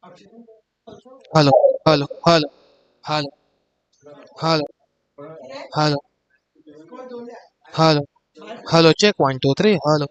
Hello, hello, hello, hello, hello, hello, hello, hello. Check 1, 2, 3. Hello.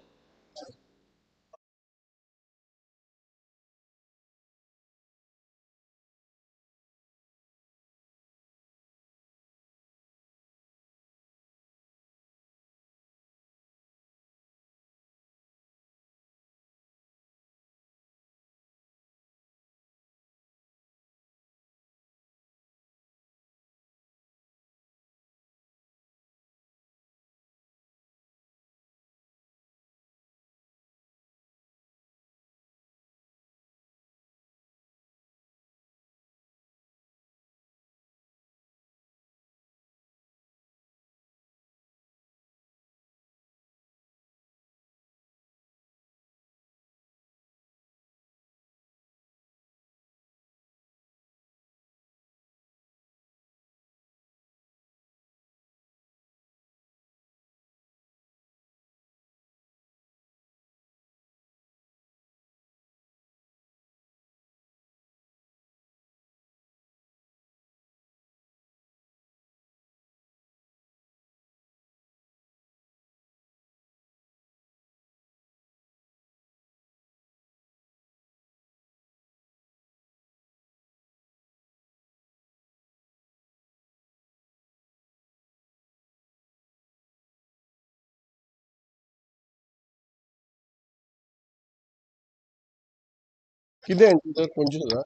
किती आहे तुझं 25,000?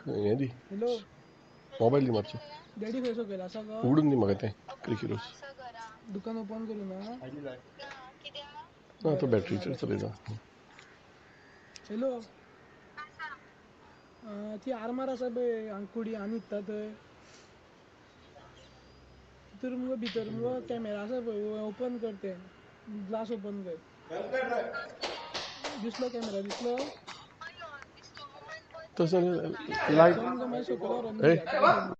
हें दी हॅलो मोबाईल दी मातशें डॅडी खंय सकयल आसा गो उगडून दी म्हाका तें क्रिकेटूच दुकान ओपन करूं ना ना तो बॅटरीचेर चलयता हॅलो ती आरमार आसा पळय कुडी आनी इत्ता थंय भितर मुगो कॅमेरा आसा पळय ओपन कर तें ग्लास ओपन कर दिसलो कॅमेरा दिसलो तसं लायट चल मुगो मागीर सकयल व्हरोन ए दिया तुका घेवन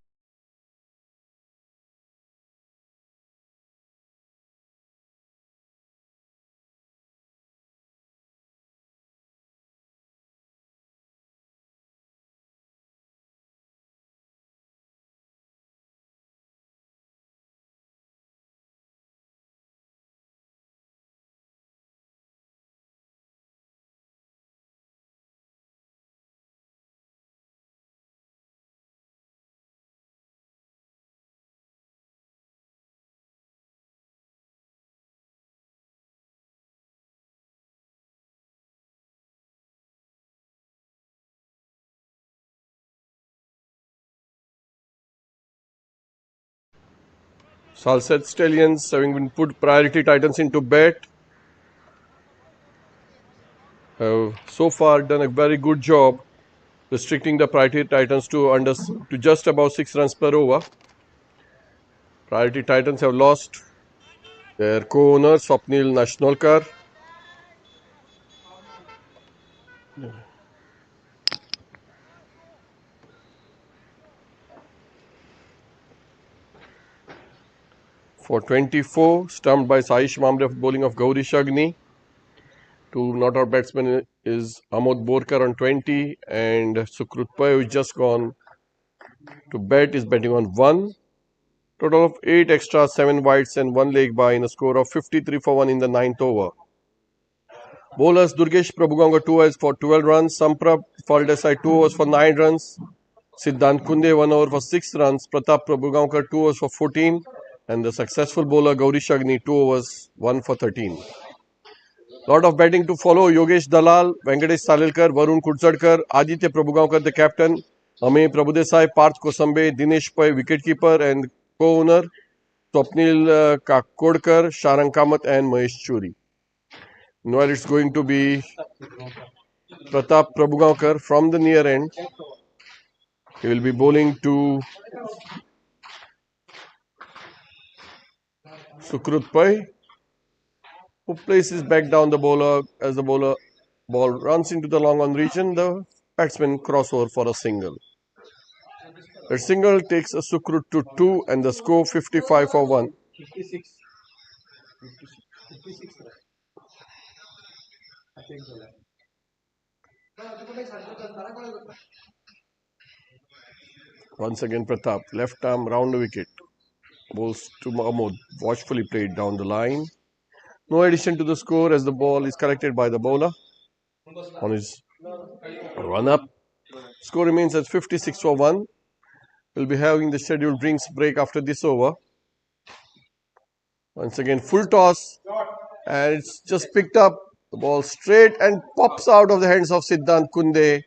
Salsette Stallions having been put priority titans into bet have so far done a very good job restricting the priority titans to just about 6 runs per over. Priority titans have lost their co-owner Swapnil Nashnolkar. For 24, stumped by Saish Mamre of bowling of Gauri Shagni. Two not out batsmen is Amod Borkar on 20 and Sukrut Pai, who is just gone to bet, is betting on 1. Total of 8 extras, 7 wides and 1 leg by in a score of 53 for 1 in the 9th over. Bowlers Durgesh Prabhugaonkar 2 overs for 12 runs, Samprab Faldesai 2 overs for 9 runs, Siddhant Kunde 1 over for 6 runs, Pratap Prabhugaonkar 2 overs for 14 and the successful bowler Gauri Shagni 2 overs 1 for 13. Lot of batting to follow. Yogesh Dalal, Venkatesh Salilkar, Varun Kudsadkar, Aditya Prabhugaonkar, the captain, Ame Prabhudesai, Parth Kosambe, Dinesh Pai, wicketkeeper and co-owner, Swapnil Kakodkar, Sharang Kamath and Mahesh Churi. Meanwhile, it's going to be Pratap Prabhugaonkar from the near end. He will be bowling to Sukrut Pai, who places back down the bowler as the bowler ball runs into the long on region. The batsman crossover for a single. The single takes a Sukrut to 2 and the score 55 for 1. Once again Pratap, left arm round the wicket. Bowls to Mahmood, watchfully played down the line. No addition to the score as the ball is collected by the bowler on his run up. Score remains at 56 for 1. We'll be having the scheduled drinks break after this over. Once again, full toss, and it's just picked up the ball straight and pops out of the hands of Siddhant Kunde.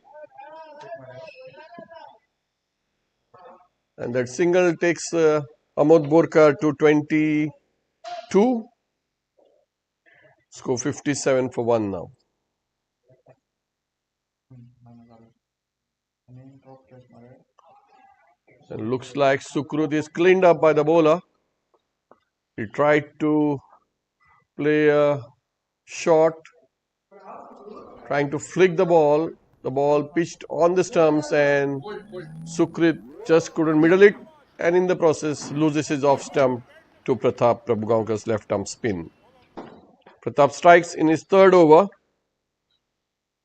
And that single takes Amod Borkar to 22. Score 57 for 1 now. And looks like Sukrut is cleaned up by the bowler. He tried to play a shot, trying to flick the ball. The ball pitched on the stumps and Sukrut just couldn't middle it and in the process loses his off stump to Pratap Prabhugaonkar's left arm spin. Pratap strikes in his third over,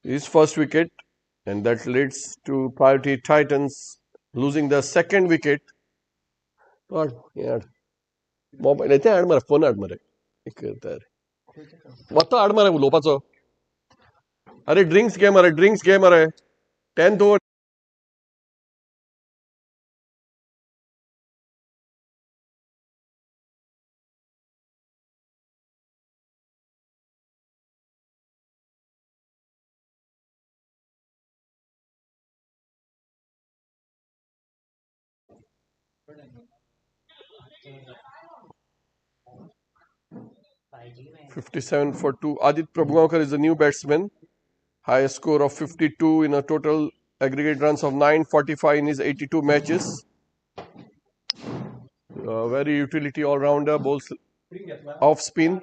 his first wicket, and that leads to priority Titans losing the second wicket. Mobile ते हाड मरे phone हाड मरे वता हाड मरे उलोवपाचो अरे ड्रिंक्स घे मरे 10th over 57 for 2. Adit Prabhugankar is the new batsman. Highest score of 52 in a total aggregate runs of 945 in his 82 matches. Very utility all-rounder, bowls off spin.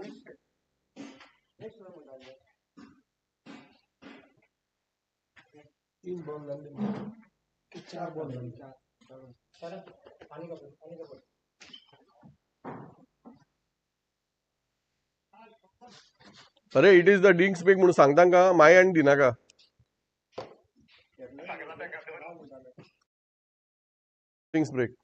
अरे it is the drinks break म्हणून सांगता का my आणि दिना का drinks break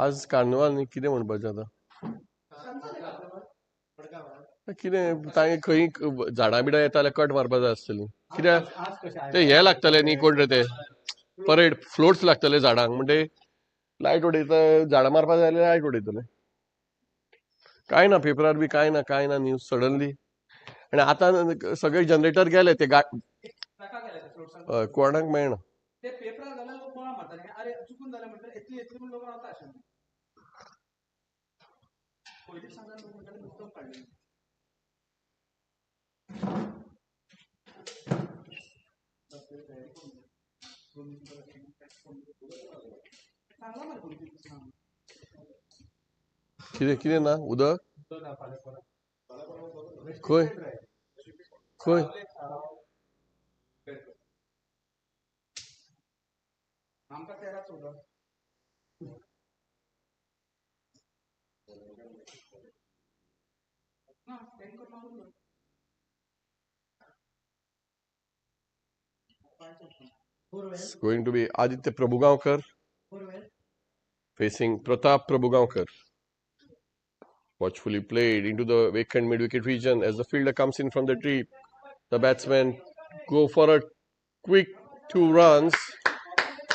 आज carnival न्ही कितें म्हणपाचें आतां कितें तांगे खंय झाडां बिडां येता जाल्यार कट मारपा जाय आसतलीं कित्याक ते हे लागतले न्ही कोण रे ते परेड फ्लोट्स लागतले झाडांक म्हणजे लायट उडयता झाडां मारपा जाय जाल्यार लायट उडयतले कांय ना पेपरार बी कांय ना न्यूज सडनली आनी आतां सगळे जनरेटर गेले ते कोणाक मेळना कितें कितें ना उदक खंय खंय It's going to be Aditya Prabhugankar facing Pratap Prabhugankar. Watchfully played into the vacant mid-wicket region as the fielder comes in from the deep. The batsmen go for a quick 2 runs.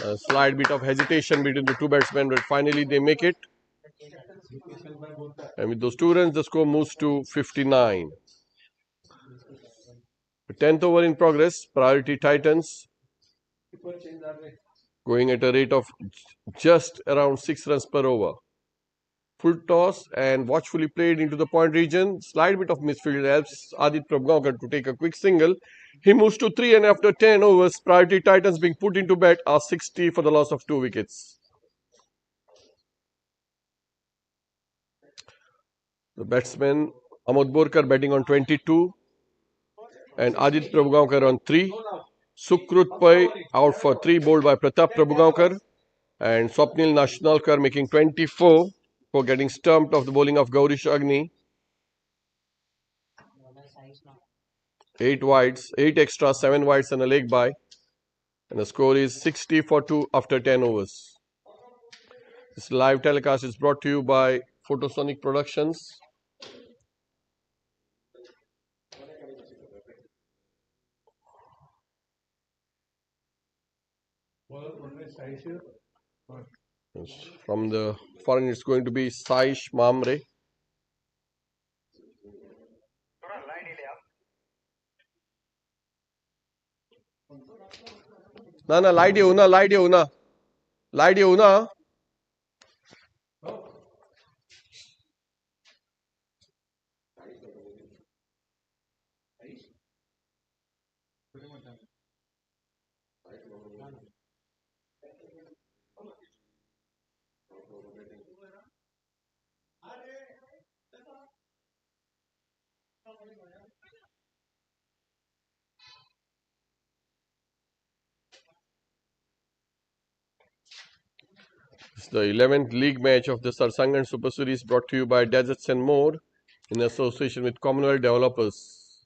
A slight bit of hesitation between the two batsmen, but finally they make it. And with those 2 runs, the score moves to 59. The 10th over in progress. Priority Titans going at a rate of just around 6 runs per over. Full toss and watchfully played into the point region. Slight bit of misfield helps Adit Prabhugankar to take a quick single. He moves to 3 and after 10 overs, Priority Titans being put into bat are 60 for the loss of 2 wickets. The batsman Amod Borkar batting on 22 and Adit Prabhugankar on 3. Sukrut Pai out for 3 bowled by Pratap Prabhugankar and Swapnil Nashnalkar making 24 for getting stumped of the bowling of Gaurish Agni. 8 wides, 8 extra, 7 wides and a leg by. And the score is 60 for 2 after 10 overs. This live telecast is brought to you by Photosonic Productions. From the foreign, it's going to be Saish Mamre. ना light येऊ ना light येऊ ना light येऊ ना It's the 11th league match of the Sarsangan Super Series brought to you by Deserts and More in association with Commonwealth Developers.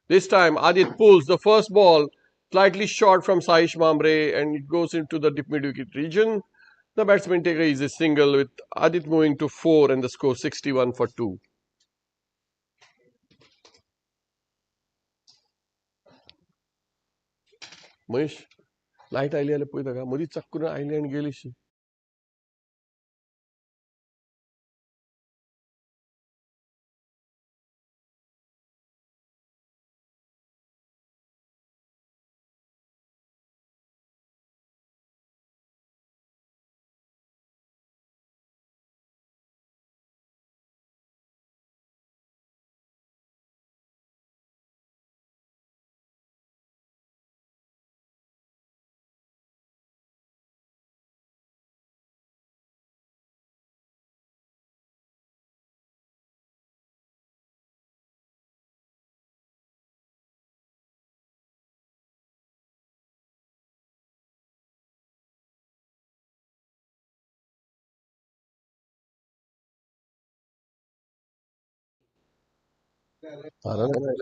This time Adit pulls the first ball slightly short from Saish Mamre and it goes into the deep mid-wicket region. The batsman takes a easy single with Adit moving to 4 and the score 61 for 2. Mahesh light oily जाल्यार पळयता का मदींच चक्करून oily आनी गेली she I don't know.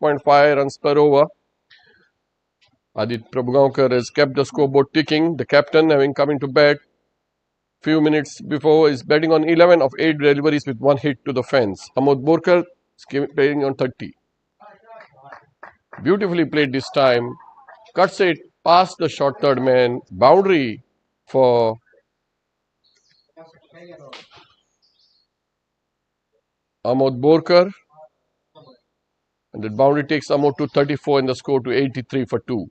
6.5 runs per over. Adit Prabhugaonkar has kept the scoreboard ticking. The captain, having come into bat few minutes before, is batting on 11 of 8 deliveries with one hit to the fence. Amod Borkar playing on 30. Beautifully played this time. Cuts it past the short third man. Boundary for Amod Borkar. And that boundary takes Amod to 34 and the score to 83 for 2.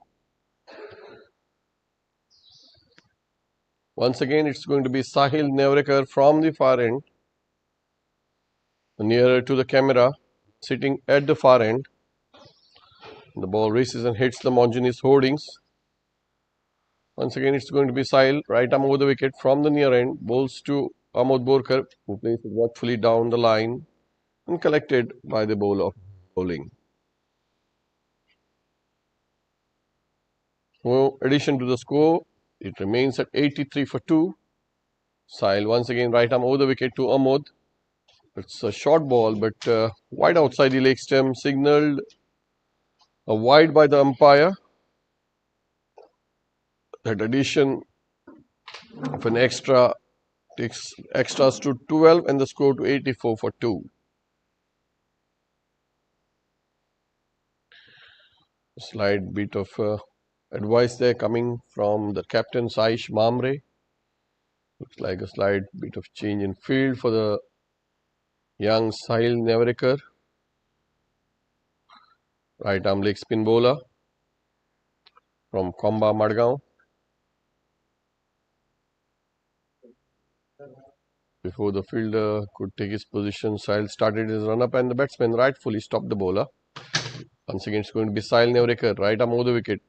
Once again, it's going to be Sahil Nevrekar from the far end, nearer to the camera, sitting at the far end. The ball races and hits the Monjini's hoardings. Once again, it's going to be Sahil, right arm over the wicket from the near end, bowls to Amod Borkar, who plays it watchfully down the line and collected by the bowler of bowling. No addition to the score, it remains at 83 for 2. Sahil once again right arm over the wicket to Amod. It's a short ball, but wide outside the leg stem, signalled a wide by the umpire. That addition of an extra takes extras to 12 and the score to 84 for 2. A slight bit of advice there coming from the captain Saish Mamre. Looks like a slight bit of change in field for the young Sahil Nevrekar. Right arm leg spin bowler from Komba Madgaon. Before the fielder could take his position, Sahil started his run up and the batsman rightfully stopped the bowler. Once again, it's going to be Sahil Nevrekar, right arm over the wicket.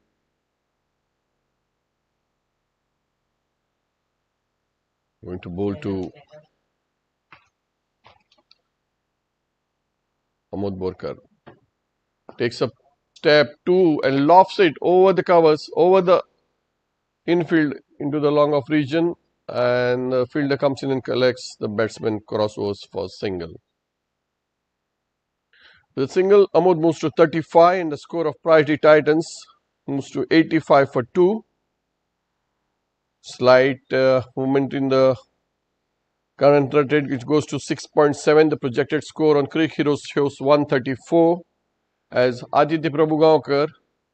Going to bowl to Amod Borkar. Takes a step 2 and lofts it over the covers, over the infield into the long off region, and the fielder comes in and collects. The batsman crossovers for single. With a single, Amod moves to 35 and the score of Priority Titans moves to 85 for 2. Slight movement in the current rate, which goes to 6.7. The projected score on Cricket Heroes shows 134 as Aditya Prabhugaonkar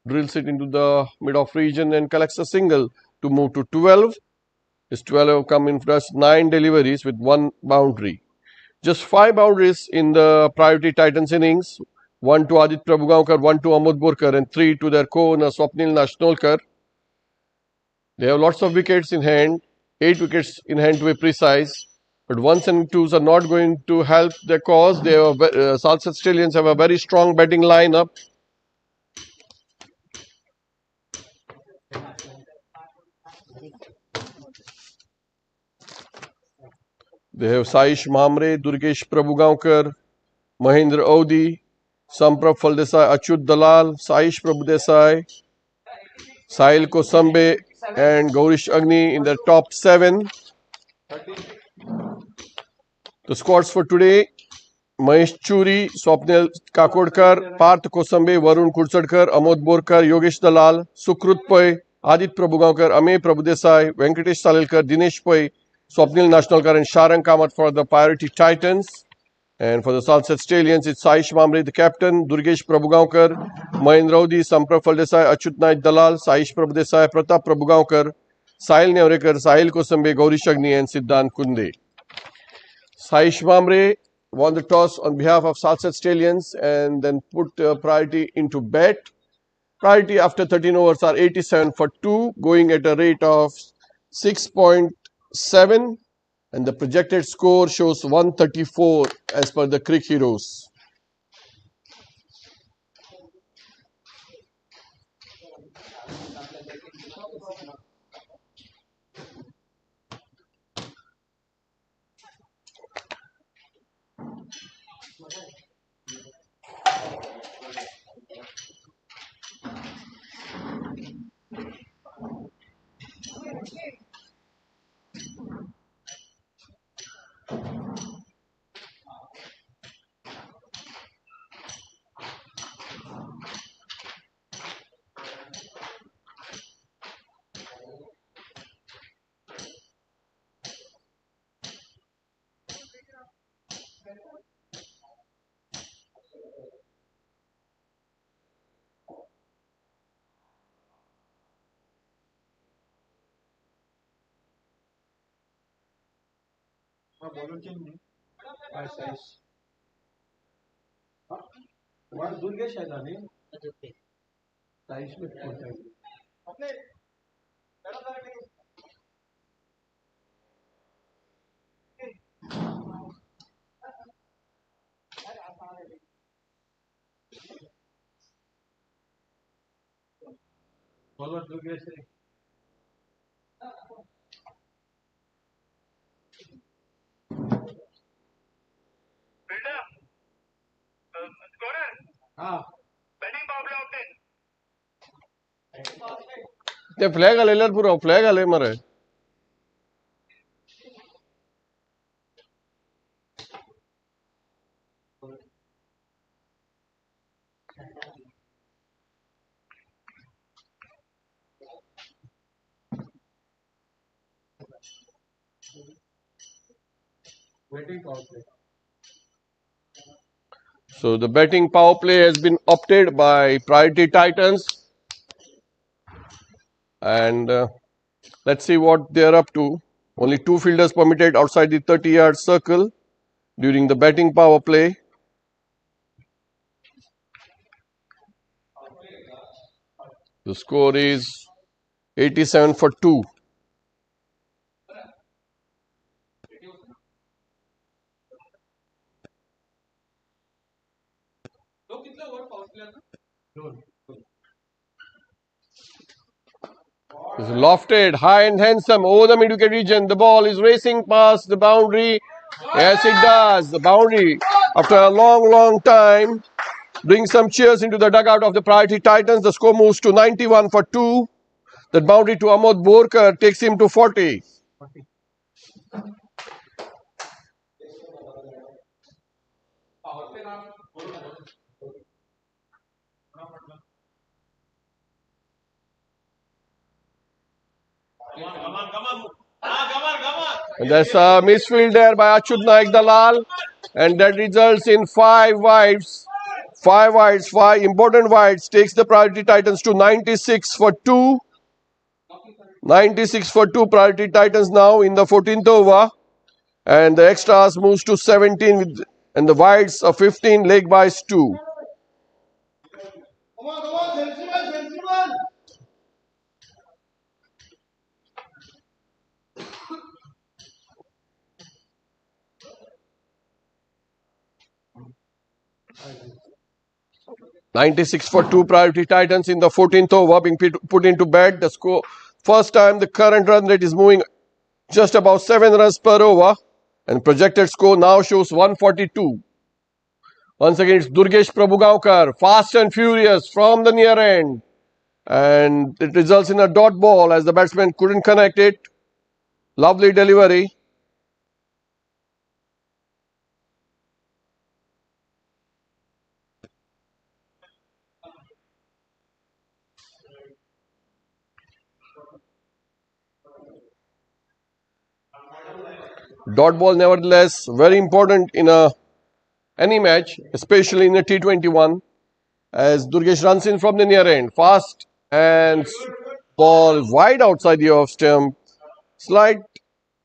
drills it into the mid-off region and collects a single to move to 12. His 12 have come in first 9 deliveries with 1 boundary. Just 5 boundaries in the Priority Titans innings. 1 to Aditya Prabhugaonkar, 1 to Amod Borkar and 3 to their co-owner Swapnil Nashnolkar. They have lots of wickets in hand, 8 wickets in hand to be precise. But 1s and 2s are not going to help their cause. They have Salsa Stallions have a very strong batting lineup. They have Saish Mamre, Durgesh Prabhugaonkar, Mahendra Audi, Samprab Faldesai, Achyut Dalal, Saish Prabhudesai, Sahil Kosambe and Gaurish Agni in their top 7. The squads for today: Mahesh Churi, Swapnil Kakodkar, Parth Kosambe, Varun Kursadkar, Amod Borkar, Yogesh Dalal, Sukrut Pai, Adit Prabhugaonkar, Ame Prabhudesai, Venkatesh Salilkar, Dinesh Pai, Swapnil Nashnalkar and Sharang Kamat for the Priority Titans. And for the Salsa Stallions, it's Saish Mamre, the captain, Durgesh Prabhugaonkar, Mahendra Audi, Samprab Faldesai, Achyut Naik Dalal, Saish Prabhudesai, Pratap Prabhugaonkar, Sahil Nevrekar, Sahil Kosambe, Gaurish Agni and Siddhant Kunde. Saish Mamre won the toss on behalf of Salsa Stallions and then put Priority into bat. Priority after 13 overs are 87 for 2, going at a rate of 6.7. And the projected score shows 134 as per the Cricket Heroes. ते flag आलेल्यात पुरो flag आले मरे So the batting power play has been opted by Priority Titans, and let's see what they're up to. Only 2 fielders permitted outside the 30-yard circle during the batting power play. The score is 87 for 2. It's lofted, high and handsome over the mid-wicket region. The ball is racing past the boundary. Yes, it does. The boundary, after a long time, brings some cheers into the dugout of the Priority Titans. The score moves to 91 for 2. That boundary to Amod Borkar takes him to 40. And that's a misfield there by Achut Naik Dalal. And that results in 5 wides. 5 wides, 5 important wides. Takes the Priority Titans to 96 for 2. 96 for 2 Priority Titans now in the 14th over. And the extras moves to 17 with, and the wides of 15, leg buys 2. Come on, 96 for 2 Priority Titans in the 14th over being put into bed. The score, first time the current run rate is moving just about 7 runs per over, and projected score now shows 142. Once again, it's Durgesh Prabhugaonkar, fast and furious from the near end, and it results in a dot ball as the batsman couldn't connect it. Lovely delivery. Dot ball, nevertheless, very important in any match, especially in a T21, as Durgesh runs in from the near end. Fast and ball wide outside the off stump. Slight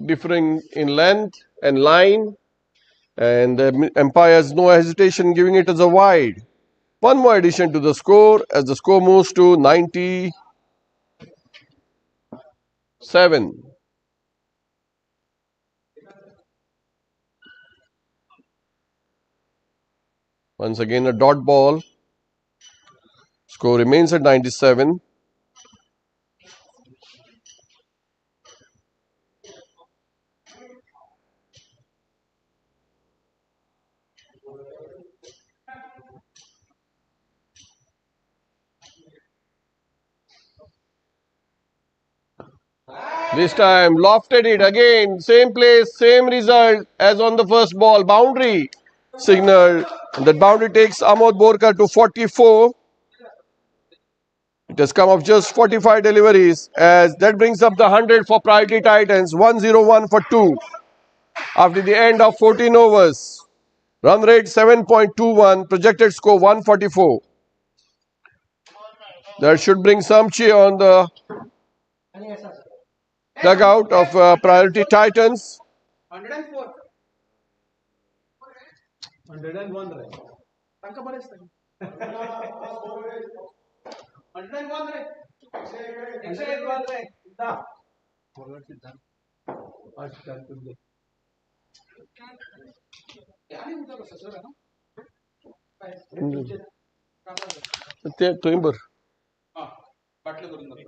differing in length and line. And the umpire has no hesitation giving it as a wide. One more addition to the score as the score moves to 97. Once again, a dot ball. Score remains at 97. This time lofted it again, same place, same result as on the first ball. Boundary signal. And that boundary takes Amod Borkar to 44. It has come off just 45 deliveries as that brings up the 100 for Priority Titans. 101 for 2 after the end of 14 overs. Run rate 7.21, projected score 144. That should bring some cheer on the dugout of Priority Titans. 104. 101 रे तांका बरेच नाही 101 रे 101 रे दा forward सिद्धांत अच्छा तुझे यानी उद्या कसं सर ना काय ते तुम्ही बर हां बाटले करून दाखवा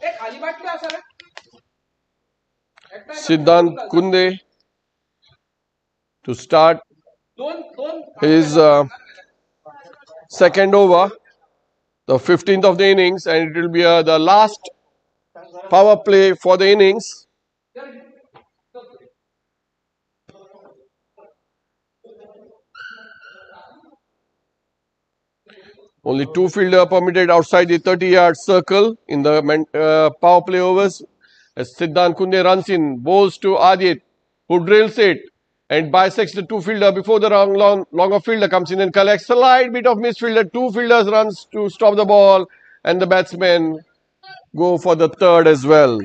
एक खाली बाटली असा रे Siddhant Kunde to start his second over, the 15th of the innings, and it will be the last power play for the innings. Only two fielder permitted outside the 30-yard circle in the power play overs. As Siddhant Kunde runs in, bowls to Adit, who drills it and bisects the two fielder before the longer fielder comes in and collects a slight bit of misfielder. Two fielders runs to stop the ball, and the batsmen go for the third as well.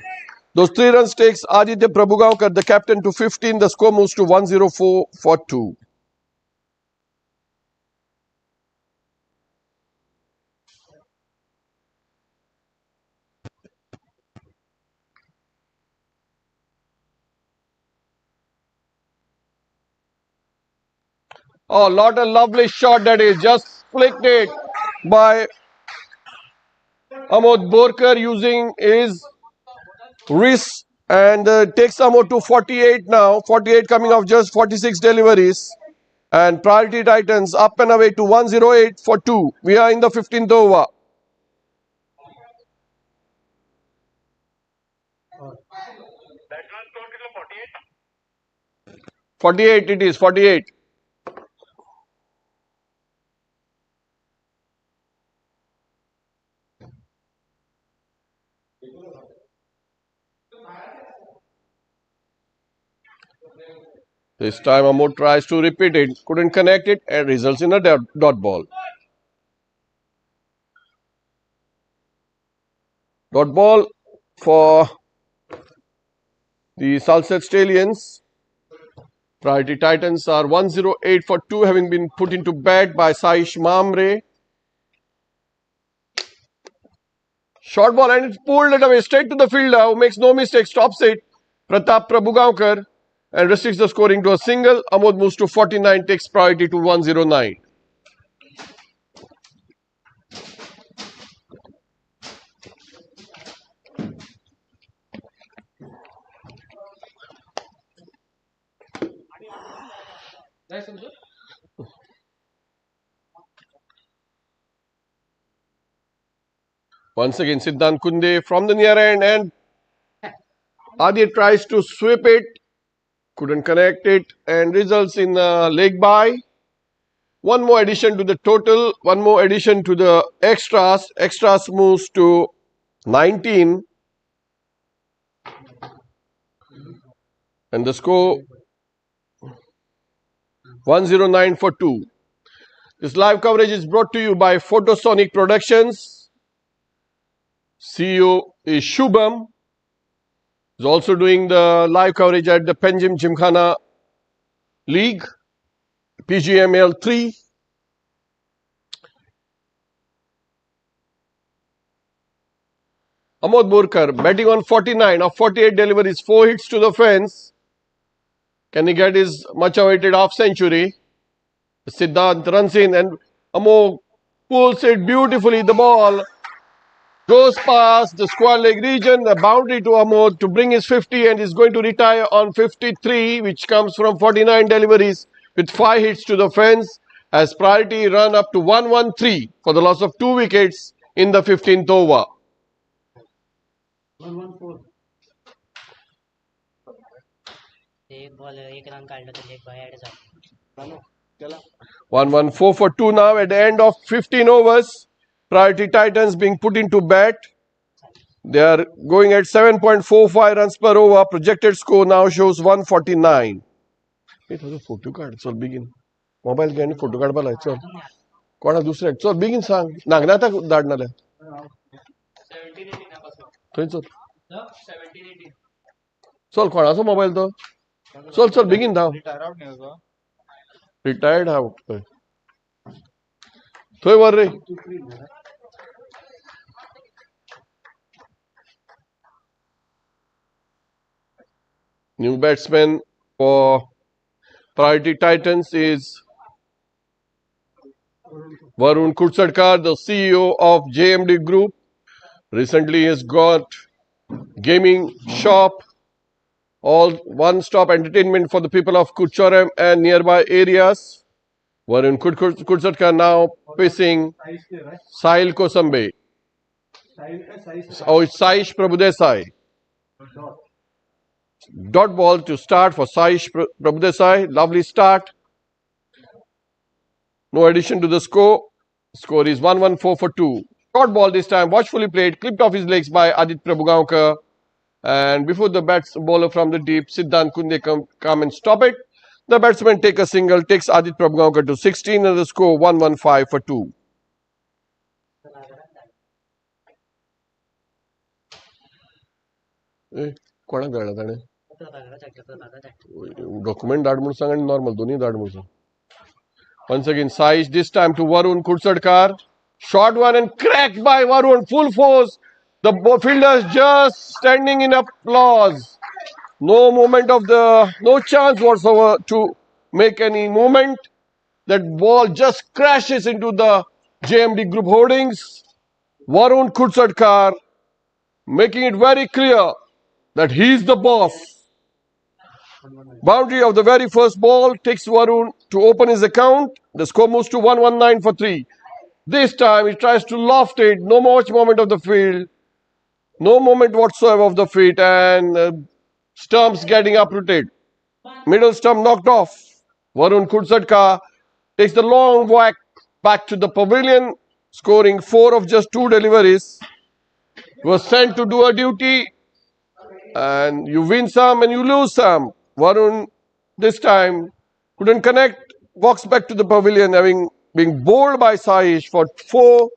Those 3 runs takes Aditya Prabhugaonkar, the captain, to 15. The score moves to 104 for 2. Oh, not a lovely shot that is. Just flicked it by Amod Borkar using his wrist and takes Amod to 48 now. 48 coming off just 46 deliveries. And Priority Titans up and away to 108 for 2. We are in the 15th over. That run total 48? 48 it is, 48. This time Amod tries to repeat it, couldn't connect it and results in a dot ball. Dot ball for the Salsette Stallions. Priority Titans are 108 for 2, having been put into bat by Saish Mamre. Short ball and it's pulled it away straight to the fielder who makes no mistake, stops it. Pratap Prabhugaonkar and restricts the scoring to a single. Amod moves to 49, takes priority to 109. Once again, Siddhant Kunde from the near end and Adit tries to sweep it, couldn't connect it and results in a leg by. One more addition to the total, one more addition to the extras. Extras moves to 19 and the score 109 for 2. This live coverage is brought to you by Photosonic Productions. CEO is Shubham. Is also doing the live coverage at the Panjim Gymkhana League, PGML 3. Amod Borkar batting on 49 of 48 deliveries, 4 hits to the fence. Can he get his much awaited half century? Siddhant runs in and Amod pulls it beautifully. The ball goes past the square leg region, the boundary to Amod to bring his 50 and is going to retire on 53, which comes from 49 deliveries with 5 hits to the fence as priority run up to 113 for the loss of 2 wickets in the 15th over. 114 एक ball एक run काढलं तर leg bye add झाला 114 for 2 now at the end of 15 overs. Priority Titans being put into bat. They are going at 7.45 runs per over. Projected score now shows 149. Photo card. So begin. Mobile game photo card bala. So, कोणा दुसऱ्या. So begin सांग. नागना तक दाडणार आहे. 17-18 थंय चल. 17-18 चल कोणाचो mobile तो चल चल बेगीन धांव रिटायर्ड आउट थंय व्हर रे New batsman for Priority Titans is Varun Kursadkar, the CEO of JMD Group. Recently has got gaming shop, all one-stop entertainment for the people of Kurchoram and nearby areas. Varun Kursadkar now facing Sahil Kosambe. Oh, it's Saish Prabhudesai. Dot ball to start for Saish Prabhudesai. Lovely start. No addition to the score. Score is 114 for 2. Short ball this time, watchfully played, clipped off his legs by Adit Prabhugaonkar. And before the bowler from the deep, Siddhant Kunde come and stop it. The batsman take a single, takes Adit Prabhugaonkar to 16 and the score 115 for 2. कोणाक धाडला ताणे document धाड म्हणून सांग आनी normal दोन्ही धाड म्हणून सांग. Once again, Saish this time to Varun Kursadkar. Short one and cracked by Varun, full force. The fielders just standing in applause. No movement of no chance whatsoever to make any movement. That ball just crashes into the JMD Group hoardings. Varun Kursadkar making it very clear that he is the boss. Boundary of the very first ball takes Varun to open his account. The score moves to 119 for 3. This time he tries to loft it. No much moment of the field. No moment whatsoever of the feet. And stumps getting uprooted. Middle stump knocked off. Varun Kursadkar takes the long whack back to the pavilion. Scoring 4 of just 2 deliveries. He was sent to do a duty. And you win some and you lose some. Varun this time couldn't connect, walks back to the pavilion having been bowled by Saish for 4,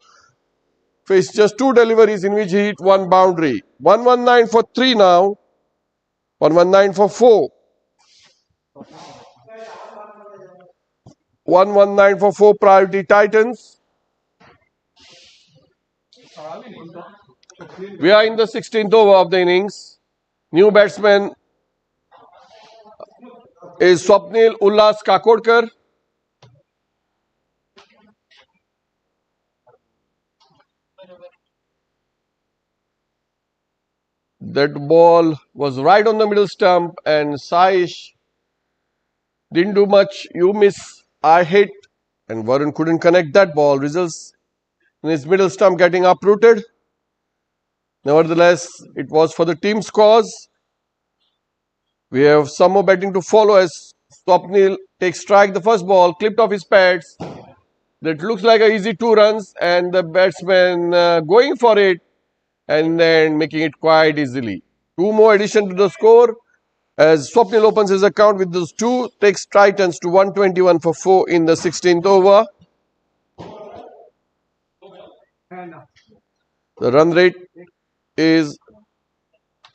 faced just 2 deliveries in which he hit 1 boundary. 119 for 3 now, 119 for 4. 119 for 4 Priority Titans. We are in the 16th over of the innings. New batsman is Swapnil Ullas Kakodkar. That ball was right on the middle stump and Saish didn't do much. You miss, I hit, and Varun couldn't connect that ball. Results in his middle stump getting uprooted. Nevertheless, it was for the team's cause. We have some more batting to follow as Swapnil takes strike. The first ball clipped off his pads. That looks like an easy 2 runs, and the batsman going for it and then making it quite easily. 2 more addition to the score as Swapnil opens his account with those 2, takes Titans to 121 for 4 in the 16th over. The run rate is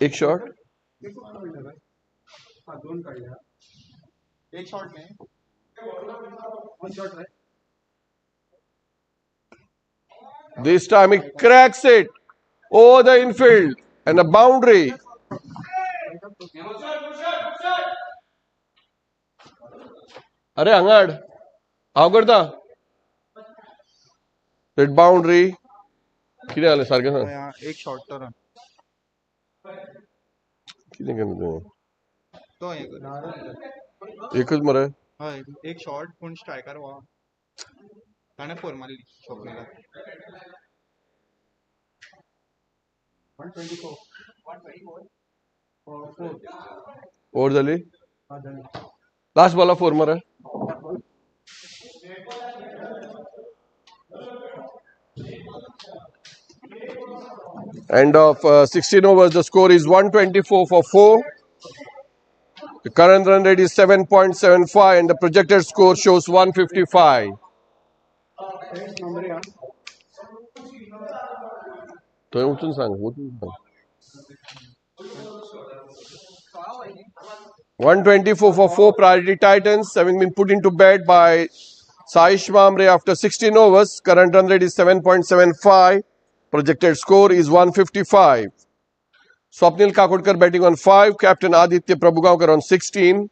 एक shot. This time he cracks it over the infield and a boundary. अरे हांगाड हांव करता that boundary कितें जालें सारकें सांग एक short तो रन कितें केलें तो एकच मरे हय एक शॉर्ट पूण स्ट्रायकर वा ताणें 4 मारली स्वप्नीला 124 ओवर जाली लास्ट बॉला 4 मरे End of 16 overs, the score is 124 for 4. The current run rate is 7.75 and the projected score shows 155. तो उठून सांग 124 for 4 priority Titans, having been put into bed by Saish Mamre after 16 overs. Current run rate is 7.75. Projected score is 155. Swapnil Kakodkar batting on 5. Captain Aditya Prabhugaonkar on 16.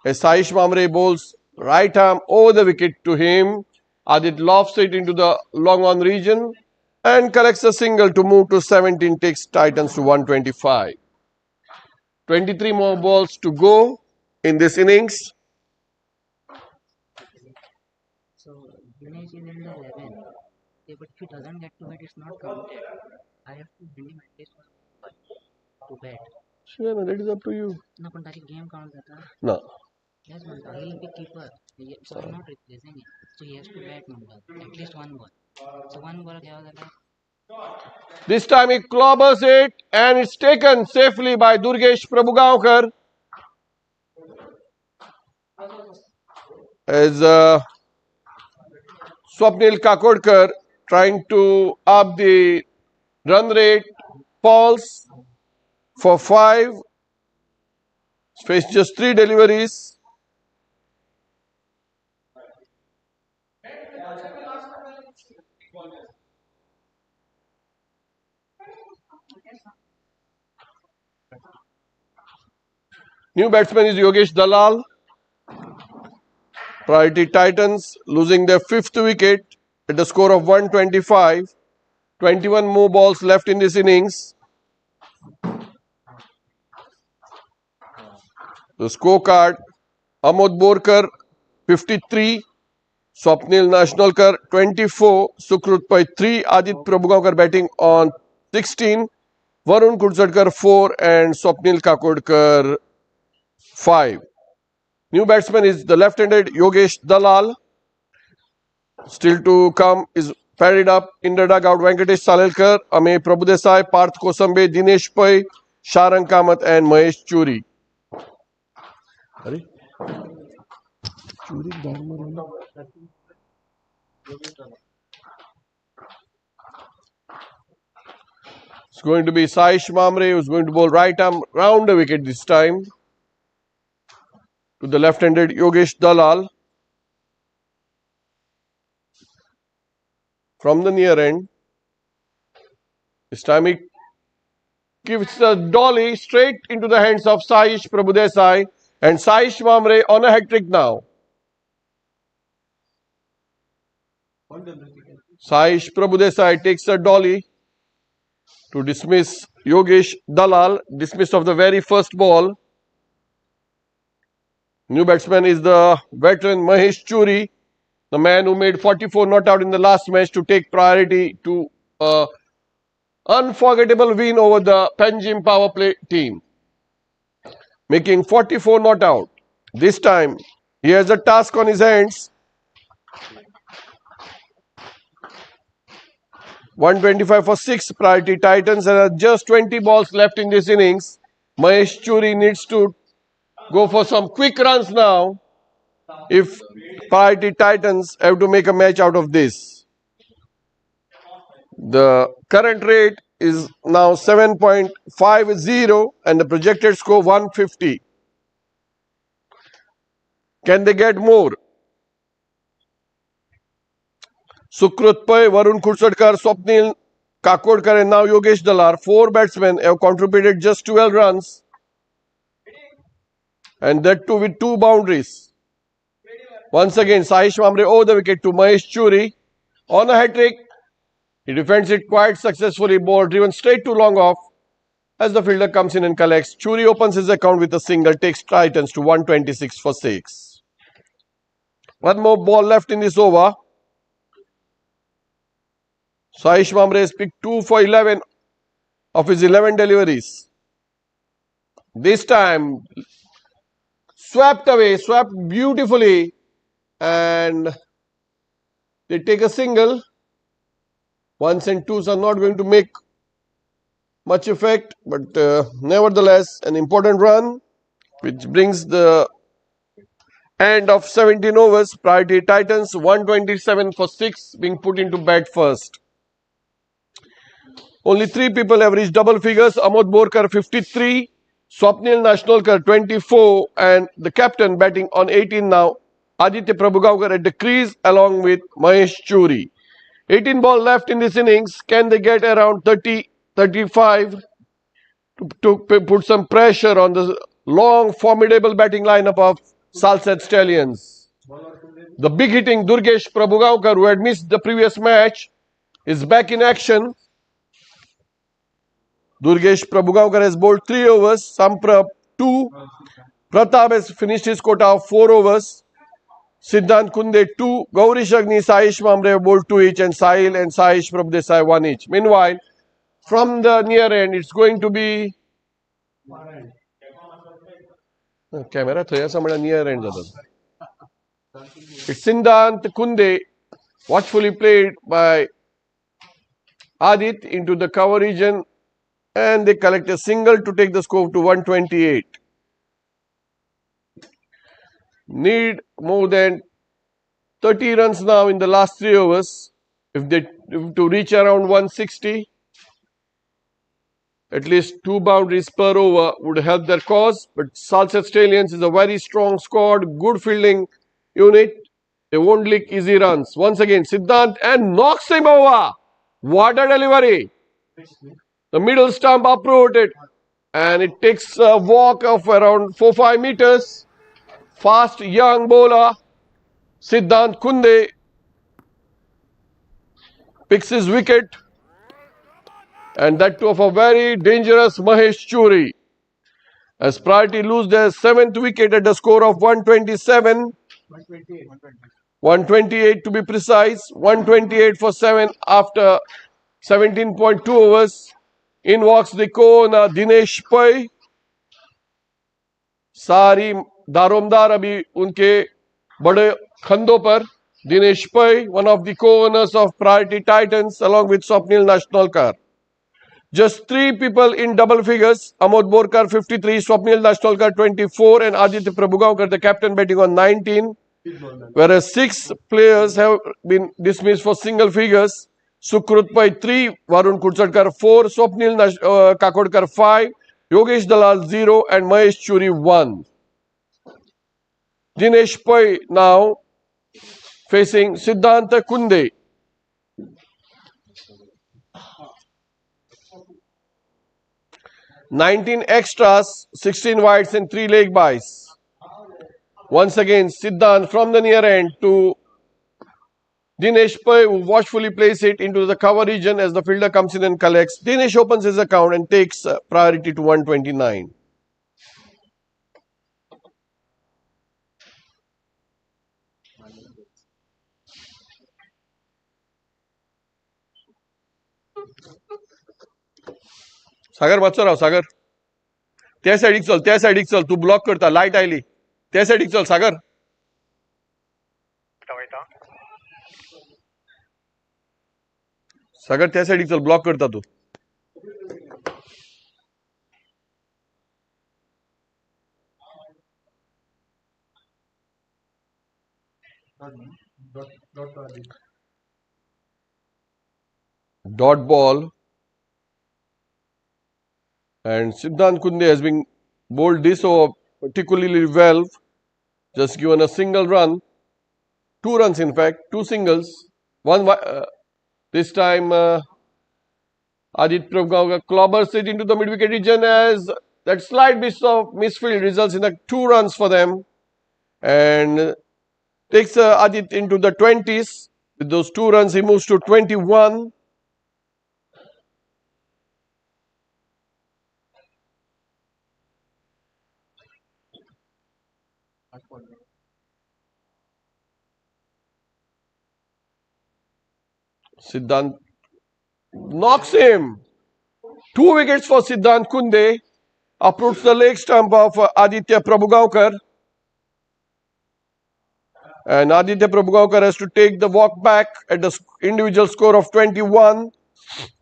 As Saish Mamre bowls right arm over the wicket to him, Aditya lofts it into the long on region and collects a single to move to 17, takes Titans to 125. 23 more balls to go in this innings. So Dinesh is in the 11. Okay, but if he doesn't get to it, it's not counted. I have to bring him at least one to bet. Sure, that is up to you. No, but that game counts. No. Yes, man. He'll be keeper. So I'm not replacing him. So he has to bat number. At least one ball. So one ball क्या होगा? This time he clobbers it and it's taken safely by Durgesh Prabhugaonkar. As Swapnil Kakodkar trying to up the run rate, falls for 5, faced just 3 deliveries. New batsman is Yogesh Dalal. Priority Titans losing their 5th wicket at a score of 125. 21 more balls left in this innings. The scorecard: Amod Borkar 53, Swapnil Nashnalkar 24, Sukrutpai 3, Adit Prabhugaonkar batting on 16, Varun Kudsadkar 4 and Swapnil Kakodkar 5. New batsman is the left-handed Yogesh Dalal. Still to come is paired up in the dugout Venkatesh Salelkar, Ame Prabhudesai, Parth Kosambe, Dinesh Pai, Sharang Kamath and Mahesh Churi. It's going to be Saish Mamre who's going to bowl right arm round the wicket this time to the left-handed Yogesh Dalal. From the near end, this time he gives the dolly straight into the hands of Saish Prabhudesai and Saish Mamre on a hat-trick now. Saish Prabhudesai takes a dolly to dismiss Yogesh Dalal, dismissed of the very first ball. New batsman is the veteran Mahesh Churi, the man who made 44 not out in the last match to take priority to unforgettable win over the Panjim Powerplay team, making 44 not out. This time he has a task on his hands. 125 for 6 priority Titans and just 20 balls left in this innings. Mahesh Churi needs to go for some quick runs now if priority Titans have to make a match out of this. The current rate is now 7.50 and the projected score 150. Can they get more? Sukrutpai, Varun Kudsadkar, Swapnil Kakodkar and now Yogesh Dalal, 4 batsmen have contributed just 12 runs and that too with 2 boundaries. Once again Saish Mamre over the wicket to Mahesh Churi on a hat-trick. He defends it quite successfully, ball driven straight to long off as the fielder comes in and collects. Churi opens his account with a single, takes Titans to 126 for 6. One more ball left in this over. Saish Mamre has picked 2 for 11 of his 11 deliveries. This time swept away, swept beautifully and they take a single. 1s and 2s are not going to make much effect, but nevertheless an important run which brings the end of 17 overs. Priority Titans 127 for 6 being put into bat first. Only 3 people have reached double figures. Amod Borkar 53, Swapnil Nashnolkar 24 and the captain batting on 18 now. Aditya Prabhugaonkar at the crease along with Mahesh Churi. 18 ball left in this innings. Can they get around 30, 35 to put some pressure on the long formidable batting lineup of Salsette Stallions? The big hitting Durgesh Prabhugaonkar, who had missed the previous match, is back in action. Durgesh Prabhugaonkar has bowled 3 overs, Samprap 2. Pratap has finished his quota of 4 overs. Siddhant Kunde 2. Gauri Shagni, Saish Mamre have bowled 2 each, and Sahil and Saish Prabhadesai 1 each. Meanwhile, from the near end, it's going to be camera near end. It's Siddhant Kunde, watchfully played by Adit into the cover region, and they collect a single to take the score to 128. Need more than 30 runs now in the last 3 overs if to reach around 160. At least 2 boundaries per over would help their cause, but Salsette Stallions is a very strong squad, good fielding unit. They won't leak easy runs. Once again, Siddhant and knocks him over. What a delivery! The middle stump uprooted, and it takes a walk of around 4-5 meters. Fast young bowler Siddhant Kunde picks his wicket, and that too of a very dangerous Mahesh Churi. As Priority lose their 7th wicket at a score of 127. 128 to be precise. 128 for 7 after 17.2 overs. In walks the co-owner Dinesh Pai. सारी दारोमदार अभी उनके बड़े खंदों पर. Dinesh Pai, one of the co-owners of Priority Titans, along with Swapnil Nashnolkar. Just 3 people in double figures. Amod Borkar 53, Swapnil Nashnolkar 24, and Aditya Prabhugaonkar, the captain, batting on 19. Whereas 6 players have been dismissed for single figures. Sukrut Pai 3, Varun Kursadkar 4, Swapnil Kakodkar 5, Yogesh Dalal 0, and Mahesh Churi 1. Dinesh Pai now facing Siddhanta Kunde. "19 extras, 16 wides and 3 leg byes." Once again, Siddhant from the near end to Dinesh Pai, who watchfully plays it into the cover region as the fielder comes in and collects. Dinesh opens his account and takes priority to 129. सागर मातसो राव सागर त्या सायडीक चल तू block करता light oily त्या सायडीक चल सागर सागर त्या सायडीक चल ब्लॉक करता तू dot ball, and Siddhant Kunde has been bowled this over particularly well, just given a single run, 2 runs in fact, 2 singles, one this time Adit Prabhugaonkar clobbers it into the mid-wicket region as that slight bit of misfield results in 2 runs for them, and takes Adit into the 20s. With those 2 runs, he moves to 21. Siddhant knocks him. 2 wickets for Siddhant Kunde. Approaches the leg stump of Aditya Prabhugaonkar. And Aditya Prabhugaonkar has to take the walk back at the individual score of 21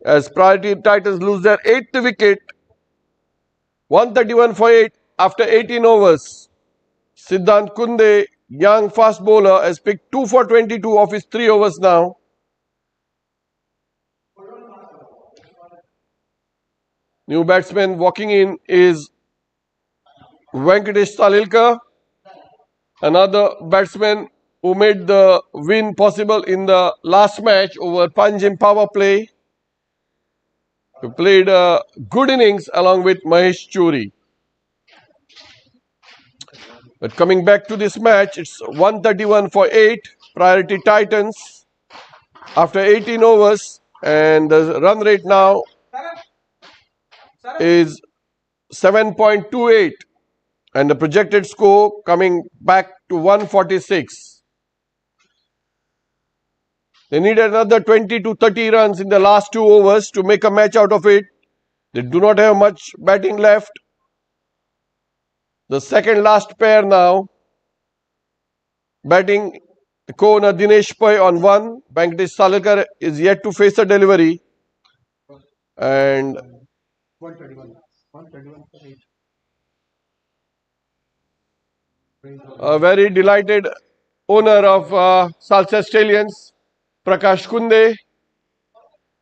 as Priority Titans lose their 8th wicket. 131 for 8 after 18 overs. Siddhant Kunde, young fast bowler, has picked 2 for 22 of his 3 overs now. New batsman walking in is Venkatesh Salilkar, another batsman who made the win possible in the last match over Panjim Powerplay. He played a good innings along with Mahesh Churi. But coming back to this match, it's 131 for 8, priority Titans after 18 overs, and the run rate now is 7.28, and the projected score coming back to 146. They need another 20 to 30 runs in the last 2 overs to make a match out of it. They do not have much batting left. The second last pair now. Batting co-owner Dinesh Pai on 1. Venkatesh Salekar is yet to face a delivery. And a very delighted owner of Salsa Stallions, Prakash Kunde,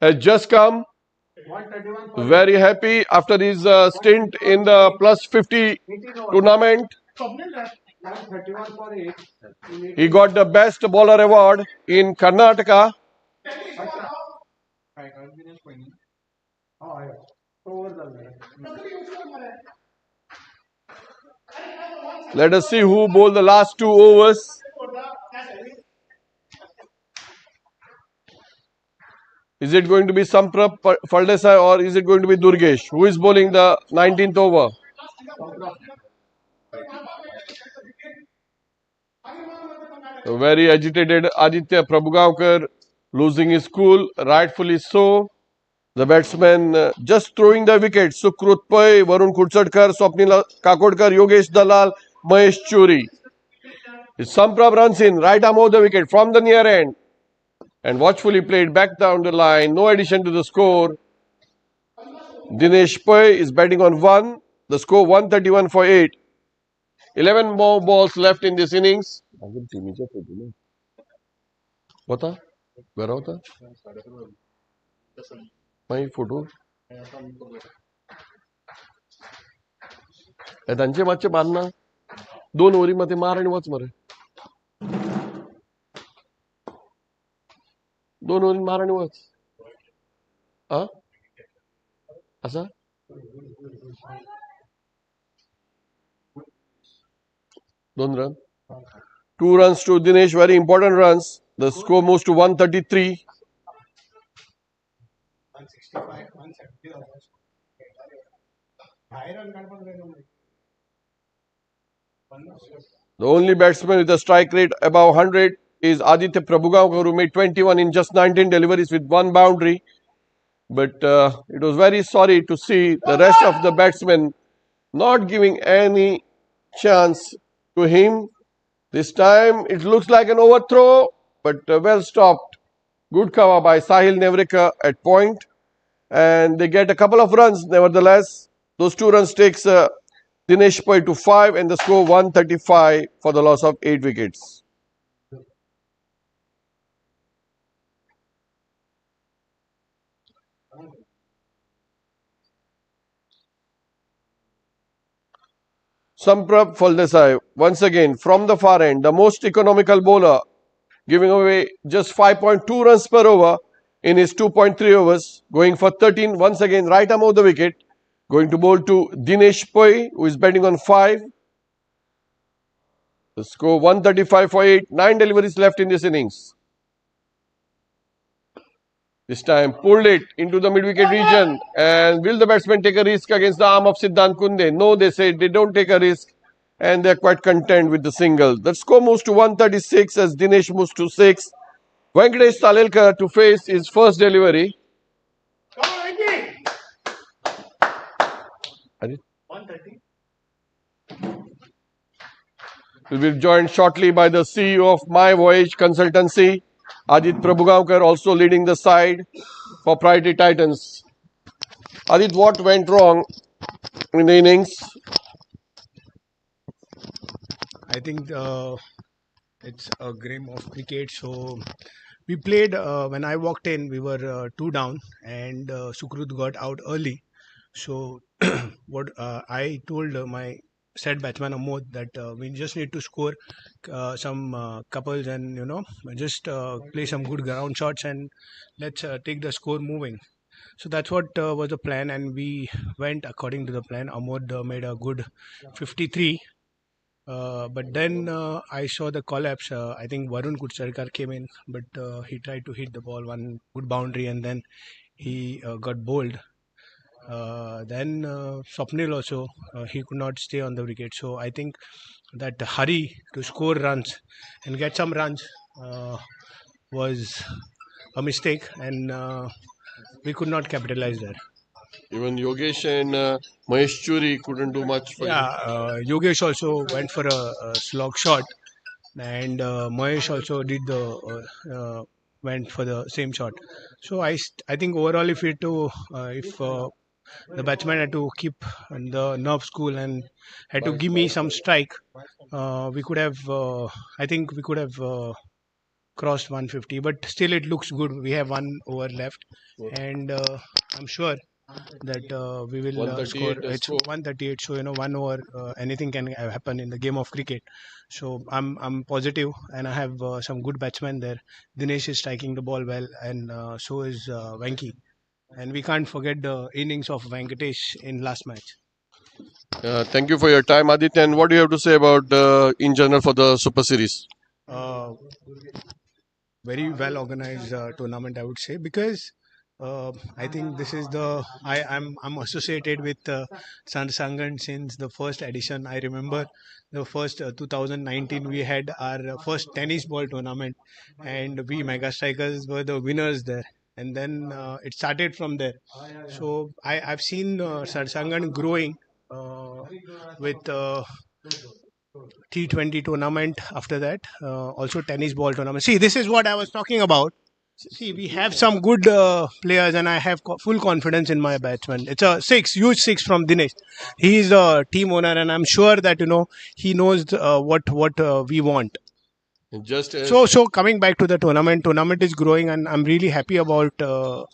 has just come. Very happy after his stint in the plus 50 tournament. He got the best bowler award in Karnataka. Let us see who bowled the last 2 overs. Is it going to be Samprap Faldesai or is it going to be Durgesh? Who is bowling the 19th over? A very agitated Aditya Prabhugaonkar losing his cool, rightfully so. The batsman just throwing the wicket. Sukrut Pai, Varun Khudsadkar, Swapnil Kakodkar, Yogesh Dalal, Mahesh Churi. Samprap runs in, right arm of the wicket from the near end. And watchfully played back down the line. No addition to the score. Dinesh Pai is batting on 1. The score 131 for 8. 11 more balls left in this innings. What? Where out? My photo. त्यांचे मागचे बांधना 2 ओव्हरीमध्ये मार आणि watch मारे 2 ovary मार आणि watch असा 2 run. 2 runs to Dinesh, very important runs. The score moves to 133. The only batsman with a strike rate above 100 is Aditya Prabhugaonkar, who made 21 in just 19 deliveries with 1 boundary. But it was very sorry to see the rest of the batsmen not giving any chance to him. This time it looks like an overthrow, but well stopped. Good cover by Sahil Nevreka at point. And they get a couple of runs nevertheless. Those 2 runs takes Dinesh Pai to 5 and the score 135 for the loss of 8 wickets. Samprap Faldesai, once again from the far end, the most economical bowler, giving away just 5.2 runs per over in his 2.3 overs, going for 13, once again right arm of the wicket, going to bowl to Dinesh Pai, who is batting on 5. The score 135 for 8, 9 deliveries left in this innings. This time pulled it into the mid-wicket region, and will the batsman take a risk against the arm of Siddhant Kunde? No, they say they don't take a risk and they are quite content with the single. The score moves to 136 as Dinesh moves to 6. Venkatesh Salelkar to face his first delivery. Will be joined shortly by the CEO of My Voyage Consultancy, Adit Prabhugaonkar, also leading the side for Priority Titans. Adit, what went wrong in the innings? I think it's a game of cricket. So we played, when I walked in, we were 2 down and Sukrut got out early. So what I told my said batsman Amod that we just need to score some couples and just play some good ground shots and let's take the score moving. So that's what was the plan, and we went according to the plan. Amod made a good 53. But then I saw the collapse. I think Varun Kutsarkar came in, but he tried to hit the ball one good boundary, and then he got bowled. Then Swapnil also, he could not stay on the wicket. So I think that hurry to score runs and get some runs was a mistake, and we could not capitalize there. Even Yogesh and Mahesh Churi couldn't do much for Yeah, Yogesh also went for a slog shot, and Mahesh also did the went for the same shot. So I think overall, if the batsman had to keep the nerves cool and had to give me some strike, we could have. I think we could have crossed 150, but still it looks good. We have 1 over left, and I'm sure that we will score. 138 It's 138, so 1 over. Anything can happen in the game of cricket. So I'm positive, and I have some good batsmen there. Dinesh is striking the ball well, and so is Venki. And we can't forget the innings of Venkatesh in last match. Thank you for your time, Aditya. And what do you have to say about in general for the Super Series? Very well organized tournament, I would say, because I think this is I'm associated with Sarsangan since the first edition. I remember the first 2019 we had our first tennis ball tournament, and we Mega Strikers were the winners there. And then it started from there. So I've seen Sarsangan growing with T20 tournament after that, also tennis ball tournament. See, this is what I was talking about. See, we have some good players, and I have full confidence in my batsman. It's a huge six from Dinesh. He is a team owner, and I'm sure that he knows what we want. Just as So coming back to the tournament is growing, and I'm really happy about the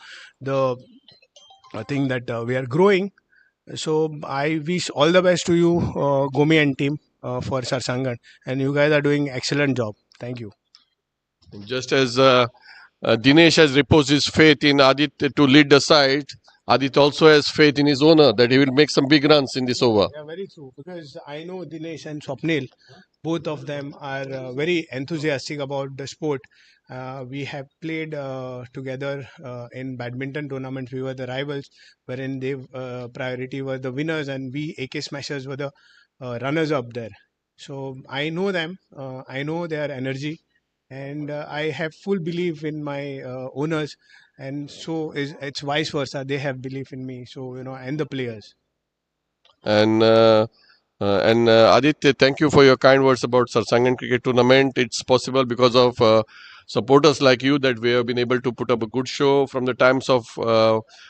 thing that we are growing. So I wish all the best to you, Gomi and team, for Sarsangan, and you guys are doing excellent job. Thank you. Just as Dinesh has reposed his faith in Aditya to lead the side, Aditya also has faith in his owner that he will make some big runs in this over. Yeah, very true. Because I know Dinesh and Swapnil, both of them are very enthusiastic about the sport. We have played together in badminton tournaments. We were the rivals, wherein they priority were the winners, and we AK Smashers were the runners up there. So I know them. I know their energy, and I have full belief in my owners, and so it's vice versa. They have belief in me. So and the players. And Aditya, thank you for your kind words about Sarsangan Cricket Tournament. It's possible because of supporters like you that we have been able to put up a good show. From the times of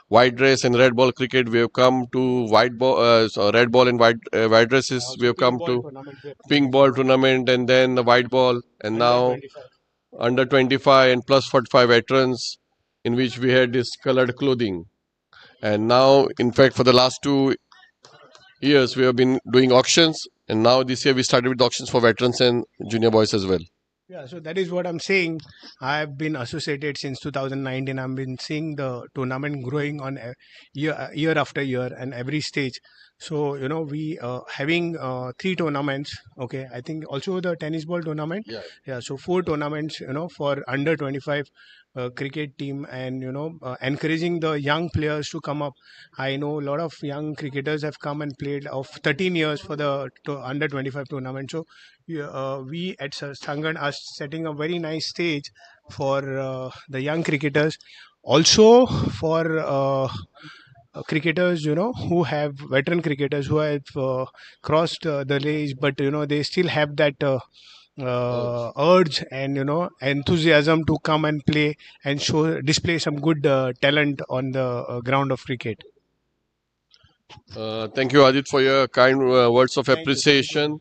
white dress and red ball cricket, we have come to red ball and white dresses. We have come to pink ball tournament, and then the white ball, and now under 25 and plus 45 veterans, in which we had this colored clothing. And now, in fact, for the last 2 years, we have been doing auctions, and now this year we started with auctions for veterans and junior boys as well. Yeah, so that is what I'm saying. I've been associated since 2019. I've been seeing the tournament growing on year after year and every stage. So we having 3 tournaments. Okay, I think also the tennis ball tournament. Yeah. So 4 tournaments. For under 25 cricket team, and encouraging the young players to come up. I know a lot of young cricketers have come and played of 13 years for the under 25 tournament. So we at Sarsangan are setting a very nice stage for the young cricketers, also for cricketers who have veteran cricketers who have crossed the age, but they still have that urge and enthusiasm to come and play and display some good talent on the ground of cricket. Thank you, Adit, for your kind words of appreciation.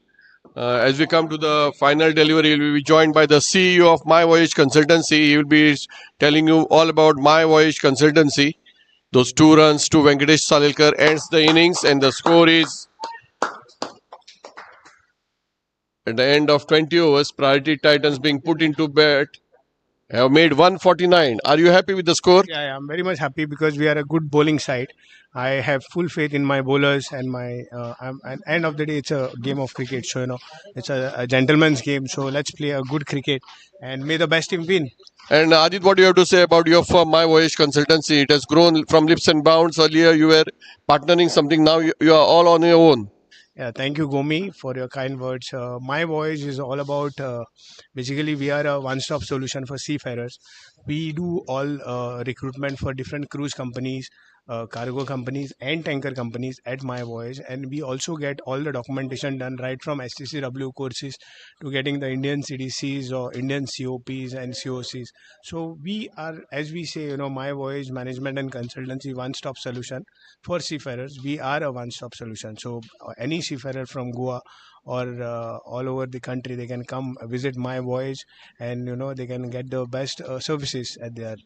As we come to the final delivery, we will be joined by the CEO of My Voyage Consultancy. He will be telling you all about My Voyage Consultancy. Those 2 runs to Venkatesh Salilkar ends the innings, and the score is at the end of 20 overs, Priority Titans being put into bat have made 149. Are you happy with the score? Yeah, I'm very much happy because we are a good bowling side. I have full faith in my bowlers and my. At end of the day, it's a game of cricket, so it's a gentleman's game. So let's play a good cricket, and may the best team win. And Adit, what do you have to say about your firm, My Voyage Consultancy? It has grown from leaps and bounds. Earlier, you were partnering something. Now you are all on your own. Yeah, thank you, Gomi, for your kind words. My voyage is all about basically we are a one-stop solution for seafarers. We do all recruitment for different cruise companies, cargo companies, and tanker companies at My Voyage, and we also get all the documentation done right from STCW courses to getting the Indian CDCs or Indian COPs and COCs. So we are, as we say, My Voyage Management and Consultancy one-stop solution for seafarers. We are a one-stop solution. So any seafarer from Goa or all over the country, they can come visit My Voyage, and they can get the best services at their.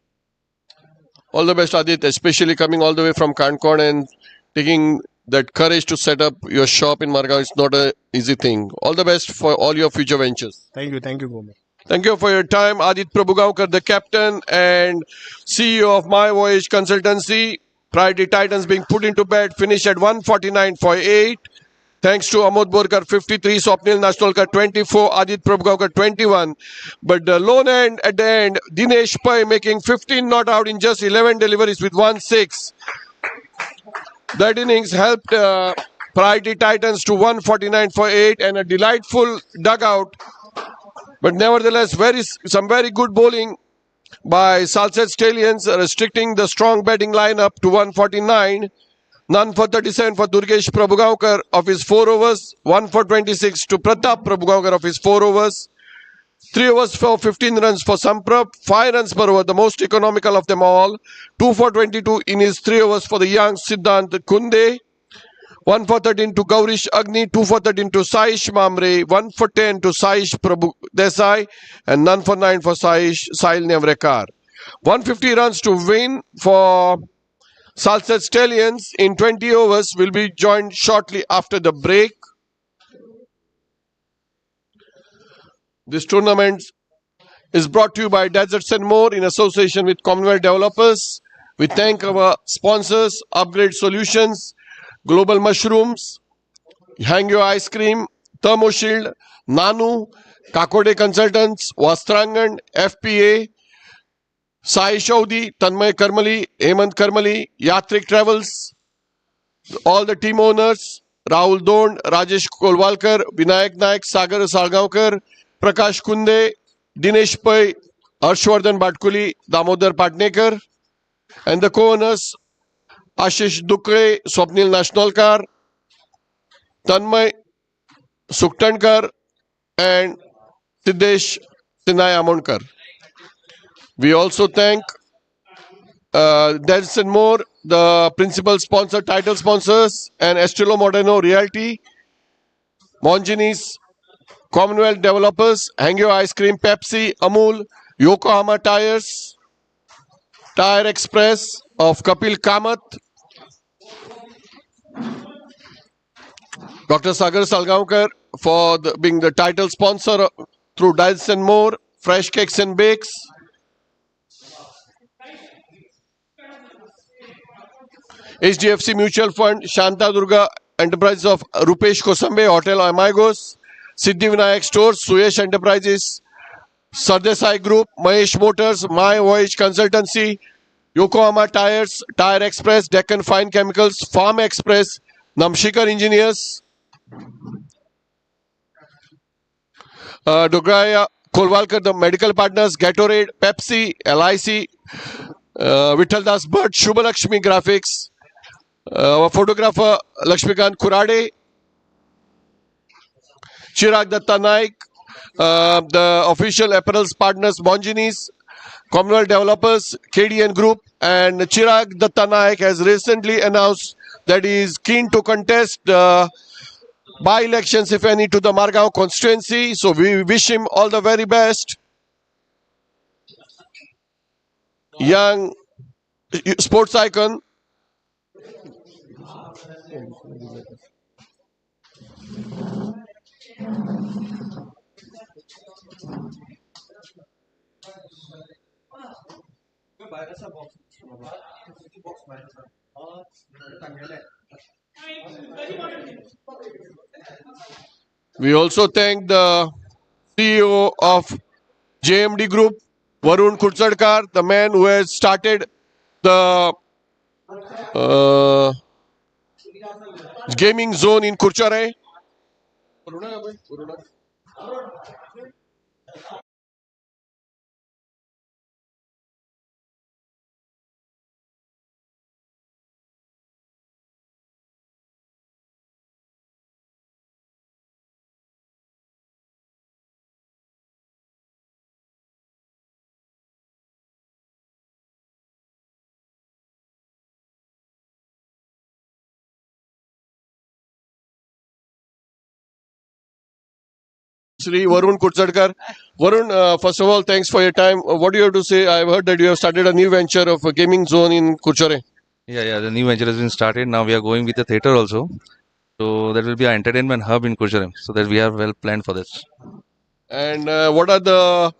All the best, Adit, especially coming all the way from Kankon and taking that courage to set up your shop in Margao. It's not an easy thing. All the best for all your future ventures. Thank you, Gomi. Thank you for your time, Adit Prabhugaonkar, the captain and CEO of My Voyage Consultancy. Priority Titans being put into bed, finished at 149 for 8. Thanks to Amod Borkar 53, Swapnil Nashnolkar 24, Adit Prabhugaonkar 21. But the lone end at the end, Dinesh Pai making 15 not out in just 11 deliveries with 1-6. That innings helped Priority Titans to 149 for 8 and a delightful dugout. But nevertheless, some very good bowling by Salsette Stallions, restricting the strong batting lineup to 149. None for 37 for Durgesh Prabhugaonkar of his 4 overs. 1 for 26 to Pratap Prabhugaonkar of his 4 overs. 3 overs for 15 runs for Samprap. 5 runs per over, the most economical of them all. 2 for 22 in his 3 overs for the young Siddhant Kunde. 1 for 13 to Gaurish Agni, 2 for 13 to Saish Mamre, 1 for 10 to Saish Prabhu Desai, and none for 9 for Saish Sahil Nevrekar. 150 runs to win for Salsette Stallions in 20 overs will be joined shortly after the break. This tournament is brought to you by Deserts and More in association with Commonwealth Developers. We thank our sponsors, Upgrade Solutions, Global Mushrooms, Hang Your Ice Cream, Thermo Shield, Nanu, Kakode Consultants, Vastrangan, FPA, Sai Chaudhary, Tanmay Karmali, Hemant Karmali, Yatrik Travels, all the team owners, Rahul Dond, Rajesh Kolwalkar, Vinayak Naik, Sagar Salgaonkar, Prakash Kunde, Dinesh Pai, Harshvardhan Bhatkuli, Damodar Patnekar, and the co-owners, Ashish Dukre, Swapnil Nashnolkar, Tanmay Suktankar, and Siddesh Sinai Amonkar. We also thank Deserts and More, the principal sponsor, title sponsors, and Estilo Moderno Realty, Monginis, Commonwealth Developers, Hang Your Ice Cream, Pepsi, Amul, Yokohama Tires, Tire Express of Kapil Kamath, Dr. Sagar Salgaonkar for being the title sponsor through Deserts and More, Fresh Cakes and Bakes, HDFC Mutual Fund, Shanta Durga Enterprises of Rupesh Kosambe, Hotel Amigos, Siddhi Vinayak Stores, Suyesh Enterprises, Sardesai Group, Mahesh Motors, My Voyage Consultancy, Yokohama Tires, Tire Express, Deccan Fine Chemicals, Farm Express, Namshikar Engineers, Dograya Kolwalkar, the Medical Partners, Gatorade, Pepsi, LIC, Vittal Das Bhatt, Shubhalakshmi Graphics, our photographer Lakshmikant Kurade, Chirag Datta Naik, the official apparels partners Monginis, Commonwealth Developers, KDN Group, and Chirag Datta Naik has recently announced that he is keen to contest by-elections, if any, to the Margao constituency. So we wish him all the very best. Young sports icon. We also thank the CEO of JMD Group, Varun Kurchadkar, the man who has started the gaming zone in Kurchare. Shri Varun Kurchadkar. Varun, first of all, thanks for your time. What do you have to say? I've heard that you have started a new venture of a gaming zone in Kurchare. Yeah, the new venture has been started. Now we are going with the theater also. So that will be our entertainment hub in Kucharam. So that we are well planned for this. And what are the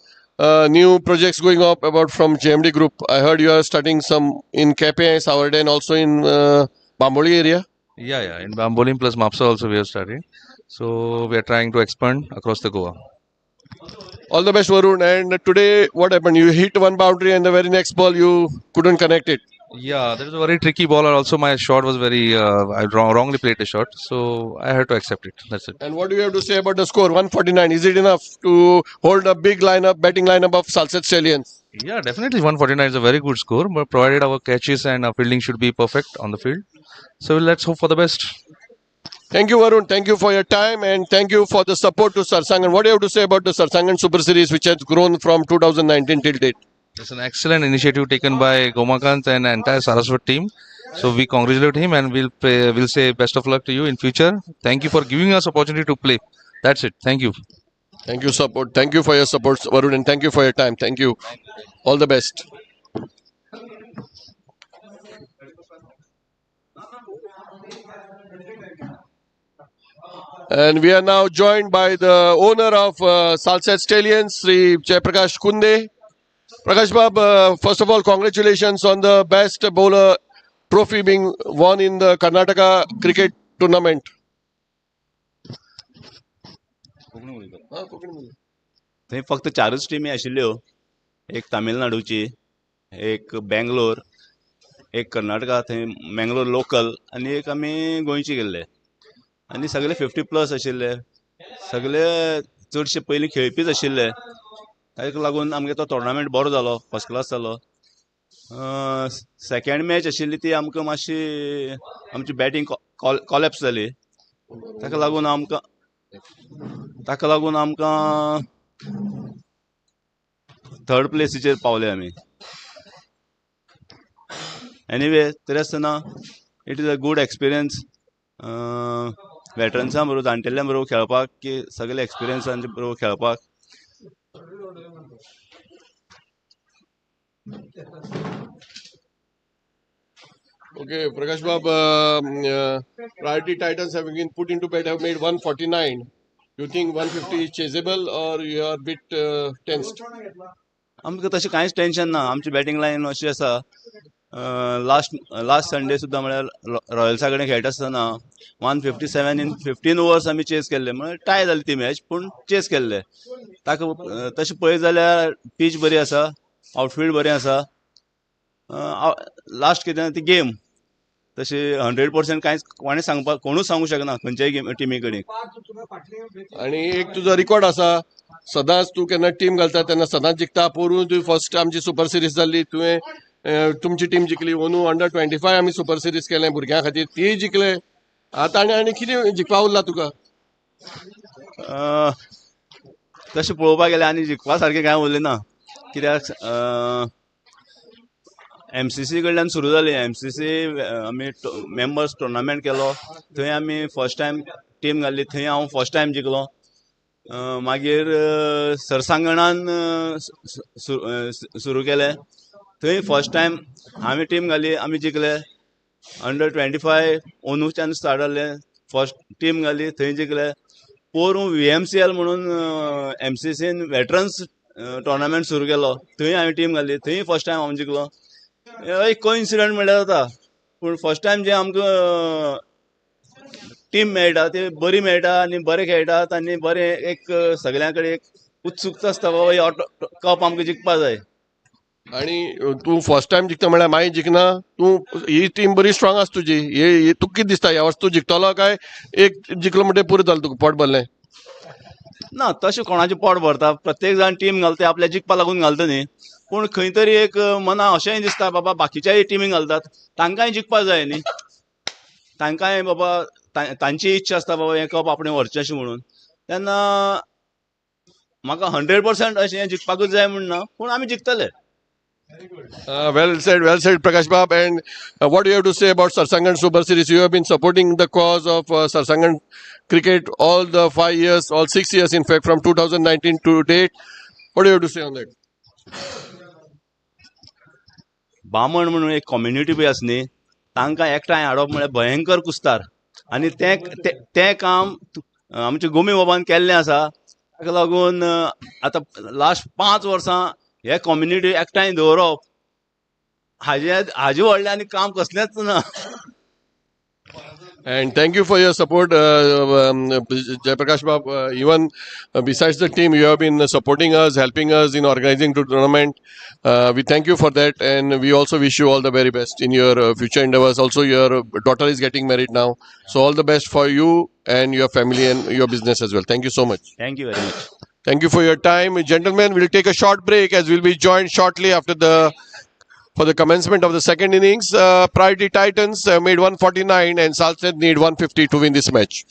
new projects going up about from JMD Group? I heard you are starting some in Kepe, Savarde, and also in Bamboli area. Yeah. In Bambolim plus Mapsa also we have started. So we are trying to expand across the Goa. All the best, Varun. And today, what happened? You hit one boundary, and the very next ball you couldn't connect it. Yeah, that is a very tricky ball. And also my shot was very, I wrongly played the shot. So I had to accept it. That's it. And what do you have to say about the score? 149. Is it enough to hold a big lineup, batting lineup of Salsette Stallions? Yeah, definitely 149 is a very good score. But provided our catches and our fielding should be perfect on the field. So let's hope for the best. Thank you, Varun. Thank you for your time and thank you for the support to Sarsangan. What do you have to say about the Sarsangan Super Series, which has grown from 2019 till date? It's an excellent initiative taken by Gomakant and entire Saraswat team. So we congratulate him and we'll say best of luck to you in future. Thank you for giving us opportunity to play. That's it. Thank you. Thank you, support. Thank you for your support, Varun, and thank you for your time. Thank you. All the best. And we are now joined by the owner of Salsette Stallions, Sri Jaiprakash Kunde. Prakash Bab, first of all, congratulations on the best bowler trophy being won in the Karnataka cricket tournament. थंय फक्त 4च टिमी आशिल्ल्यो एक तामिळनाडूची एक बेंगलोर एक कर्नाटका थंय Mangalore local आनी एक आमी गोंयची गेल्ले आनी सगळे 50+ आशिल्ले सगळे चडशे पयलीं खेळपीच आशिल्ले ताका लागून आमगे तो टोर्नामेंट बरो जालो फर्स्ट क्लास जालो सेकंड मॅच आशिल्ली ती आमकां मातशी आमची बॅटींग कॉलेप्स जाली ताका लागून आमकां थर्ड प्लेसीचेर पावले आमी एनीवे तरी आसतना it is a good experience वेटरन्सां बरोबर जाणटेल्ल्यां बरोबर खेळपाक की सगळे एक्सपिरियन्सांचे बरोबर खेळपाक Okay, Prakash Bab, priority titans have been put into bed, have made 149. You think 150 is chaseable or you are a bit tensed? आमकां तशें कांयच टेन्शन ना आमची बॅटींग लायन अशी आसा लास्ट संडे सुद्दां म्हळ्यार रॉयल्सा कडेन खेळटा आसतना 157 इन 15 ओवर्स आमी चेस केल्ले म्हळ्यार टाय जाली ती मॅच पूण चेस केल्ले ताका तशें पळयत जाल्यार पीच बरी आसा आउटफील्ड बरें आसा लास्ट कितें ती गेम तशी 100% कांयच कोणें सांगपाक कोणूच सांगूं शकना खंयच्याय टिमी कडेन आणि एक तुजो रिकॉर्ड आसा सदांच तूं केन्ना टीम घालता तेन्ना सदांच जिखता पोरून तुवें फर्स्ट आमची सुपर सिरीज जाल्ली तुवें तुमची टीम जिखली अंडू अंडर 25 आमी सुपर सिरीज केलें भुरग्यां खातीर तीय जिखले आतां आनी कितें जिखपा उरला तुका तशें पळोवपाक गेल्यार आनी जिखपा सारकें कांय उरलें ना कित्याक MCC कडल्यान सुरू जाली MCC आमी मेंबर्स टुर्नामेंट केलो थंय आमी फर्स्ट टायम टीम घाल्ली थंय हांव फर्स्ट टायम जिखलो मागीर सरसांगणान सुरू केलें थंय फर्स्ट टायम हांवें टीम घाली आमी जिखले अंडर 25 अंदूच्यान स्टार्ट जाल्लें फर्स्ट टीम घाली थंय जिखले पोरूं VMCL म्हणून MCCन वेटरन्स टोर्नामेंट सुरू केलो. थंय हांवें टीम घाल्ली. थंय फर्स्ट टायम हांव जिखलो. एक कोइन्सिडंट म्हणल्यार जाता, पूण फर्स्ट टायम जे आमकां टीम मेळटा ती बरी मेळटा आनी बरे खेळटात आनी बरे एक सगळ्यां कडेन एक उत्सुकता आसता बाबा हो कप आमकां जिखपा जाय. आणि तू फर्स्ट टाइम जिखता म्हळ्यार मागीर जिखना तू ही टीम बरी स्ट्रॉंग आसा तुजी. हे तुका कितें दिसता ह्या वर्स तू जिखतलो काय एक जिखलो म्हणटकीर पुरो जालें तुका पोट भरलें? ना तशें कोणाचें पोट भरता, प्रत्येक जाण टीम घालता आपल्या जिखपा लागून घालता न्ही. पूण खंय तरी एक मना अशेंय दिसता बाबा बाकीच्याय टिमी घालतात तांकांय जिखपा जाय न्ही. तांकांय बाबा तांची इच्छा आसता बाबा हें कप आपणें व्हरचें अशें म्हणून. तेन्ना म्हाका 100% अशें जिखपाकूच जाय म्हण ना, पूण आमी जिखतले. Well said, Prakash Bab. And what do you have to say about Sarsangan Super Series? You have been supporting the cause of Sarsangan cricket all the 5 years, all 6 years, in fact, from 2019 to date. What do you have to say on that? बामण म्हणून एक community B आसा न्ही, तांकां एकठांय हाडप म्हळ्यार भयंकर कुस्तार. आनी तें काम आमच्या गोमी बाबान केल्लें आसा. ताका लागून आतां लास्ट 5 वर्सां हे कम्युनिटी एकठांय दवरप हाजे व्हडलें आनी काम कसलेंच ना. And thank you for your support, Jayaprakash Bab. Even besides the team, you have been supporting us, helping us in organizing the tournament. We thank you for that, and we also wish you all the very best in your future endeavors. Also, your daughter is getting married now, so all the best for you and your family and your business as well. Thank you so much. Thank you very much. Thank you for your time, gentlemen. We'll take a short break as we'll be joined shortly after for the commencement of the second innings. Priority Titans made 149 and Salted need 150 to win this match.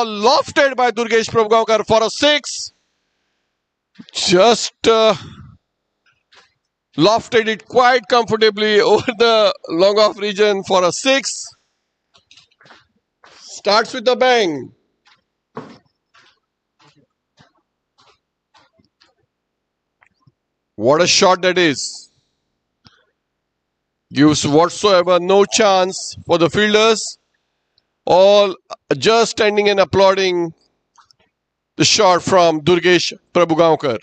lofted by Durgesh Prabhgaonkar for a 6. Just lofted it quite comfortably over the long off region for a 6. Starts with a bang. What a shot that is. Gives whatsoever no chance for the fielders. All just standing and applauding the shot from Durgesh Prabhgaonkar.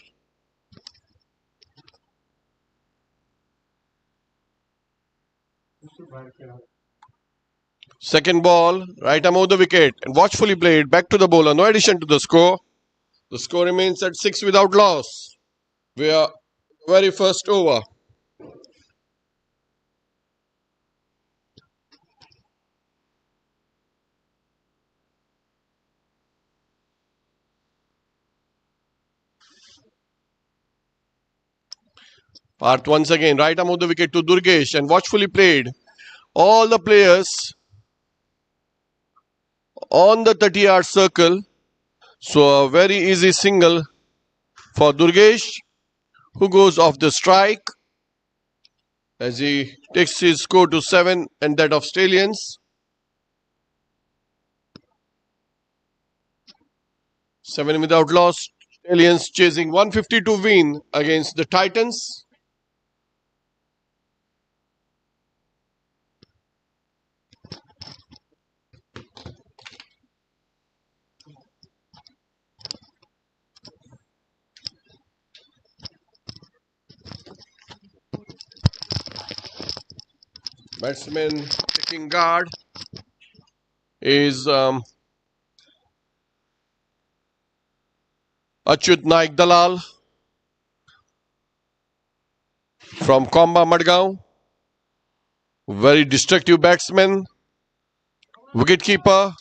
Second ball, right arm over the wicket and watchfully played back to the bowler. No addition to the score. The score remains at 6 without loss. We are very first over. Parth once again, right arm of the wicket to Durgesh and watchfully played. All the players on the 30-yard circle. So a very easy single for Durgesh, who goes off the strike as he takes his score to 7 and that of Stallions. 7 without loss. Stallions chasing 152 win against the Titans. Batsman taking guard is Achyut Naik Dalal from Komba Madgaon. Very destructive batsman. Wicketkeeper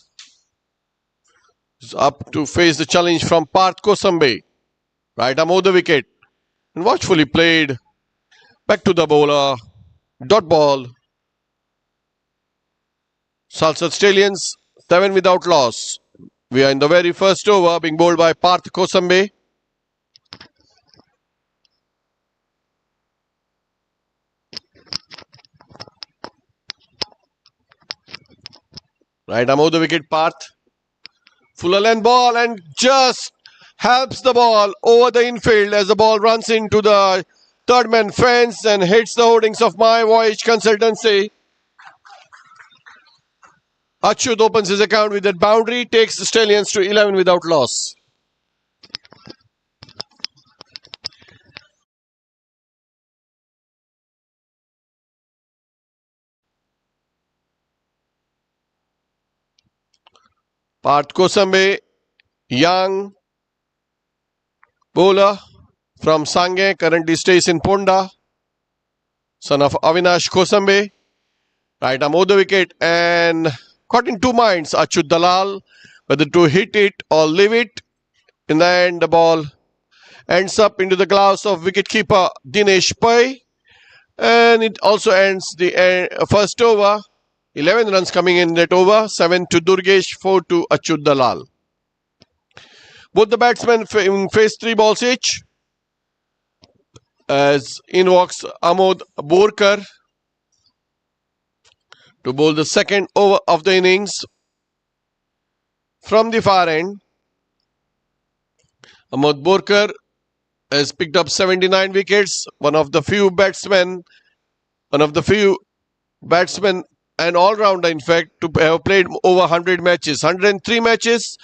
is up to face the challenge from Parth Kosambe. Right arm over the wicket and watchfully played back to the bowler. Dot ball. Salsat Stallions 7 without loss. We are in the very first over, being bowled by Parth Kosambe. Right arm over the wicket, Parth. Fuller length ball and just helps the ball over the infield as the ball runs into the third man fence and hits the hoardings of My Voyage Consultancy. Achyut opens his account with that boundary, takes the Stallions to 11 without loss. Parth Kosambe, young bowler from Sarsangan, currently stays in Ponda. Son of Avinash Kosambe. Right arm over the wicket and caught in two minds. Achyut Dalal, whether to hit it or leave it. In the end, the ball ends up into the gloves of wicketkeeper Dinesh Pai. And it also ends the first over. 11 runs coming in that over. 7 to Durgesh, 4 to Achyut Dalal. Both the batsmen face 3 balls each. As in walks Amod Borkar to bowl the second over of the innings. From the far end, Amod Borkar has picked up 79 wickets. One of the few batsmen and all-rounder, in fact, to have played over 100 matches. 103 matches,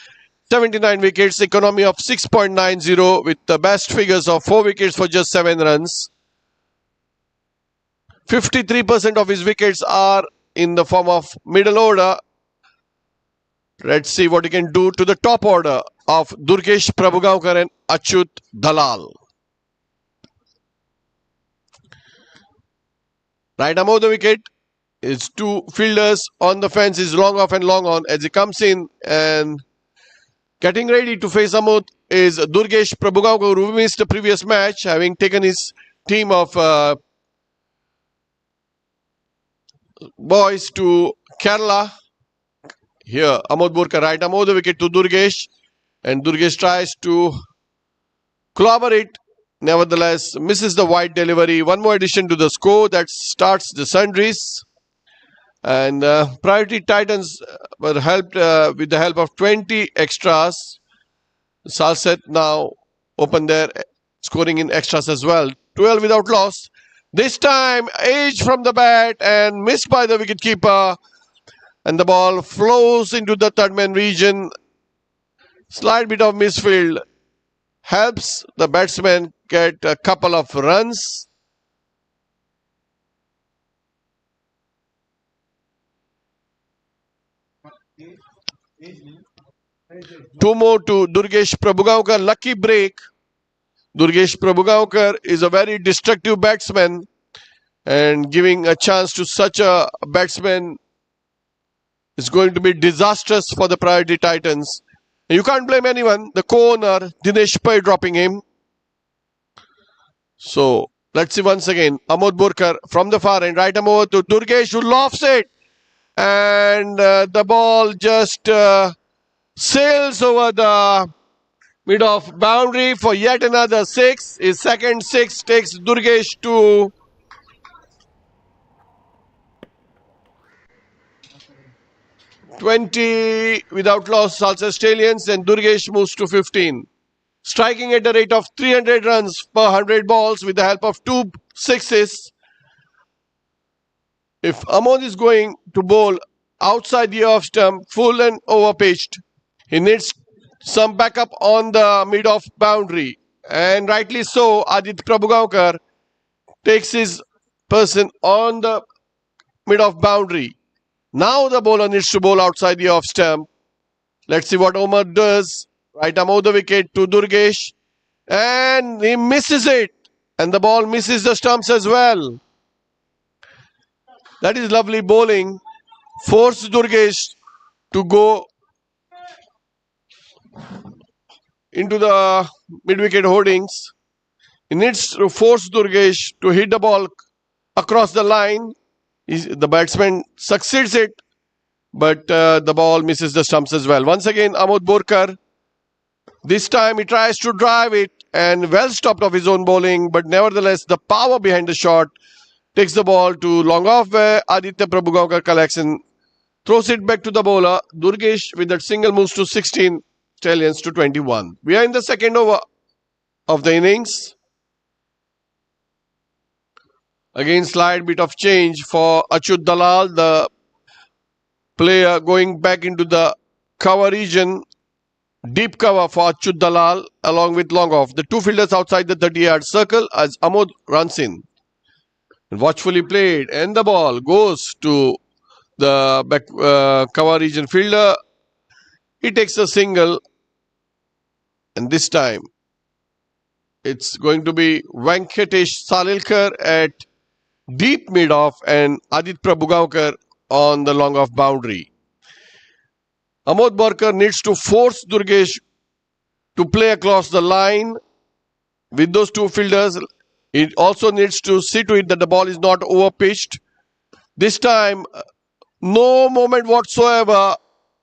79 wickets, economy of 6.90 with the best figures of 4 wickets for just 7 runs. 53% of his wickets are in the form of middle order. Let's see what he can do to the top order of Durgesh Prabhgaonkar and Achyut Dalal. Right arm over the wicket. His 2 fielders on the fence is long off and long on as he comes in and getting ready to face Amod is Durgesh Prabhgaonkar, who missed the previous match, having taken his team of boys to Kerala. Here, Amod Borkar, right arm over the wicket to Durgesh. And Durgesh tries to clobber it. Nevertheless, misses the wide delivery. One more addition to the score that starts the sundries. And Priority Titans were helped with the help of 20 extras. Salset now open their scoring in extras as well. 12 without loss. This time, edge from the bat and missed by the wicketkeeper. And the ball flows into the third man region. Slight bit of misfield helps the batsman get a couple of runs. Two more to Durgesh Prabhugaonkar. Lucky break. Durgesh Prabhugaonkar is a very destructive batsman, and giving a chance to such a batsman is going to be disastrous for the Priority Titans. You can't blame anyone. The co-owner, Dinesh Pai, dropping him. So, let's see once again. Amod Borkar from the far end. Right arm over to Durgesh, who lofts it. And the ball just sails over the mid-off boundary for yet another six. His second six takes Durgesh to 20 without loss, Australians, and Durgesh moves to 15. Striking at a rate of 300 runs per 100 balls with the help of 2 sixes. If Amod is going to bowl outside the off stump, full and over pitched, he needs some backup on the mid-off boundary. And rightly so, Aditya Prabhugaonkar takes his person on the mid-off boundary. Now the bowler needs to bowl outside the off stump. Let's see what Omar does. Right arm over the wicket to Durgesh. And he misses it. And the ball misses the stumps as well. That is lovely bowling. Forced Durgesh to go into the mid-wicket holdings. He needs to force Durgesh to hit the ball across the line. The batsman succeeds it, but the ball misses the stumps as well. Once again, Amod Borkar. This time he tries to drive it and well stopped off his own bowling, but nevertheless the power behind the shot takes the ball to long off where Aditya Prabhugaonkar collects and throws it back to the bowler. Durgesh with that single moves to 16, Stallions to 21. We are in the second over of the innings. Again, slight bit of change for Achyut Dalal, the player going back into the cover region. Deep cover for Achyut Dalal along with long off. The two fielders outside the 30-yard circle as Amod runs in. Watchfully played and the ball goes to the back cover region fielder. He takes a single and this time it's going to be Venkatesh Salilkar at deep mid-off and Aditya Prabhugaonkar on the long off boundary. Amod Borkar needs to force Durgesh to play across the line with those two fielders. It also needs to see to it that the ball is not over-pitched. This time, no moment whatsoever.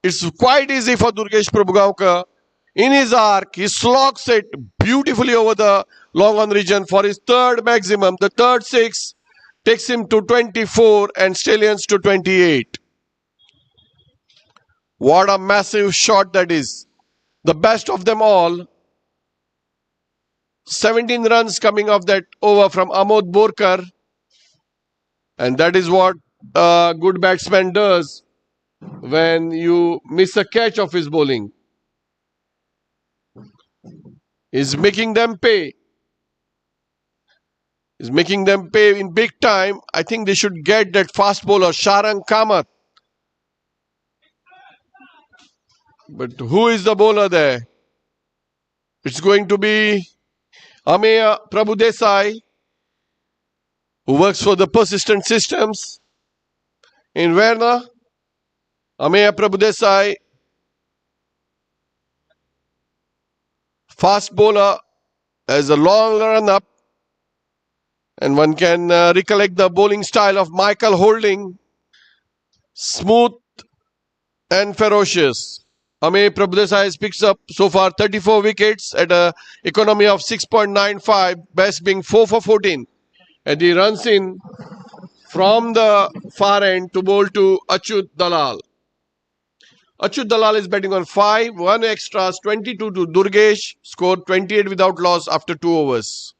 It's quite easy for Durgesh Prabhugaonkar. In his arc, he slogs it beautifully over the long on region for his third maximum. The third six takes him to 24 and Stallions to 28. What a massive shot that is. The best of them all. 17 runs coming off that over from Amod Borkar. And that is what a good batsman does when you miss a catch of his bowling. He's making them pay. He's making them pay in big time. I think they should get that fast bowler, Sarsangan Kamath. But who is the bowler there? It's going to be Ameya Prabhudesai, who works for the Persistent Systems in Verna. Ameya Prabhudesai, fast bowler, has a long run-up. And one can recollect the bowling style of Michael Holding. Smooth and ferocious. Ame Prabhudesai has picked up so far 34 wickets at a economy of 6.95, best being 4 for 14. And he runs in from the far end to bowl to Achyut Dalal. Achyut Dalal is batting on 5, 1 extras, 22 to Durgesh, scored 28 without loss after 2 overs.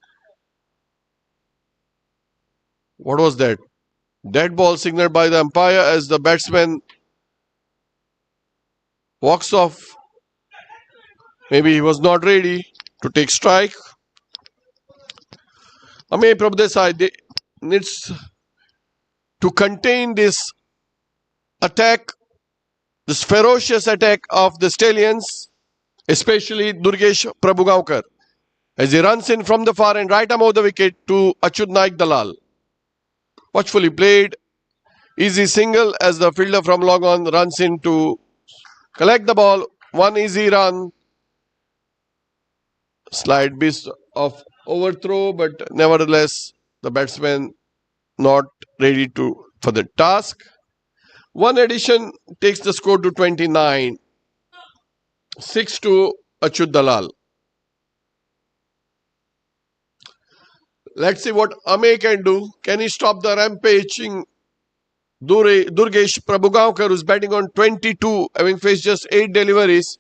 What was that? Dead ball signaled by the umpire as the batsman walks off. Maybe he was not ready to take strike. Ame Prabhudesai needs to contain this attack, this ferocious attack of the Stallions, especially Durgesh Prabhugaonkar, as he runs in from the far end, right arm of the wicket to Achyut Naik Dalal. Watchfully played, easy single as the fielder from long on runs in to collect the ball. One easy run, slight bit of overthrow, but nevertheless the batsman not ready for the task. One addition takes the score to 29. 6 to Achyut Dalal. Let's see what Ame can do. Can he stop the rampaging Durgesh Prabhugaonkar, who's batting on 22, having faced just 8 deliveries,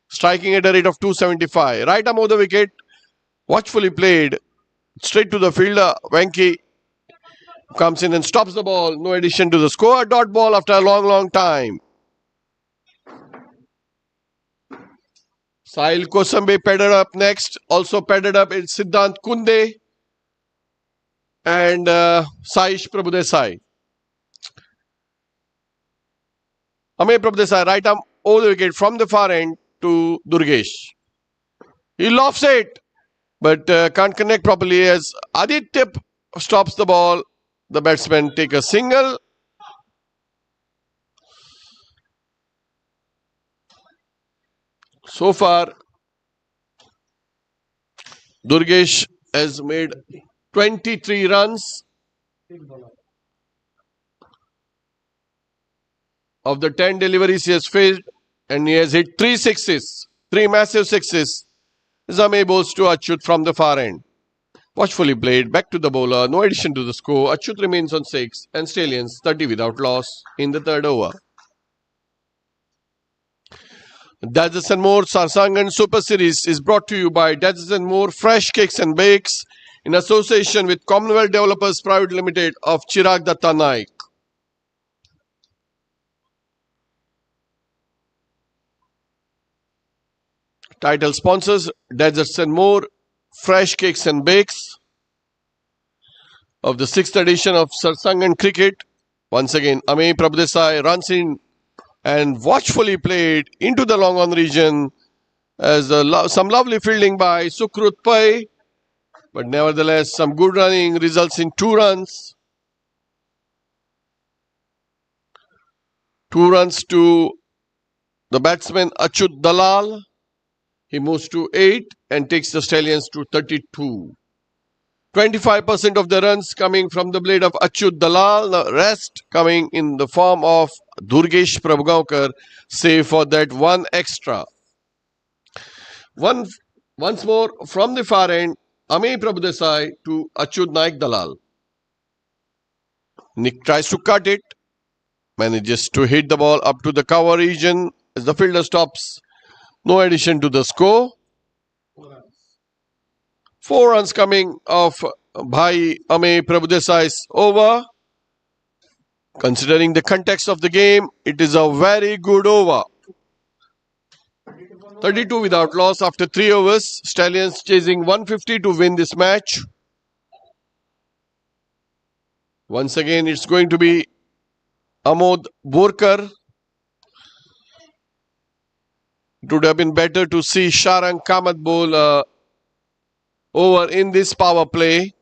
striking at a rate of 275. Right arm of the wicket, watchfully played, straight to the fielder. Venki comes in and stops the ball. No addition to the score. A dot ball after a long time. Sahil Kosambe padded up next. Also padded up is Siddhant Kunde and Saish Prabhudesai. Ame Prabhudesai, right arm over the wicket from the far end to Durgesh. He lofts it, but can't connect properly as Aditya stops the ball. The batsmen take a single. So far, Durgesh has made 23 runs. Of the 10 deliveries he has faced, and he has hit 3 sixes, 3 massive sixes. Zame bowls to Achyut from the far end. Watchfully played, back to the bowler, no addition to the score. Achyut remains on 6 and Stallions 30 without loss in the third over. Dazes and More Sarsangan Super Series is brought to you by Dazes and More Fresh Cakes and Bakes in association with Commonwealth Developers Private Limited of Chirag Datta Naik. Title sponsors Deserts and More Fresh Cakes and Bakes of the 6th edition of Sarsangan Cricket. Once again, Ame Prabhudesai runs in and watchfully played into the long on region as some lovely fielding by Sukrut Pai, but nevertheless some good running results in 2 runs. 2 runs to the batsman Achyut Dalal. He moves to 8 and takes the Stallions to 32. 25% of the runs coming from the blade of Achyut Dalal, the rest coming in the form of Durgesh Prabhugaonkar, save for that 1 extra. Once more from the far end, Ame Prabhudesai to Achyut Naik Dalal. Nick tries to cut it, manages to hit the ball up to the cover region as the fielder stops. No addition to the score. 4 runs coming off Bhai Ame Prabhudesai's over. Considering the context of the game, it is a very good over. 32 without loss after 3 overs. Stallions chasing 150 to win this match. Once again, it's going to be Amod Borkar. It would have been better to see Sarsangan Kamath bowl over in this power play.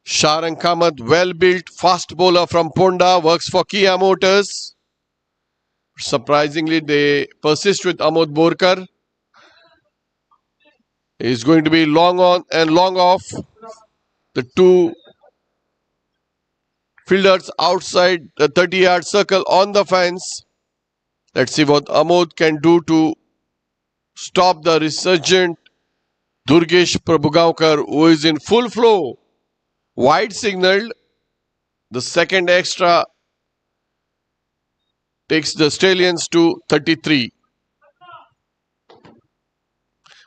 Sarsangan Kamath, well-built fast bowler from Ponda, works for Kia Motors. Surprisingly, they persist with Amod Borkar. He's going to be long on and long off. The 2 fielders outside the 30-yard circle on the fence. Let's see what Amod can do to stop the resurgent Durgesh Prabhugaonkar, who is in full flow. Wide signaled. The second extra takes the Stallions to 33.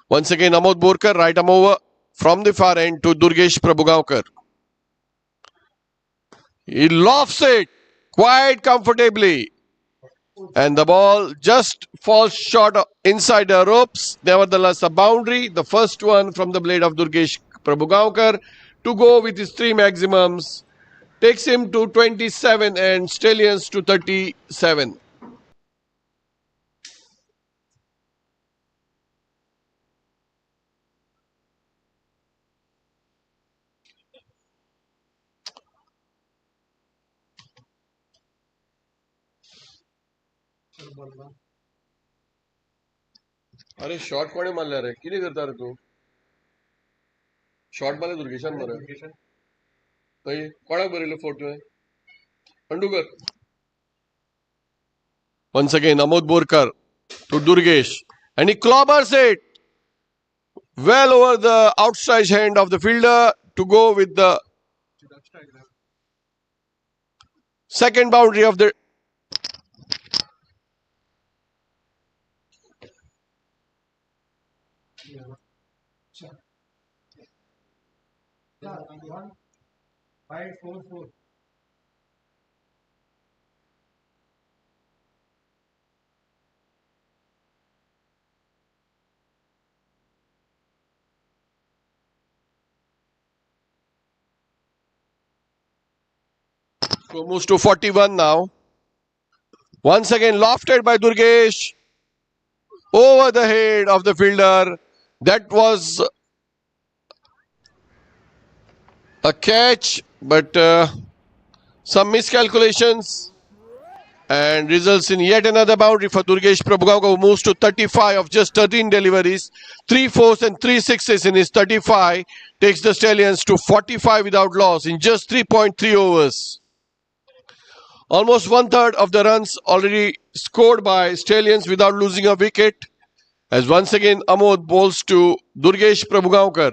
Once again, Amod Borkar, right arm over from the far end to Durgesh Prabhugaonkar. He lofts it quite comfortably. And the ball just falls short inside the ropes. Nevertheless, a boundary. The first one from the blade of Durgesh Prabhugaonkar to go with his 3 maximums. Takes him to 27 and Stallions to 37. अरे shot कोणे मारल्या रे किती करता रे तू shot मारले दुर्गेशान मारे खंय कोणाक बरयले photo अंडुकर once again Amod Borkar to Durgesh and he clobbers it well over the outstretched hand of the fielder to go with the second boundary of the score moves to 41 now. Once again lofted by Durgesh over the head of the fielder. That was a catch, but some miscalculations and results in yet another boundary for Durgesh Prabhugaonkar, who moves to 35 of just 13 deliveries, 3 fours and 3 sixes in his 35, takes the Stallions to 45 without loss in just 3.3 overs. Almost 1/3 of the runs already scored by Stallions without losing a wicket, as once again Amod bowls to Durgesh Prabhugaonkar.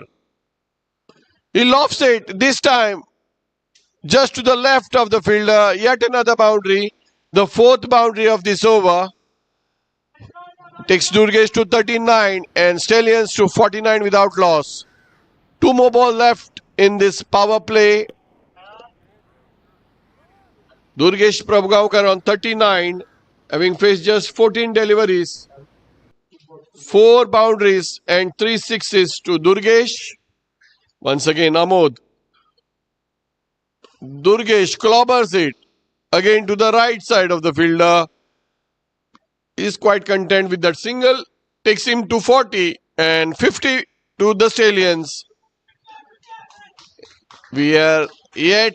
He lofts it, this time just to the left of the fielder. Yet another boundary, the 4th boundary of this over. Takes Durgesh to 39 and Stallions to 49 without loss. 2 more balls left in this power play. Durgesh Prabhugaonkar on 39, having faced just 14 deliveries, 4 boundaries and 3 sixes to Durgesh. Once again Amod. Durgesh clobbers it again to the right side of the fielder. He is quite content with that single. Takes him to 40 and 50 to the Stallions. We are yet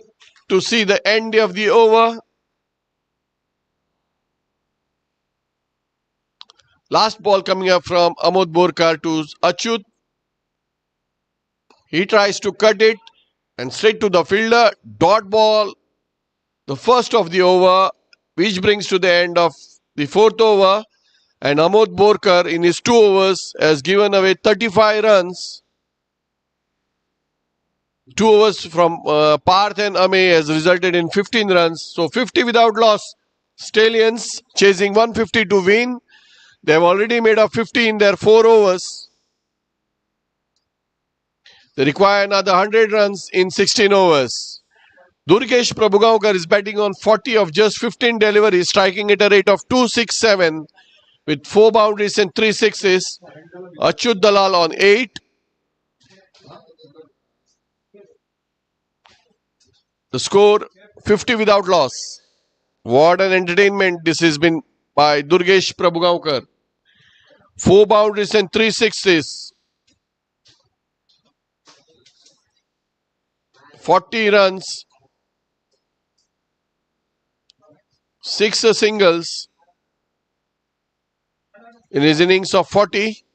to see the end of the over. Last ball coming up from Amod Borkar to Achyut. He tries to cut it and straight to the fielder. Dot ball, the first of the over, which brings to the end of the 4th over. And Amod Borkar in his 2 overs has given away 35 runs. 2 overs from Parth and Ame has resulted in 15 runs. So 50 without loss. Stallions chasing 150 to win. They have already made up 50 in their 4 overs. They require another 100 runs in 16 overs. Durgesh Prabhugaonkar is batting on 40 of just 15 deliveries, striking at a rate of 267 with 4 boundaries and 3 sixes. Achyut Dalal on 8. The score 50 without loss. What an entertainment this has been by Durgesh Prabhugaonkar. 4 boundaries and 3 sixes. 40 runs. 6 singles in his innings of 40.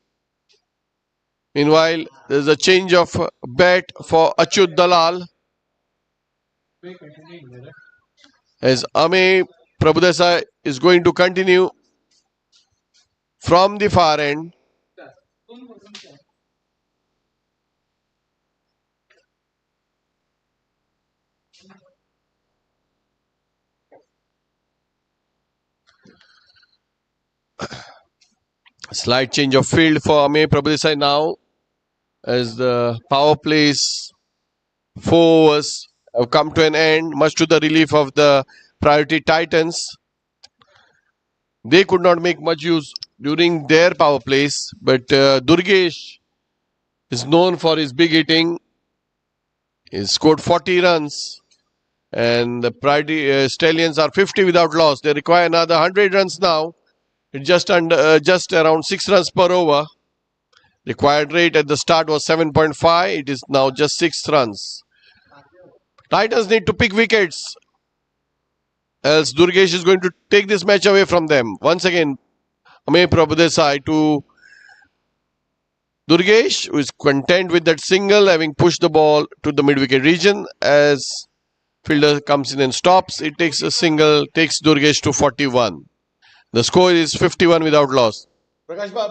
Meanwhile, there is a change of bat for Achyut Dalal, as Ame Prabhudesai is going to continue from the far end. Slight change of field for Ame Prabhadesai now, as the power plays 4 overs have come to an end, much to the relief of the priority Titans. They could not make much use during their power plays, but Durgesh is known for his big hitting. He scored 40 runs, and the priority Stallions are 50 without loss. They require another 100 runs now. It's just around 6 runs per over. Required rate at the start was 7.5. It is now just 6 runs. Titans need to pick wickets, else Durgesh is going to take this match away from them. Once again, Ame Prabhadesai to Durgesh, who is content with that single, having pushed the ball to the mid-wicket region. As fielder comes in and stops, it takes a single, takes Durgesh to 41. The score is 51 without loss. Prakash Bab.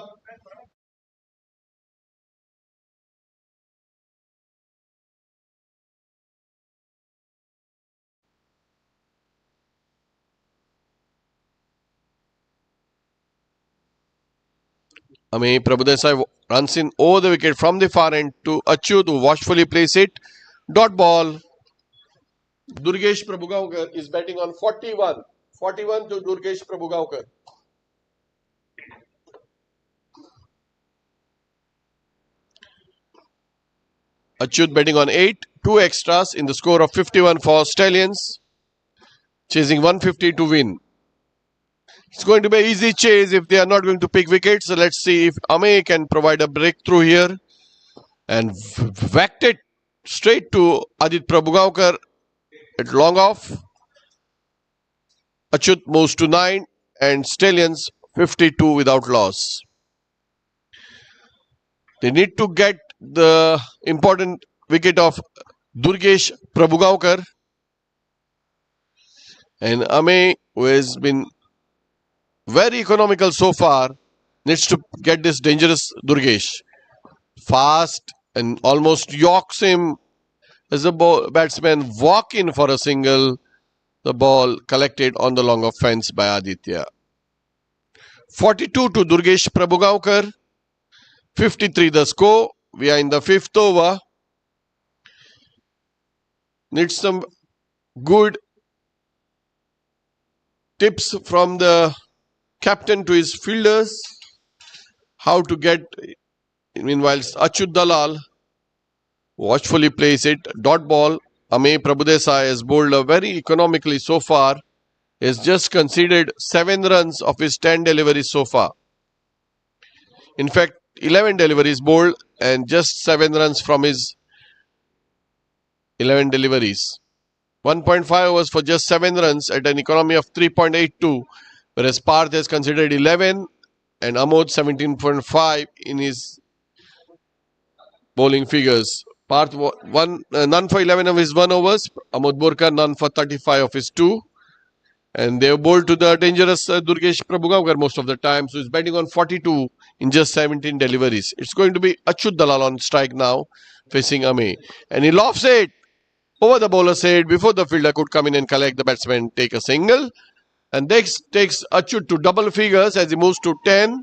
Ame Prabhadesai runs in over the wicket from the far end to Achyut, who watchfully plays it. Dot ball. Durgesh Prabhugaonkar is batting on 41. 41 to Durgesh Prabhugaonkar. Achyut betting on 8. 2 extras in the score of 51 for Stallions. Chasing 150 to win. It's going to be an easy chase if they are not going to pick wickets. So let's see if Ame can provide a breakthrough here. And whacked it straight to Adit Prabhugaonkar at long off. Achyut moves to 9 and Stallions 52 without loss. They need to get the important wicket of Durgesh Prabhugaonkar. And Ame, who has been very economical so far, needs to get this dangerous Durgesh. Fast and almost yokes him as the batsman walk in for a single. The ball collected on the long off fence by Aditya. 42 to Durgesh Prabhugaonkar. 53 the score. We are in the 5th over. Need some good tips from the captain to his fielders. How to get, meanwhile, Achyut Dalal watchfully plays it. Dot ball. Ame Prabhadesai has bowled very economically so far. He has just conceded 7 runs of his 10 deliveries so far. In fact, 11 deliveries bowled and just 7 runs from his 11 deliveries. 1.5 overs for just 7 runs at an economy of 3.82, whereas Parth has considered 11 and Amod 17.5 in his bowling figures. Parth none for 11 of his 1 overs. Amod Borkar none for 35 of his 2. And they have bowled to the dangerous Durgesh Prabhugaonkar most of the time. So he's batting on 42 in just 17 deliveries. It's going to be Achyut Dalal on strike now, facing Ame. And he lofts it over the bowler's head before the fielder could come in and collect. The batsman take a single. And this takes Achyut to double figures as he moves to 10.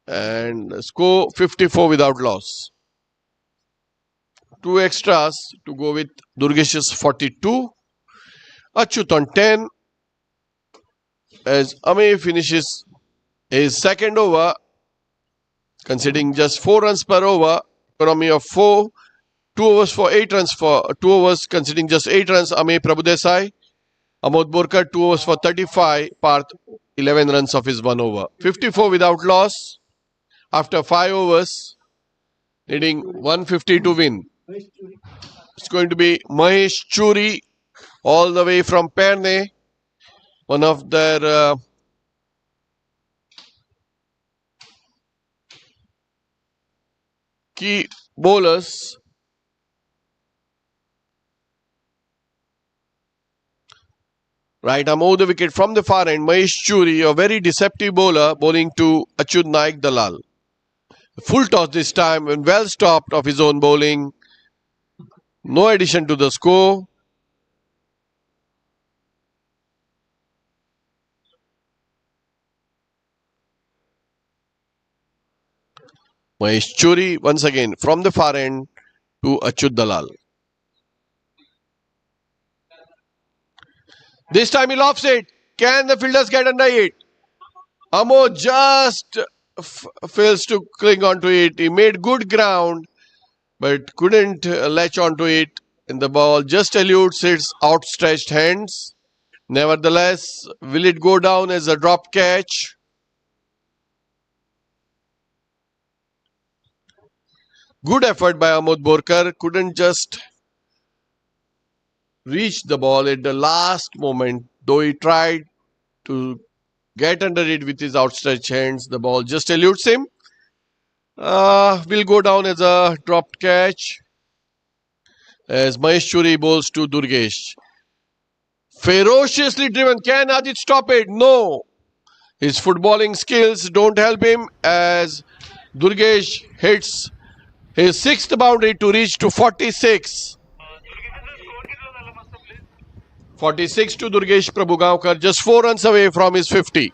And score 54 without loss. 2 extras to go with Durgesh's 42. Achyut on 10 as Ame finishes his second over, conceding just 4 runs per over, economy of 4, 2 overs for 8 runs for 2 overs, conceding just 8 runs. Ame Prabhadesai, Amod Borkar 2 overs for 35, Parth 11 runs of his 1 over. 54 without loss after 5 overs, needing 150 to win. It's going to be Mahesh Churi all the way from Perne, one of their key bowlers. Right arm over the wicket from the far end. Mahesh Churi, a very deceptive bowler, bowling to Achyut Naik Dalal. Full toss this time and well stopped of his own bowling. No addition to the score. Mahesh Churi once again from the far end to Achyut Dalal. This time he lofts it. Can the fielders get under it? Amo just fails to cling onto it. He made good ground but couldn't latch onto it. And the ball just eludes its outstretched hands. Nevertheless, will it go down as a drop catch? Good effort by Amod Borkar. Couldn't just reach the ball at the last moment. Though he tried to get under it with his outstretched hands, the ball just eludes him. Will go down as a dropped catch as Mahesh Churi bowls to Durgesh. Ferociously driven. Can Ajit stop it? No. His footballing skills don't help him as Durgesh hits his sixth boundary to reach to 46. 46 to Durgesh Prabhugaonkar, just 4 runs away from his 50.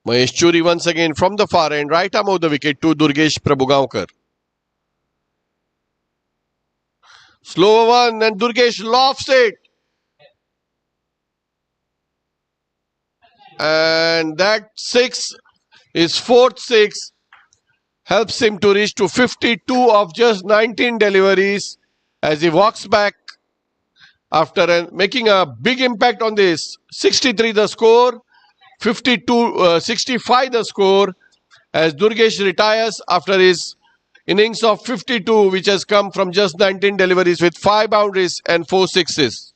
Mahesh Churi once again from the far end, right arm of the wicket to Durgesh Prabhugaonkar. Slow one and Durgesh lofts it. And that 6 is fourth 6. Helps him to reach to 52 of just 19 deliveries as he walks back after making a big impact on this. 63 the score, 65 the score as Durgesh retires after his innings of 52 which has come from just 19 deliveries with 5 boundaries and 4 sixes.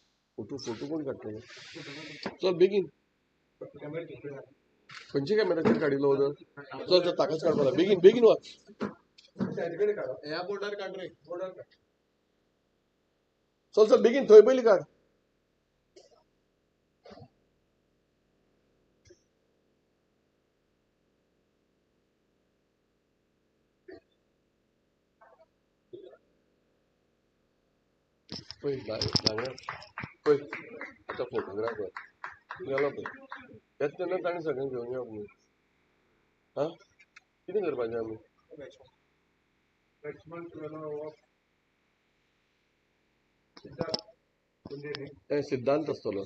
So begin. खंयची कॅमेराचेर काडिल्लो other चल चल ताकाच काडपाक बेगीन बेगीन वच ह्या बोर्डार काड रे बोर्डार काड चल चल बेगीन थंय पयलीं काड पळय भांगर पळय तो फोटोग्राफर गेलो पळय येता तेन्ना ताणें सगळें घेवन येवप न्ही आं कितें करपाचें आमी सिद्धांत आसतलो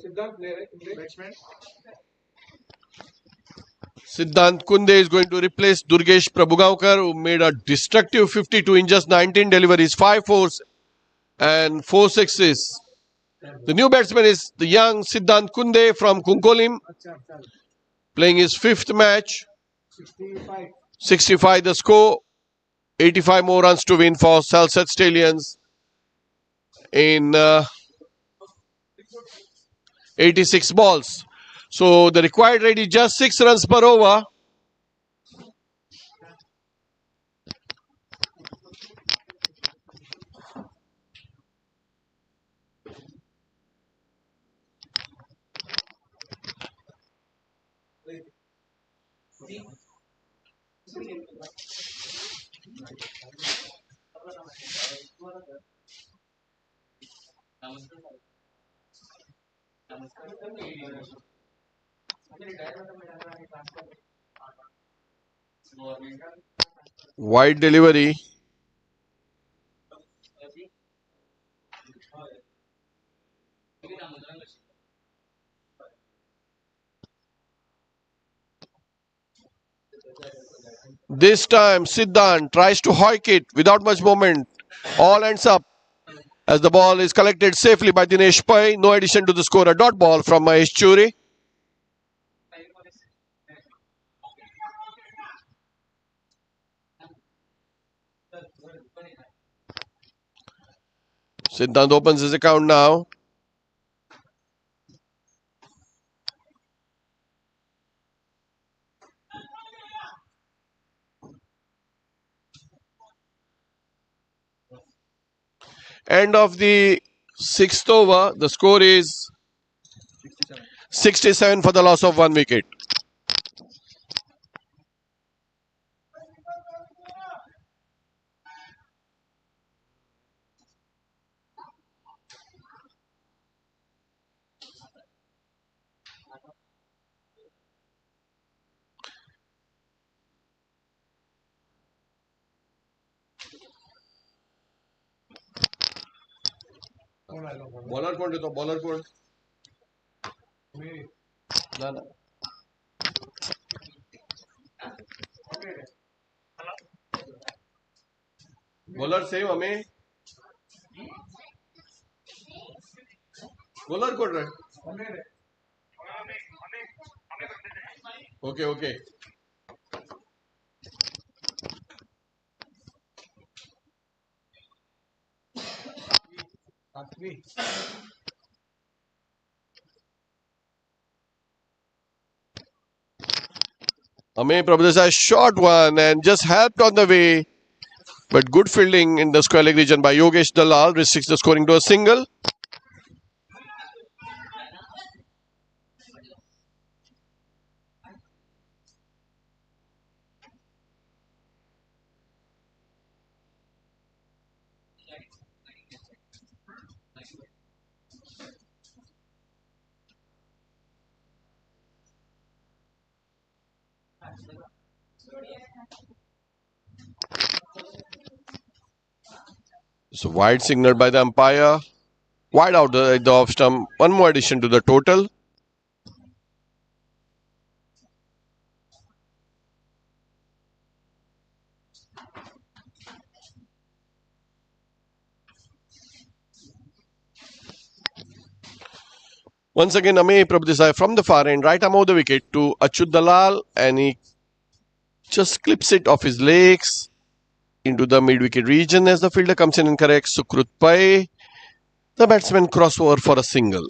Siddhant Kunde is going to replace Durgesh Prabhugaonkar who made a destructive 52 in just 19 deliveries, 5 fours and 4 sixes. The new batsman is the young Siddhant Kunde from Kunkolim, playing his 5th match. 65 the score, 85 more runs to win for Salsett Stallions in 86 balls. So the required rate is just 6 runs per over. Wide delivery. This time Siddhant tries to hoik it without much moment. All ends up as the ball is collected safely by Dinesh Pai. No addition to the score. A dot ball from Mahesh Churi. Siddhant opens his account now. End of the 6th over. The score is 67 for the loss of 1 wicket. Bowler कोण देतो bowler कोण bowler same हमें bowler कोण रे okay okay Ame Prabhudesa short one and just helped on the way. But good fielding in the square leg region by Yogesh Dalal restricts the scoring to a single. So wide signal by the umpire. Wide out at the off stump. One more addition to the total. Once again, Ame Prabhudesai from the far end, right arm of the wicket to Achut Dalal, and he just clips it off his legs into the mid-wicket region as the fielder comes in and corrects Sukrut Pai. The batsman crossover for a single.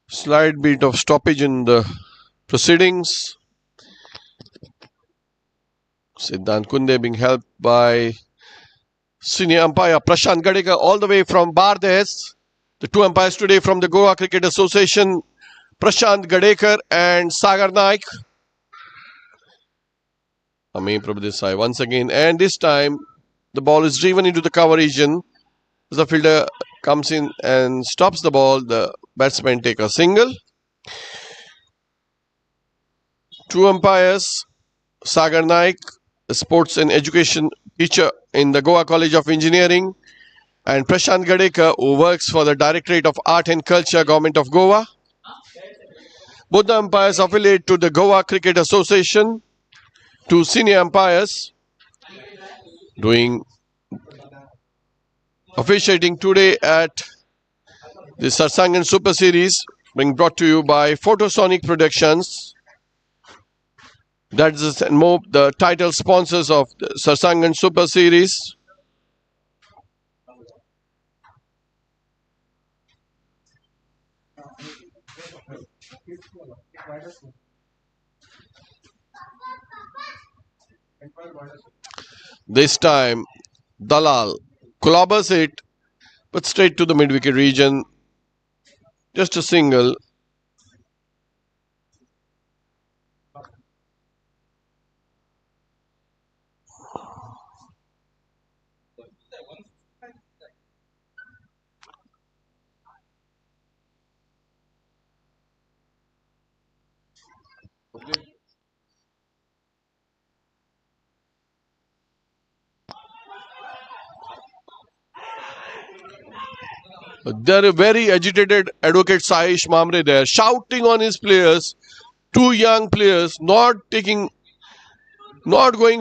Slight bit of stoppage in the proceedings. Siddhant Kunde being helped by senior umpire Prashant Gadekar all the way from Bardez. The two umpires today from the Goa Cricket Association, Prashant Gadekar and Sagar Naik. Ame Prabhudesai once again, and this time the ball is driven into the cover region. As the fielder comes in and stops the ball, the batsmen take a single. Two umpires, Sagar Naik, a sports and education teacher in the Goa College of Engineering, and Prashant Gadekar, who works for the Directorate of Art and Culture, Government of Goa. Both the umpires affiliate to the Goa Cricket Association. Two senior umpires doing officiating today at the Sarsangan Super Series, being brought to you by Photosonic Productions. That's the title sponsors of the Sarsangan Super Series. This time, Dalal clobbers it, but straight to the mid-wicket region. Just a single. There are very agitated advocate Sahish Mamre there, shouting on his players. Two young players not going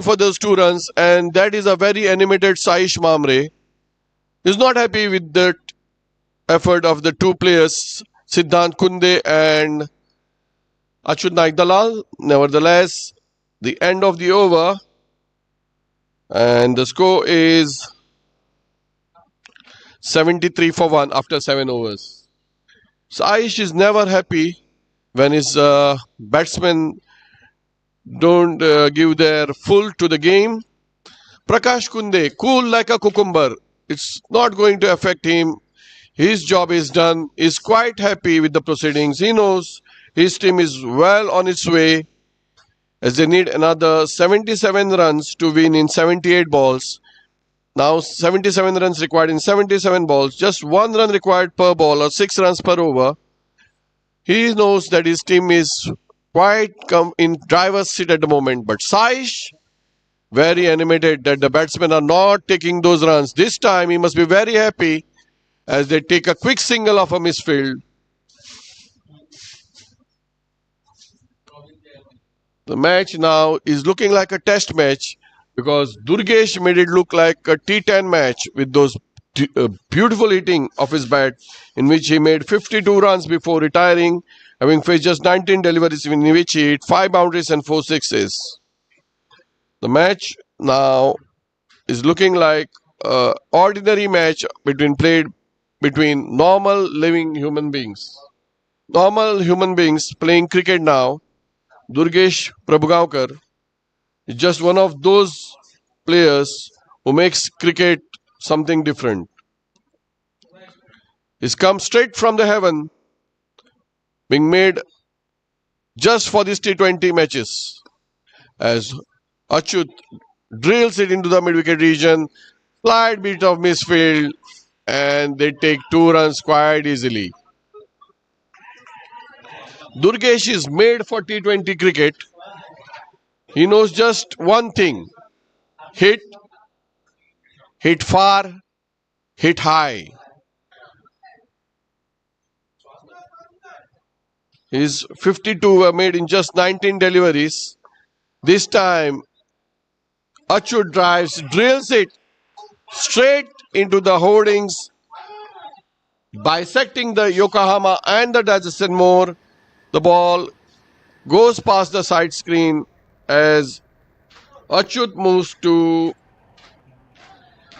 for those 2 runs, and that is a very animated Sahish Mamre. He's not happy with that effort of the 2 players, Siddhant Kunde and Achut Naik Dalal. Nevertheless, the end of the over, and the score is 73 for 1 after 7 overs. Saish is never happy when his batsmen don't give their full to the game. Prakash Kunde, cool like a cucumber. It's not going to affect him. His job is done. He's quite happy with the proceedings. He knows his team is well on its way as they need another 77 runs to win in 78 balls. Now 77 runs required in 77 balls. Just 1 run required per ball or 6 runs per over. He knows that his team is quite in driver's seat at the moment. But Saish, very animated that the batsmen are not taking those runs. This time he must be very happy as they take a quick single off a misfield. The match now is looking like a test match because Durgesh made it look like a T10 match with those beautiful hitting of his bat in which he made 52 runs before retiring, having faced just 19 deliveries in which he hit 5 boundaries and 4 sixes. The match now is looking like an ordinary match played between normal living human beings. Normal human beings playing cricket now. Durgesh Prabhugaonkar is just one of those players who makes cricket something different. He's come straight from the heaven, being made just for these T20 matches. As Achyut drills it into the mid-wicket region, slight bit of misfield, and they take 2 runs quite easily. Durgesh is made for T20 cricket. He knows just one thing: hit far, hit high. His 52 were made in just 19 deliveries. This time, Achyut drills it straight into the hoardings, bisecting the Yokohama and the Dagestan Moor. The ball goes past the side screen as Achyut moves to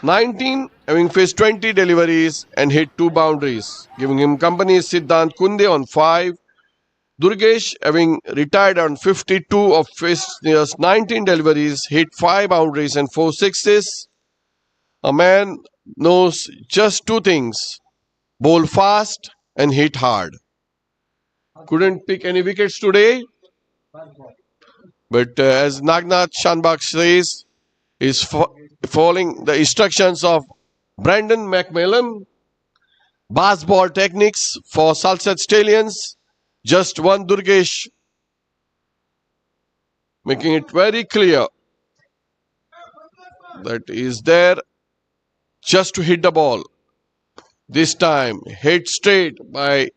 19, having faced 20 deliveries and hit 2 boundaries. Giving him company is Siddhant Kunde on 5. Durgesh, having retired on 52 of faced 19 deliveries, hit 5 boundaries and 4 sixes. A man knows just 2 things: bowl fast and hit hard. Couldn't pick any wickets today, but as Nagnath Shanbaksh says, is following the instructions of Brandon McMillan. Bass ball techniques for Salsette Stallions. Just one Durgesh, making it very clear that he is there just to hit the ball. This time, hit straight by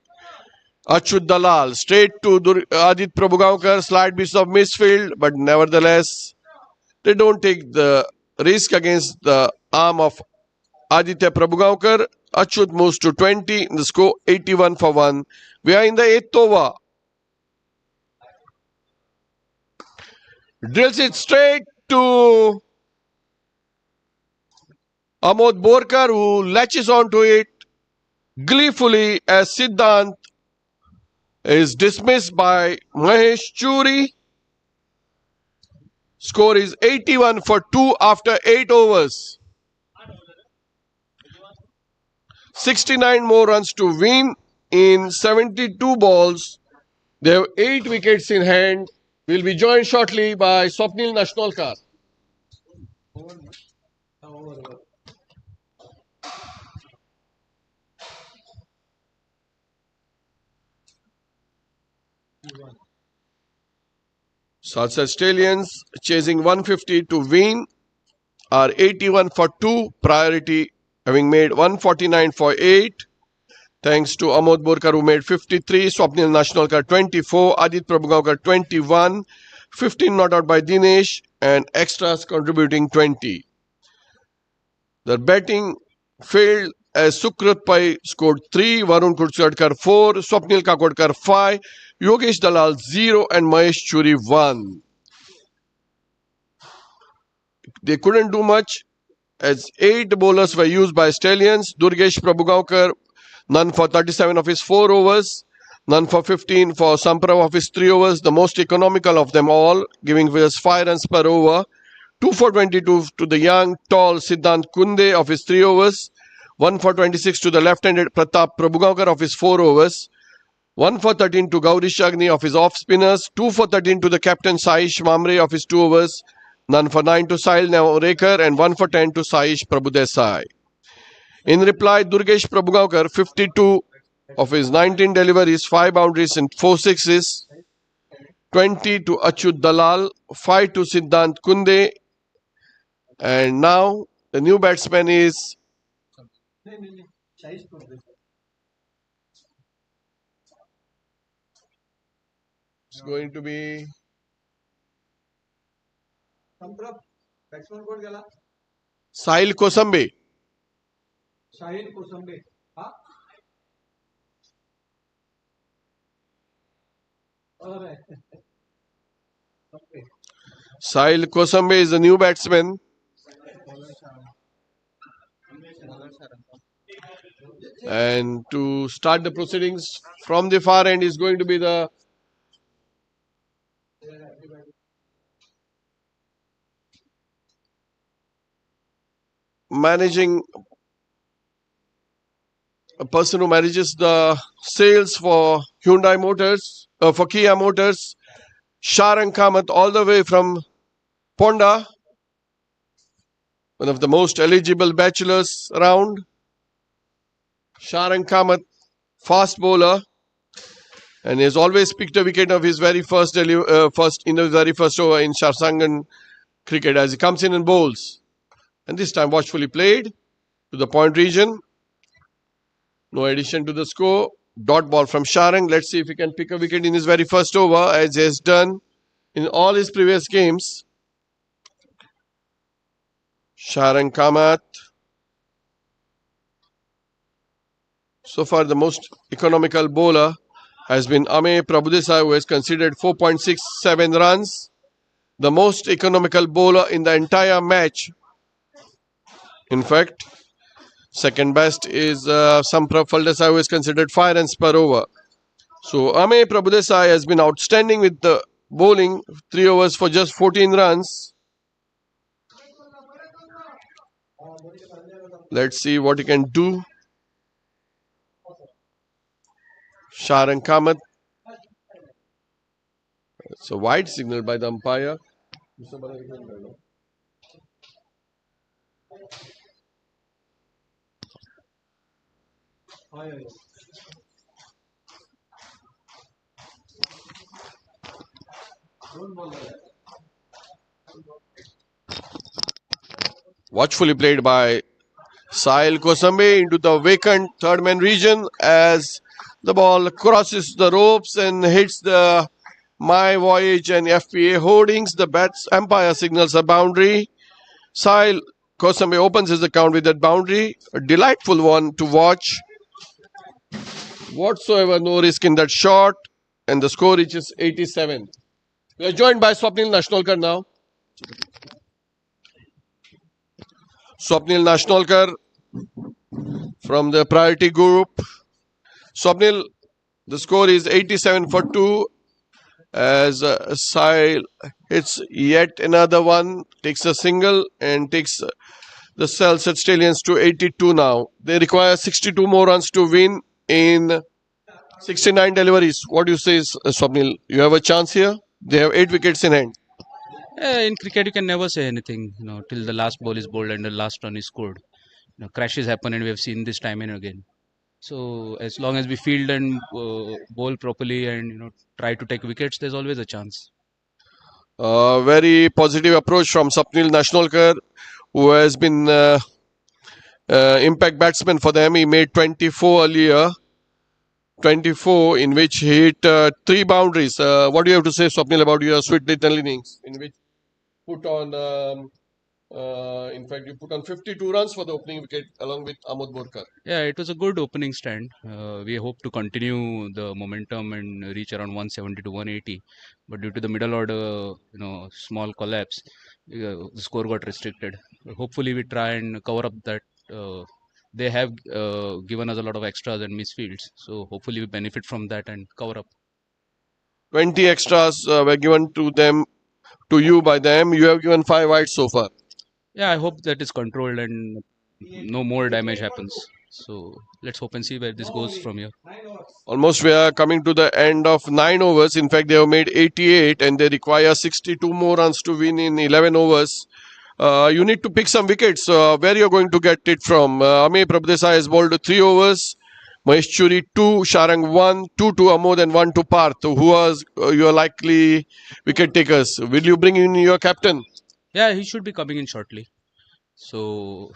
Achyut Dalal, straight to Adit Prabhugaonkar, slight bits of misfield, but nevertheless, they don't take the risk against the arm of Aditya Prabhugaonkar. Achyut moves to 20 in the score 81 for 1. We are in the 8th over. Drills it straight to Amod Borkar, who latches onto it gleefully as Siddhant is dismissed by Mahesh Churi. Score is 81 for 2 after 8 overs. 69 more runs to win in 72 balls. They have 8 wickets in hand. Will be joined shortly by Swapnil Nashnolkar. Salsette Stallions chasing 150 to win are 81 for 2. Priority having made 149 for 8. Thanks to Amod Borkar who made 53, Swapnil Nashnolkar 24, Adit Prabhugaonkar 21, 15 not out by Dinesh and extras contributing 20. The batting failed as Sukrit Pai scored 3, Varun Kurchadkar 4, Swapnil Kakodkar 5, Yogesh Dalal 0 and Mahesh Churi 1. They couldn't do much as 8 bowlers were used by Stallions. Durgesh Prabhugaonkar, none for 37 of his 4 overs, none for 15 for Samprav of his 3 overs, the most economical of them all, giving us 5 runs per over. 2 for 22 to the young, tall Siddhant Kunde of his 3 overs, 1 for 26 to the left-handed Pratap Prabhugaonkar of his 4 overs, 1 for 13 to Gauri Shagni of his off-spinners, 2 for 13 to the captain Saish Mamre of his 2 overs, none for 9 to Sahil Naorekar, and 1 for 10 to Saish Prabhudesai. In reply, Durgesh Prabhugaonkar, 52 of his 19 deliveries, 5 boundaries and 4 sixes, 20 to Achyut Dalal, 5 to Siddhant Kunde, and now the new batsman is going to be Sahil Kosambe. Sahil Kosambe is the new batsman. And to start the proceedings from the far end is going to be the a person who manages the sales for Hyundai Motors, for Kia Motors, Sarsangan Kamath, all the way from Ponda, one of the most eligible bachelors around. Sarsangan Kamath, fast bowler, and he has always picked a wicket of his very first over in Sarsangan cricket as he comes in and bowls. And this time watchfully played to the point region. No addition to the score. Dot ball from Sarang. Let's see if he can pick a wicket in his very first over, as he has done in all his previous games. Sarsangan Kamath. So far, the most economical bowler has been Ame Prabhudesai, who has considered 4.67 runs. The most economical bowler in the entire match. In fact, second best is Samprav Faldesai, who is considered 5 runs per over. So Ame Prabhudesai has been outstanding with the bowling, 3 overs for just 14 runs. Let's see what he can do. Sarsangan Kamath. It's a wide signal by the umpire. Watchfully played by Sahil Kosambe into the vacant third man region as the ball crosses the ropes and hits the My Voyage and FPA hoardings. The bats umpire signals a boundary. Sahil Kosambe opens his account with that boundary. A delightful one to watch. Whatsoever, no risk in that shot. And the score reaches 87. We are joined by Swapnil Nashnolkar now. Swapnil Nashnolkar from the priority group. Swapnil, the score is 87 for 2 as Sahil hits yet another one, takes a single and takes the Salsett Stallions to 82 now. They require 62 more runs to win in 69 deliveries. What do you say, Swapnil? You have a chance here? They have 8 wickets in hand. In cricket, you can never say anything, till the last ball is bowled and the last run is scored. Crashes happen, and we have seen this time and again. So as long as we field and bowl properly and try to take wickets, there's always a chance. Very positive approach from Swapnil Nashnolkar, who has been impact batsman for them. He made 24 earlier. 24 in which he hit 3 boundaries. What do you have to say, Swapnil, about your sweet little innings in which put on In fact, you put on 52 runs for the opening wicket along with Amod Borkar. Yeah, it was a good opening stand. We hope to continue the momentum and reach around 170 to 180. But due to the middle order, small collapse, the score got restricted. Hopefully, we try and cover up that. They have given us a lot of extras and misfields, so hopefully we benefit from that and cover up. 20 extras were given to you by them. You have given 5 wides so far. Yeah, I hope that is controlled and no more damage happens. So let's hope and see where this goes from here. Almost we are coming to the end of 9 overs. In fact, they have made 88 and they require 62 more runs to win in 11 overs. You need to pick some wickets. Where you are going to get it from? Ame Prabhadesai has bowled 3 overs. Mahesh Churi 2, Sharang 1, 2 to Amod and 1 to Parth. Who are your likely wicket takers? Will you bring in your captain? Yeah, he should be coming in shortly. So,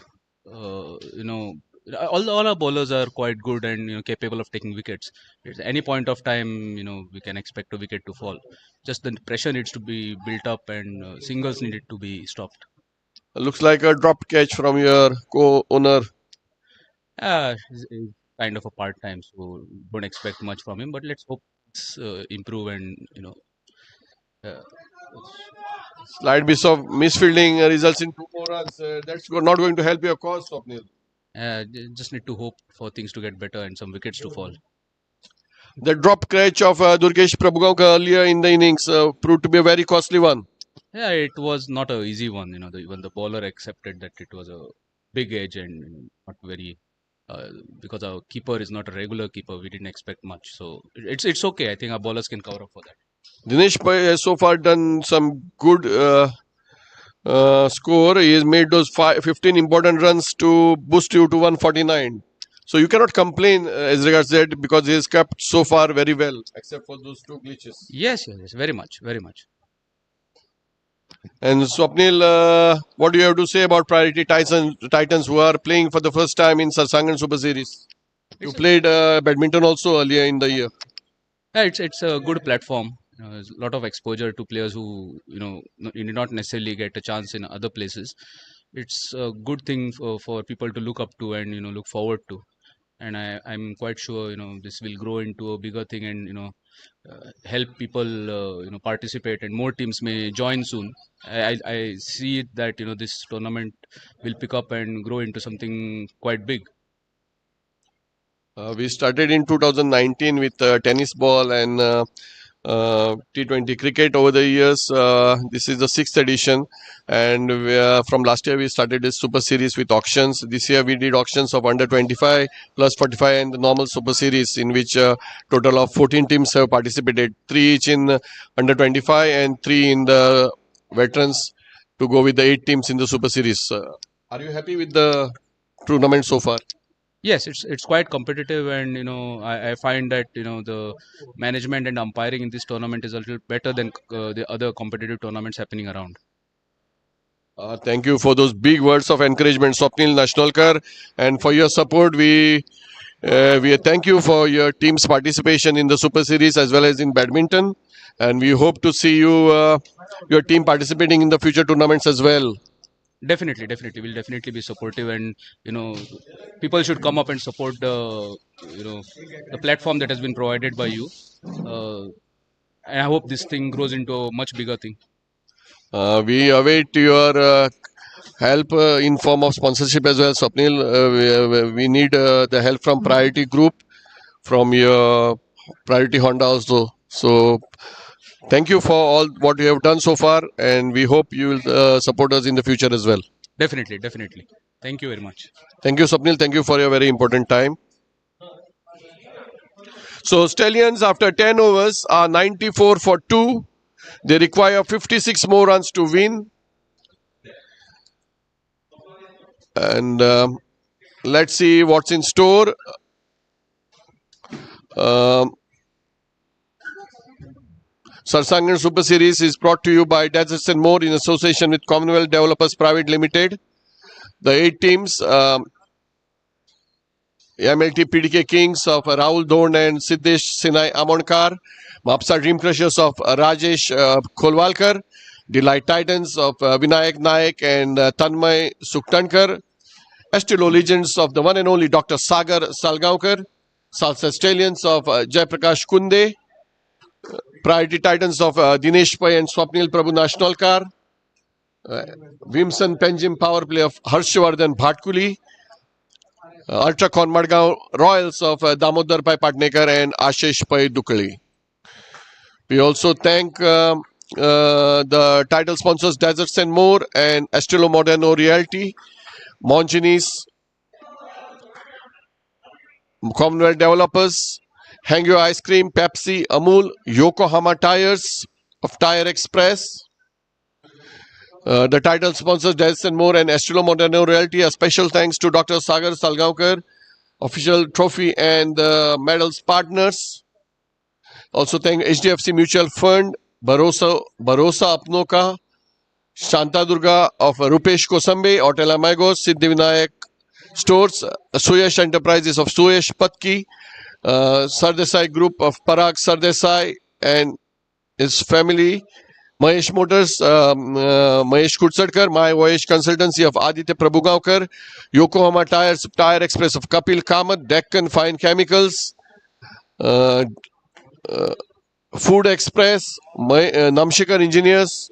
all our bowlers are quite good and capable of taking wickets. At any point of time, we can expect a wicket to fall. Just the pressure needs to be built up and singles needed to be stopped. Looks like a drop catch from your co-owner. He's kind of a part-time, so don't expect much from him. But let's hope it's improve and Slight bit of misfielding results in 2 more runs. That's not going to help your cause, Swapnil. just need to hope for things to get better and some wickets to fall. The drop catch of Durgesh Prabhugaonkar earlier in the innings proved to be a very costly one. Yeah, it was not an easy one. Even the bowler accepted that it was a big edge and not very. Because our keeper is not a regular keeper, we didn't expect much. So it's okay. I think our bowlers can cover up for that. Dinesh Pai has so far done some good score. He has made those 15 important runs to boost you to 149. So you cannot complain as regards that because he has kept so far very well, except for those 2 glitches. Yes, very much. And Swapnil, what do you have to say about Priority Titans who are playing for the first time in Sarsangan Super Series? You played badminton also earlier in the year. Yeah, it's a good platform. There's a lot of exposure to players who did not necessarily get a chance in other places. It's a good thing for people to look up to and look forward to. And I'm quite sure this will grow into a bigger thing and help people participate and more teams may join soon. I see it that this tournament will pick up and grow into something quite big. We started in 2019 with tennis ball and T20 cricket over the years. This is the 6th edition, and from last year we started this Super Series with auctions. This year we did auctions of under 25 plus 45 and the normal Super Series, in which total of 14 teams have participated, 3 each in under 25 and 3 in the veterans, to go with the 8 teams in the Super Series. Are you happy with the tournament so far? Yes, it's quite competitive, and I find that the management and umpiring in this tournament is a little better than the other competitive tournaments happening around. Thank you for those big words of encouragement, Swapnil Nashnolkar, and for your support. We thank you for your team's participation in the Super Series as well as in badminton, and we hope to see your team participating in the future tournaments as well. Definitely, we'll definitely be supportive, and people should come up and support the platform that has been provided by you. And I hope this thing grows into a much bigger thing. We await your help in form of sponsorship as well, Swapnil. We need the help from Priority Group, from your Priority Honda also. So thank you for all what you have done so far, and we hope you will support us in the future as well. Definitely. Thank you very much. Thank you, Swapnil. Thank you for your very important time. So Stallions, after 10 overs, are 94 for 2. They require 56 more runs to win. And let's see what's in store. Sarsangan Super Series is brought to you by Deserts and More in association with Commonwealth Developers Private Limited. The 8 teams, MLT PDK Kings of Rahul Dhon and Siddesh Sinai Amonkar, Mapsa Dream Crushers of Rajesh Kholwalkar, Delight Titans of Vinayak Naik and Tanmay Suktankar. Estilo Legends of the one and only Dr. Sagar Salgaonkar. Salsa Stallions of Jaiprakash Kunde. Priority Titans of Dinesh Pai and Swapnil Prabhu Nashnalkar. Vimsan Penjim Powerplay of Harshvardhan Bhatkuli. Ultra Con Madgaon Royals of Damodar Pai Patnekar and Ashish Pai Dukali. We also thank the title sponsors Deserts and More and Estilo Moderno Realty, Monginis, Commonwealth Developers, Hangyo Ice Cream, Pepsi, Amul, Yokohama Tires of Tire Express. The title sponsors Deserts and More and Estilo Moderno Realty. A special thanks to Dr. Sagar Salgaonkar, official trophy and medals partners. Also thank HDFC Mutual Fund, Barosa Apno Ka, Shanta Durga of Rupesh Kosambe, Hotel Amigos, Siddhivinayak Stores, Suyash Enterprises of Suyash Patki, Sardesai Group of Parag Sardesai and his family, Mahesh Motors, Mahesh Kutsadkar, My Voyage Consultancy of Aditya Prabhugaonkar, Yokohama Tires, Tire Express of Kapil Kamath, Deccan Fine Chemicals, Food Express, Namshikar Engineers,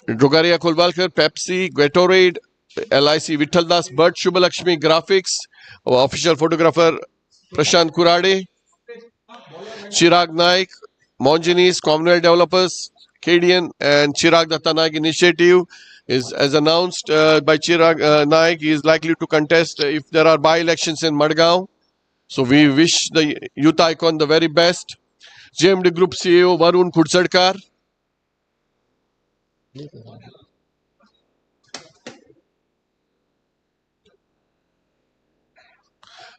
Drogaria Kulbalkar, Pepsi, Gatorade, LIC Vittaldas, Bert Shubhalakshmi Graphics, our official photographer Prashant Kurade, Chirag Naik, Monginis, Commonwealth Developers, KDN and Chirag Datta Naik Initiative is as announced by Chirag Naik. He is likely to contest if there are by-elections in Madgaon. So we wish the youth icon the very best. JMD Group CEO Varun Kudsadkar.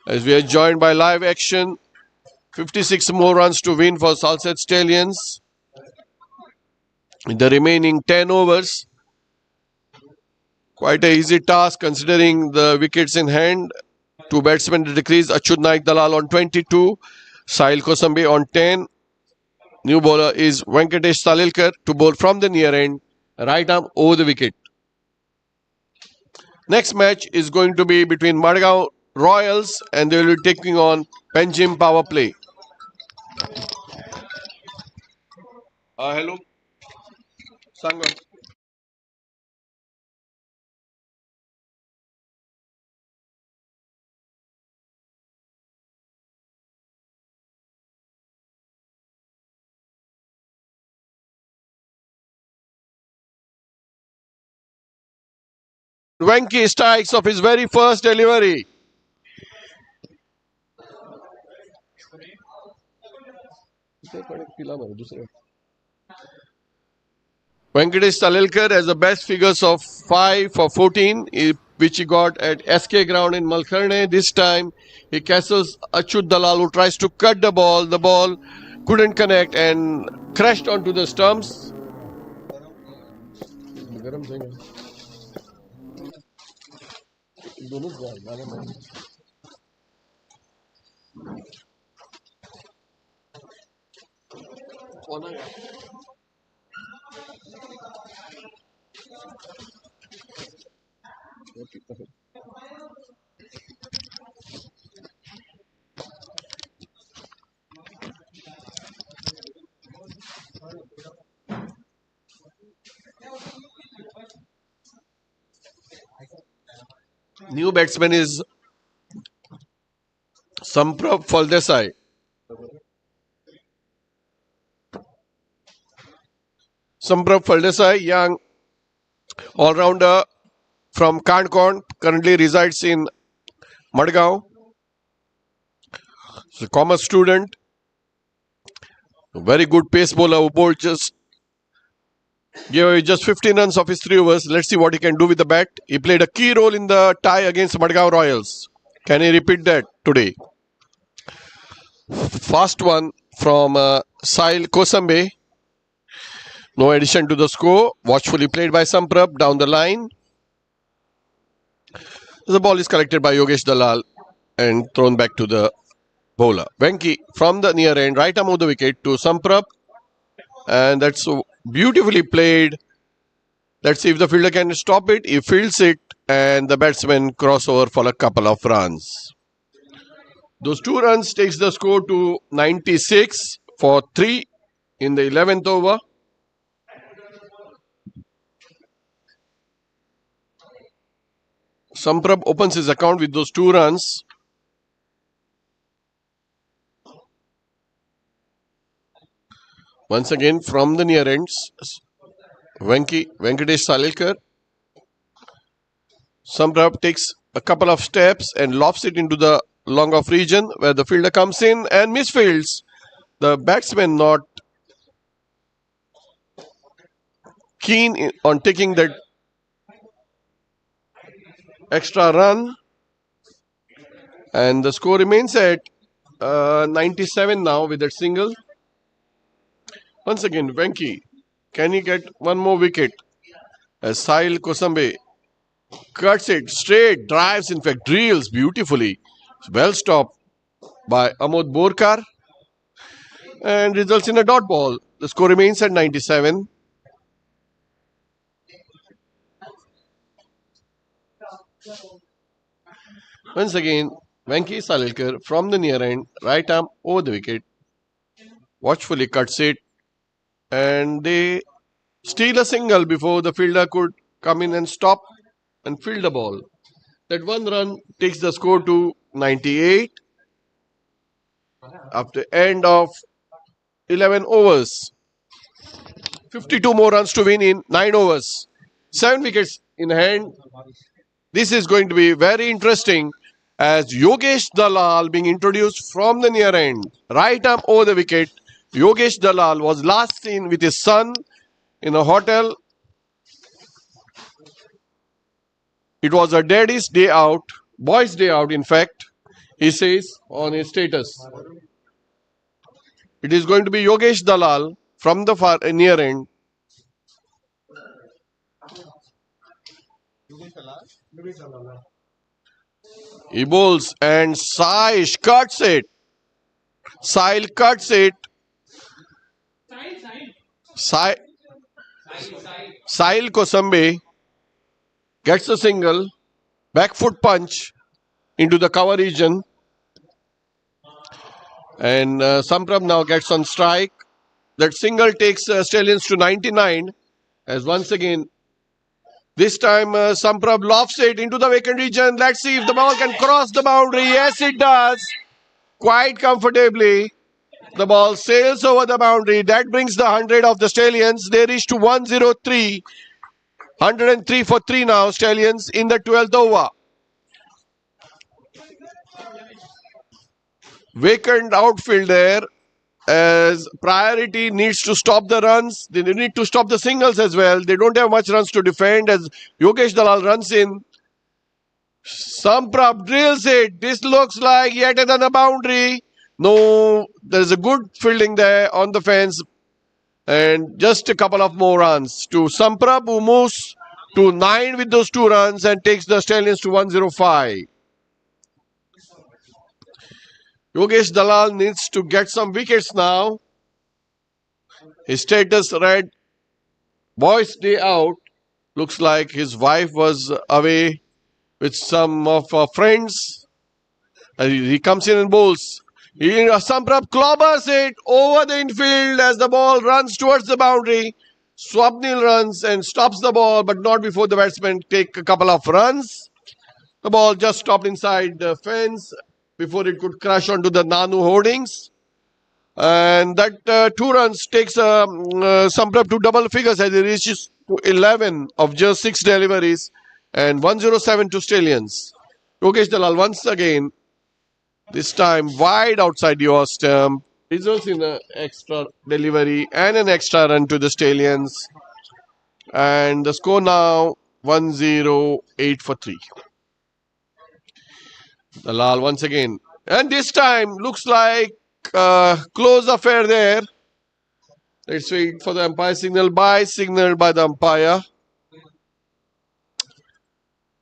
As we are joined by live action, 56 more runs to win for Salsa Stallions. In the remaining 10 overs, quite a easy task considering the wickets in hand. Two batsmen decrease, Achud Naik Dalal on 22, Sahil Kosambe on 10. New bowler is Venkatesh Salilkar to bowl from the near end, right arm over the wicket. Next match is going to be between Madgaon Royals and they will be taking on Penjim Powerplay. Hello. Sarsangan. Venki strikes of his very first delivery. Venkatesh Salilkar has the best figures of 5 for 14, which he got at SK ground in Malkarne. This time he castles Achud Dalal who tries to cut the ball. The ball couldn't connect and crashed onto the stumps. New batsman is Samprab Faldesai. Samprab Faldesai, young all-rounder from Kankon, currently resides in Madgaon. He's a commerce student. A very good pace bowler who bowled gave away just 15 runs of his 3 overs. Let's see what he can do with the bat. He played a key role in the tie against Madgaon Royals. Can he repeat that today? Fast one from Sahil Kosambe. No addition to the score. Watchfully played by Samprab down the line. The ball is collected by Yogesh Dalal and thrown back to the bowler. Venki from the near end, right arm of the wicket to Samprab. And that's so beautifully played. Let's see if the fielder can stop it. He fields it and the batsman cross over for a couple of runs. Those 2 runs takes the score to 96 for 3 in the 11th over. Samprab opens his account with those 2 runs. Once again from the near ends, Venkatesh Salilkar. Samprab takes a couple of steps and lofts it into the long off region where the fielder comes in and misfields. The batsman not keen on taking that extra run, and the score remains at 97 now with that single. Once again, Venki, can he get one more wicket? As Sahil Kosambe cuts it straight, drives, in fact, drills beautifully. Well stopped by Amod Borkar and results in a dot ball. The score remains at 97. Once again, Venki Salilkar from the near end, right arm over the wicket, watchfully cuts it, and they steal a single before the fielder could come in and stop and field the ball. That 1 run takes the score to 98 after end of 11 overs. 52 more runs to win in 9 overs. 7 wickets in hand. This is going to be very interesting as Yogesh Dalal being introduced from the near end. Right arm over the wicket. Yogesh Dalal was last seen with his son in a hotel. It was a daddy's day out, boy's day out in fact, he says on his status. It is going to be Yogesh Dalal from the far near end. He bowls and Saish cuts it. Sahil cuts it. Sahil Kosambe gets a single, back foot punch into the cover region. And Samprab now gets on strike. That single takes Stallions to 99. As once again, this time Samprab lofts it into the vacant region. Let's see if the ball can cross the boundary. Yes, it does. Quite comfortably. The ball sails over the boundary. That brings the 100 of the Stallions. They reach to 103. 103 for 3 now, Stallions in the 12th over. Vacant outfield there as priority needs to stop the runs. They need to stop the singles as well. They don't have much runs to defend as Yogesh Dalal runs in. Samprab drills it. This looks like yet another boundary. No, there's a good fielding there on the fence. And just a couple of more runs to Samprab, who moves to 9 with those 2 runs and takes the Stallions to 105. Yogesh Dalal needs to get some wickets now. His status read, boy's day out. Looks like his wife was away with some of her friends. He comes in and bowls. Samprab clobbers it over the infield as the ball runs towards the boundary. Swapnil runs and stops the ball, but not before the batsman take a couple of runs. The ball just stopped inside the fence before it could crash onto the Nanu hoardings. And that 2 runs takes Samprab to double figures as he reaches to 11 of just 6 deliveries and 107 to Stallions. Yogesh Dalal once again, this time wide outside your stump, results in an extra delivery and an extra run to the Stallions. And the score now 108 for 3. Dalal once again. And this time looks like close affair there. Let's wait for the umpire signal signaled by the umpire.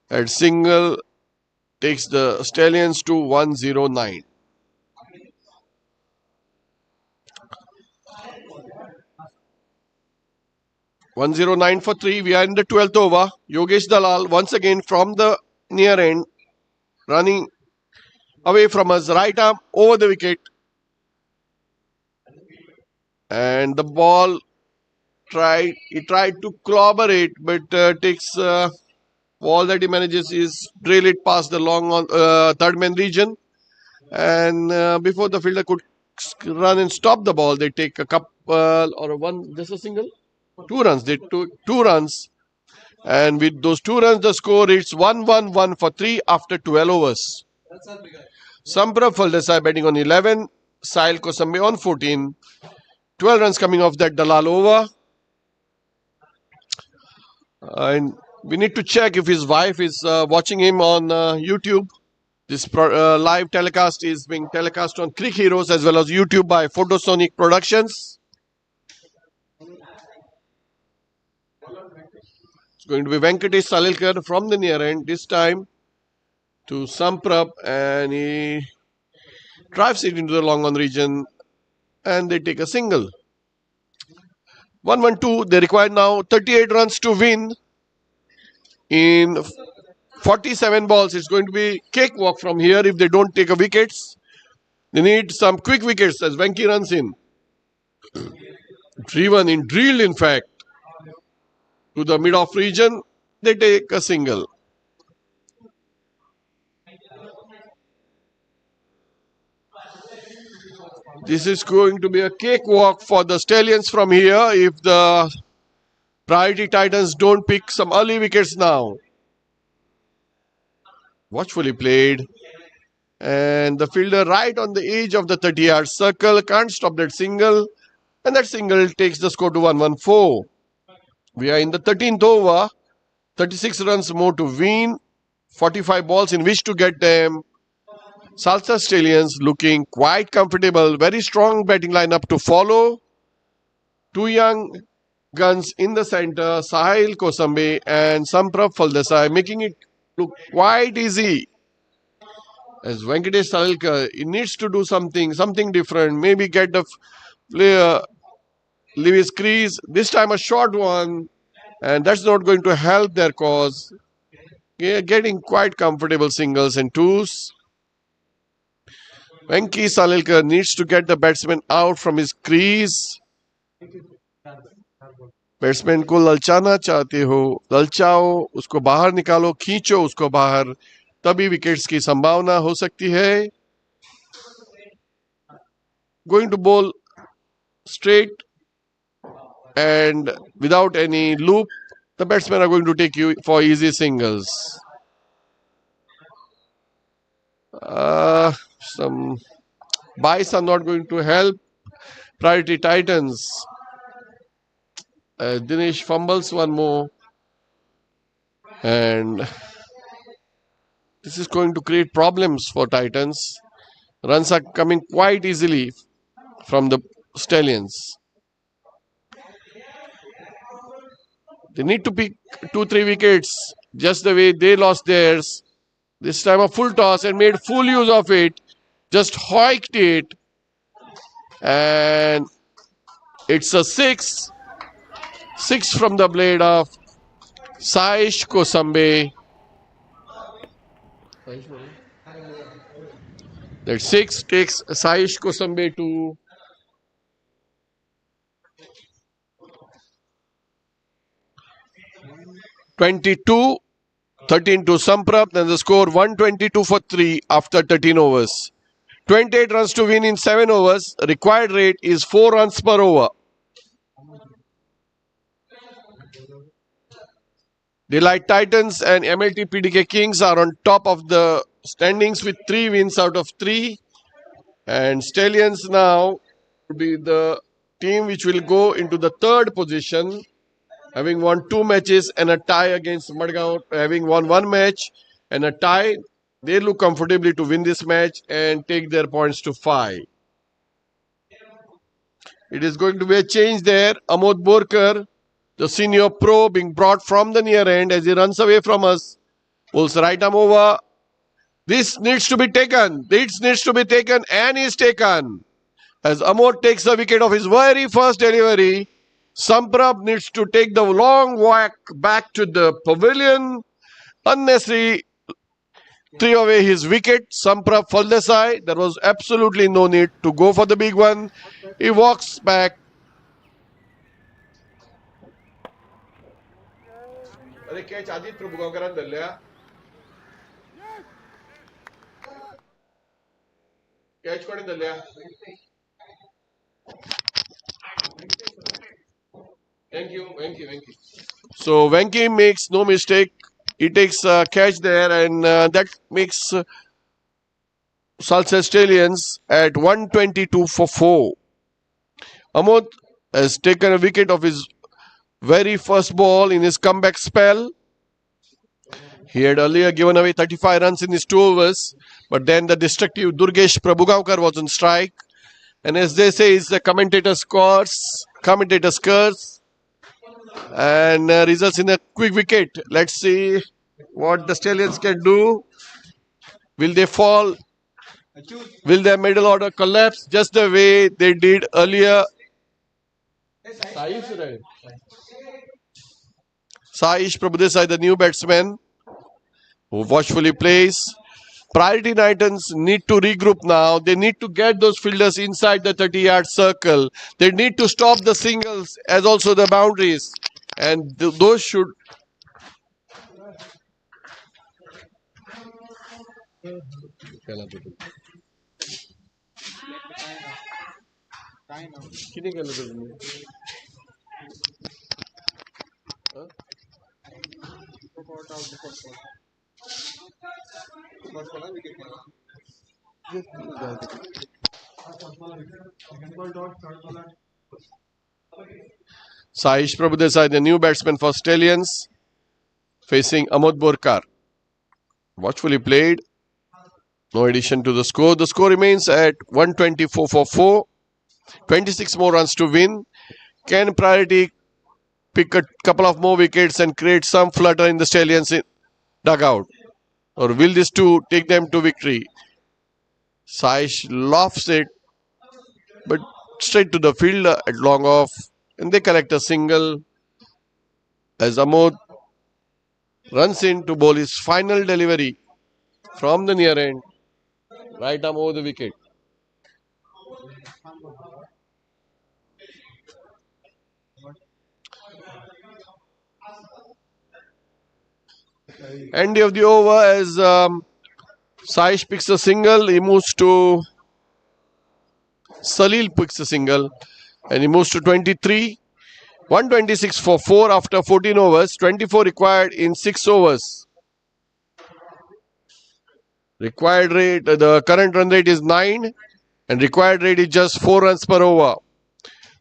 That single takes the Stallions to 109. 109 for 3. We are in the 12th over. Yogesh Dalal once again from the near end, running away from us. Right arm over the wicket. And the ball he tried to clobber it, but takes all that he manages is drill it past the long on third man region. And before the fielder could run and stop the ball, they take a couple or a one, just a single, 2 runs. They took 2 runs. And with those 2 runs, the score is 1-1-1 for 3 after 12 overs. Samprab Faldesai batting on 11, Sahil Kosambe on 14. 12 runs coming off that Dalal over. And we need to check if his wife is watching him on YouTube. This live telecast is being telecast on Crick Heroes as well as YouTube by Photosonic Productions. It's going to be Venkatesh Salilkar from the near end this time to Samprab, and he drives it into the long on region and they take a single. 1-1-2. They require now 38 runs to win in 47 balls. It's going to be cakewalk from here if they don't take a wickets. They need some quick wickets as Venki runs in. Drilled in fact, to the mid-off region. They take a single. This is going to be a cakewalk for the Stallions from here if the Priority Titans don't pick some early wickets now. Watchfully played. And the fielder right on the edge of the 30-yard circle can't stop that single. And that single takes the score to 1-1-4. We are in the 13th over. 36 runs more to win. 45 balls in which to get them. Salsa Stallions looking quite comfortable. Very strong batting lineup to follow. 2 young guns in the center. Sahil Kosambe and Samprab Faldesai making it look quite easy. As Venkatesh Salilkar, he needs to do something different. Maybe get the player, leave his crease. This time a short one. And that's not going to help their cause. They are getting quite comfortable singles and twos. Venki Salilkar needs to get the batsman out from his crease. Batsman को ललचाना चाहते हो, ललचाओ, उसको बाहर निकालो, खींचो उसको बाहर, तभी विकेट्स की संभावना हो सकती है. Going to bowl straight and without any loop, the batsmen are going to take you for easy singles. Some buys are not going to help Priority Titans. Dinesh fumbles one more. And this is going to create problems for Titans. Runs are coming quite easily from the Stallions. They need to pick 2-3 wickets just the way they lost theirs. This time a full toss and made full use of it. Just hoiked it. And it's a 6. 6 from the blade of Saish Kosambe. That 6 takes Saish Kosambe to 22. 13 to Samprab. Then the score 122 for 3 after 13 overs. 28 runs to win in 7 overs. Required rate is 4 runs per over. Delight Titans and MLT PDK Kings are on top of the standings with 3 wins out of 3. And Stallions now will be the team which will go into the 3rd position, having won 2 matches and a tie against Madgaon, having won 1 match and a tie. They look comfortably to win this match and take their points to 5. It is going to be a change there. Amod Borkar, the senior pro, being brought from the near end as he runs away from us. Pulls right arm over. This needs to be taken. This needs to be taken and is taken. As Amod takes the wicket of his very first delivery. Samprab needs to take the long walk back to the pavilion. Unnecessary threw away his wicket. Samprab Faldesai. There was absolutely no need to go for the big one. He walks back. Catch आधीच प्रभुगावकरांनी धरल्या. Catch कोणी धरल्या? Thank you. So Venki makes no mistake. He takes a catch there, and that makes Salsa Stallions at 122 for 4. Amod has taken a wicket of his very first ball in his comeback spell. He had earlier given away 35 runs in his 2 overs, but then the destructive Durgesh Prabhugaonkar was on strike. And as they say, it's the commentator's curse, and results in a quick wicket. Let's see what the Stallions can do. Will they fall? Will their middle order collapse just the way they did earlier? Saish Prabhudesai, the new batsman, who watchfully plays. Priority Titans need to regroup now. They need to get those fielders inside the 30-yard circle. They need to stop the singles as also the boundaries. And those should... Saish Prabhudesai, the new batsman for Stallions, facing Amod Borkar. Watchfully played. No addition to the score. The score remains at 124 for 4. 26 more runs to win. Can Priority pick a couple of more wickets and create some flutter in the Stallions dugout? Or will this too take them to victory? Saish lofts it, but straight to the fielder at long off. And they collect a single as Amod runs in to bowl his final delivery from the near end, right arm over the wicket. End of the over as Saish picks a single, he moves to Salil picks a single and he moves to 23. 126 for 4 after 14 overs, 24 required in 6 overs. Required rate, the current run rate is 9 and required rate is just 4 runs per over.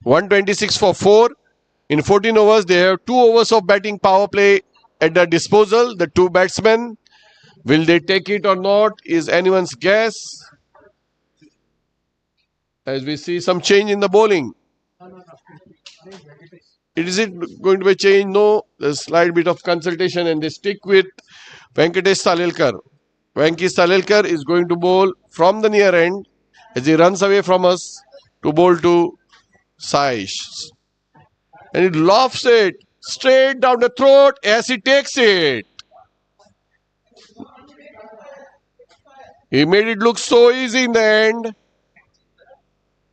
126 for 4. In 14 overs, they have 2 overs of batting power play at their disposal. The 2 batsmen, will they take it or not is anyone's guess. As we see some change in the bowling. Is it going to be a change? No. There's a slight bit of consultation and they stick with Venkatesh Salelkar. Venki Salelkar is going to bowl from the near end as he runs away from us to bowl to Saish. And he lofts it straight down the throat as he takes it. He made it look so easy in the end.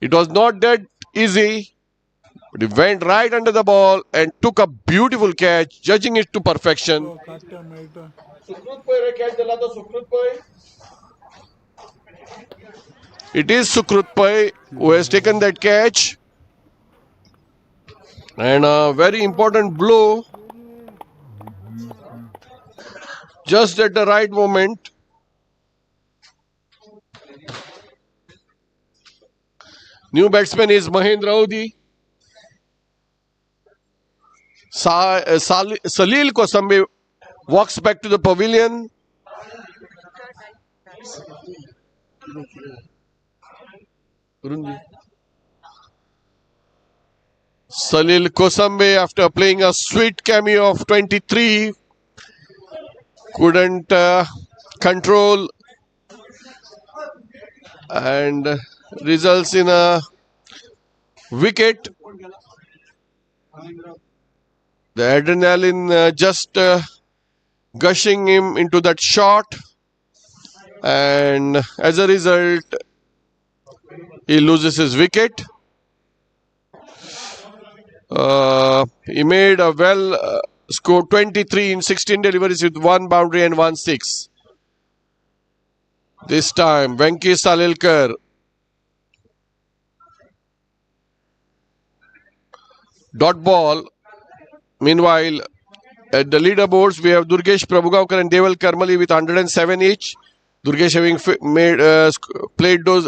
It was not that easy. But he went right under the ball and took a beautiful catch, judging it to perfection. It is Sukrut Pai who has taken that catch. And a very important blow. Just at the right moment. New batsman is Mahendra Odi. Salil Kosambe walks back to the pavilion. Salil Kosambe, after playing a sweet cameo of 23, couldn't control and results in a wicket. The adrenaline just gushing him into that shot, and as a result, he loses his wicket. He made a score 23 in 16 deliveries with 1 boundary and 1 6. This time, Venki Salilkar dot ball. Meanwhile, at the leaderboards, we have Durgesh Prabhugaonkar and Deval Karmali with 107 each. Durgesh having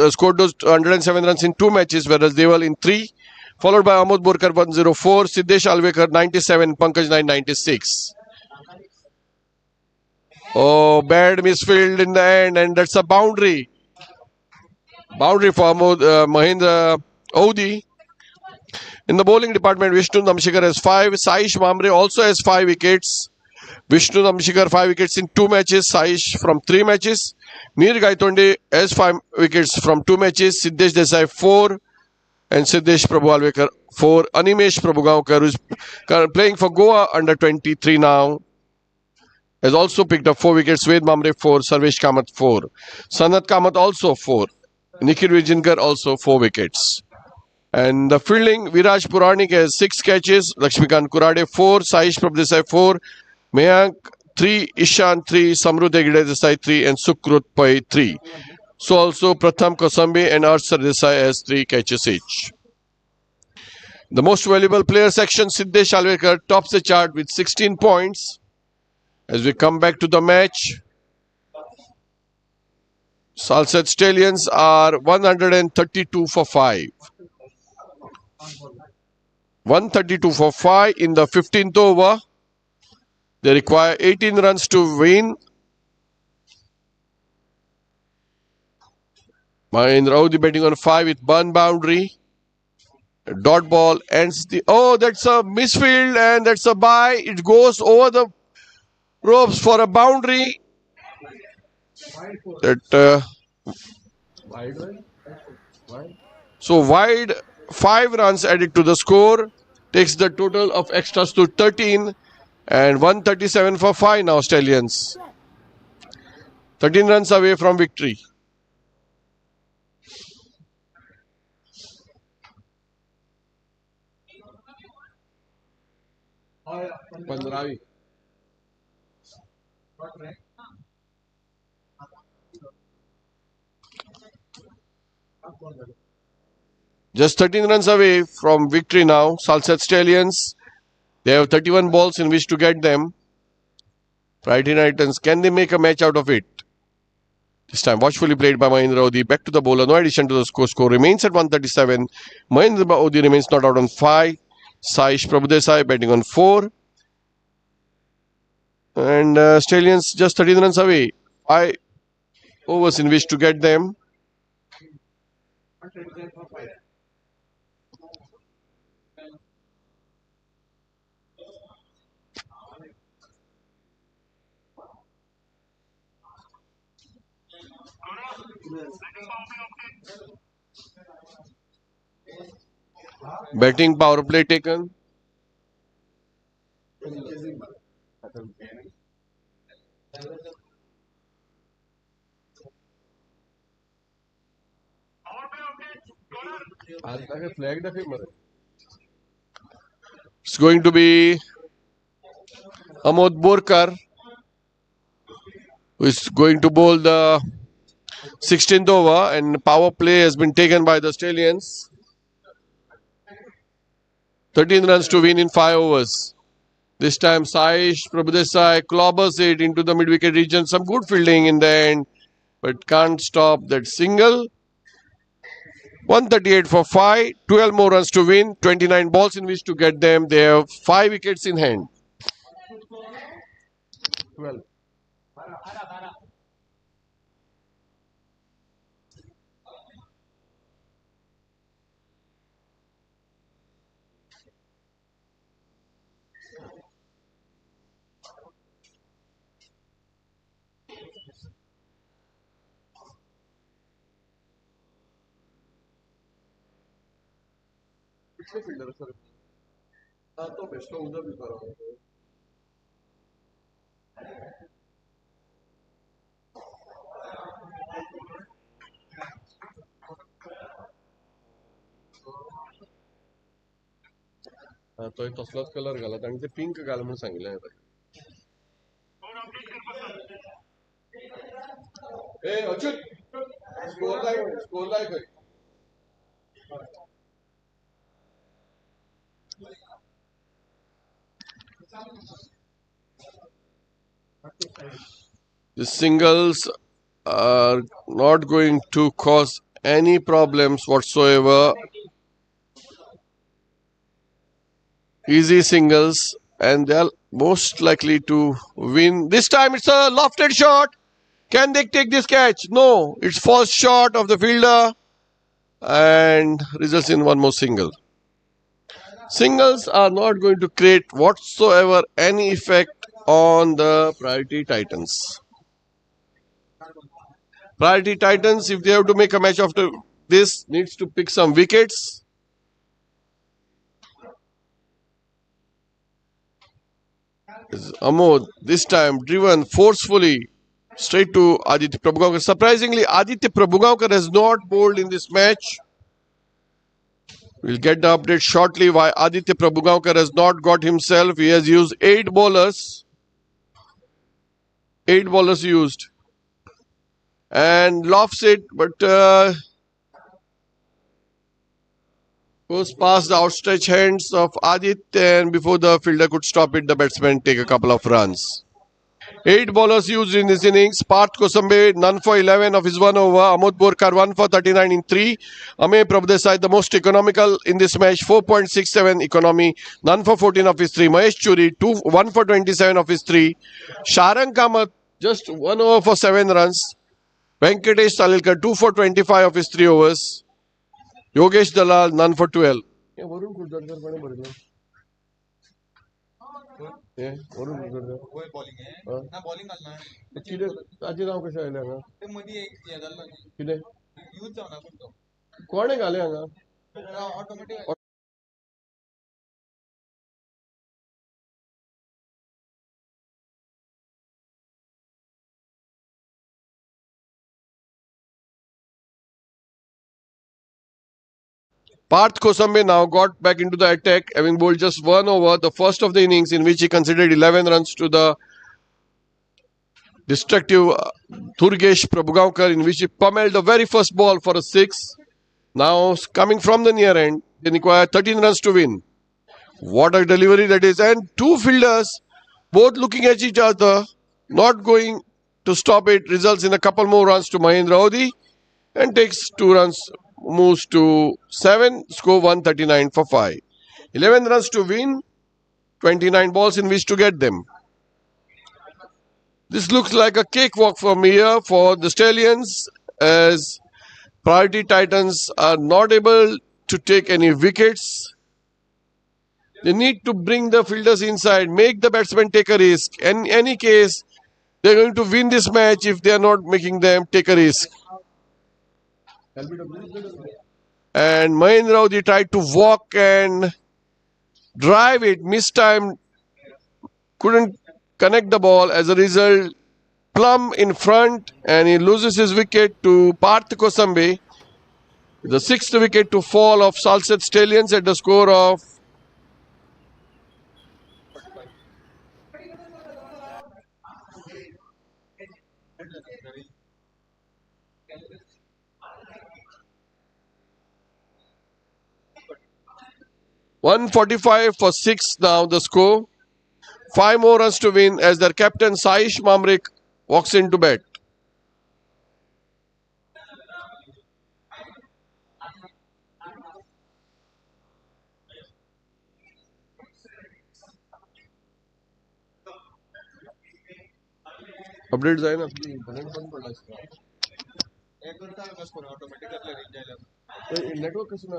scored those 107 runs in 2 matches, whereas Deval in 3. Followed by Amod Borkar 104, Siddesh Alvekar 97, Pankaj 996. Oh, bad misfield in the end, and that's a boundary. Boundary for Mahindra Audi. In the bowling department, Vishnu Namshikar has 5. Saish Mamre also has 5 wickets. Vishnu Namshikar 5 wickets in 2 matches. Saish from 3 matches. Neer Gaitonde has 5 wickets from 2 matches. Siddesh Desai 4. And Siddesh Prabhu Alvekar 4. Animesh Prabhugaonkar, who is playing for Goa under 23 now, has also picked up 4 wickets. Ved Mamre 4. Sarvesh Kamath 4. Sanat Kamath also 4. Nikhil Vijinkar also 4 wickets. And the fielding, Viraj Puranik has 6 catches. Lakshmikant Kurade 4. Saish Prabhadesai 4. Mayank 3. Ishan 3. Samruddh Hegde Desai 3. And Sukrut Pai 3. So also Pratham Kosambi and Arshar Desai has 3 catches each. The most valuable player section, Siddesh Alvekar tops the chart with 16 points. As we come back to the match, Salsette Stallions are 132 for 5. 132 for 5 in the 15th over. They require 18 runs to win. Mahindra Audi betting on 5 with 1 boundary. Dot ball ends the... Oh, that's a misfield and that's a bye. It goes over the ropes for a boundary. So wide, 5 runs added to the score. Takes the total of extras to 13. And 137 for 5 now, Stallions. 13 runs away from victory. Just 13 runs away from victory now, Salsette Stallions. They have 31 balls in which to get them. Friday Titans, can they make a match out of it? This time watchfully played by Mahindra Odi. Back to the bowler. No addition to the score. Score remains at 137. Mahindra Odi remains not out on 5. Saish Prabhudesai batting on 4. And Stallions just 13 runs away. 5 overs in which to get them. Batting power play taken. It's going to be Amod Borkar, who is going to bowl the 16th over, and power play has been taken by the Stallions. 13 runs to win in 5 overs. This time Saish Prabhudesai clobbers it into the mid-wicket region. Some good fielding in the end, but can't stop that single. 138 for 5, 12 more runs to win, 29 balls in which to get them. They have 5 wickets in hand. 12. तो तसलोच colour घालत आणि ते pink घाल म्हणून सांगितलं ए Achyut score लाय The singles are not going to cause any problems whatsoever. Easy singles, and they are most likely to win. This time it's a lofted shot. Can they take this catch? No, it's false shot of the fielder and results in one more single. Singles are not going to create whatsoever any effect on the priority Titans. Priority Titans, if they have to make a match after this, needs to pick some wickets. Amod, this time driven forcefully straight to Aditya Prabhugankar. Surprisingly, Aditya Prabhugankar has not bowled in this match. We'll get the update shortly why Aditya Prabhugankar has not got himself. He has used 8 bowlers. 8 bowlers used. And lofts it, but goes past the outstretched hands of Aditya, and before the fielder could stop it, the batsman take a couple of runs. 8 bowlers used in this innings. Parth Kosambe, none for 11 of his 1 over. Amod Borkar, 1 for 39 in 3. Ame Prabhadesai, the most economical in this match, 4.67 economy, none for 14 of his 3. Mahesh Churi, 1 for 27 of his 3. Sarsangan Kamath, just 1 over for 7 runs. Venkatesh Salilkar, 2 for 25 of his 3 overs. Yogesh Dalal, none for 12. कोणे घाले हांगा automatic 'Parth Kosambe now got back into the attack, having bowled just 1 over, the first of the innings in which he conceded 11 runs to the destructive Durgesh Prabhugankar, in which he pummeled the very first ball for a 6. Now coming from the near end, they require 13 runs to win. What a delivery that is. And 2 fielders both looking at each other, not going to stop it, results in a couple more runs to Mahendra Odi and takes 2 runs, moves to 7, score 139 for 5. 11 runs to win, 29 balls in which to get them. This looks like a cakewalk from here for the Stallions, as priority Titans are not able to take any wickets. They need to bring the fielders inside, make the batsmen take a risk. In any case, they're going to win this match if they are not making them take a risk. And Mahendra Odi tried to walk and drive it, missed time, couldn't connect the ball. As a result, plumb in front, and he loses his wicket to Parth Kosambe. The 6th wicket to fall of Salsett Stallions at the score of 145 for 6 now the score. 5 more runs to win as their captain Saish Mamrik walks into bat. Update जाए ना network कसं ना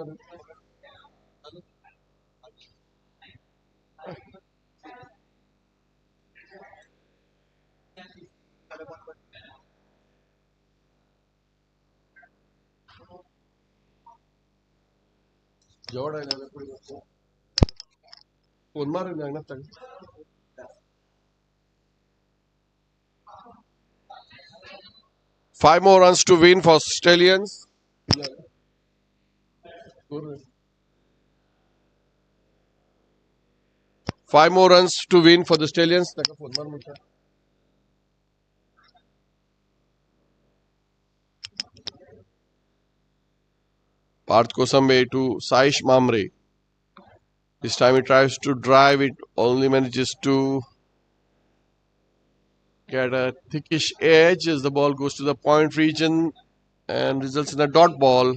जोड़ आहे Five more runs to win for Stallions. Five more runs to win for the Stallions. Parth Kosambe to Saish Mamre. This time he tries to drive it, only manages to get a thickish edge as the ball goes to the point region and results in a dot ball.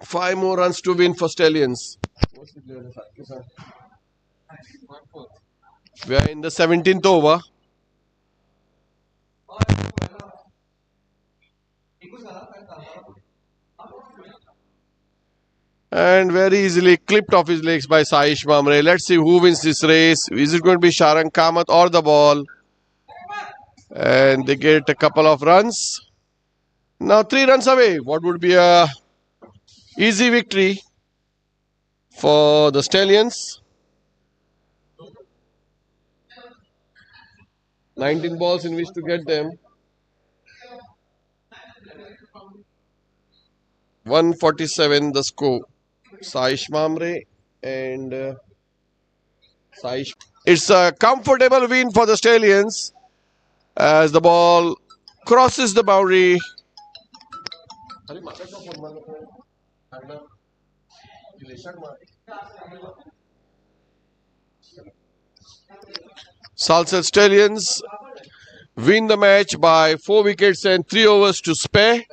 Five more runs to win for Stallions. We are in the 17th over. And very easily clipped off his legs by Saish Mamre. Let's see who wins this race. Is it going to be Sharan Kamath or the ball? And they get a couple of runs. Now 3 runs away. What would be a easy victory for the Stallions? 19 balls in which to get them. 147 the score. Saish Mamre and Saish. It's a comfortable win for the Stallions as the ball crosses the boundary. Salsette Stallions win the match by 4 wickets and 3 overs to spare.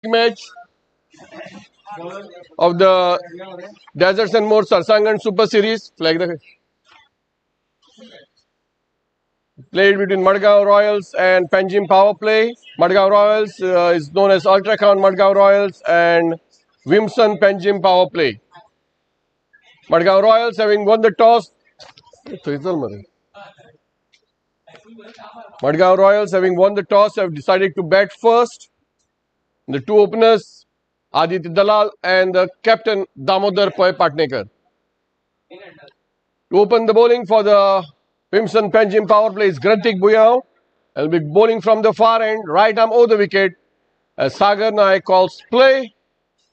match of the Deserts and More Sarsangan Super Series. Flag the played between Madgaon Royals and Panjim Powerplay. Madgaon Royals is known as Ultracon Madgaon Royals and Wimson Panjim Powerplay. Madgaon Royals having won the toss. Madgaon Royals having won the toss have decided to bat first. The two openers, Aditya Dalal and the captain Damodar Pai Patnekar. To open the bowling for the Wimson Panjim power play is Grantik Buyao. Will be bowling from the far end, right arm over the wicket. As Sagar Naik calls play,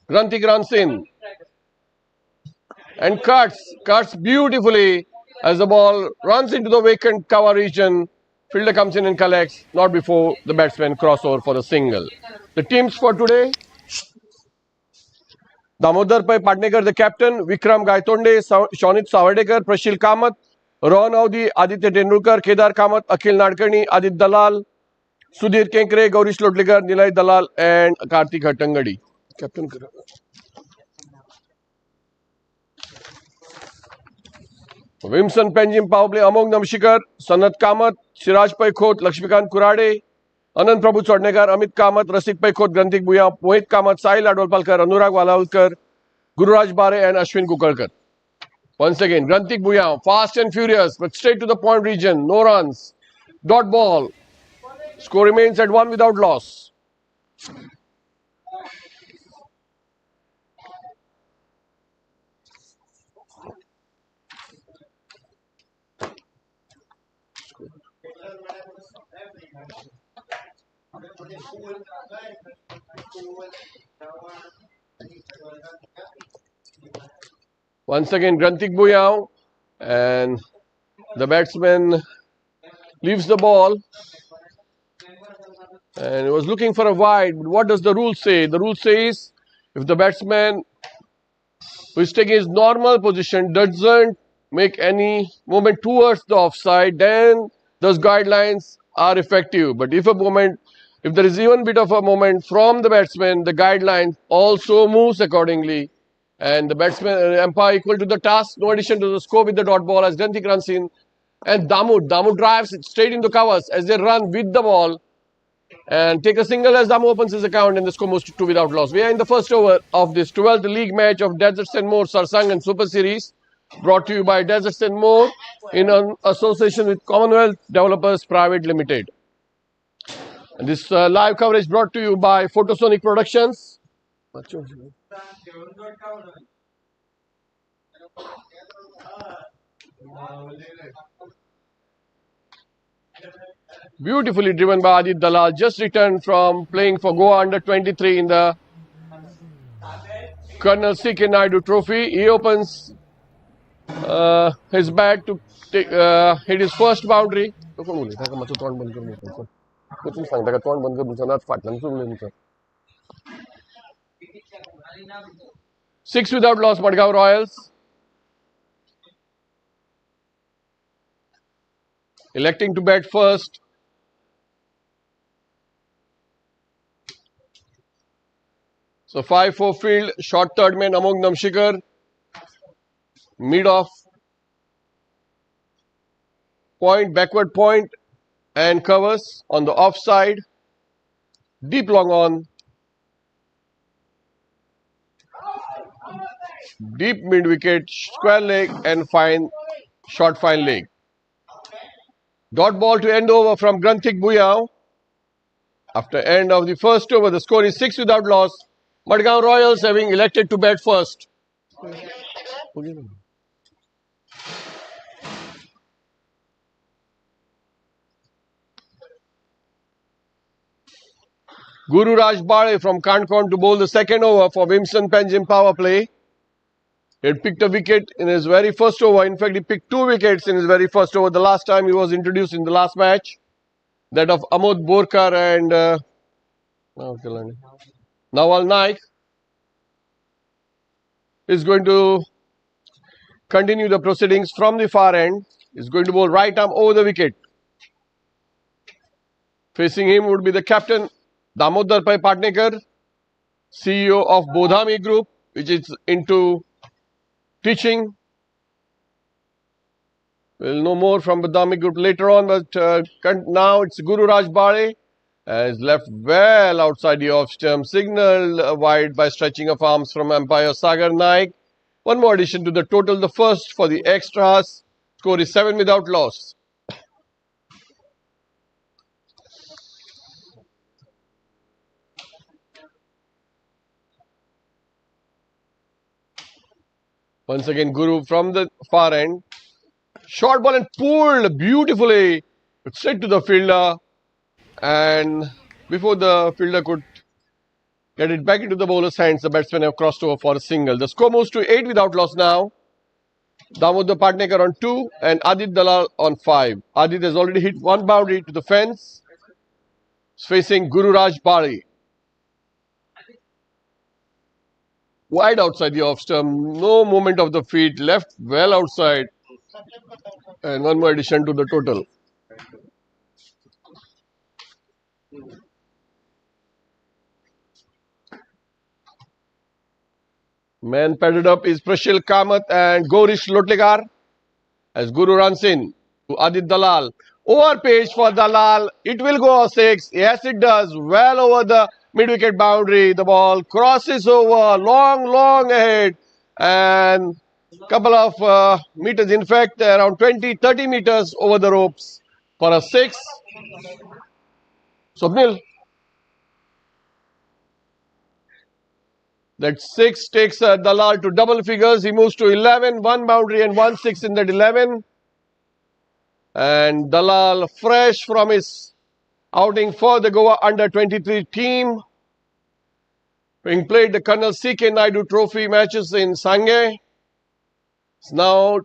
Grantik runs in. And cuts beautifully as the ball runs into the vacant cover region. Fielder comes in and collects, not before the batsman cross over for the single. The teams for today: Damodar Pai Patnekar, the captain; Vikram Gaitonde, Shonit Savadekar, Prashil Kamath; Rohan Audi, Aditya Tendulkar, Kedar Kamath, Akhil Nadkarni, Adit Dalal, Sudhir Kenkre, Gaurish Lotlikar, Nilay Dalal, and Kartik Hattangadi. Captain. Wimson Panjim power play: Among Namshikar, Sanat Kamath, Siraj Pai Khot, Lakshmikant Kurade, Anand Prabhu Chodnekar, Amit Kamath, Rasik Pai Khot, Grantik Bhuya, Mohit Kamath, Sahil Adolpalkar, Anurag Walalkar, Gururaj Bare, and Ashwin Kukarkar. Once again, Grantik Bhuya, fast and furious, but straight to the point region, no runs, dot ball. Score remains at 1 without loss. Once again, Grantik Bhuya, and the batsman leaves the ball and was looking for a wide. But what does the rule say? The rule says if the batsman who is taking his normal position doesn't make any movement towards the offside, then those guidelines are effective. But if there is even bit of a movement from the batsman, the guideline also moves accordingly. And the batsman umpire equal to the task, no addition to the score with the dot ball as Grantik runs in. And Damu drives it straight into covers as they run with the ball and take a single as Damu opens his account, and the score moves to 2 without loss. We are in the first over of this 12th league match of Deserts and More Sarsangan Super Series, brought to you by Deserts and More in association with Commonwealth Developers Private Limited. And this live coverage brought to you by Photosonic Productions. Beautifully driven by Adit Dalal, just returned from playing for Goa under-23 in the Colonel C.K. Naidu Trophy. He opens his bat to hit his first boundary. 6 without loss, Madgaon Royals. Electing to bat first. So 5-4 field, short third man Among Namshikar. Mid off point, backward point, and covers on the offside. Deep long on. Deep mid wicket, square leg, and fine short fine leg. Dot ball to end over from Grantik Bhuya. After end of the first over, the score is 6 without loss. Madgaon Royals having elected to bat first. Guru Raj Bade from Kankon to bowl the second over for Wimson Panjim power play. He had picked a wicket in his very first over. In fact, he picked 2 wickets in his very first over. The last time he was introduced in the last match, that of Amod Borkar and Nawal Naik, is going to continue the proceedings from the far end. Is going to bowl right arm over the wicket. Facing him would be the captain Damodar Pai Patnekar. CEO of Bodhami Group, which is into teaching. We'll know more from Bodhami Group later on, but now it's Guru Raj Bale. Has left well outside the off-stump, signaled wide by stretching of arms from umpire Sagar Naik. One more addition to the total, the first for the extras. Score is 7 without loss. Once again, Guru from the far end. Short ball and pulled beautifully straight to the fielder. And before the fielder could get it back into the bowler's hands, the batsmen have crossed over for a single. The score moves to 8 without loss now. Damodar Patnekar on 2 and Adit Dalal on 5. Adit has already hit one boundary to the fence. It's facing Guru Raj Bali. Wide outside the off stump, no movement of the feet, left well outside. And one more addition to the total. Man padded up is Prashil Kamath and Gorish Lotlegar as Guru runs in to Adit Dalal. Over page for Dalal. It will go 6. Yes, it does. Well over the mid-wicket boundary. The ball crosses over. Long ahead. And couple of meters, in fact, around 20-30 meters over the ropes for a 6. Swapnil. That 6 takes Dalal to double figures. He moves to 11. One boundary and 1 6 in that 11. And Dalal fresh from his outing for the Goa under-23 team. Being played the Colonel C.K. Naidu Trophy matches in Sangay. Is now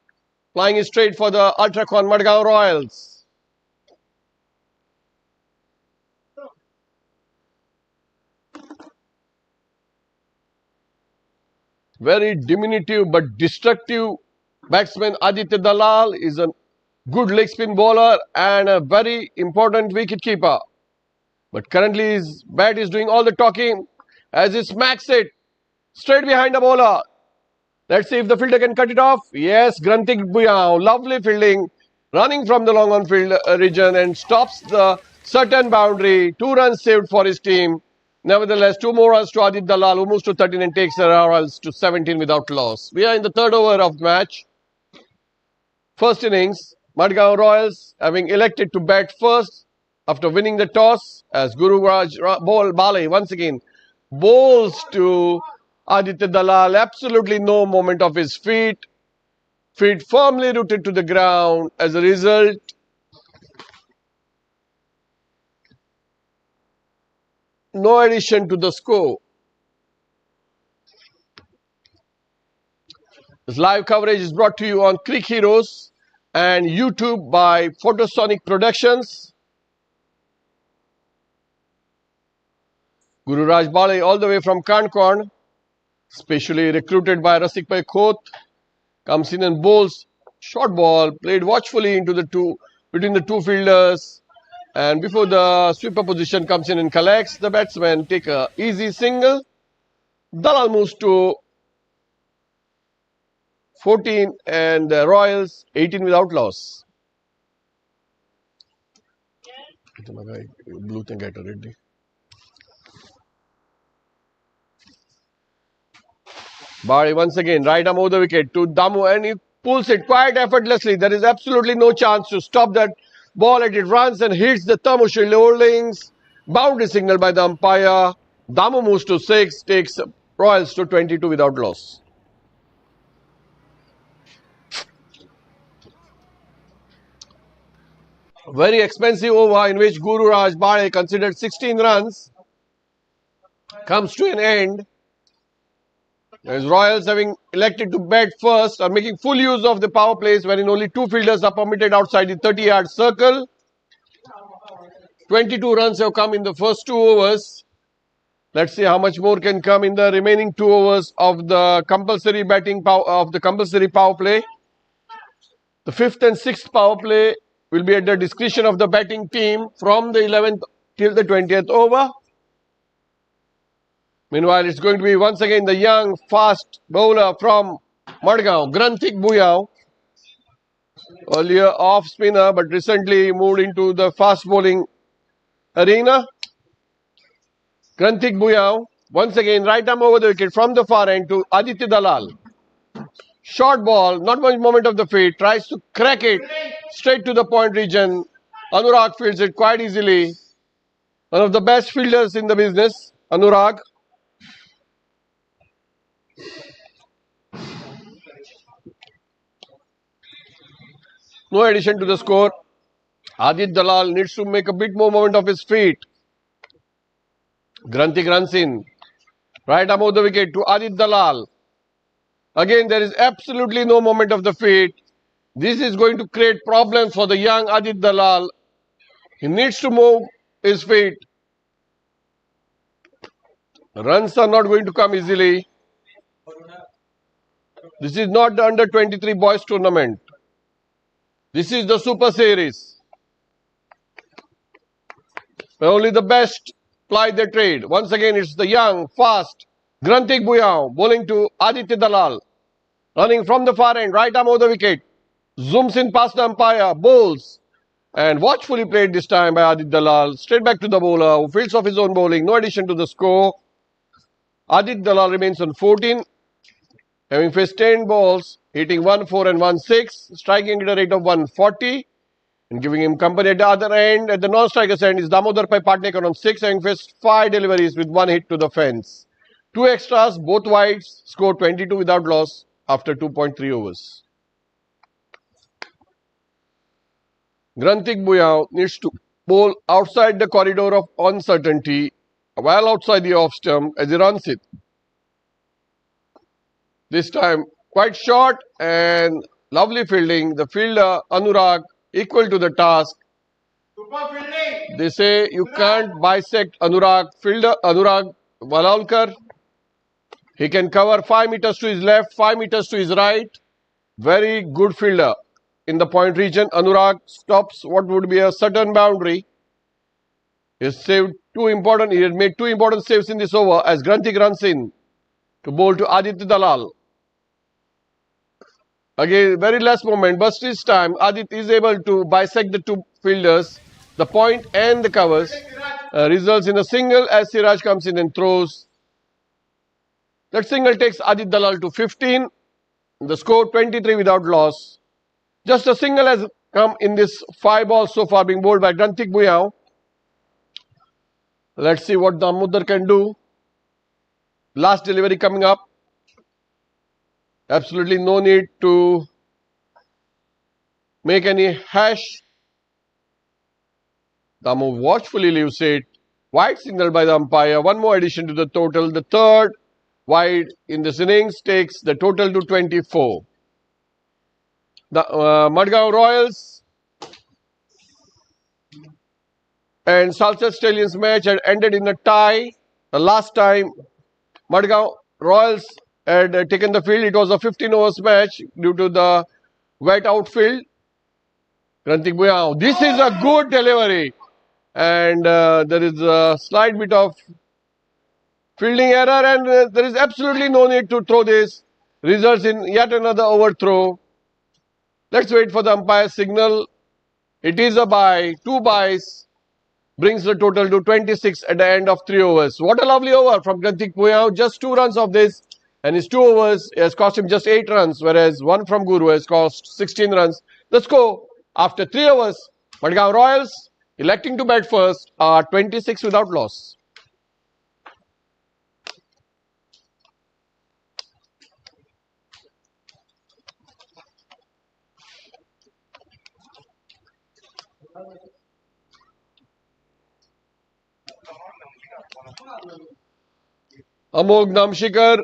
flying straight for the Ultracon Madgaon Royals. Very diminutive but destructive batsman Aditya Dalal is a good leg spin bowler and a very important wicket keeper. But currently his bat is doing all the talking as he smacks it straight behind the bowler. Let's see if the fielder can cut it off. Yes, Grantik Buyao, lovely fielding, running from the long on field region and stops the certain boundary. 2 runs saved for his team. Nevertheless, 2 more runs to Adit Dalal, who moves to 13 and takes the Royals to 17 without loss. We are in the 3rd over of the match. First innings, Madgaon Royals having elected to bat first after winning the toss as Guru Raj Bale once again bowls to Aditya Dalal. Absolutely no movement of his feet. Feet firmly rooted to the ground. As a result, no addition to the score. This live coverage is brought to you on Crick Heroes and YouTube by Photosonic Productions. Guru Raj Bale all the way from Kankorn, specially recruited by Rasikbhai Khoth, comes in and bowls short ball, played watchfully into the between the 2 fielders. And before the sweeper position comes in and collects, the batsmen take a easy single. Dalal moves to 14 and the Royals 18 without loss. Blue thing get already. Bari once again, right arm over the wicket to Damu and he pulls it quite effortlessly. There is absolutely no chance to stop that ball as it runs and hits the Tamushil holdings. Boundary signal by the umpire. Damu moves to 6, takes Royals to 22 without loss. Very expensive over in which Guru Raj Bale considered 16 runs comes to an end. As Royals having elected to bat first are making full use of the power plays wherein only 2 fielders are permitted outside the 30-yard circle. 22 runs have come in the first 2 overs. Let's see how much more can come in the remaining 2 overs of the compulsory power play. The 5th and 6th power play will be at the discretion of the batting team from the 11th till the 20th over. Meanwhile, it's going to be once again the young, fast bowler from Madgaon, Granthik Buyao. Earlier off spinner, but recently moved into the fast bowling arena. Granthik Buyao, once again, right arm over the wicket from the far end to Aditya Dalal. Short ball, not much moment of the feet, tries to crack it straight to the point region. Anurag fields it quite easily. One of the best fielders in the business, Anurag. No addition to the score. Aditya Dalal needs to make a bit more moment of his feet. Granthik runs in. Right arm over the wicket to Aditya Dalal. Again, there is absolutely no moment of the feet. This is going to create problems for the young Aditya Dalal. He needs to move his feet. Runs are not going to come easily. This is not the under 23 boys tournament. This is the Super Series. Where only the best ply their trade. Once again, it's the young, fast Granthik Buyao bowling to Aditya Dalal. Running from the far end, right arm over the wicket. Zooms in past the umpire, bowls. And watchfully played this time by Aditya Dalal. Straight back to the bowler, who fields off his own bowling. No addition to the score. Aditya Dalal remains on 14. Having faced 10 balls, hitting 1-4 and 1-6. Striking at a rate of 140. And giving him company at the other end. At the non-striker's end is Damodar Pai Patnekar on 6. Having faced 5 deliveries with 1 hit to the fence. 2 extras, both wides. Score 22 without loss after 2.3 overs. Granthik Buyao needs to bowl outside the corridor of uncertainty, well outside the off stump as he runs it. This time quite short and lovely fielding. The fielder Anurag equal to the task. They say you can't bisect Anurag. Fielder Anurag Valalkar. He can cover 5 meters to his left, 5 meters to his right. Very good fielder. In the point region, Anurag stops what would be a certain boundary. He has saved he has made 2 important saves in this over as Granthik runs in to bowl to Aditya Dalal. Again, very less moment, but this time Aditya is able to bisect the 2 fielders, the point and the covers. Results in a single as Siraj comes in and throws. That single takes Aditya Dalal to 15. The score 23 without loss. Just a single has come in this 5 balls so far being bowled by Granthik Buyao. Let's see what Damodar can do. Last delivery coming up. Absolutely no need to make any hash. Damu watchfully leaves it. Wide signal by the umpire. 1 more addition to the total. The third wide in this innings takes the total to 24. The Madgaon Royals and Salsa Stallions match had ended in a tie. The last time Madgaon Royals had taken the field, it was a 15 overs match due to the wet outfield. Granthik Buyao. This is a good delivery. And there is a slight bit of fielding error and there is absolutely no need to throw this. Results in yet another overthrow. Let's wait for the umpire's signal. It is a bye. 2 byes brings the total to 26 at the end of 3 overs. What a lovely over from Granthik Buyao. Just 2 runs of this. And his 2 overs has cost him just 8 runs. Whereas 1 from Guru has cost 16 runs. The score after 3 overs. Madgaon Royals electing to bat first are 26 without loss. Amog Namshikar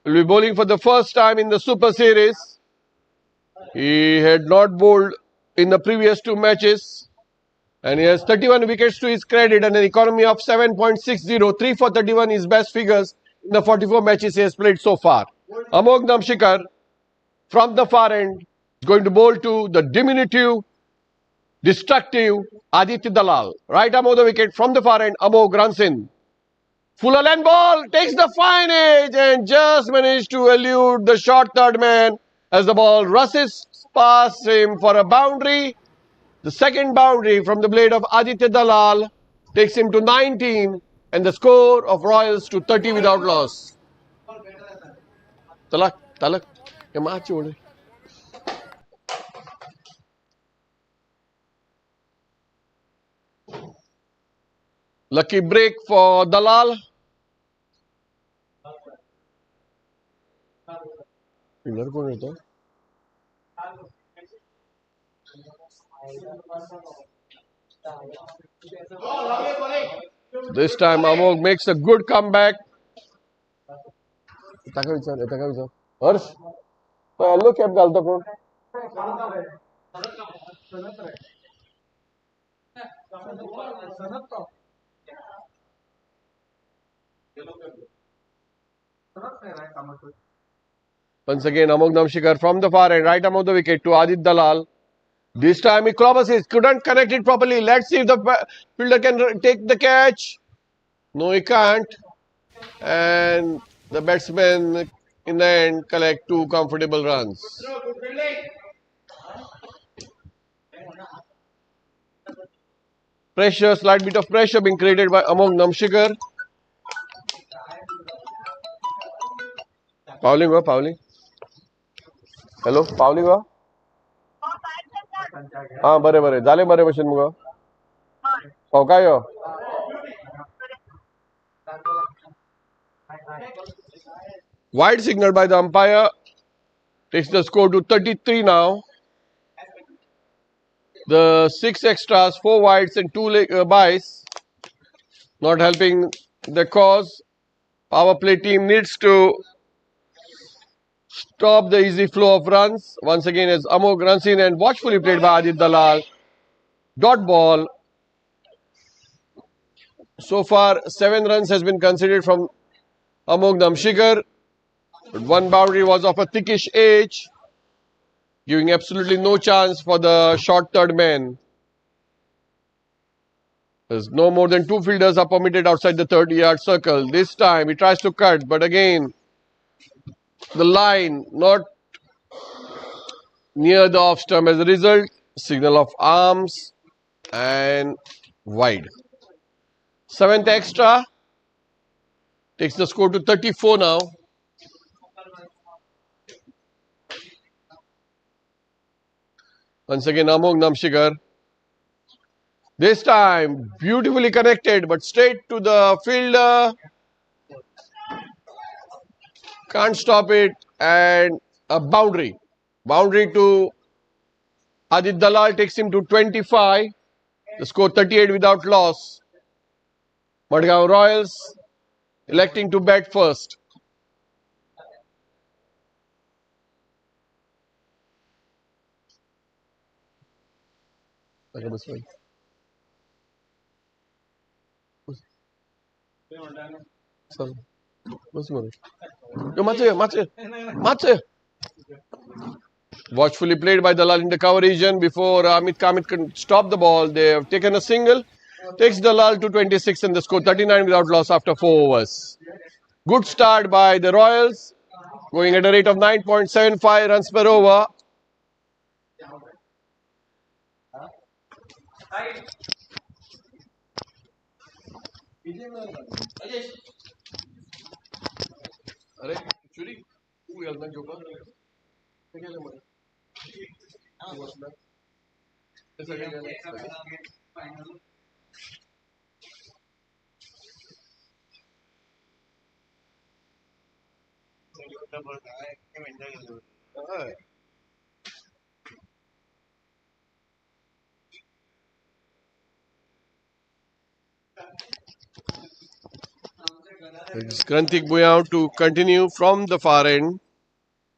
will be bowling for the first time in the Super Series. He had not bowled in the previous 2 matches. And he has 31 wickets to his credit and an economy of 7.60. 3 for 31 is best figures in the 44 matches he has played so far. Amog Namshikar from the far end is going to bowl to the diminutive, destructive Aditya Dalal. Right arm over the wicket from the far end. Amog runs in. Fuller and ball takes the fine edge and just managed to elude the short third man as the ball rushes past him for a boundary. The second boundary from the blade of Aditya Dalal takes him to 19 and the score of Royals to 30 without loss. Talak, Talak, ये match हो रही. Lucky break for Dalal. Fielder कौन रहता है? This time Amog makes a good comeback. Harsh, hello cap घालतो कोण? Once again, Amog Namshikar from the far end, right arm of the wicket to Adit Dalal. This time he crosses, couldn't connect it properly. Let's see if the fielder can take the catch. No, he can't. And the batsman in the end collect 2 comfortable runs. Pressure, slight bit of pressure being created by Amog Namshikar. Fouling हुआ, fouling. Hello, fouling हुआ. हाँ बरे बरे झाले बरे machine muga हो काय हो wide signal by the umpire takes the score to 33 now. The 6 extras, 4 wides and 2 byes not helping the cause. Power play team needs to stop the easy flow of runs. Once again as Amog runs in and watchfully played by Adit Dalal. Dot ball. So far 7 runs has been considered from Amog Namshikar. But 1 boundary was of a thickish edge, giving absolutely no chance for the short third man. There's no more than 2 fielders are permitted outside the 30-yard circle. This time he tries to cut, but again the line not near the off stump. As a result, signal of arms and wide. 7th extra takes the score to 34 now. Once again Amog Namshikar. This time beautifully connected but straight to the fielder. Can't stop it and a boundary. Boundary to Adit Dalal takes him to 25. The score 38 without loss. Madgaon Royals electing to bat first. Watchfully played by Dalal in the cover region before Amit Kamit can stop the ball. They have taken a single. Takes Dalal to 26 and the score 39 without loss after 4 overs. Good start by the Royals, going at a rate of 9.75 runs per over. It's Krantik Buyao to continue from the far end.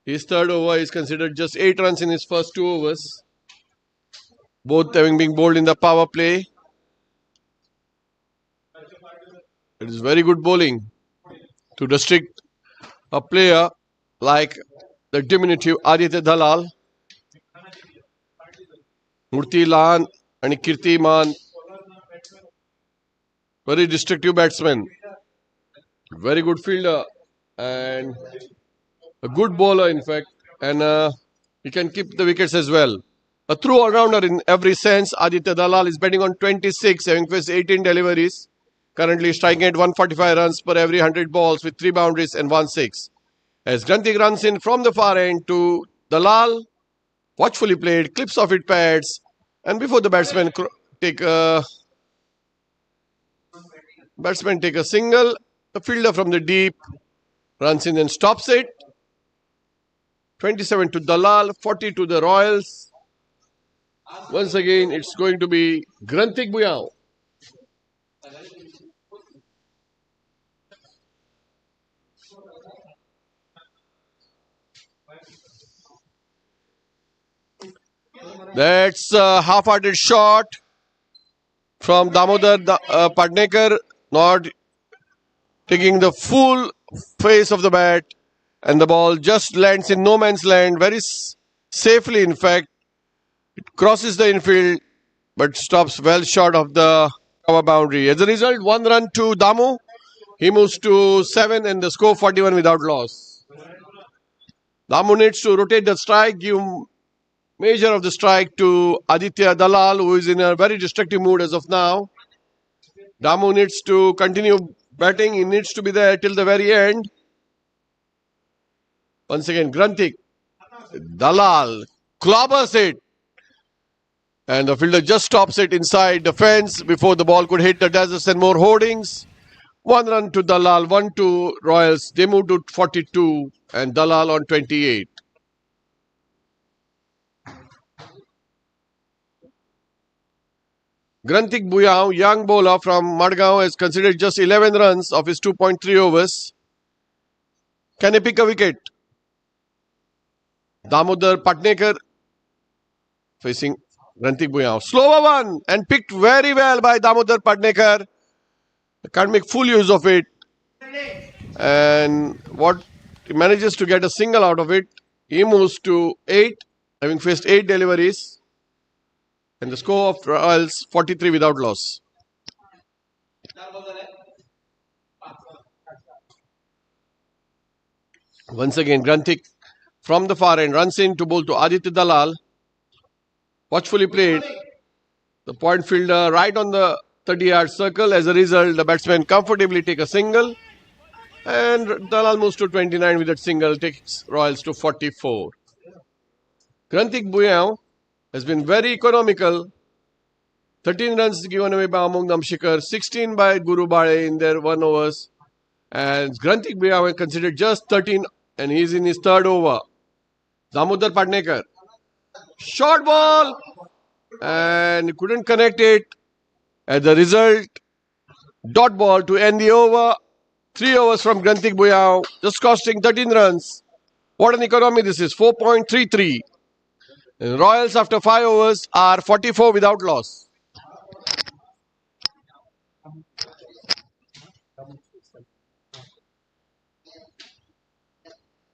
His third over is considered just 8 runs in his first 2 overs. Both having been bowled in the power play. It is very good bowling to restrict a player like the diminutive Aditya Dalal. Murti Lan and Kirti Man. Very destructive batsmen. Very good fielder and a good bowler, in fact, and he can keep the wickets as well. A true all-rounder in every sense. Aditya Dalal is batting on 26, having faced 18 deliveries. Currently striking at 145 runs per every 100 balls with 3 boundaries and 1 6. As Granthik runs in from the far end to Dalal, watchfully played, clips off it pads, and before the batsman take a single, the fielder from the deep runs in and stops it. 27 to Dalal, 40 to the Royals. Once again, it's going to be Granthik Buyao. That's a half-hearted shot from Damodar Padnekar, not taking the full face of the bat, and the ball just lands in no man's land very safely. In fact, it crosses the infield but stops well short of the cover boundary. As a result, 1 run to Damu. He moves to 7 and the score 41 without loss. Damu needs to rotate the strike, give measure of the strike to Aditya Dalal, who is in a very destructive mood as of now. Damu needs to continue batting. He needs to be there till the very end. Once again, Granthik. Dalal clobbers it. And the fielder just stops it inside the fence before the ball could hit the Dazers and more hoardings. 1 run to Dalal, 1 to Royals. They move to 42 and Dalal on 28. Granthik Buyao, young bowler from Madgaon, has considered just 11 runs of his 2.3 overs. Can he pick a wicket? Damodar Patnekar facing Granthik Buyao. Slower one and picked very well by Damodar Patnekar. Can't make full use of it. And what he manages to get a single out of it. He moves to 8, having faced 8 deliveries. And the score of Royals 43 without loss. Once again, Granthik from the far end runs in to bowl to Aditya Dalal. Watchfully played. The point fielder right on the 30-yard circle. As a result, the batsman comfortably take a single. And Dalal moves to 29 with that single, takes Royals to 44. Granthik Buyao has been very economical. 13 runs given away by Among Namshikar, 16 by Guru Bale in their 1 overs. And Granthik Buyao considered just 13 and he's in his 3rd over. Damodar Padnekar. Short ball and couldn't connect it. As a result, dot ball to end the over. 3 overs from Granthik Buyao, just costing 13 runs. What an economy this is, 4.33. And Royals after 5 overs are 44 without loss.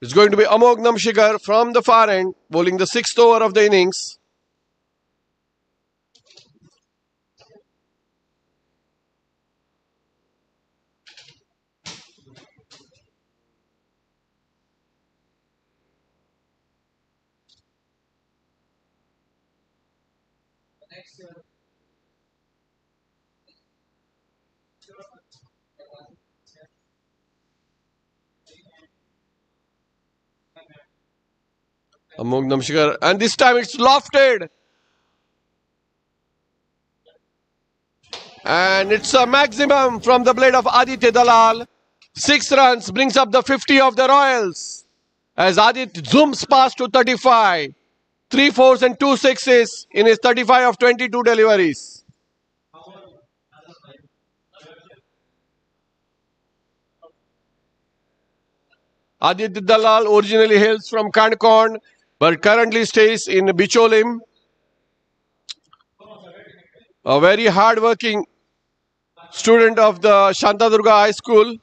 It's going to be Amog Namshikar from the far end, bowling the 6th over of the innings. Amog Namshikar, and this time it's lofted. And it's a maximum from the blade of Aditya Dalal. 6 runs brings up the 50 of the Royals. As Aditya zooms past to 35. 3 fours and 2 sixes in his 35 of 22 deliveries. Aditya Dalal originally hails from Kankorn, but currently stays in Bicholim. A very hard-working student of the Shantadurga High School.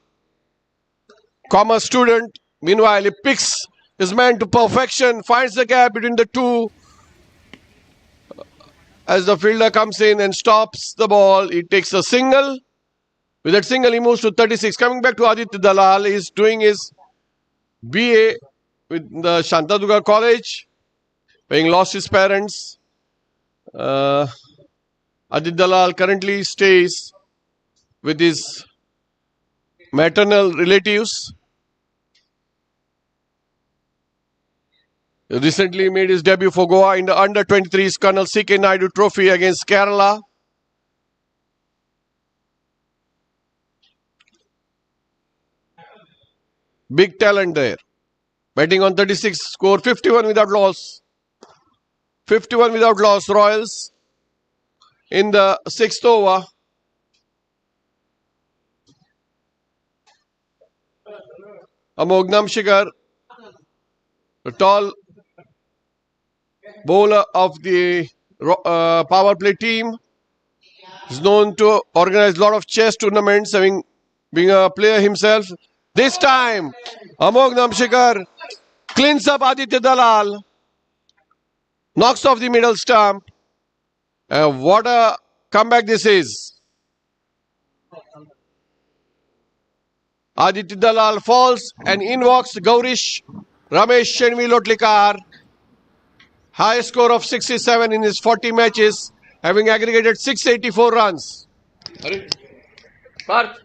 Commerce student. Meanwhile, he picks his man to perfection, finds the gap between the two. As the fielder comes in and stops the ball, he takes a single With that single, he moves to 36. Coming back to Aditya Dalal, he's doing his BA with the Shantaduga College, having lost his parents. Aditya Dalal currently stays with his maternal relatives. He recently made his debut for Goa in the under-23s Colonel C.K. Naidu Trophy against Kerala. Big talent there. Batting on 36, score 51 without loss. 51 without loss, Royals in the 6th over. Amog Namshikar, the tall bowler of the power play team, is known to organize a lot of chess tournaments, being a player himself. This time, Amog Namshikar cleans up Aditya Dalal, knocks off the middle stump. What a comeback this is. Aditya Dalal falls and invokes Gaurish Ramesh Shenvi Lotlikar. High score of 67 in his 40 matches, having aggregated 684 runs. Parth.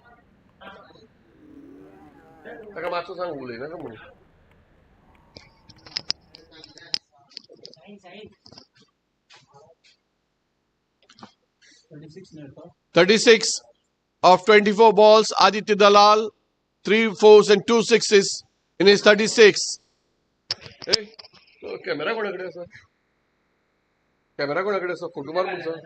36 of 24 balls, Aditya Dalal, 3 fours and 2 sixes in his 36. Hey, camera कोणाकडे आहे sir? Camera कोणाकडे आहे sir? Photo मार sir.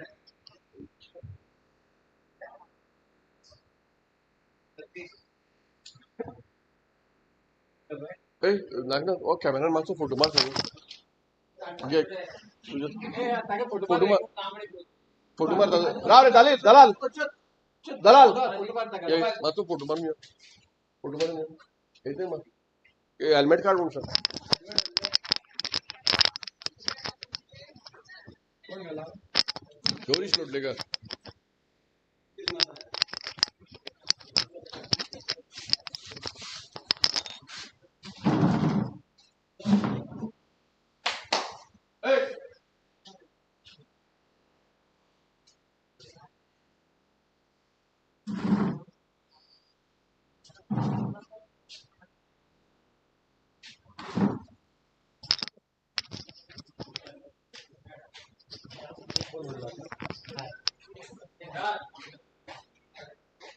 Hey, नागना, ओ camera मागचा photo मार sir. घे. Photo मार. Photo मार दलाल. दलाल. मागचा फोटो मार मी. फोटो मार मी. इथे मार. हेल्मेट काढून सर. गौरीश लोटलेकर.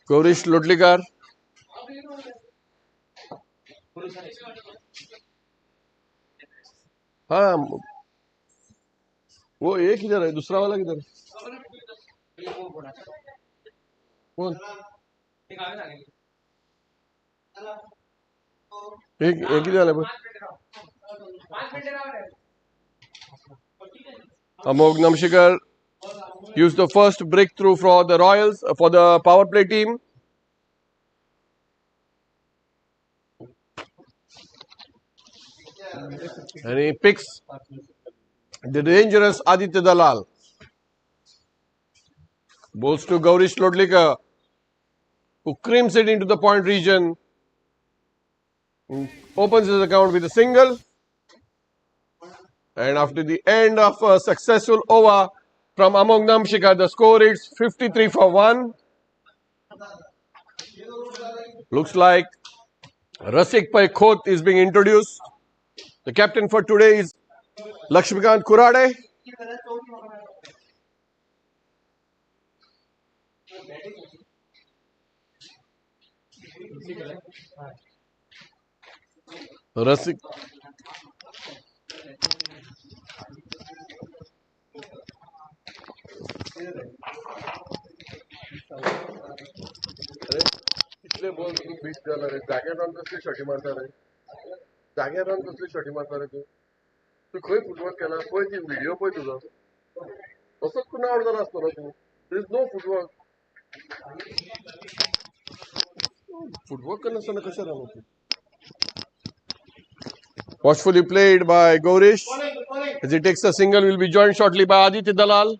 गौरीश लोटलीकर. हाँ, वो एक किधर है, दूसरा वाला किधर है? कौन? एक ही डाला Amog Namshikar used the first breakthrough for the Royals, for the power play team. And he picks the dangerous Aditya Dalal. Bowls to Gaurish Lodlikar, who creams it into the point region. Opens his account with a single. And after the end of a successful over from Amog Namshikar, the score is 53 for 1. Looks like Rasik Pai Khot is being introduced. The captain for today is Lakshmikant Kurade. Rasik. पिछले ball तू beat झाला रे जागे run कसली शॉटी मारता रे जागे run कसली शॉटी मारता रे तू खंय फुटबॉल केला पळय ती व्हिडिओ पळय तुजो असोच कुणा आवडला असतो रे तू there is no football football करनासतना कशा रन होते Watchfully played by Gaurish. As he takes a single, will be joined shortly by Aditya Dalal.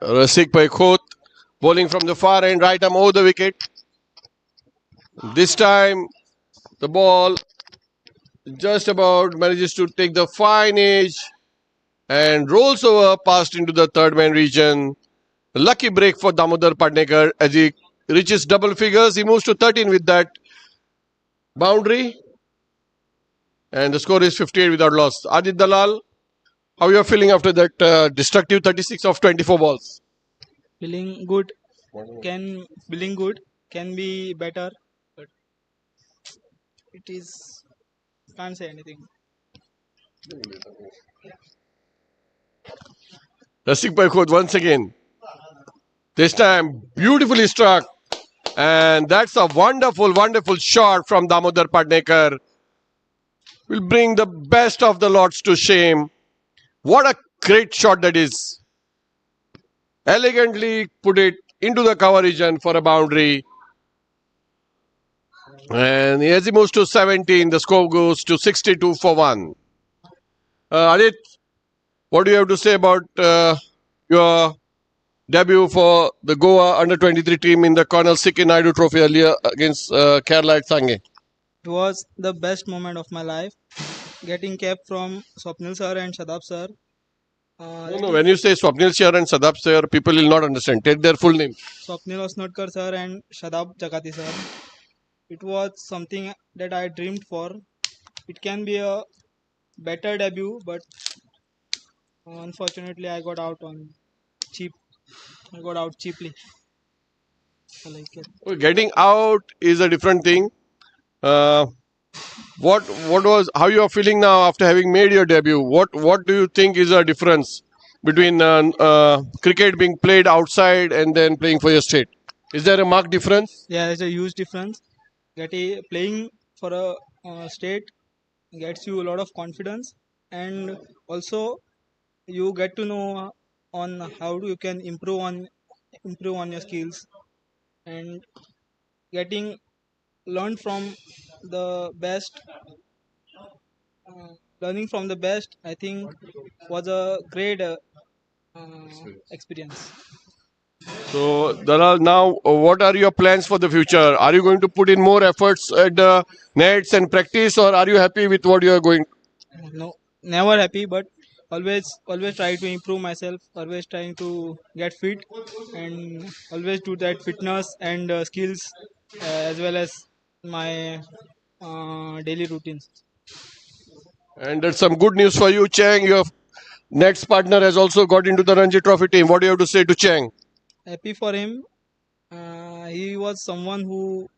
Rasik Paikot bowling from the far end, right arm over the wicket. This time the ball just about manages to take the fine edge and rolls over past into the third man region. A lucky break for Damodar Padnekar as he reaches double figures. He moves to 13 with that boundary. And the score is 58 without loss. Adit Dalal, how you are feeling after that destructive 36 of 24 balls? Feeling good. Feeling good. Can be better, but it is. Can't say anything. Rasik Paikot once again. This time beautifully struck. And that's a wonderful, wonderful shot from Damodar Padnekar. Will bring the best of the lots to shame. What a great shot that is. Elegantly put it into the cover region for a boundary. And as he moves to 17, the score goes to 62 for 1. Adit, what do you have to say about your debut for the Goa under-23 team in the Colonel C.K. Naidu Trophy earlier against Kerala at Sange? It was the best moment of my life. Getting capped from Swapnil sir and Shadab sir. No, when you say Swapnil sir and Sadap sir, people will not understand. Take their full name. Swapnil Osnotkar sir and Shadab Jagati sir. It was something that I dreamed for. It can be a better debut, but unfortunately I got out on cheap. I got out cheaply. I like it. Getting out is a different thing. What was how you are feeling now after having made your debut? What do you think is a difference between cricket being played outside and then playing for your state? Is there a marked difference? Yeah, there's a huge difference. Playing for a state gets you a lot of confidence, and also you get to know on how you can improve on your skills, and getting learned from the best. Learning from the best, I think, was a great experience. So, Dalal, now what are your plans for the future? Are you going to put in more efforts at the nets and practice, or are you happy with what you are going? No, never happy, but always try to improve myself. Always trying to get fit, and always do that fitness and skills as well as my daily routines. And that's some good news for you, Chang. Your next partner has also got into the Ranji Trophy team. What do you have to say to Chang? Happy for him. He was someone who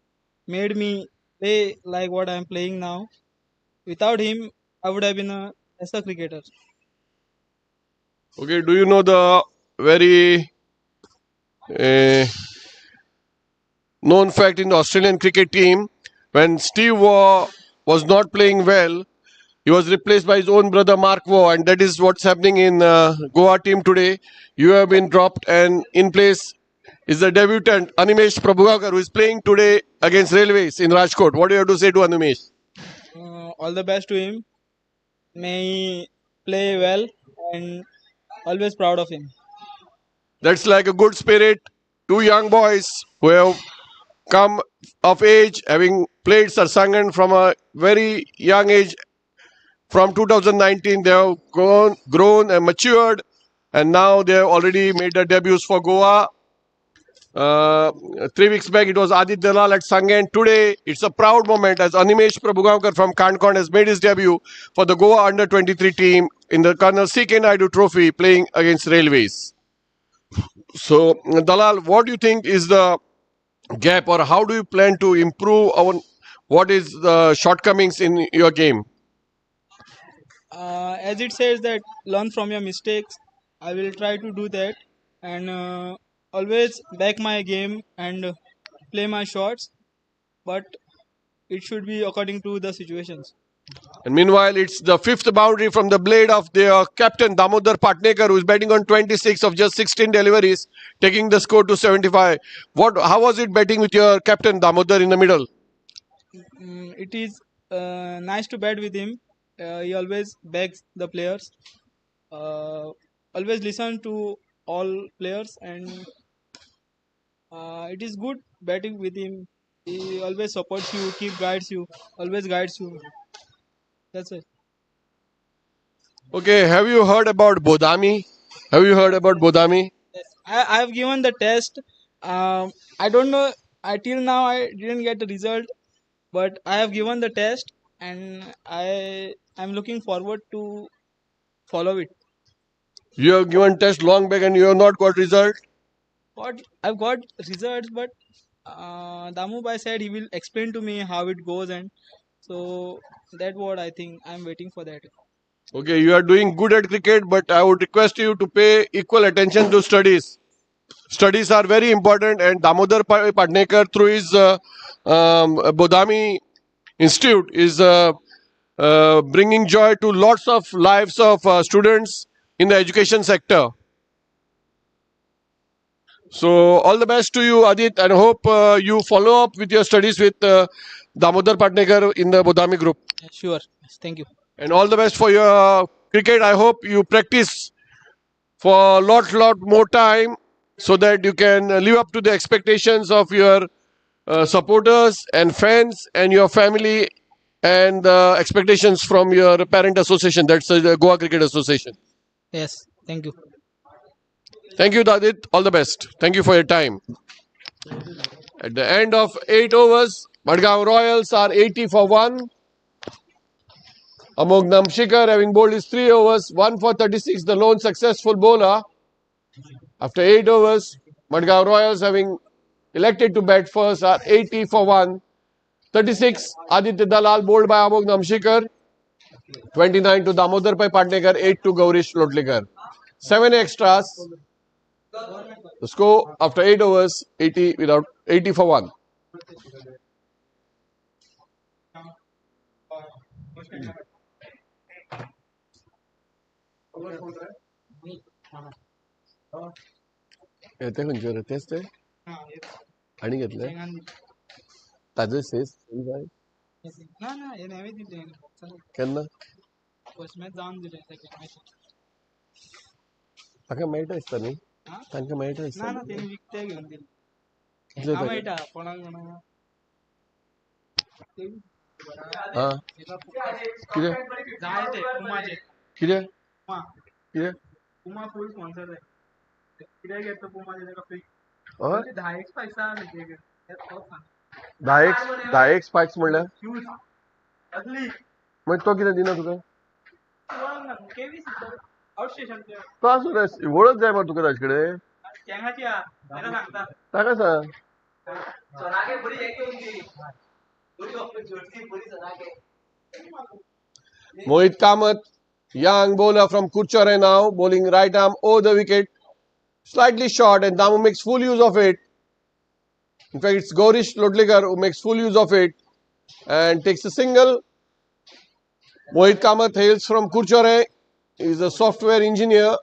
made me play like what I am playing now. Without him, I would have been a lesser cricketer. Okay, do you know the very known fact in the Australian cricket team? When Steve Waugh was not playing well, he was replaced by his own brother Mark Waugh, and that is what's happening in Goa team today. You have been dropped, and in place is the debutant Animesh Prabhakar, who is playing today against Railways in Rajkot. What do you have to say to Animesh? All the best to him. May he play well, and always proud of him. That's like a good spirit. Two young boys who have come of age, having played Sarsangan from a very young age. From 2019, they have grown and matured, and now they have already made their debuts for Goa. 3 weeks back, it was Adit Dalal at Sangan. Today, it's a proud moment as Animesh Prabhakar from Kankon has made his debut for the Goa under-23 team in the Colonel C.K. Naidu Trophy playing against Railways. So, Dalal, what do you think is the gap, or how do you plan to improve what is the shortcomings in your game? As it says that learn from your mistakes, I will try to do that, and always back my game and play my shots, but it should be according to the situations. And meanwhile, it's the fifth boundary from the blade of their captain Damodar Patnekar, who is batting on 26 of just 16 deliveries, taking the score to 75. How was it batting with your captain Damodar in the middle? It is nice to bat with him. He always backs the players. Always listen to all players, and it is good batting with him. He always supports you, always guides you. That's it. Okay, have you heard about Bodami? Have you heard about Bodami? Yes. I have given the test. I don't know. Till now I didn't get the result, but I have given the test, and I'm looking forward to follow it. You have given test long back and you have not got result. I've got results, but Damu Bhai said he will explain to me how it goes, and so that's what I think. I'm waiting for that. Okay, you are doing good at cricket, but I would request you to pay equal attention to studies. Studies are very important, and Damodar Padnekar, through his Bodami Institute, is bringing joy to lots of lives of students in the education sector. So, all the best to you, Adit, and hope you follow up with your studies with Damodar Padnekar in the Bodami group. Sure. Thank you. And all the best for your cricket. I hope you practice for a lot more time so that you can live up to the expectations of your supporters and fans and your family and expectations from your parent association. That's the Goa Cricket Association. Yes. Thank you. Thank you, Dadit. All the best. Thank you for your time. At the end of 8 overs, Madgaon Royals are 80 for 1. Amog Namshikar, having bowled his 3 overs, 1 for 36, the lone successful bowler. After 8 overs, Madgaon Royals, having elected to bat first, are 80 for 1. 36, Aditya Dalal bowled by Amog Namshikar. 29 to Damodar Pai Patnekar, 8 to Gaurish Lotlikar. 7 extras. The score after 8 overs, 80 for 1. येते खंयचे रे तेच ते आनी घेतले ताजे cess केन्ना ताका मेळटा दिसता न्ही तांकां मेळटा दिसता हा कितें कितें कितें धा एक स्पाइक्स म्हणल्यार मागीर तो कितें दिना तुका तो आसूं रे वळख जाय मरे तुका ताजे कडेन ताका सांग Mohit Kamath, young bowler from Kurchare now, bowling right arm over the wicket. Slightly short, and Damu makes full use of it. In fact, it's Gaurish Lotlikar who makes full use of it and takes a single. Mohit Kamath hails from Kurchare. He is a software engineer.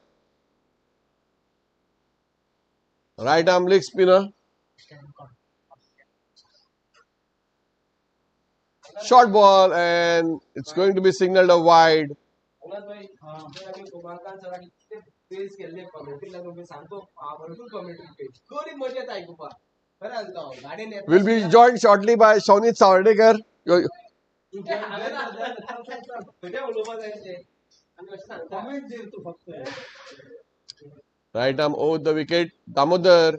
Right arm leg spinner. Short ball, and it's going to be signalled a wide. Will be joined shortly by Shaunit Savardekar. Right arm over the wicket. Damodar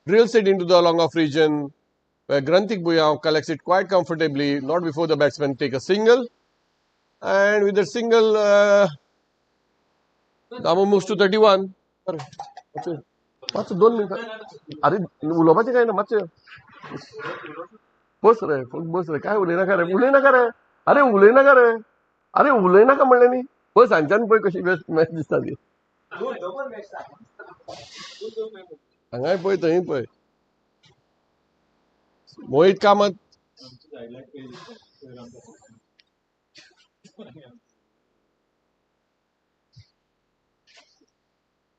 drills it into the long off region, where Granthik Bhuyan collects it quite comfortably, not before the batsman take a single. And with the single, Damu moves to 31. मातसो 2 मिनिटां अरे उलोवपाचें काय ना मातशें बस रे काय उलयनाका रे अरे उलयनाका रे अरे उलयनाका म्हणलें न्ही बस हांच्यान पळय कशी मॅच दिसता ती हांगाय पळय थंय पळय मोहित कामत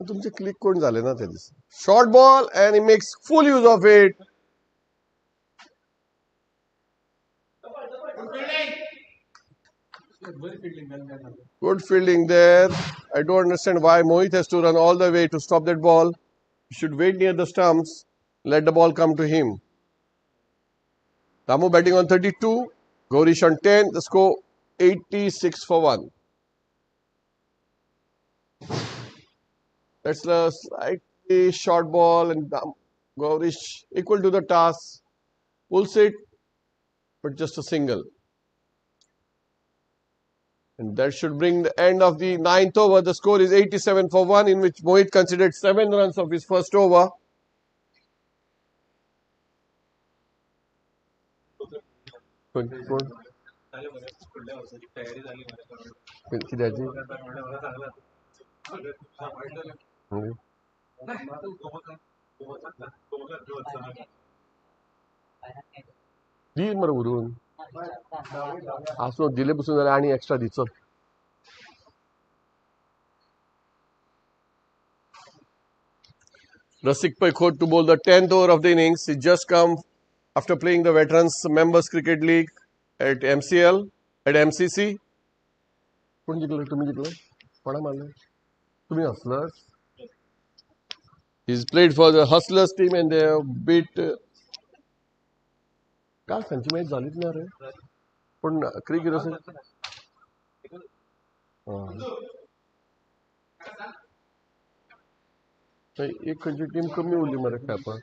तुमचे क्लिक कोण झाले ना ते this short ball and he makes full use of it Good fielding there. I don't understand why Mohit has to run all the way to stop that ball. He should wait near the stumps, let the ball come to him. Damu batting on 32, Gaurish on 10, the score 86 for 1. That's a slightly short ball and Gaurish equal to the task, pulls it, but just a single. And that should bring the end of the 9th over. The score is 87 for 1, in which Mohit considered 7 runs of his first over. दी मर उरून आसनो दिले बसून जाल्यार आनी extra दी चल. Rasik Paikot to bowl the 10th over of the innings. He just come after playing the Veterans Members Cricket League at MCL, at MCC. कोण जिंकलं? तुम्ही जिंकलं? कोणा मारलं? तुम्ही Hustlers. He's played for the Hustlers team and they have beat. काल Sanchi match झालीच ना रे. पण क्रिकेट असेल. एक खंयची टीम कमी उरली मरे खेळपाक.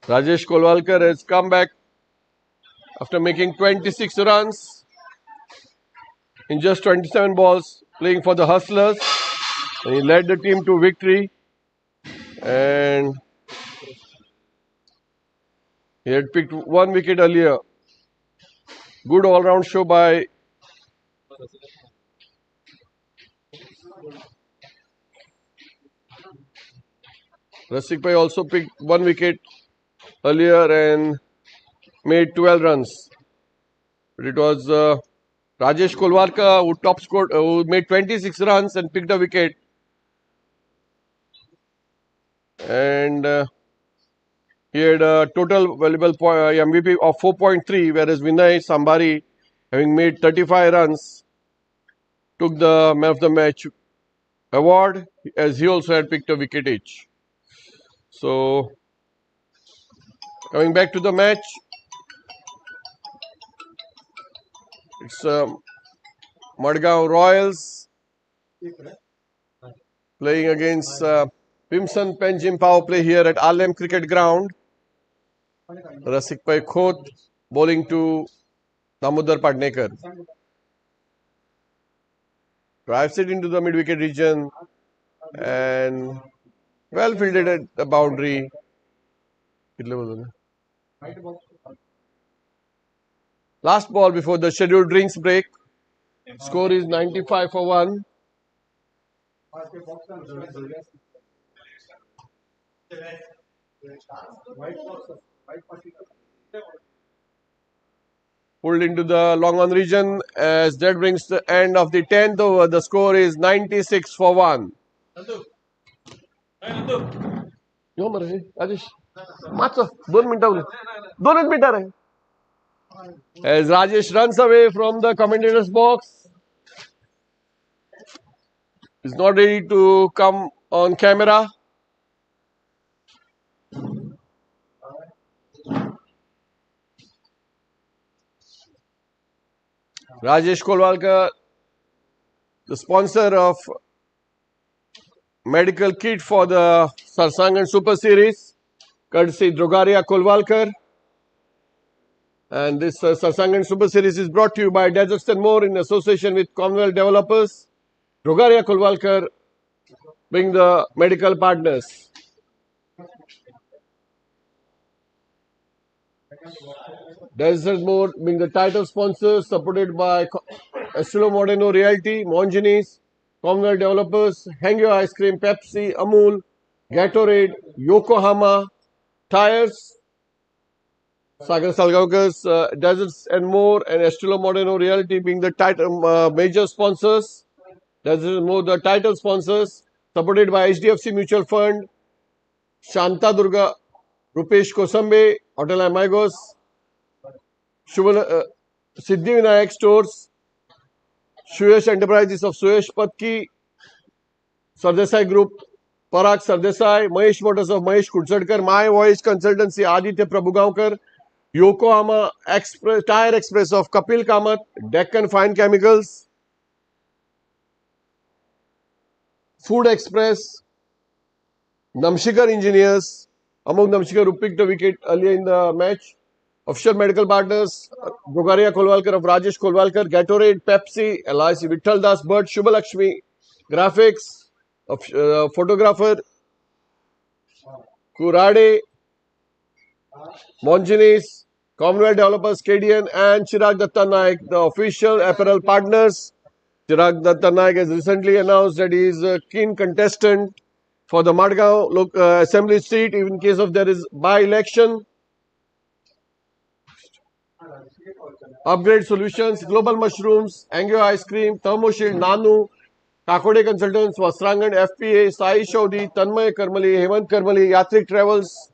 Rajesh Kolwalkar has come back after making 26 runs in just 27 balls, playing for the Hustlers, and he led the team to victory. And he had picked 1 wicket earlier. Good all-round show by Rasik Bhai. Also picked 1 wicket earlier and made 12 runs. But it was Rajesh Kolwalkar who top scored, who made 26 runs and picked a wicket. And he had a total valuable MVP of 4.3, whereas Vinay Sambari, having made 35 runs, took the man of the match award, as he also had picked a wicket each. So, coming back to the match, it's Madgaon Royals playing against Pimson Penjim Powerplay here at Alem Cricket Ground. Rasik Paikot bowling to Damodar Padnekar. Drives it into the mid-wicket region and well fielded at the boundary. Last ball before the scheduled drinks break. Score is 95 for 1. Pulled into the long on region as that brings the end of the 10th over. The score is 96 for 1. As Rajesh runs away from the commentator's box, is not ready to come on camera. Rajesh Kolwalkar, the sponsor of medical kit for the Sarsangan Super Series, courtesy Drogaria Kolwalkar. And this Sarsangan Super Series is brought to you by Deserts and More in association with Commonwealth Developers. Drogaria Kolwalkar being the medical partners. Deserts More being the title sponsors, supported by Estilo Modeno Realty, Monginis, Commonwealth Developers, Hangyo Ice Cream, Pepsi, Amul, Gatorade, Yokohama, Tires, Sagar Salgaokar's Deserts and More and Estilo Modeno Reality being the major sponsors. Deserts and More, the title sponsors, supported by HDFC Mutual Fund, Shanta Durga, Rupesh Kosambe, Hotel Amigos, Siddhi Vinayak Stores, Suyash Enterprises of Suyash Patki, Sardesai Group, Parag Sardesai, Mahesh Motors of Mahesh Kudsadkar, My Voice Consultancy, Aditya Prabhugaonkar, Yokohama Express, Tire Express of Kapil Kamath, Deccan Fine Chemicals, Food Express, Namshikar Engineers, Among Namshikar who picked a wicket earlier in the match, Official Medical Partners, Gogaria Kolwalkar of Rajesh Kolwalkar, Gatorade, Pepsi, LIC Vittal Das, Bhatt, Shubhalakshmi, Graphics, Photographer, Kurade, Monginis, Commonwealth Developers, KDN, and Chirag Datta Naik, the official apparel partners. Chirag Datta Naik has recently announced that he is a keen contestant for the Madgaon assembly seat in case of there is by-election. Upgrade Solutions, Global Mushrooms, Angio Ice Cream, Thermo Shield, Nanu, Kakode Consultants, Sarsangan, FPA, Sai Chaudhary, Tanmay Karmali, Hemant Karmali, Yatrik Travels,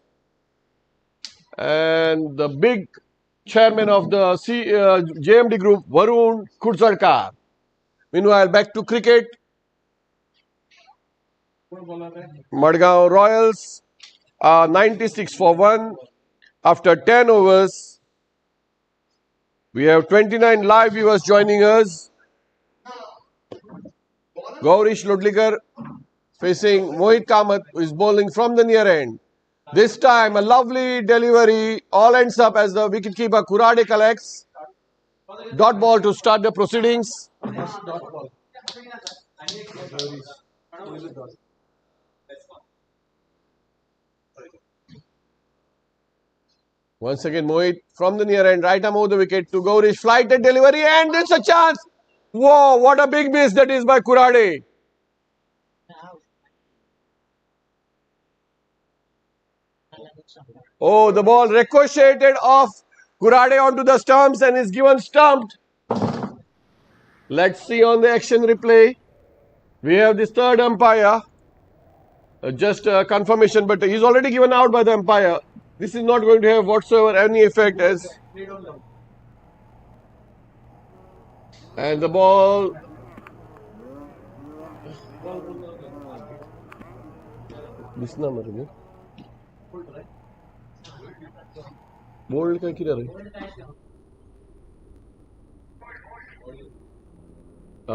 and the big chairman of the JMD Group, Varun Kudsadkar. Meanwhile, back to cricket. Madgaon Royals are 96 for 1 after 10 overs. We have 29 live viewers joining us. Gaurish Ludlikar facing Mohit Kamath, who is bowling from the near end. This time, a lovely delivery, all ends up as the wicketkeeper Kurade collects. Dot ball to start the proceedings. Once again, Mohit from the near end, right arm over the wicket to Gaurish. Flighted delivery, and it's a chance. Whoa, what a big miss that is by Kurade. Oh, the ball ricocheted off Kurade onto the stumps and is given stumped. Let's see on the action replay. We have this third umpire. Just confirmation, but he's already given out by the umpire. This is not going to have whatsoever any effect as. And the ball. This number is bold का किधर है?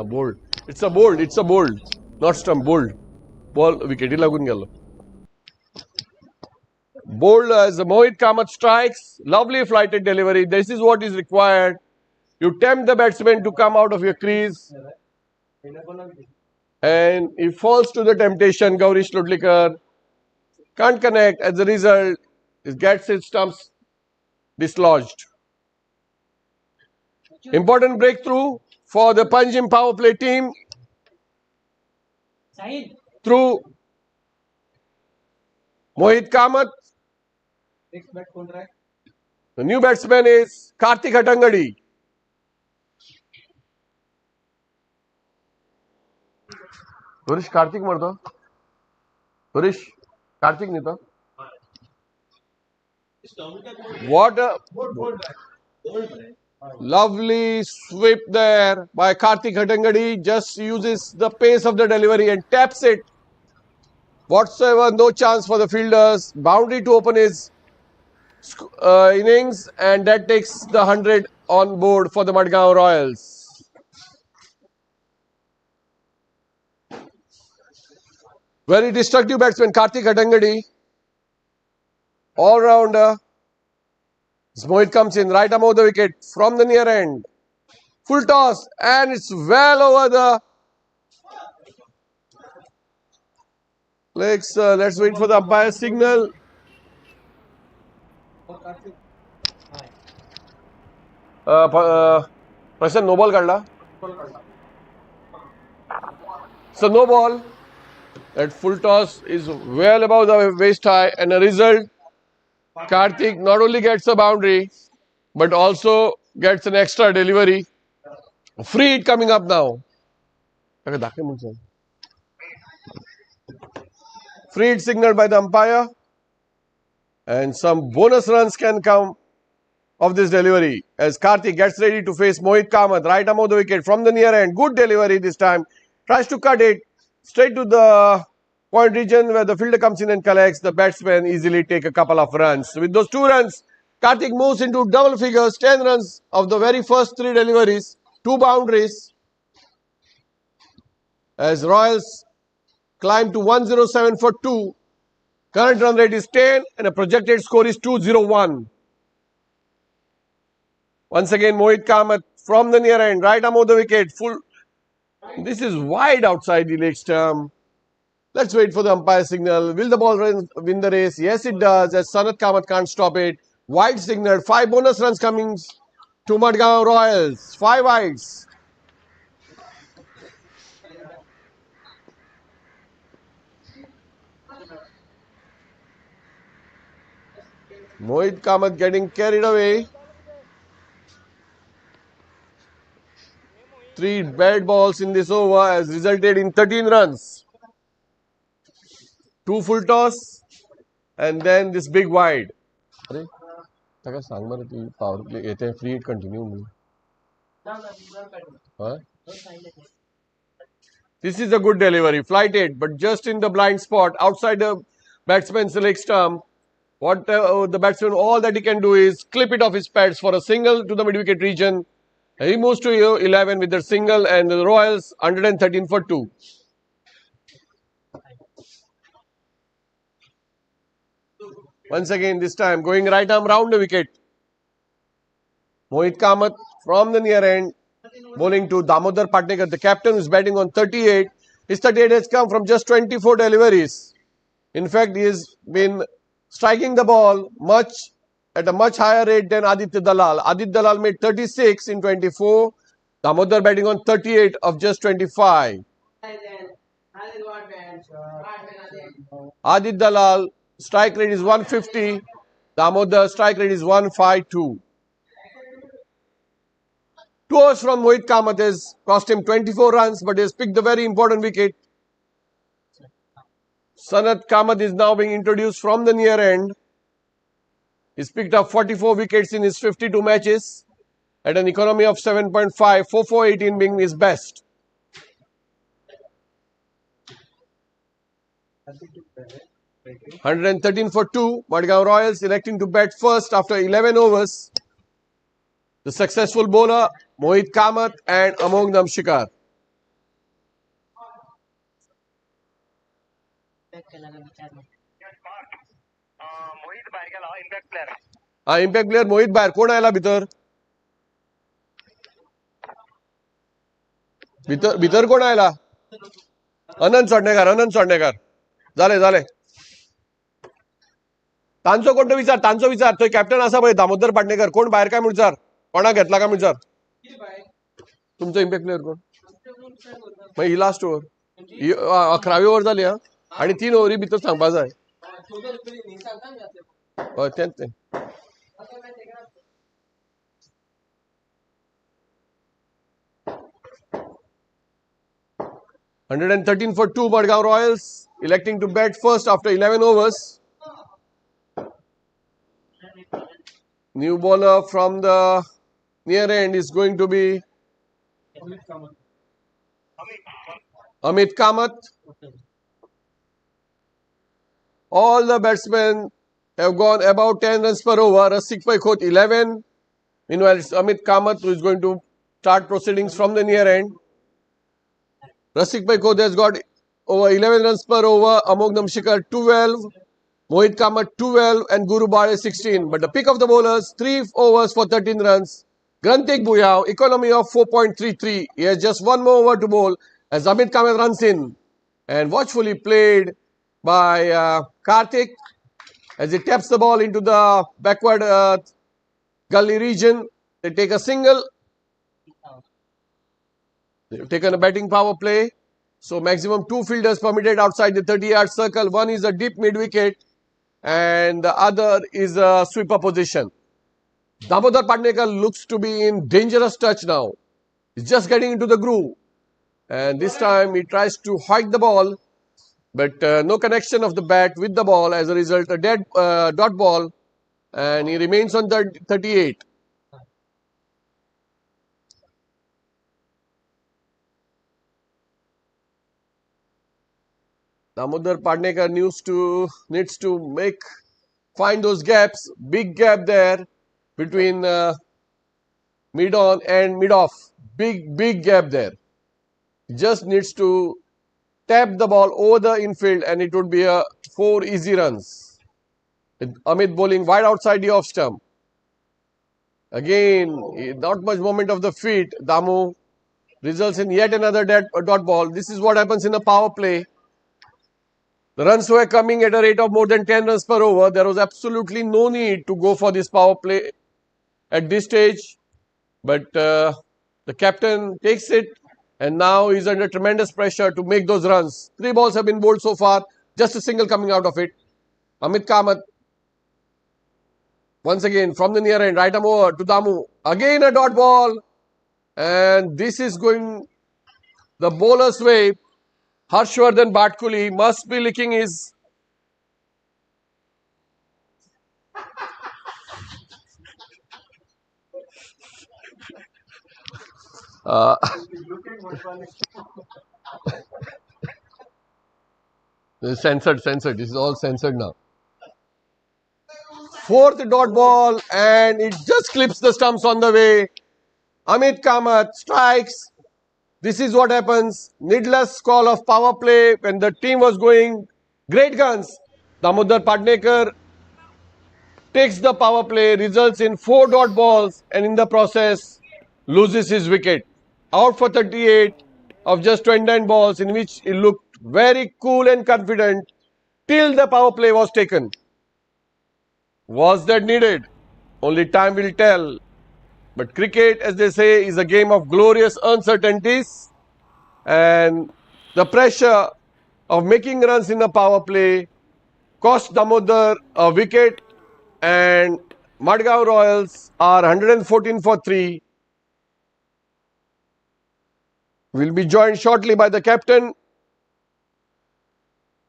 Bold. It's a bold. It's a bold. Not stump. Bold. Ball wicket लागून गेलो. Bold as Mohit Kamath strikes. Lovely flighted delivery. This is what is required. You tempt the batsman to come out of your crease. And he falls to the temptation. Gaurish Ludlikar can't connect. As a result, he gets his stumps dislodged. Important breakthrough for the Panjim Powerplay team through Mohit Kamath. The new batsman is Karthik Hatangadi. Harish Karthik marta. Harish Karthik nita. What a lovely sweep there by Karthik Hatangadi. Just uses the pace of the delivery and taps it. Whatsoever, no chance for the fielders. Boundary to open his innings, and that takes the 100 on board for the Madgaon Royals. Very destructive batsman Karthik Hatangadi. All rounder. Mohit comes in, right arm over the wicket from the near end. Full toss, and it's well over the legs. Let's wait for the umpire signal. Prashant, no ball kadla. So no ball. That full toss is well above the waist high, and a result Karthik not only gets a boundary, but also gets an extra delivery. Free hit coming up now. Free hit signaled by the umpire. And some bonus runs can come of this delivery as Karthik gets ready to face Mohit Kamath, right arm of the wicket from the near end. Good delivery this time. Tries to cut it straight to the point region where the fielder comes in and collects. The batsman easily take a couple of runs. With those 2 runs, Karthik moves into double figures, 10 runs of the very first 3 deliveries, 2 boundaries. As Royals climb to 107 for 2. Current run rate is 10 and a projected score is 201. Once again, Mohit Kamath from the near end, right arm of the wicket, full. This is wide outside the leg stump. Let's wait for the umpire signal. Will the ball win the race? Yes, it does, as Sanat Kamath can't stop it. Wide signal, 5 bonus runs coming to Madgaon Royals. 5 wides. Mohit Kamath getting carried away. 3 bad balls in this over has resulted in 13 runs. 2 full toss and then this big wide. Power play free hit continue. This is a good delivery, flighted, but just in the blind spot outside the batsman's leg stump. What the batsman, all that he can do is clip it off his pads for a single to the mid-wicket region. He moves to 11 with the single and the Royals 113 for 2. Once again, this time going right arm round the wicket. Mohit Kamath from the near end, bowling to Damodar Patnekar, the captain who is batting on 38. His 38 has come from just 24 deliveries. In fact, he has been striking the ball at a much higher rate than Aditya Dalal. Aditya Dalal made 36 in 24. Damodar batting on 38 of just 25. Aditya Dalal strike rate is 150. Damodar strike rate is 152. 2 overs from Mohit Kamath has cost him 24 runs, but he has picked the very important wicket. Sanat Kamath is now being introduced from the near end. He's picked up 44 wickets in his 52 matches at an economy of 7.5, 4-4-18 being his best. $113 for 2. Madgaon Royals electing to bat first after 11 overs. The successful bowler Mohit Kamath and Among Namshikar. Impact player Mohit बाहेर कोण आयला भितर भितर कोण आयला अनंत सोडणेकार जाले तांचो कोण तांचो विचार थंय कॅप्टन आसा पळय दामोदर पाटणेकर कोण भायर काय म्हणून कोणाक घेतला काय म्हणून तुमचो इम्पॅक्ट प्लेयर कोण मागीर ही लास्ट ओवर 11वी ओवर जाली आणि 3 ओव्हरी भितर सांगपा जाय हय तेंच 113 for 2. Madgaon Royals electing to bat first after 11 overs. New bowler from the near end is going to be Amit Kamath. All the batsmen have gone about 10 runs per over. Rasik Paikot 11. Meanwhile, it's Amit Kamath who is going to start proceedings from the near end. Rasik Paikot has got over 11 runs per over. Amog Namshikar 12. Mohit Kamath 12 and Guru Bade 16. But the pick of the bowlers, 3 overs for 13 runs. Grantik Buyao, economy of 4.33. He has just 1 more over to bowl as Amit Kamath runs in. And watchfully played by Karthik as he taps the ball into the backward gully region. They take a single. They've taken a batting power play. So maximum 2 fielders permitted outside the 30-yard circle. One is a deep mid-wicket. and the other is a sweeper position. Damodar Patnekar looks to be in dangerous touch now. He's just getting into the groove. And this time he tries to hike the ball, but no connection of the bat with the ball. As a result, a dead dot ball, and he remains on 38. Damodar Patnekar needs to find those gaps. Big gap there between mid on and mid off. Big gap there. Just needs to tap the ball over the infield, and it would be a 4 easy runs. With Amit bowling wide outside the off stump. Again, not much movement of the feet. Damu results in yet another dot ball. This is what happens in a power play. The runs were coming at a rate of more than 10 runs per over. There was absolutely no need to go for this power play at this stage. But the captain takes it, and now he's under tremendous pressure to make those runs. 3 balls have been bowled so far. Just a single coming out of it. Amit Kamath once again from the near end. Right arm over to Damu. Again a dot ball. And this is going the bowler's way. Harshvardhan Bhatkuli must be licking his censored. This is all censored now. 4th dot ball, and it just clips the stumps on the way. Amit Kamath strikes. This is what happens. Needless call of power play when the team was going great guns. Damodar Patnekar takes the power play, results in 4 dot balls, and in the process loses his wicket. Out for 38 of just 29 balls, in which he looked very cool and confident till the power play was taken. Was that needed? Only time will tell. But cricket, as they say, is a game of glorious uncertainties, and the pressure of making runs in a power play cost Damodar a wicket, and Madgaon Royals are 114 for 3. Will be joined shortly by the captain.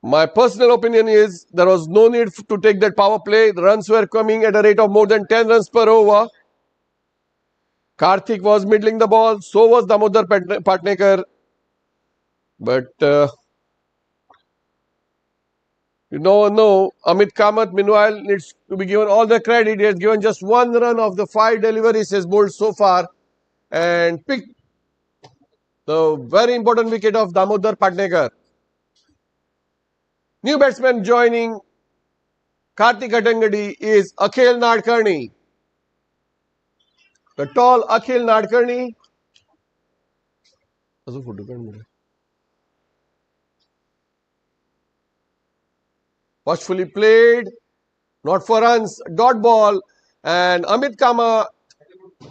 My personal opinion is there was no need to take that power play. The runs were coming at a rate of more than 10 runs per over. Karthik was middling the ball, so was Damodar Patnekar. But you know, Amit Kamath meanwhile needs to be given all the credit. He has given just 1 run of the 5 deliveries he has bowled so far, and picked the very important wicket of Damodar Patnekar. New batsman joining Karthik Hattangadi is Akhil Nadkarni. The tall Akhil Nadkarni. Watchfully played, not for runs, dot ball, and Amit Kamath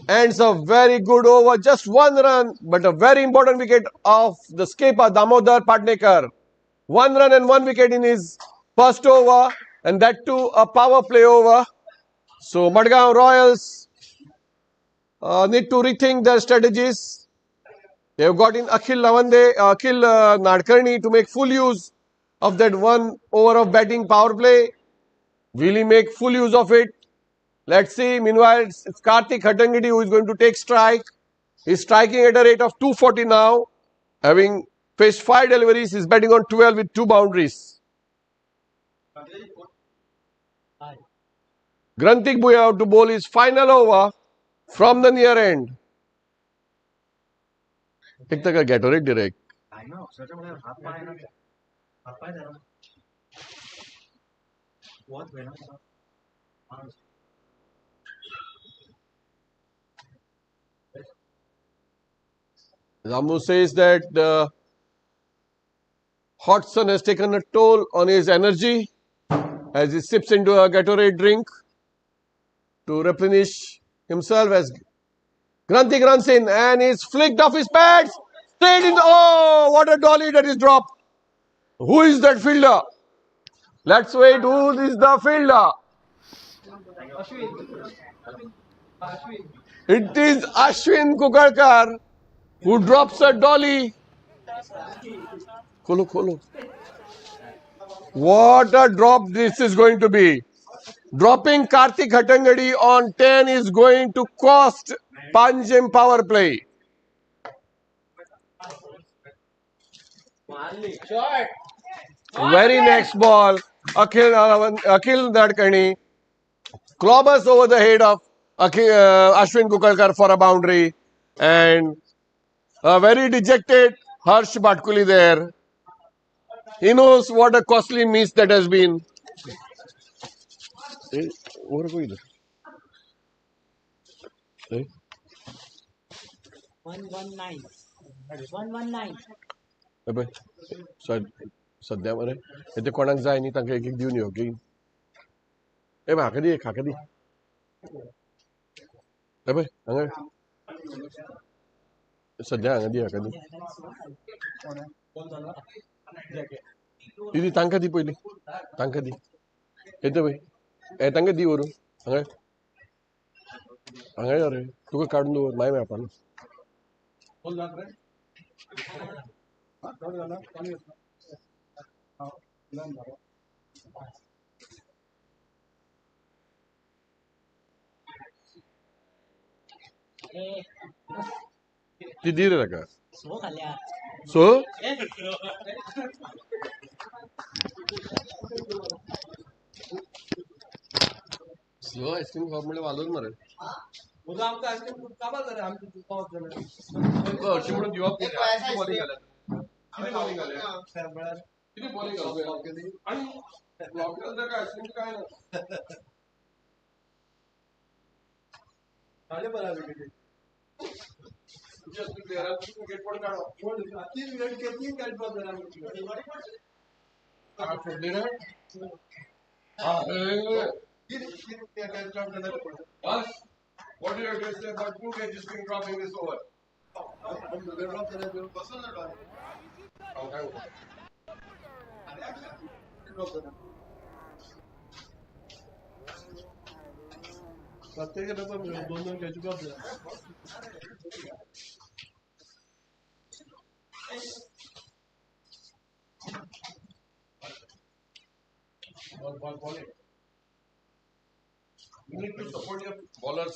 ends a very good over, just 1 run, but a very important wicket of the skipper Damodar Patnekar. 1 run and 1 wicket in his first over, and that too a power play over. So Madgaon Royals need to rethink their strategies. They have got in Akhil Nadkarni to make full use of that 1 over of batting power play. Will he make full use of it? Let's see. Meanwhile, it's Karthik Hattangadi who is going to take strike. He's striking at a rate of 240 now. Having faced 5 deliveries, he's batting on 12 with 2 boundaries. Grantik Bhuya to bowl his final over from the near end. Take the Gatorade direct. I know. Ramu says that the hot sun has taken a toll on his energy as he sips into a Gatorade drink to replenish himself. As Grantik runs in and he's flicked off his pads straight in the, oh, what a dolly that is dropped. Who is that fielder? Let's wait. Who is the fielder? It is Ashwin Kukarkar who drops a dolly. Kholo. What a drop this is going to be. Dropping Karthik Hattangadi on 10 is going to cost Panjim power play. Very next ball, Akhil Nadkarni clobbers over the head of Ashwin Kukarkar for a boundary, and a very dejected Harsh Bhatkuli there. He knows what a costly miss that has been. Eh? 119. 119. अबे सध्या मरे इथे कोणाक जाय न्ही तांकां एक एक दिवन यो की ए म्हाका दी खाका दी अबे हांगा सध्या हांगा दी हाका दी दी तांकां दी पयली तांकां दी येता पळय ए तांकां दी व्हरून हांगा हांगा यो रे तुका काडून दवर मागीर मेळपा न्हू ती दी रे ताका सो स्लो आईस्क्रीम खावप म्हणल्यार वालोर मरे हरशी म्हणून दिवप किती बॉलिंग घाले आणि ब्लॉक केलं तर काय आईस्क्रीम काय ना झाले बरा विकेट क्रिकेट पण काढो 3 मिनिट के 3 कैच बॉल जरा हां फोडली ना हां बस what do you have to say about 2 catches being dropped in this over प्रत्येक दोन catch drop ball. You need to support your bowlers.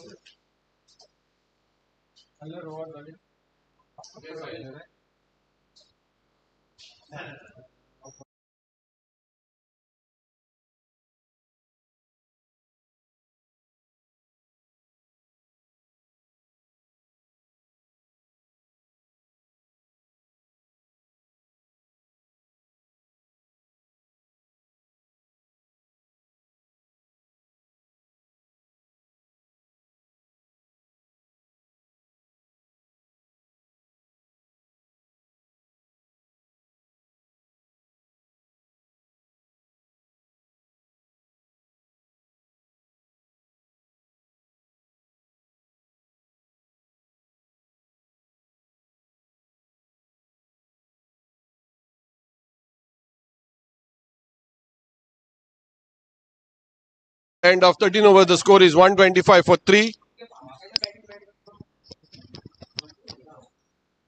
End of 13 overs, the score is 125 for 3.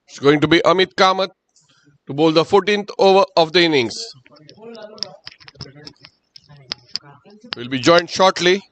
It's going to be Amit Kamath to bowl the 14th over of the innings. Will be joined shortly.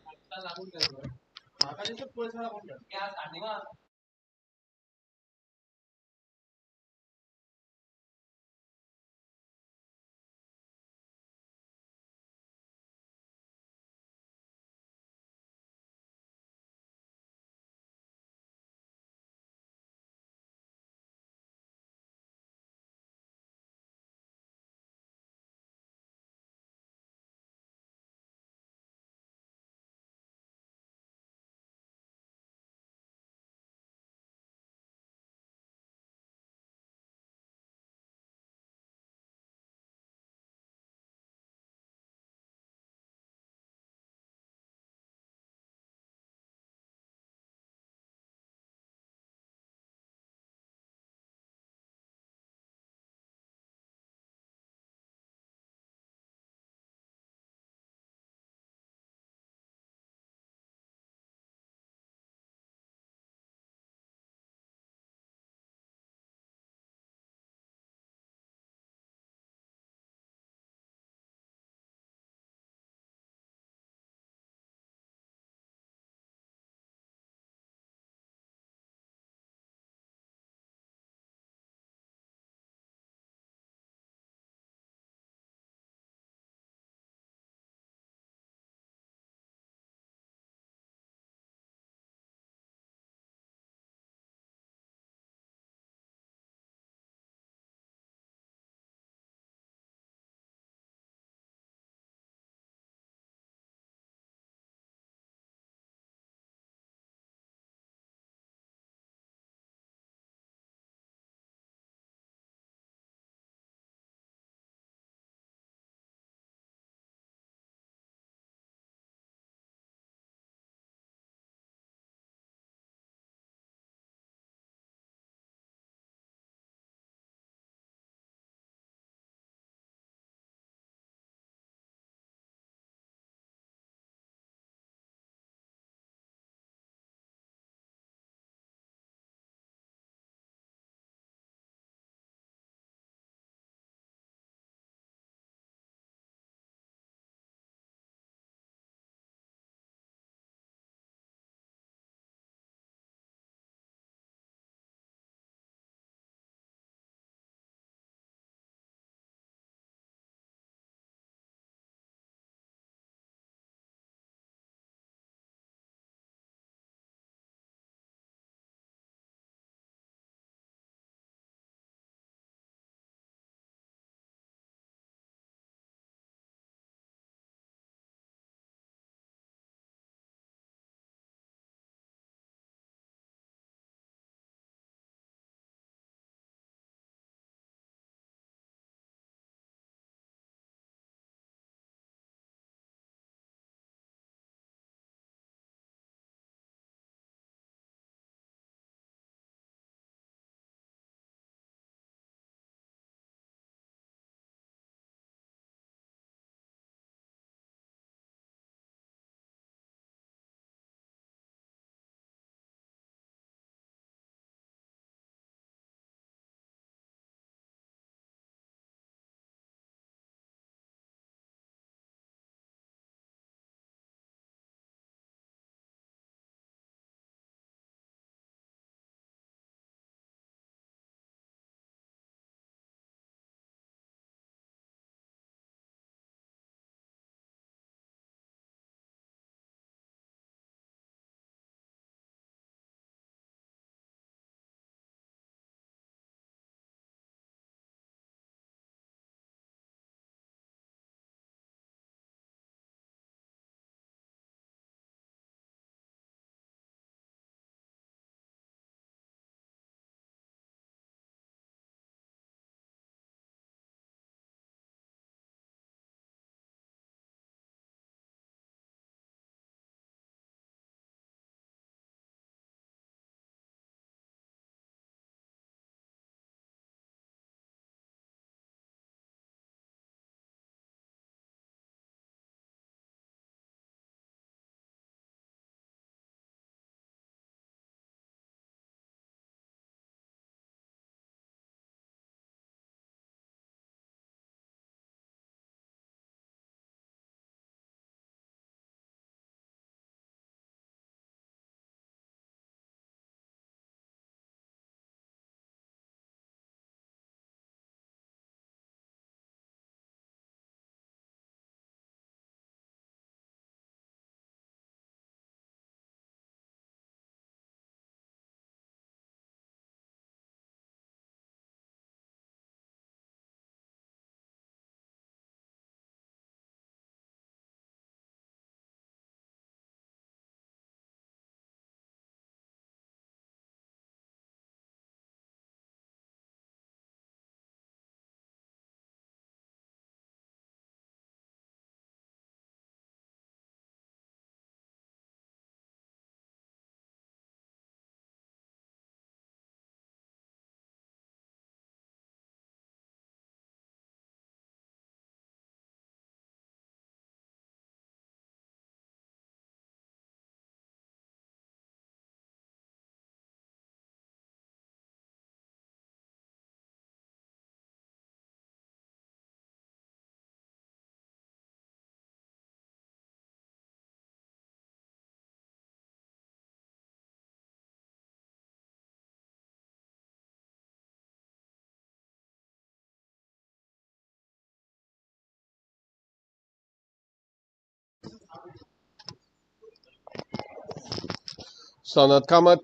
Sanat Kamath.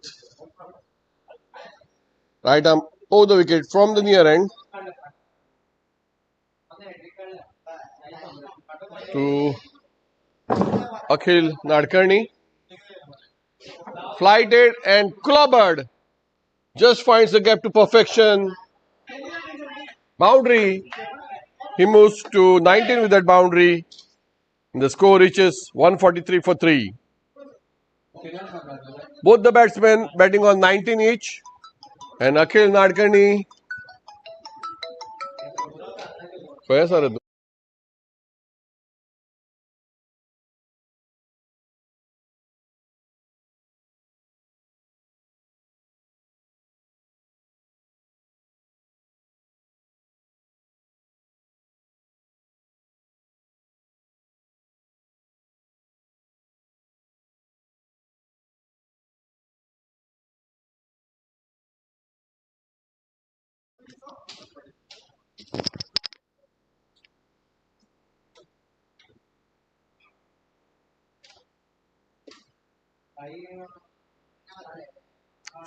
Right arm over the wicket from the near end to Akhil Nadkarni. Flighted and clobbered. Just finds the gap to perfection. Boundary. He moves to 19 with that boundary. The score reaches 143 for 3. Both the batsmen batting on 19 each. And Akhil Nadkarni.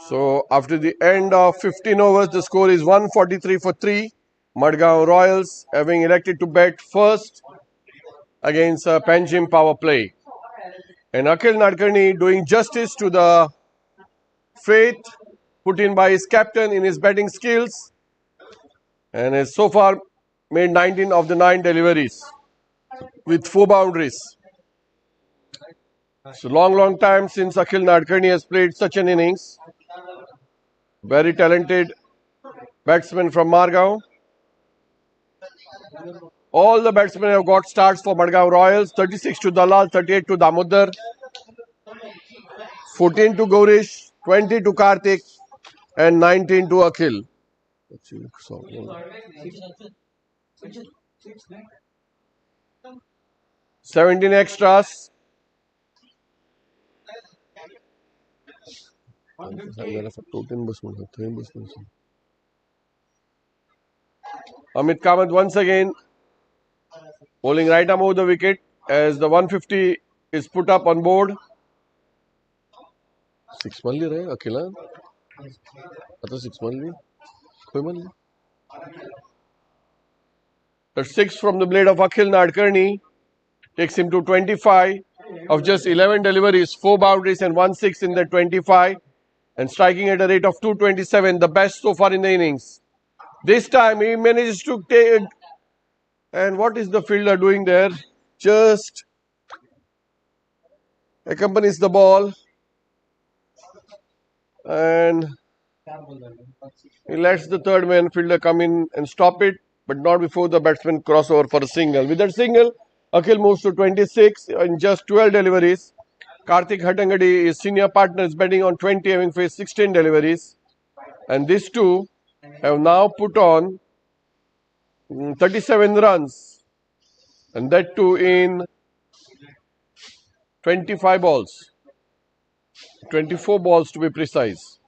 So after the end of 15 overs, the score is 143 for 3. Madgaon Royals having elected to bat first against Panjim Powerplay. And Akhil Nadkarni doing justice to the faith put in by his captain in his batting skills and has so far made 19 of the 9 deliveries with 4 boundaries. It's a long time since Akhil Nadkarni has played such an innings. Very talented batsman from Margao. All the batsmen have got starts for Madgaon Royals. 36 to Dalal, 38 to Damodar, 14 to Gaurish, 20 to Karthik and 19 to Akhil. 17 extras. Amit Kamath once again bowling right arm over the wicket as the 150 is put up on board. 6 malli rahe Akhila. Ata 6 malli. Koi malli. The 6 from the blade of Akhil Nadkarni takes him to 25 of just 11 deliveries, 4 boundaries and 1 6 in the 25 and striking at a rate of 227, the best so far in the innings. This time he manages to take, and what is the fielder doing there? Just accompanies the ball and he lets the third man fielder come in and stop it, but not before the batsman cross over for a single. With that single, Akhil moves to 26 in just 12 deliveries. Karthik Hattangadi, his senior partner, is batting on 20, having faced 16 deliveries. And these two have now put on 37 runs, and that too in 25 balls. 24 balls to be precise.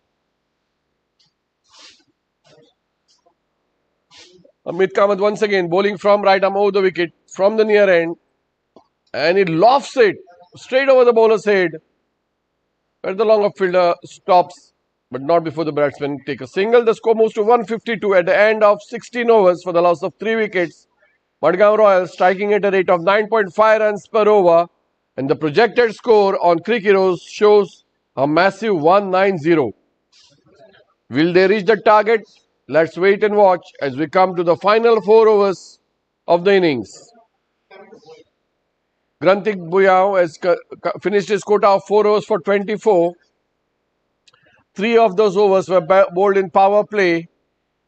Amit Kamath once again bowling from right arm over the wicket from the near end, and it lofts it straight over the bowler's head where the long fielder stops, but not before the batsman take a single. The score moves to 152 at the end of 16 overs for the loss of 3 wickets. Madgaon Royals striking at a rate of 9.5 runs per over, and the projected score on Crick Heroes shows a massive 190. Will they reach the target? Let's wait and watch as we come to the final 4 overs of the innings. Grantik Buyao has finished his quota of 4 overs for 24. 3 of those overs were bowled in power play,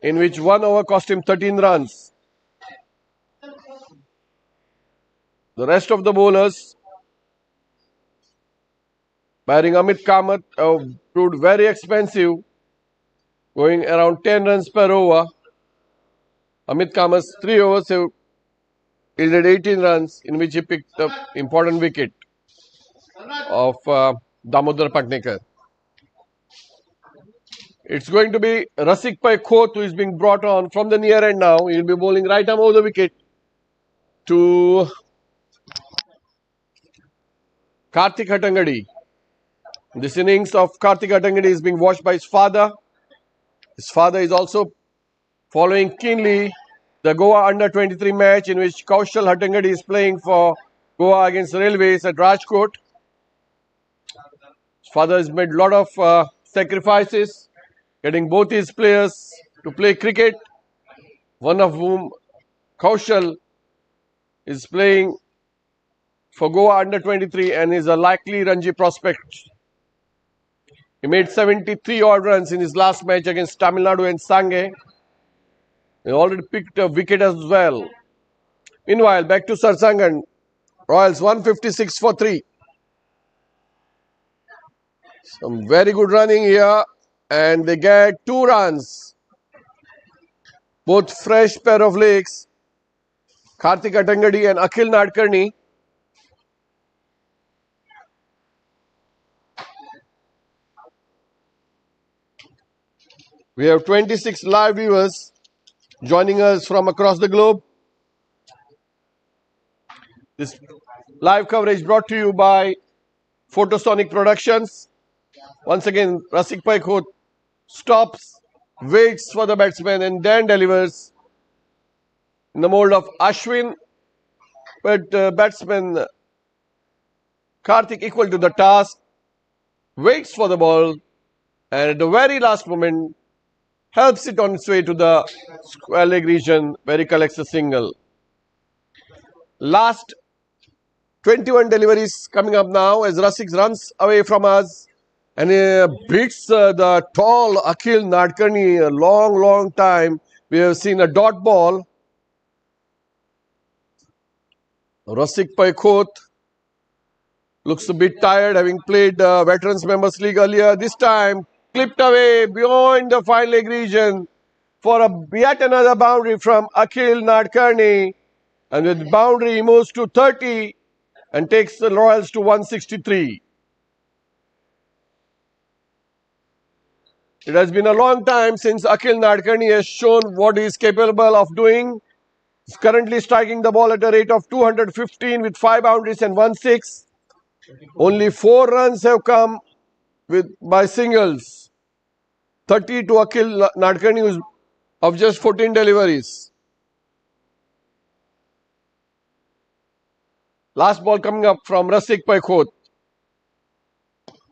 in which 1 over cost him 13 runs. The rest of the bowlers, barring Amit Kamath, have proved very expensive, going around 10 runs per over. Amit Kamath's 3 overs have yielded 18 runs, in which he picked up important wicket of Damodar Patnekar. It's going to be Rasik Pai Khoth who is being brought on from the near end now. He'll be bowling right arm over the wicket to Karthik Hattangadi. This innings of Karthik Attangadi is being watched by his father. His father is also following keenly the Goa under-23 match in which Kaushal Attangadi is playing for Goa against Railways at Rajkot. His father has made a lot of sacrifices, getting both his players to play cricket, one of whom, Kaushal, is playing for Goa under-23 and is a likely Ranji prospect. He made 73 odd runs in his last match against Tamil Nadu and Sange. He already picked a wicket as well. Meanwhile, back to Sarsangan. Royals 156 for 3. Some very good running here. And they get 2 runs. Both fresh pair of legs. Karthik Attangadi and Akhil Nadkarni. We have 26 live viewers joining us from across the globe. This live coverage brought to you by Photosonic Productions. Once again, Rasik Paikot stops, waits for the batsman and then delivers in the mold of Ashwin. But batsman Karthik equal to the task, waits for the ball and at the very last moment helps it on its way to the square leg region where he collects a single. Last 21 deliveries coming up now as Rasik runs away from us and beats the tall Akhil Nadkarni a long time. We have seen a dot ball. Rasik Paikot looks a bit tired, having played Veterans Members League earlier. This time clipped away beyond the fine leg region for yet another boundary from Akhil Nadkarni. And with boundary he moves to 30 and takes the Royals to 163. It has been a long time since Akhil Nadkarni has shown what he is capable of doing. He's currently striking the ball at a rate of 215 with 5 boundaries and 1 6. Only 4 runs have come by singles. 30 to Akhil Nadkarni of just 14 deliveries. Last ball coming up from Rasik Paikot.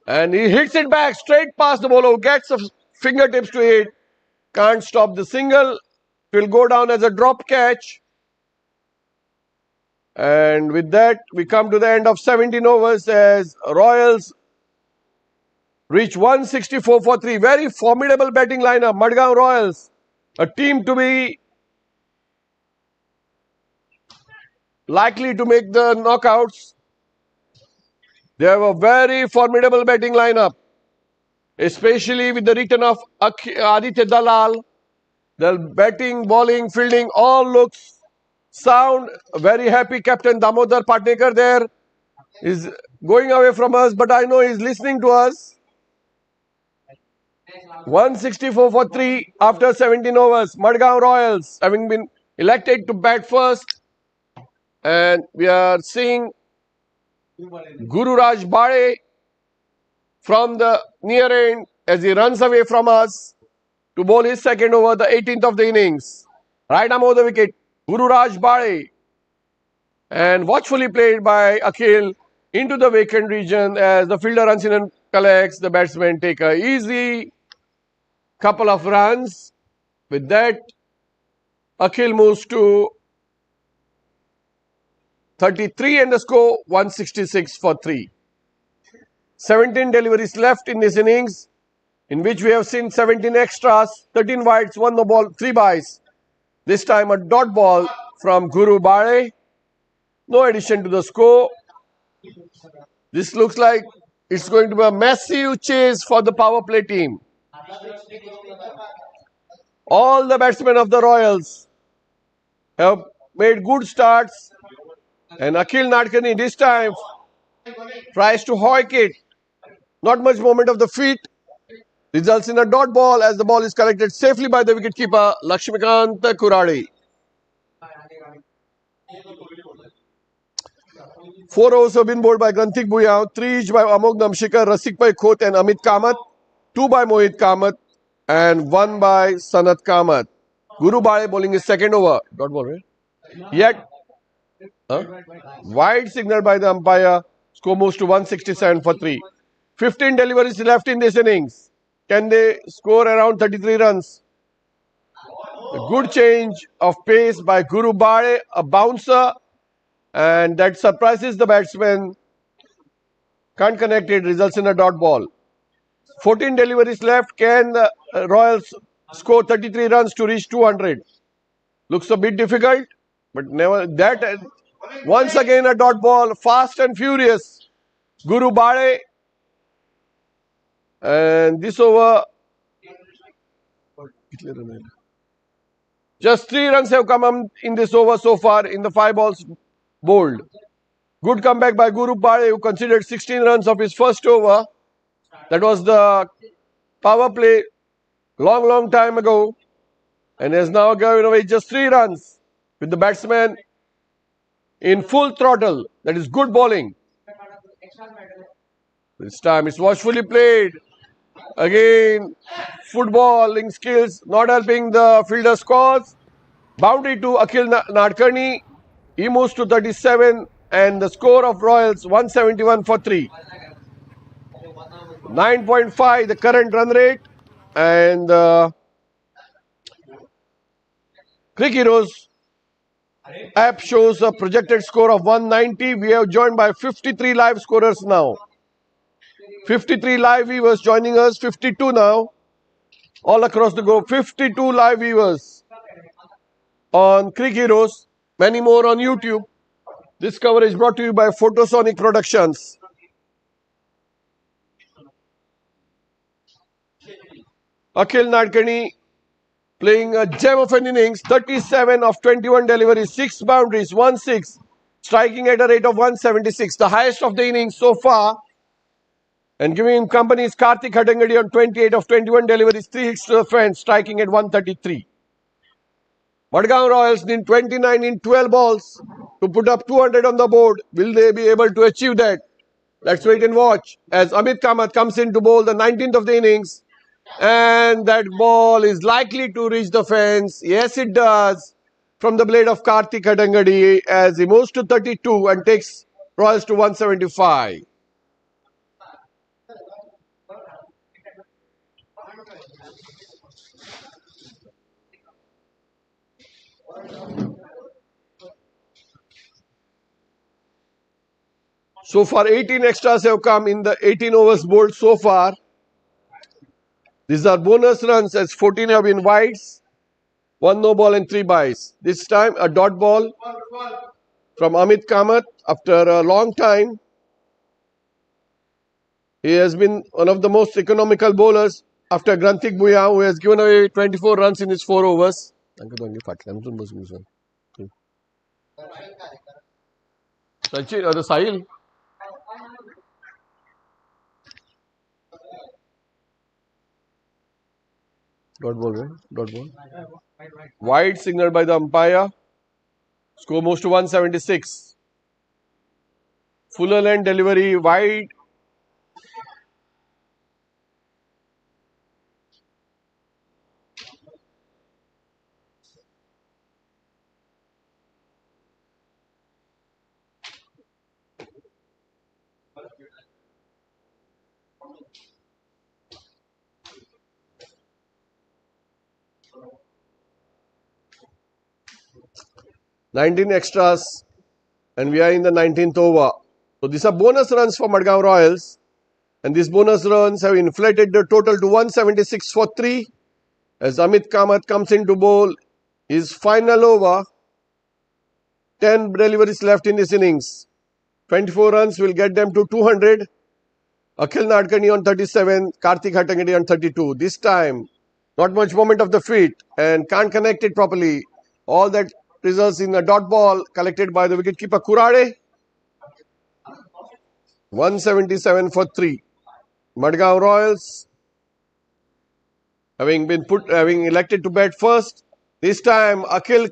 And he hits it back straight past the bowler who gets the fingertips to it. Can't stop the single. It will go down as a drop catch. And with that, we come to the end of 17 overs as Royals reach 164 for 3. Very formidable batting lineup. Madgaon Royals, a team to be likely to make the knockouts. They have a very formidable batting lineup, especially with the return of Aditya Dalal. The batting, bowling, fielding all looks sound. Very happy Captain Damodar Patnekar there is going away from us, but I know he's listening to us. 164 for 3 after 17 overs. Madgaon Royals having been elected to bat first. And we are seeing Guru Raj Bade from the near end as he runs away from us to bowl his second over, the 18th of the innings. Right arm over the wicket, Guru Raj Bade. And watchfully played by Akhil into the vacant region as the fielder runs in and collects. The batsmen take a easy couple of runs. With that, Akhil moves to 33 and the score 166 for 3. 17 deliveries left in this innings, in which we have seen 17 extras, 13 wides, 1 no ball, 3 byes. This time a dot ball from Guru Bade. No addition to the score. This looks like it's going to be a massive chase for the power play team. All the batsmen of the Royals have made good starts. And Akhil Nadkarni this time tries to hoik it. Not much movement of the feet. Results in a dot ball as the ball is collected safely by the wicketkeeper Lakshmikant Kurade. 4 overs have been bowled by Granthik Bhuyan, 3 each by Amog Namshikar, Rasikbhai Khot and Amit Kamath, 2 by Mohit Kamath and 1 by Sanat Kamath. Guru Bale bowling his second over. Dot ball, right? Yet, wide signal by the umpire. Score moves to 167 for 3. 15 deliveries left in this innings. Can they score around 33 runs? A good change of pace by Guru Bale, a bouncer, and that surprises the batsman. Can't connect it, results in a dot ball. 14 deliveries left. Can the Royals score 33 runs to reach 200? Looks a bit difficult, but never that. Once again a dot ball, fast and furious. Guru Bale, and this over. Just 3 runs have come in this over so far in the 5 balls bowled. Good comeback by Guru Bale, who considered 16 runs of his first over. That was the power play long time ago, and has now given away just 3 runs with the batsman in full throttle. That is good bowling. This time it's watchfully played. Again, footballing skills not helping the fielder scores. Boundary to Akhil Nadkarni. He moves to 37 and the score of Royals 171 for 3. 9.5 the current run rate, and Crick Heroes app shows a projected score of 190. We are joined by 53 live scorers now. 53 live viewers joining us, 52 now, all across the globe. 52 live viewers on Crick Heroes, many more on YouTube. This cover is brought to you by Photosonic Productions. Akhil Nadkarni playing a gem of an innings, 37 of 21 deliveries, 6 boundaries, 1 6, striking at a rate of 176, the highest of the innings so far. And giving him company is Karthik Hattangadi on 28 of 21 deliveries, 3 hits to the fence, striking at 133. Madgaon Royals need 29 in 12 balls to put up 200 on the board. Will they be able to achieve that? Let's wait and watch as Amit Kamath comes in to bowl the 19th of the innings. And that ball is likely to reach the fence. Yes, it does. From the blade of Karthik Hattangadi as he moves to 32 and takes Royals to 175. So far, 18 extras have come in the 18 overs bowled so far. These are bonus runs as 14 have been wides, 1 no ball and 3 byes. This time a dot ball from Amit Kamath after a long time. He has been one of the most economical bowlers after Granthik Bhuyan, who has given away 24 runs in his 4 overs. Sachin, the Sahil. Dot ball, right? Dot ball. Wide signal by the umpire. Score moves to 176. Fuller length delivery, wide. Nineteen extras, and we are in the 19th over. So these are bonus runs for Madgaon Royals, and these bonus runs have inflated the total to 176 for 3 as Amit Kamath comes in to bowl his final over. 10 deliveries left in this innings. 24 runs will get them to 200. Akhil Nadkarni on 37, Karthik Hattangadi on 32. This time, not much moment of the feet and can't connect it properly. All that results in a dot ball collected by the wicketkeeper Kurade. 177 for 3. Madgaon Royals having elected to bat first. This time Akhil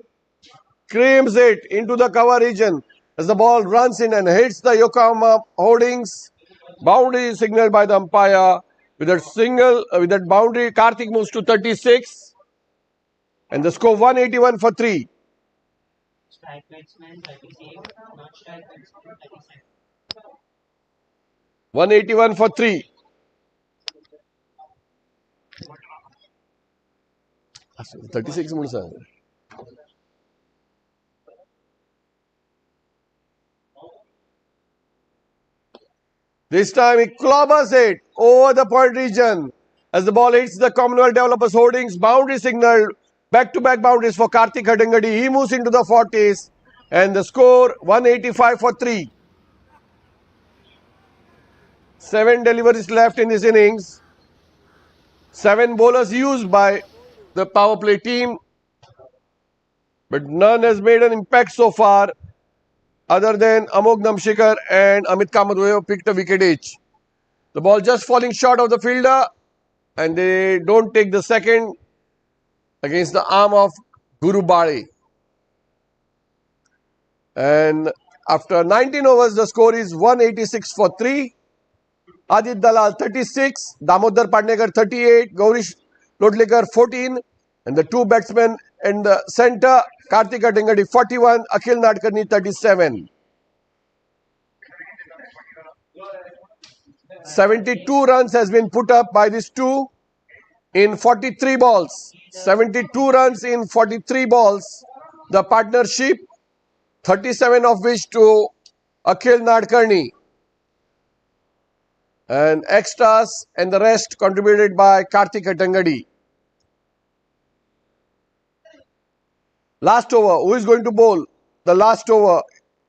creams it into the cover region. as the ball runs in and hits the Yokohama hoardings. Boundary is signaled by the umpire. With that boundary, Karthik moves to 36. And the score 181 for 3. Strike batsman 36, not strike batsman 37. 181 for 3. असं 36 म्हणून सांग. This time he clobbers it over the point region as the ball hits the Commonwealth Developers hoardings. Boundary signal, back-to-back boundaries for Karthik Hattangadi. He moves into the 40s and the score 185 for 3. 7 deliveries left in this innings. 7 bowlers used by the power play team, but none has made an impact so far other than Amog Namshikar and Amit Kamath, who have picked a wicket each. The ball just falling short of the fielder and they don't take the second against the arm of Guru Bali. And after 19 overs, the score is 186 for 3. Adit Dalal 36, Damodar Pandekar 38, Gaurish Lodlikar 14, and the 2 batsmen in the centre, Karthik Hattangadi 41, Akhil Nadkarni 37. 72 runs has been put up by these two in 43 balls. 72 runs in 43 balls. The partnership, 37 of which to Akhil Nadkarni. And extras and the rest contributed by Karthik Hattangadi. Last over, who is going to bowl? The last over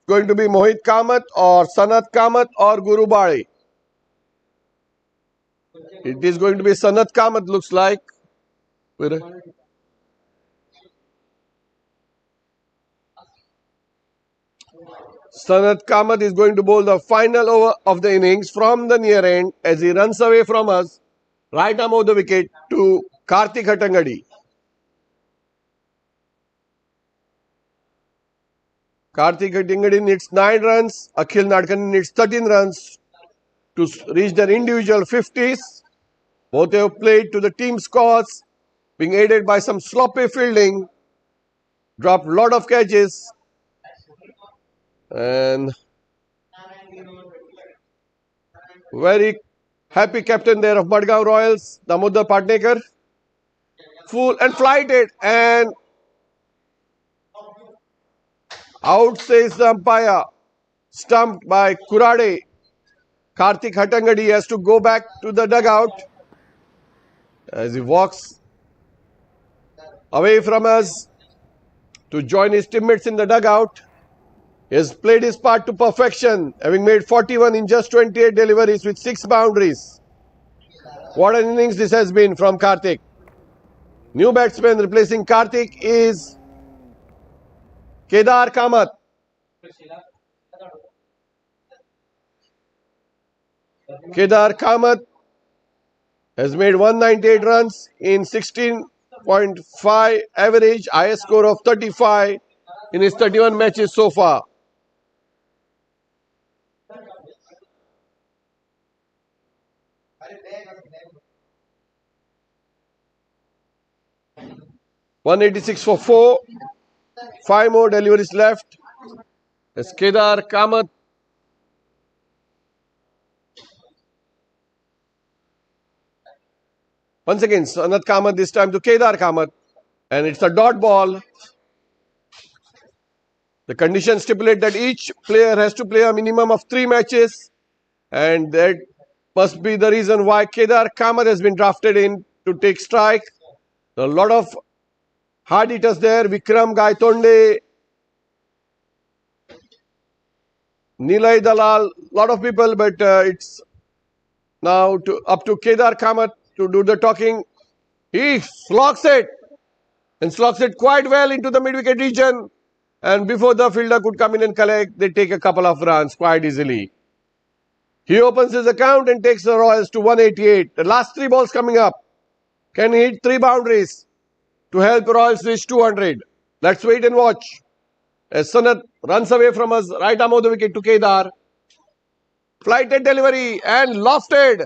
going to be Mohit Kamath or Sanat Kamath or Guru Bali. It is going to be Sanat Kamath, looks like. Sanat Kamath is going to bowl the final over of the innings from the near end as he runs away from us, right arm of the wicket to Karthik Hattangadi. Karthik Hattangadi needs 9 runs, Akhil Nadkarni needs 13 runs to reach their individual 50s. Both have played to the team scores, being aided by some sloppy fielding, dropped a lot of catches, and very happy captain there of Madgaon Royals, Damodar Pandekar. Full and flighted and out, says the umpire. Stumped by Kurade. Karthik Hattangadi has to go back to the dugout as he walks away from us to join his teammates in the dugout. He has played his part to perfection, having made 41 in just 28 deliveries with 6 boundaries. What an innings this has been from Karthik. New batsman replacing Karthik is Kedar Kamath. Kedar Kamath has made 198 runs in 16.5 average, highest score of 35 in his 31 matches so far. .186 for 4. 5 more deliveries left. As Kedar Kamath once again, Sanat Kamath this time to Kedar Kamath, and it's a dot ball. The conditions stipulate that each player has to play a minimum of 3 matches, and that must be the reason why Kedar Kamath has been drafted in to take strike. There are a lot of hard hitters there, Vikram Gaitonde, Nilay Dalal, lot of people, but it's now up to Kedar Kamath to do the talking. He slogs it and slogs it quite well into the mid-wicket region, and before the fielder could come in and collect, they take a couple of runs quite easily. He opens his account and takes the Royals to 188. The last 3 balls coming up. Can he hit 3 boundaries to help Royals reach 200? Let's wait and watch. As Sanat runs away from us, right arm of the wicket to Kedar. Flighted delivery and lofted.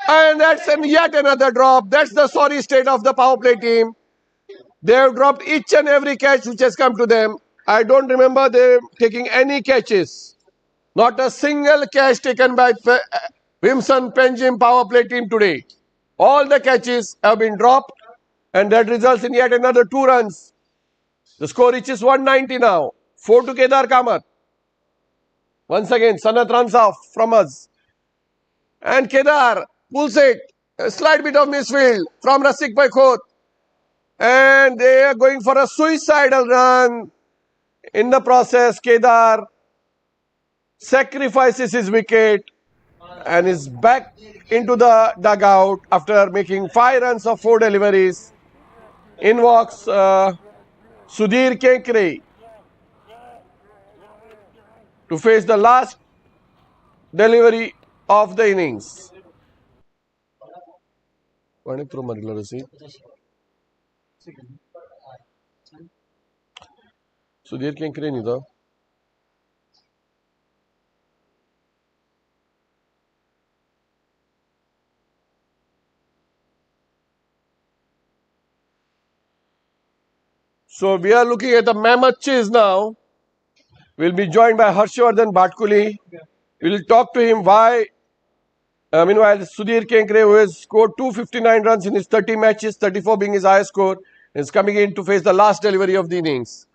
And that's yet another drop. That's the sorry state of the power play team. They have dropped each and every catch which has come to them. I don't remember them taking any catches. Not a single catch taken by Wimson Penjim power play team today. All the catches have been dropped, and that results in yet another 2 runs. The score reaches 190 now. 4 to Kedar Kamath. Once again, Sanat runs off from us. And Kedar pulls it. A slight bit of misfield from Rasik Khot. And they are going for a suicidal run. In the process, Kedar sacrifices his wicket and is back into the dugout after making 5 runs of 4 deliveries. In walks Sudhir Kenkre to face the last delivery of the innings. Sudhir Kenkre नहीं था. So we are looking at the mammoth chase now. We'll be joined by Harshvardhan Bhatkuli. We'll talk to him why. Meanwhile, Sudhir Kenkre, who has scored 259 runs in his 30 matches, 34 being his highest score, is coming in to face the last delivery of the innings.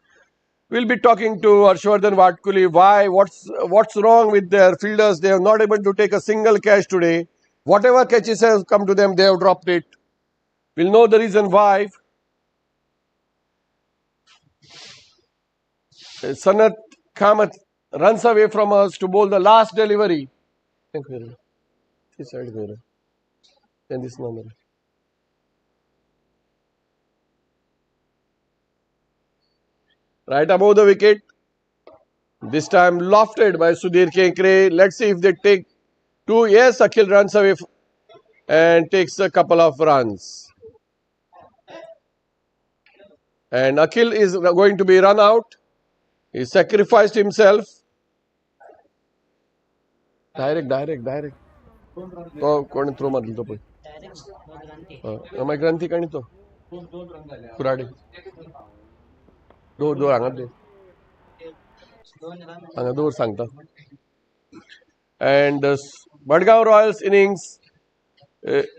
We'll be talking to Harshvardhan Bhatkuli why, what's wrong with their fielders. They are not able to take a single catch today. Whatever catches have come to them, they have dropped it. We'll know the reason why. Sanat Kamath runs away from us to bowl the last delivery. Right above the wicket. This time lofted by Sudhir Kenkre. Let's see if they take 2. Yes, Akhil runs away and takes a couple of runs. And Akhil is going to be run out. He sacrificed himself. Direct. तो कोण throw मारली तो पळय. मागीर ग्रंथी काणी तो कुराडे दो हांगा दवर सांगता. And Badgaon Royals innings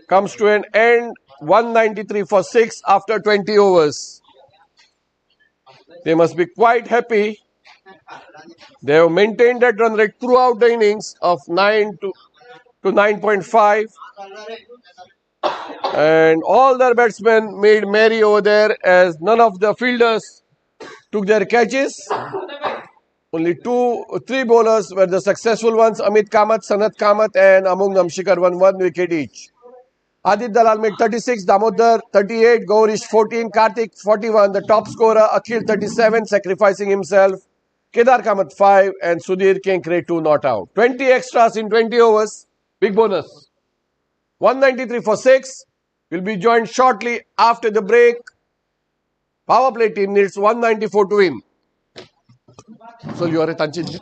comes to an end. 193 for 6 after 20 overs. They must be quite happy. They have maintained that run rate throughout the innings of 9 to 9.5. And all their batsmen made merry over there as none of the fielders took their catches. Only 3 bowlers were the successful ones. Amit Kamath, Sanat Kamath and Among Namshikar won 1 wicket each. Adit Dalal made 36, Damodar 38, Gaurish 14, Karthik 41. The top scorer Akhil 37, sacrificing himself. Kedar Kamath 5 and Sudhir Kenkre 2 not out. 20 extras in 20 overs. Big bonus. 193 for 6. Will be joined shortly after the break. Power play team needs 194 to win. So you are a Tanchin.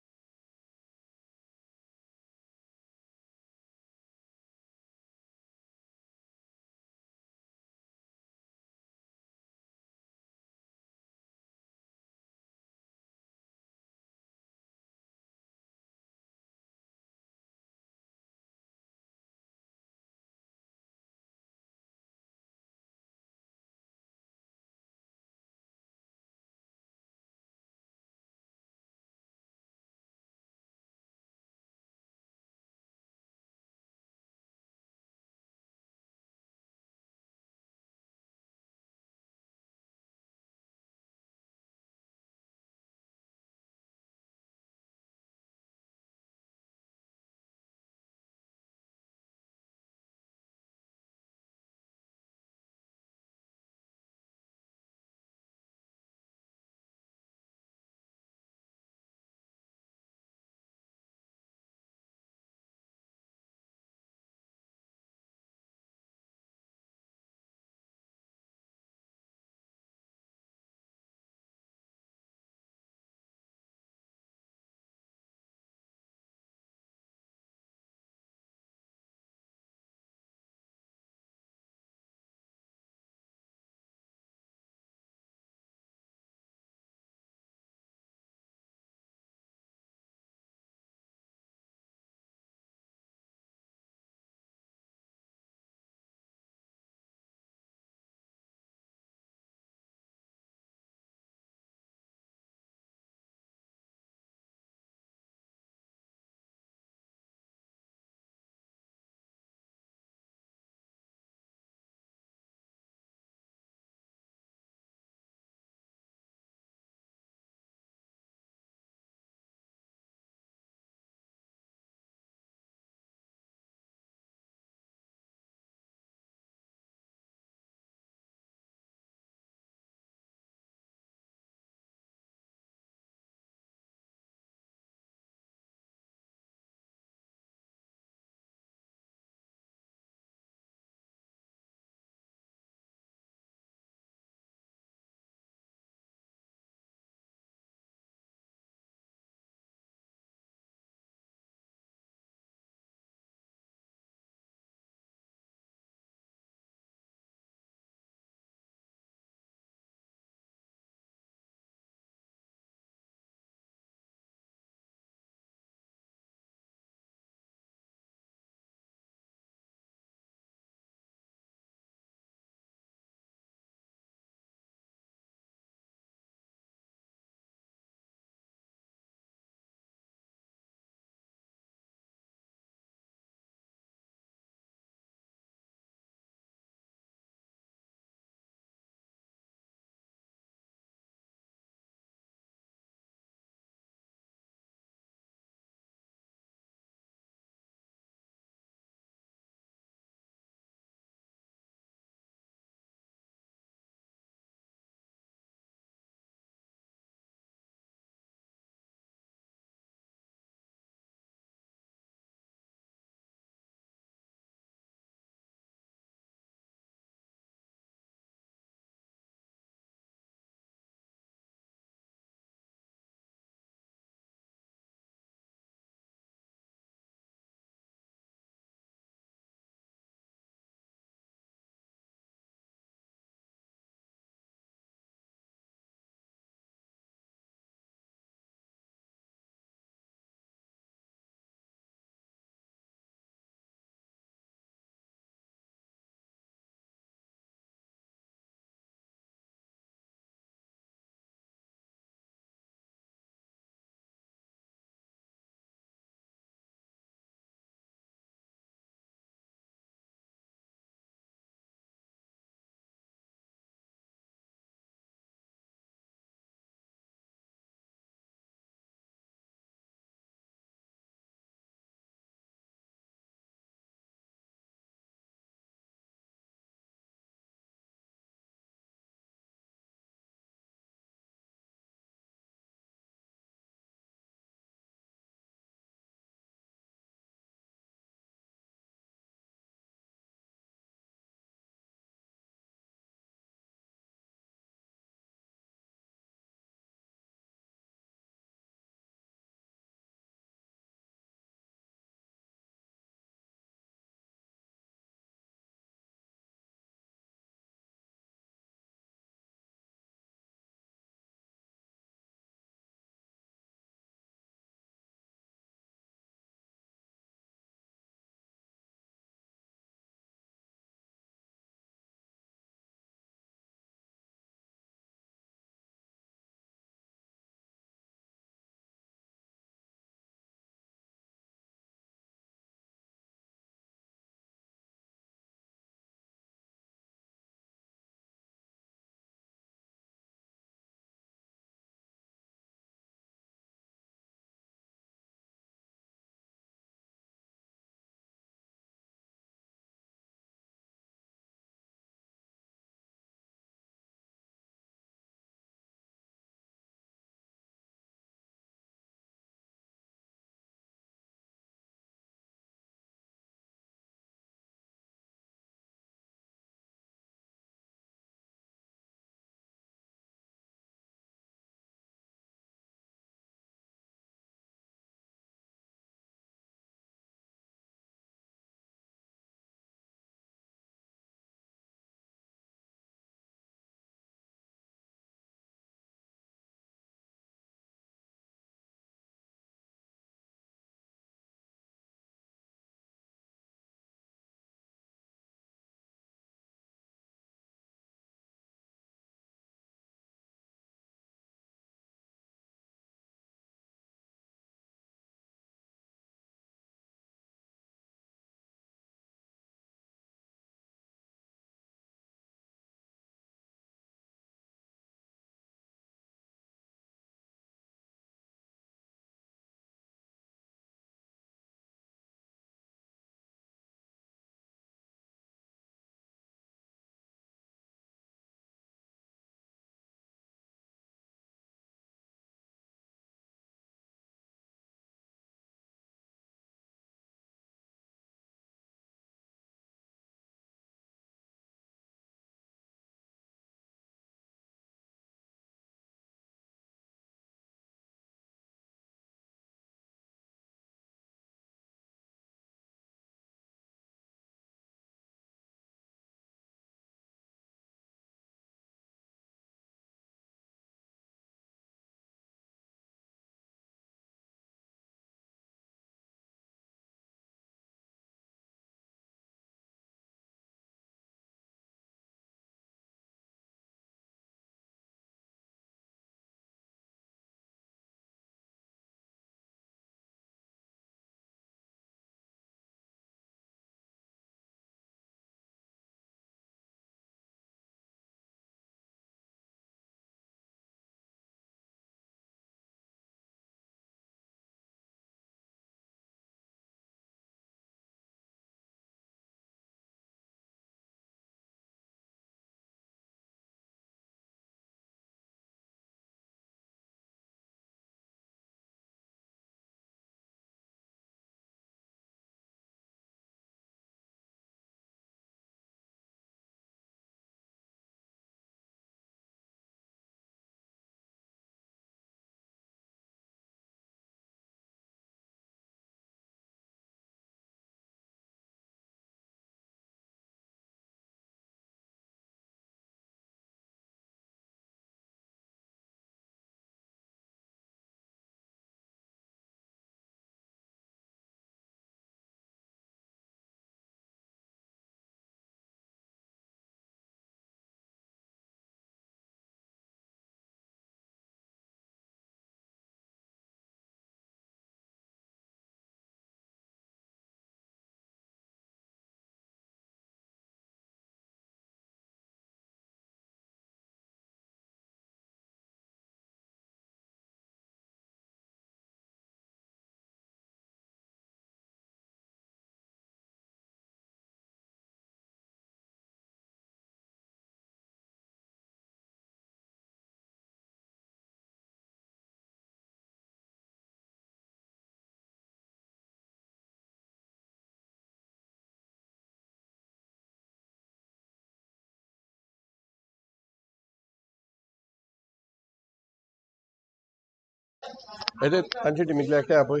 येते तांची टिमीतले एकटे आपय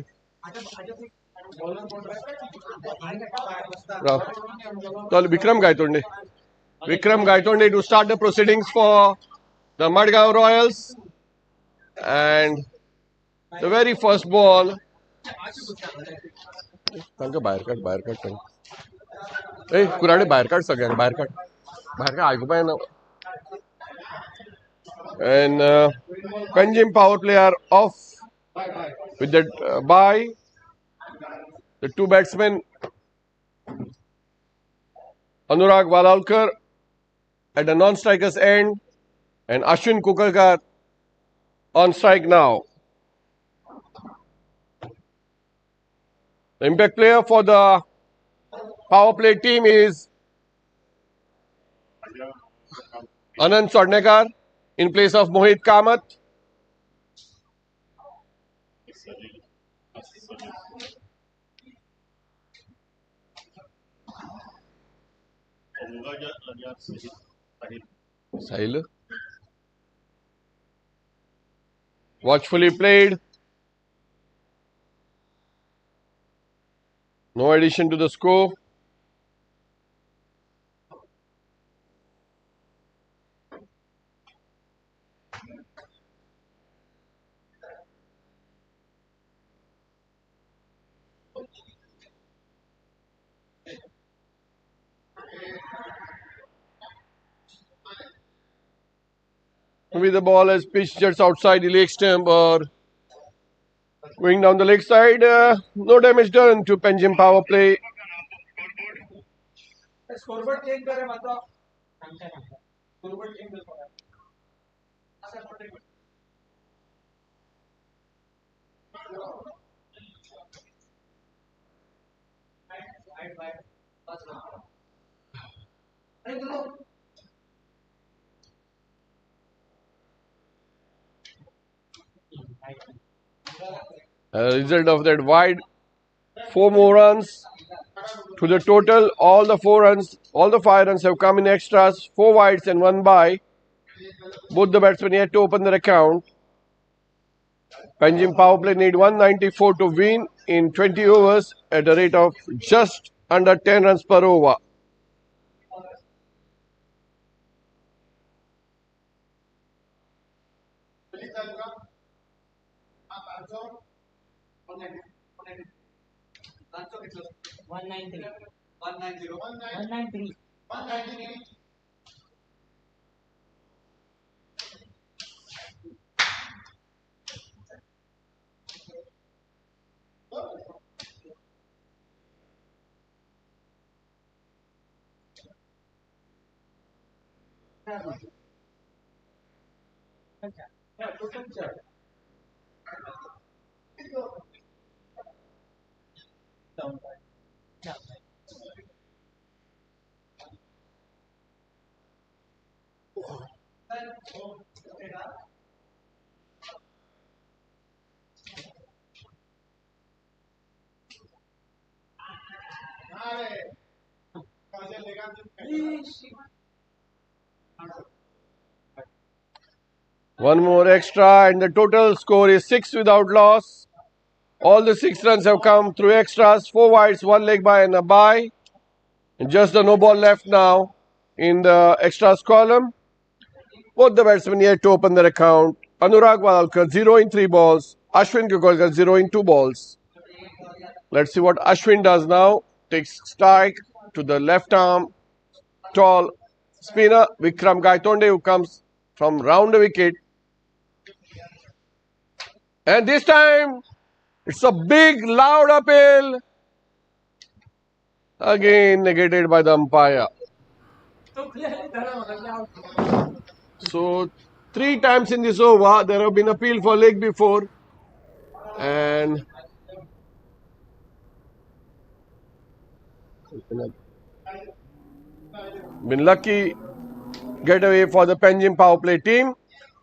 चल Vikram Gaitonde to start the proceedings for the Madgaon Royals, and the very first ball. तांका बाहेर काढ ए कुराडे बाहेर काढ सगळ्यांना बाहेर काढ ऐकू पाहिजे ना. And Panjim power play are off with that bye. The two batsmen Anurag Walalkar at the non-strikers end and Ashwin Kukalkar on strike now. The impact player for the power play team is Anand Sodnekar in place of Mohit Kamath. Sahil. Watchfully played. No addition to the score. Maybe the ball has pitched just outside the leg stump or going down the leg side. No damage done to Panjim power play. Result of that wide, 4 more runs to the total. All the 5 runs have come in extras, 4 wides and 1 bye. Both the batsmen yet to open their account. Panjim power play need 194 to win in 20 overs at a rate of just under 10 runs per over. One more extra and the total score is 6 without loss. All the 6 runs have come through extras, 4 wides, 1 leg by and a bye. And just the no ball left now in the extras column. Both the batsmen yet to open their account. Anurag Walalkar 0 in 3 balls. Ashwin Kukalkar 0 in 2 balls. Let's see what Ashwin does now. Takes strike to the left arm. Tall spinner Vikram Gaitonde, who comes from round the wicket. And this time it's a big loud appeal. Again negated by the umpire. So 3 times in this over there have been appeal for leg before, and been lucky getaway for the Panjim power play team.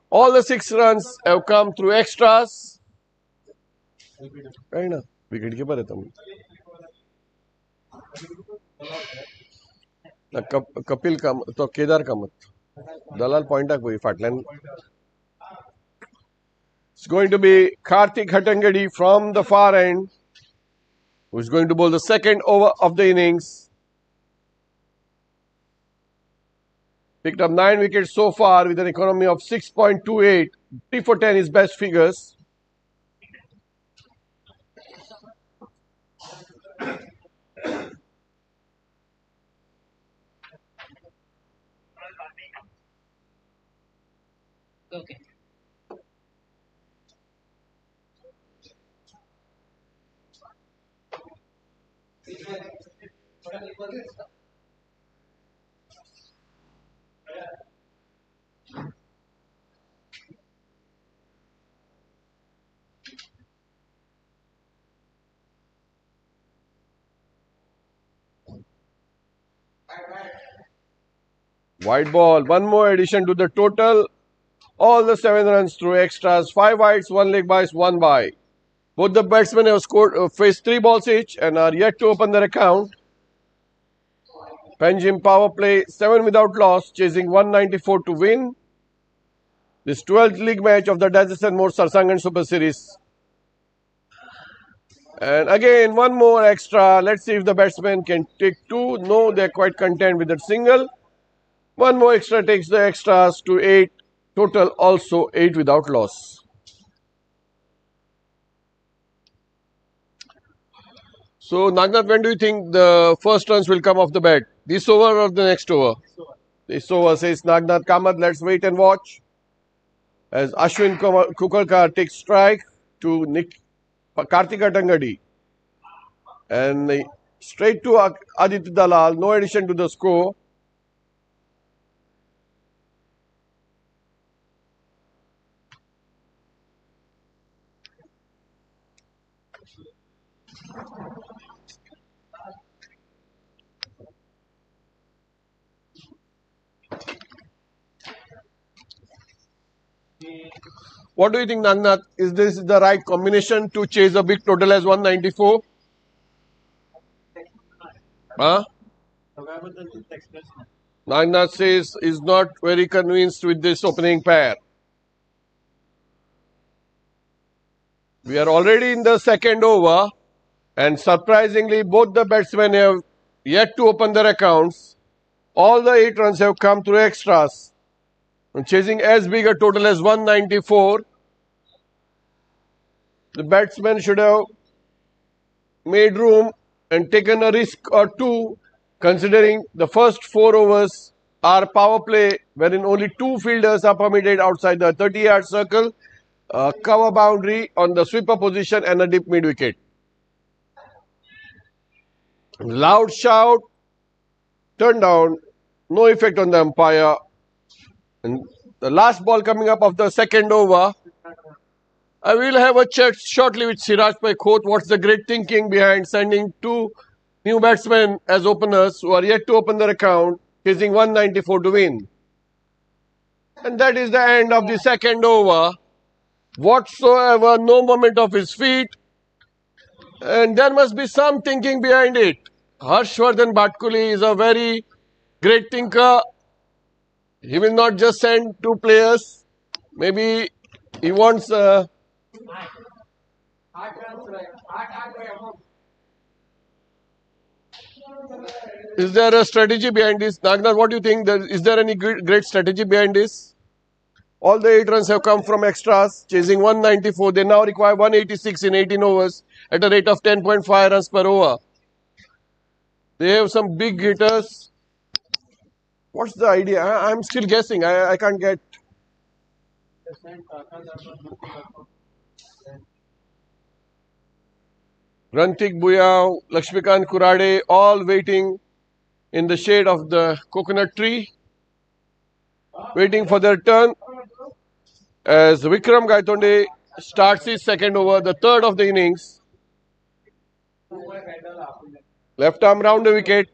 All the 6 runs have come through extras. Right now, wicket keeper है तुम. कपिल का तो केदार का मत दलाल point कोई फाटल्यान. It's going to be Karthik Hattangadi from the far end, who is going to bowl the second over of the innings. Picked up 9 wickets so far with an economy of 6.28. 3 for 10 is best figures. Okay. White ball, one more addition to the total. All the 7 runs through extras, 5 wides, 1 leg byes, 1 bye. Both the batsmen have scored, faced 3 balls each and are yet to open their account. Panjim power play, 7 without loss, chasing 194 to win this 12th league match of the Digest and More Sarsangan Super Series. And again, one more extra. Let's see if the batsman can take 2. No, they're quite content with that single. One more extra takes the extras to 8. Total also 8 without loss. So, Nagnath, when do you think the first runs will come off the bat? This over or the next over? This over, says Nagnath Kamath. Let's wait and watch. As Ashwin Kukalkar takes strike to Karthik Hattangadi. And straight to Aditya Dalal. No addition to the score. What do you think, Nagnath? Is this the right combination to chase a big total as 194? Huh? Nagnath says is not very convinced with this opening pair. We are already in the second over, and surprisingly, both the batsmen have yet to open their accounts. All the 8 runs have come through extras. And chasing as big a total as 194. The batsman should have made room and taken a risk or 2, considering the first 4 overs are power play, wherein only 2 fielders are permitted outside the 30-yard circle, cover boundary on the sweeper position and a deep mid wicket. Loud shout, turn down, no effect on the umpire. And the last ball coming up of the second over. I will have a chat shortly with Siraj Bhai Khot. What's the great thinking behind sending 2 new batsmen as openers who are yet to open their account, chasing 194 to win. And that is the end of the second over. Whatsoever, no movement of his feet. And there must be some thinking behind it. Harshvardhan Bhatkuli is a very great thinker. He will not just send 2 players. Maybe he wants... Is there a strategy behind this? Nagnath, what do you think? Is there any great strategy behind this? All the 8 runs have come from extras, chasing 194. They now require 186 in 18 overs at a rate of 10.5 runs per over. They have some big hitters. What's the idea? I'm still guessing. I can't get... Rantik Buyao, Lakshmikant Kurade, all waiting in the shade of the coconut tree, waiting for their turn. As Vikram Gaitonde starts his second over, the third of the innings. Left arm round the wicket.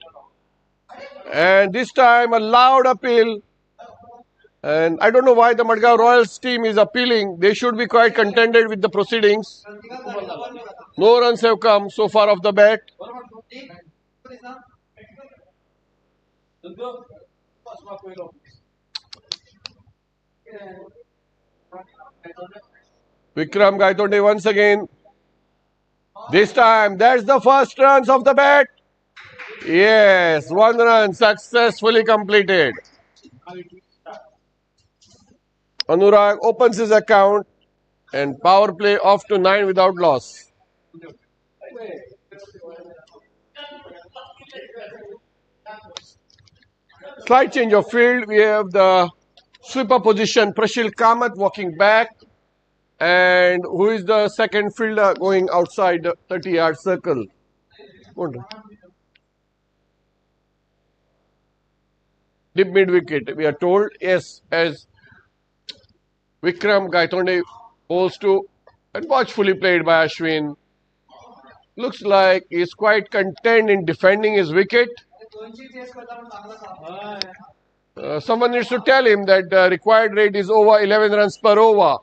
And this time a loud appeal. And I don't know why the Madgaon Royals team is appealing. They should be quite contented with the proceedings. No runs have come so far off the bat. Vikram Gaitonde once again. This time, that's the first runs of the bat. Yes, 1 run successfully completed. Anurag opens his account and power play off to 9 without loss. Slight change of field. We have the sweeper position, Prashil Kamath walking back. And who is the second fielder going outside the 30-yard circle? Deep mid wicket, we are told. Yes, as Vikram Gaitonde bowls to and watchfully played by Ashwin. Looks like he's quite content in defending his wicket. Someone needs to tell him that the required rate is over 11 runs per over.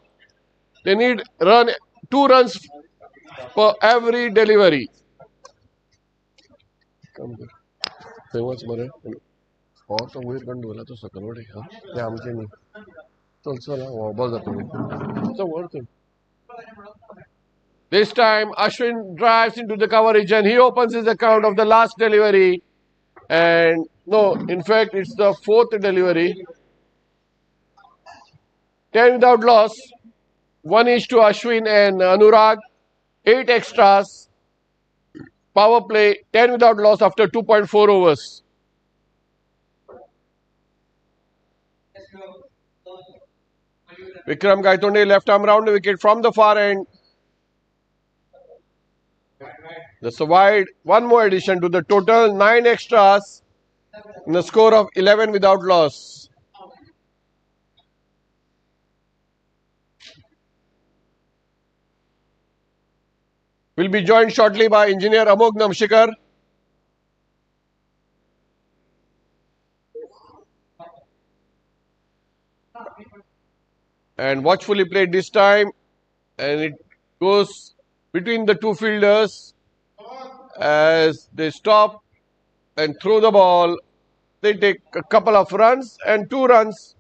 They need 2 runs per every delivery. Famous बरं और तो weird gun बोला तो सकल वडे हा ते आमचे नाही चल चला बॉल जातो it's a worth it. This time Ashwin drives into the coverage and he opens his account of the last delivery, and no, in fact it's the 4th delivery. 10 without loss. 1 each to Ashwin and Anurag. 8 extras. Power play 10 without loss after 2.4 overs. Vikram Gaitonde left arm round the wicket from the far end. That's a wide. One more addition to the total. 9 extras. And a score of 11 without loss. Will be joined shortly by engineer Amog Namshikar. And watchfully played this time. And it goes between the two fielders as they stop and throw the ball. They take a couple of runs and 2 runs.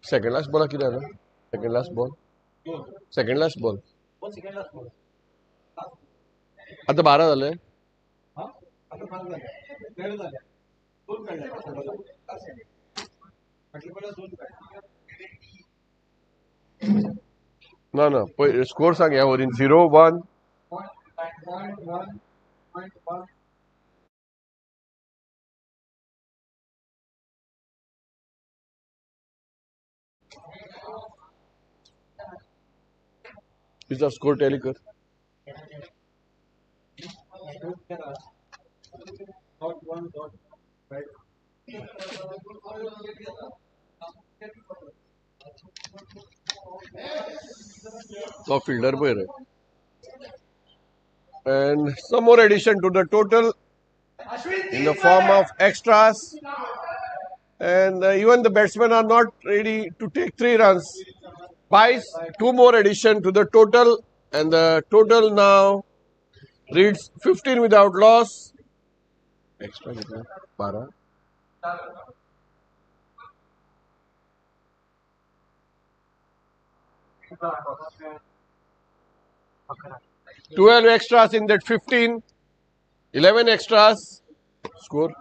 Second last ball किधर है? Second last ball. Second last ball. आता 12 झाले. No. Score सांग यावरील 0-1. Is score tally कर. So fielder boy, and some more addition to the total in the form of extras, and even the batsmen are not ready to take 3 runs. Buys 2 more addition to the total, and the total now reads 15 without loss. Extra 12. 12 extras in that 15. 11 extras. Score.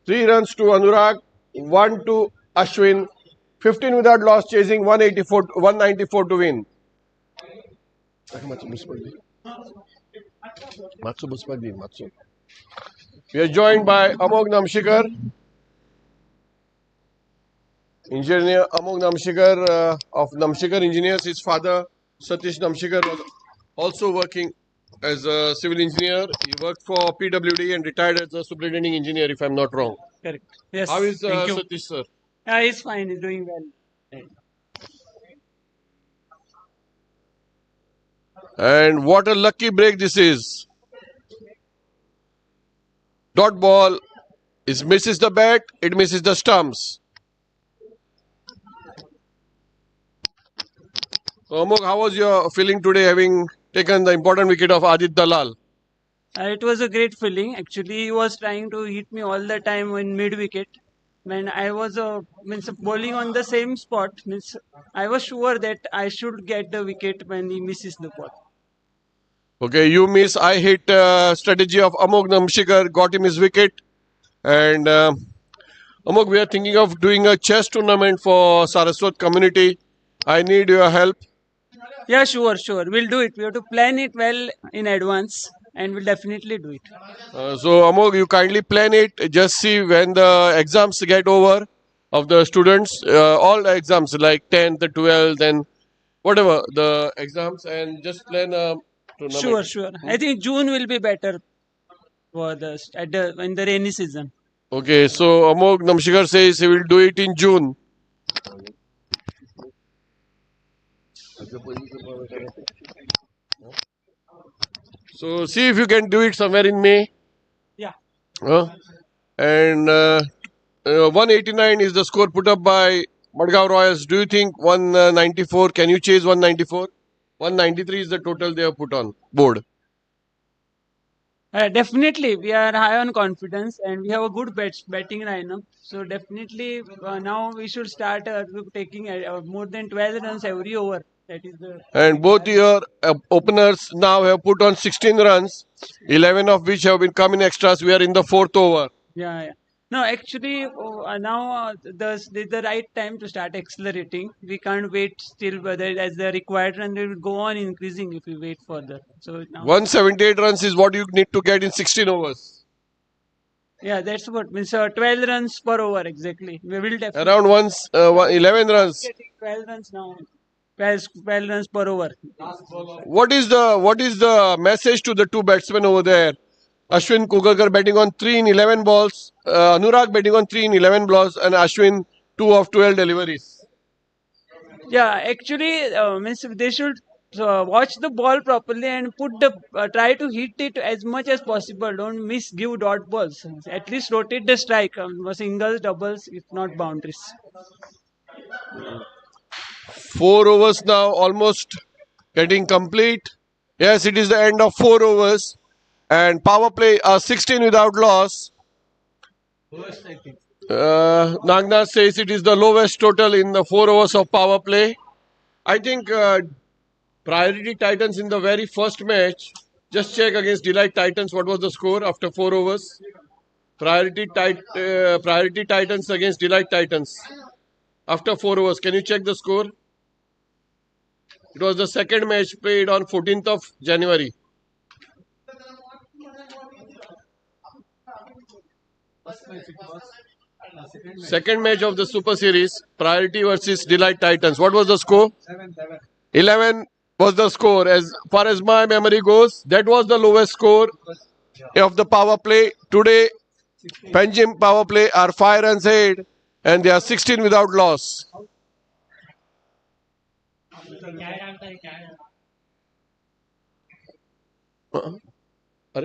3 runs to Anurag. 1 to Ashwin. 15 without loss, chasing 194 to win. We are joined by Amog Namshikar. Engineer Amog Namshikar of Namshikar Engineers. His father, Satish Namshikar, was also working as a civil engineer. He worked for PWD and retired as a superintending engineer, if I'm not wrong. Correct. Yes. How is Satish, sir? He's fine. He's doing well. And what a lucky break this is. Dot ball misses the bat, it misses the stumps. So, Amog, how was your feeling today having taken the important wicket of Adit Dalal? It was a great feeling. Actually, he was trying to hit me all the time in mid wicket. when I was means bowling on the same spot. Means I was sure that I should get the wicket when he misses the ball. Okay, you miss. I hit strategy of Amog Namshikar, got him his wicket. And Amog, we are thinking of doing a chess tournament for Saraswat community. I need your help. Yeah, sure. We'll do it. We have to plan it well in advance, and we'll definitely do it. So Amog, you kindly plan it. Just see when the exams get over of the students, all the exams like 10th, 12th, and whatever the exams, and just plan a tournament. Sure. I think June will be better for the in the rainy season. Okay, so Amog Namshikar says he will do it in June. So see if you can do it somewhere in May. Yeah. And 189 is the score put up by Madgaon Royals. Do you think 194? Can you chase 194? 193 is the total they have put on board. Definitely, we are high on confidence and we have a good betting lineup. So definitely, now we should start taking more than 12 runs every over. That is the. And both your openers now have put on 16 runs, 11 of which have been come in extras. We are in the fourth over. Yeah. No, actually, now the right time to start accelerating. We can't wait still whether as the required run will go on increasing if we wait further. So now. 178 runs is what you need to get in 16 overs. Yeah, that's what means 12 runs per over exactly. We will definitely Around 11 runs. 12 runs now. 12 runs per over. What is the message to the two batsmen over there? Ashwin Kugalkar batting on 3 in 11 balls, Anurag batting on 3 in 11 balls, and Ashwin 2 of 12 deliveries. Yeah, actually, means they should watch the ball properly and try to hit it as much as possible. Don't give dot balls. At least rotate the strike, singles, doubles, if not boundaries. 4 overs now, almost getting complete. Yes, it is the end of 4 overs. And power play 16 without loss. Nagnath says it is the lowest total in the 4 overs of power play. I think Priority Titans in the very first match. Just check against Delight Titans what was the score after 4 overs. Priority Titans against Delight Titans after 4 overs. Can you check the score? It was the second match played on 14th of January. Second match of the Super Series, Priority versus Delight Titans. What was the score? 11 was the score. As far as my memory goes, that was the lowest score of the power play. Today, Panjim power play are 5 runs ahead and they are 16 without loss. Are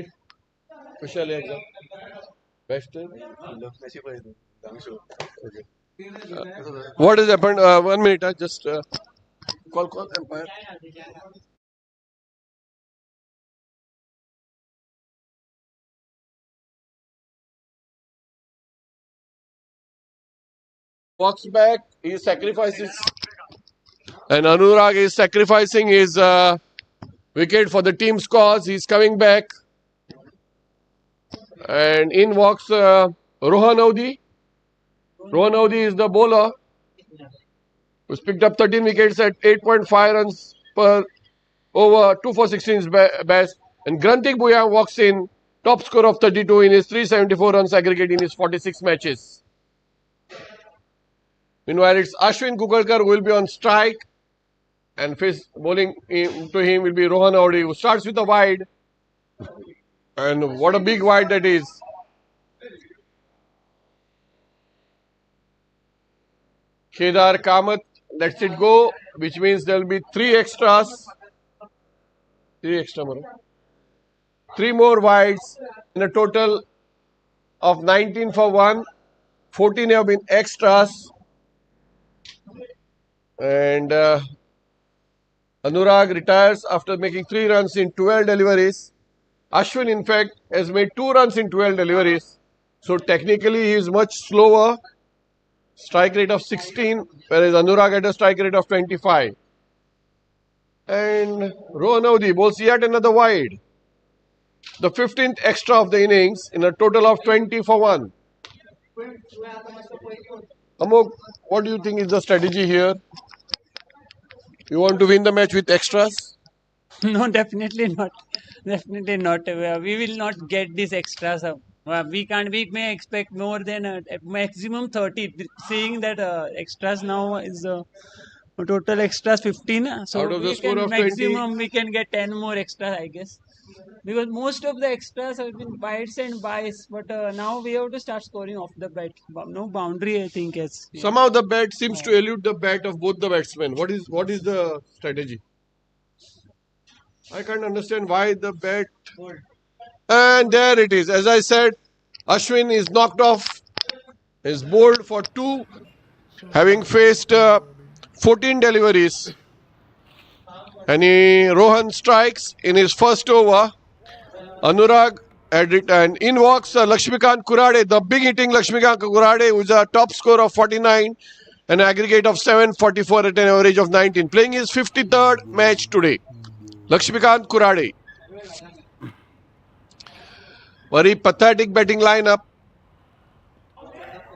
what has happened? 1 minute. Just call umpire. Walks back. He sacrifices. And Anurag is sacrificing his wicket for the team's cause. He's coming back. And in walks Rohan Audi. Rohan Audi is the bowler who's picked up 13 wickets at 8.5 runs per over, 2 for 16 best. And Grantik Bhuyan walks in, top score of 32 in his 374 runs aggregate in his 46 matches. Meanwhile, it's Ashwin Kugalkar who will be on strike. And bowling to him will be Rohan Audi, who starts with a wide. And what a big wide that is. Kedar Kamath lets it go, which means there will be 3 extras. 3 more wides in a total of 19 for 1. 14 have been extras. And Anurag retires after making 3 runs in 12 deliveries. Ashwin, in fact, has made 2 runs in 12 deliveries. So technically, he is much slower strike rate of 16, whereas Anurag had a strike rate of 25. And Rohan Audi bowls yet another wide. The 15th extra of the innings in a total of 20 for 1. Amok, what do you think is the strategy here? You want to win the match with extras? No, definitely not. Definitely not. We will not get these extras. We can't. We may expect more than maximum 30. Seeing that extras now is total extras 15. So Out of the we score can of 20. maximum we can get 10 more extras, I guess. Because most of the extras have been bites and buys, but now we have to start scoring off the bat. No boundary, I think. Yes. Somehow the bat seems to elude the bat of both the batsmen. What is the strategy? I can't understand why the bat. And there it is. As I said, Ashwin is knocked off. Is bowled for 2, having faced 14 deliveries. And Rohan strikes in his first over. Anurag had it, and in walks Lakshmikant Kurade, the big hitting Lakshmikant Kurade, who is a top scorer of 49, an aggregate of 744 at an average of 19, playing his 53rd match today. Lakshmikant Kurade. Very pathetic batting lineup.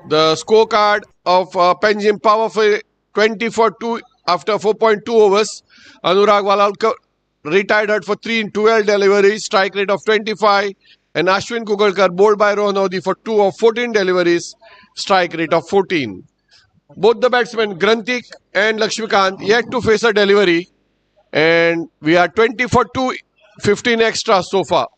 The scorecard of Panjim Powerplay 20 for 2 after 4.2 overs. Anurag Walalkar retired hurt for 3 in 12 deliveries, strike rate of 25. And Ashwin Kugalkar bowled by Rohan Audi for 2 of 14 deliveries, strike rate of 14. Both the batsmen, Granthik and Lakshmikant, yet to face a delivery. And we are 20 for 2, 15 extras so far.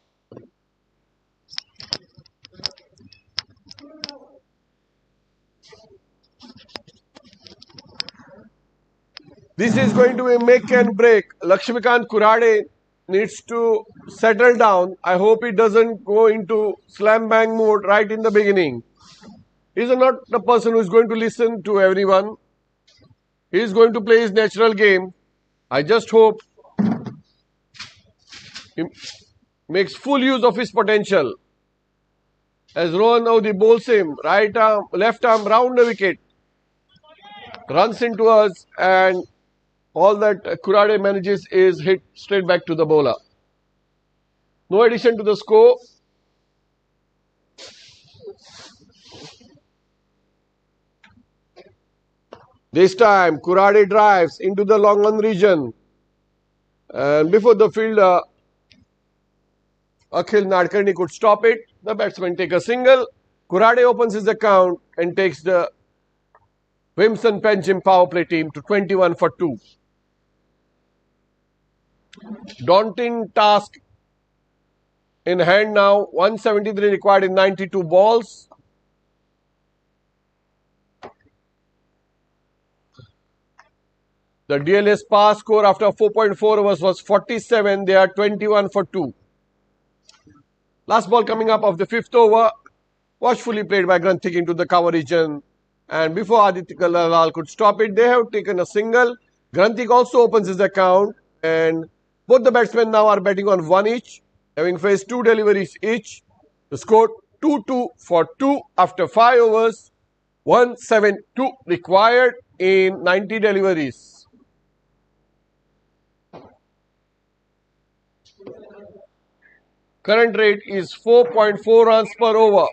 This is going to be make and break. Lakshmikant Kurade needs to settle down. I hope he doesn't go into slam bang mode right in the beginning. He's not the person who is going to listen to everyone. He is going to play his natural game. I just hope he makes full use of his potential. As Rohan Audi bowls him, right arm, left arm round the wicket, runs into us, and all that Kurade manages is hit straight back to the bowler. No addition to the score. This time, Kurade drives into the long on region. And before the fielder, Akhil Nadkarni could stop it. The batsman take a single. Kurade opens his account and takes the Wimson Panjim power play team to 21 for 2. Daunting task in hand now. 173 required in 92 balls. The DLS pass score after 4.4 overs was 47. They are 21 for 2. Last ball coming up of the 5th over. Watchfully played by Granthik into the cover region. And before Aditya Kalal could stop it, they have taken a single. Granthik also opens his account. And both the batsmen now are batting on 1 each, having faced 2 deliveries each. The score 2-2 for 2 after 5 overs. 172 required in 90 deliveries. Current rate is 4.4 runs per over.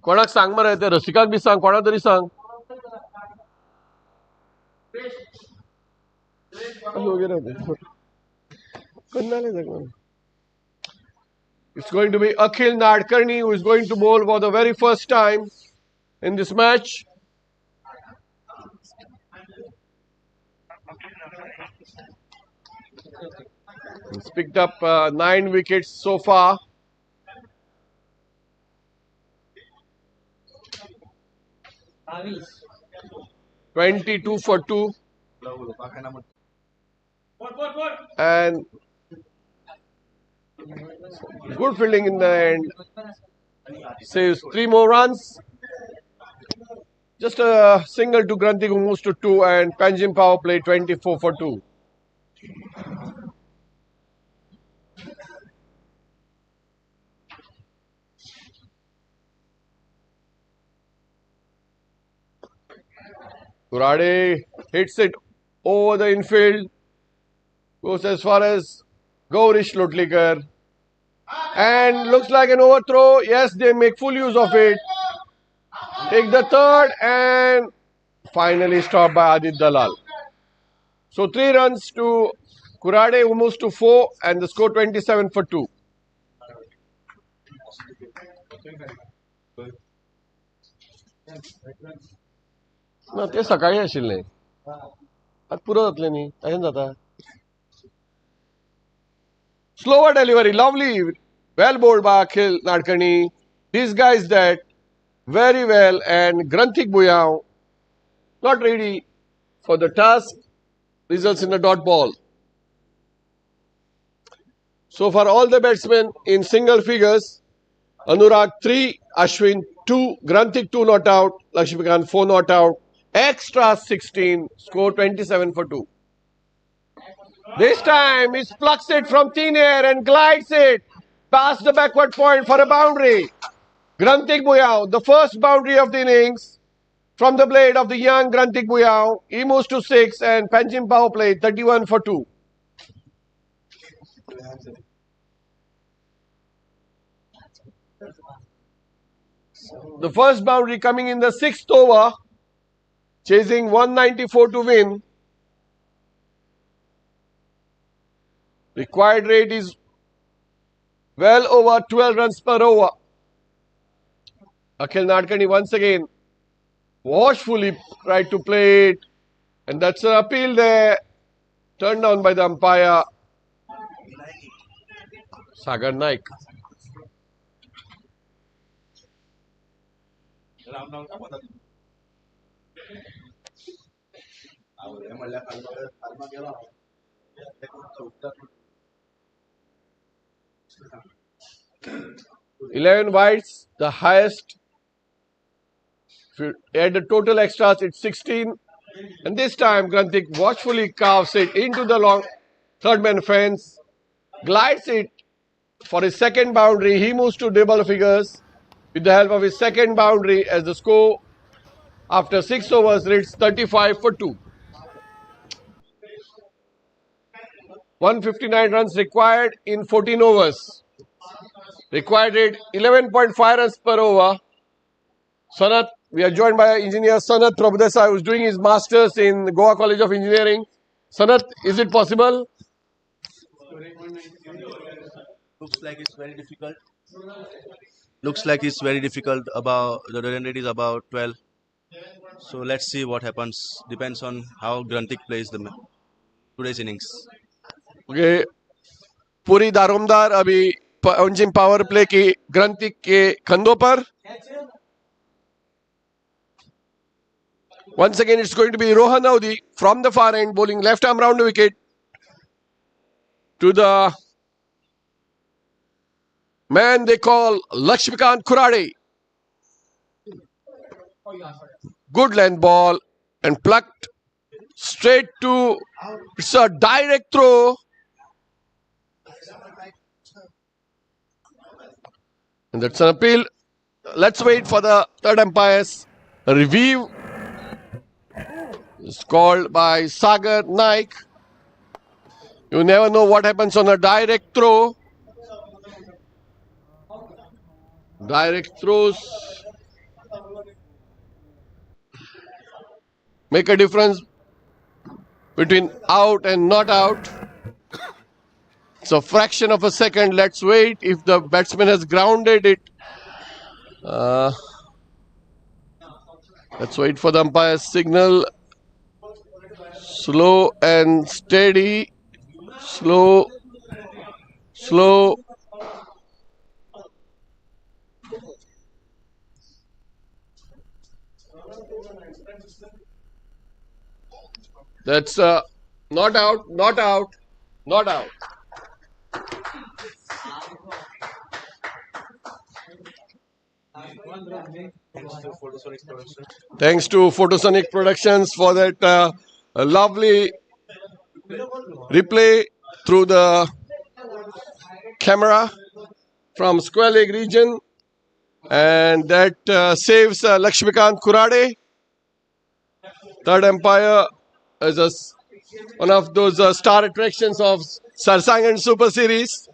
कोणाक सांग मरे ते रसिकाक B सांग कोणा तरी सांग It's going to be Akhil Nadkarni who is going to bowl for the very first time in this match. He's picked up 9 wickets so far. (22 for 2). And good fielding in the end. Saves 3 more runs. Just a single to Granthik who moves to 2, and Panjim power play 24 for 2. Kurade hits it over the infield. Goes as far as Gaurish Lotlikar. And looks like an overthrow. Yes, they make full use of it. Take the third and finally stopped by Adit Dalal. So 3 runs to Kurade, who moves to 4 and the score 27 for 2. ना ते सकाळी आशिल्लें आतां पुरो जातलें न्ही तशें जाता slower delivery, lovely, well bowled by Akhil Nadkarni, disguised that very well, and Granthik Buyao not ready for the task, results in a dot ball. So for all the batsmen in single figures, Anurag 3, Ashwin 2, Granthik 2 not out, Lakshmikant 4 not out, extra 16, score 27 for 2. This time he plucks it from thin air and glides it past the backward point for a boundary. Granthik Buyao, the first boundary of the innings from the blade of the young Granthik Buyao. He moves to 6 and Panjim Powerplay 31 for 2. The first boundary coming in the 6th over, chasing 194 to win. Required rate is well over 12 runs per over. Akhil Nadkarni once again watchfully tried to play it, and that's an appeal there, turned down by the umpire Sagar Naik. Eleven wides, the highest. If you add the total extras, it's 16. And this time, Granthik watchfully carves it into the long third man fence, glides it for his second boundary. He moves to double figures with the help of his second boundary, as the score after 6 overs reads 35 for 2. 159 runs required in 14 overs. Required rate 11.5 runs per over. Sanat, we are joined by engineer Sanat Prabhudesai, who is doing his masters in Goa College of Engineering. Sanat, is it possible? Looks like it's very difficult. Looks like it's very difficult. About the run rate is about 12. So let's see what happens. Depends on how Granthik plays today's innings. Okay. पूरी दारोमदार अभी पंचिम power play की ग्रंथिक के कंधों पर. Once again, it's going to be Rohan Audi from the far end, bowling left arm round the wicket to the man they call Lakshmikant Kurade. Good length ball and plucked straight to, it's a direct throw. And that's an appeal. Let's wait for the third umpire's review. It's called by Sagar Naik. You never know what happens on a direct throw. Direct throws make a difference between out and not out. It's a fraction of a second. Let's wait. If the batsman has grounded it, let's wait for the umpire's signal. Slow and steady. Slow. Slow. That's not out, not out, not out. Thanks to Photosonic Productions for that lovely replay through the camera from Square Leg region, and that saves Lakshmikant Kurade Third umpire is one of those star attractions of Sarsangan Super Series,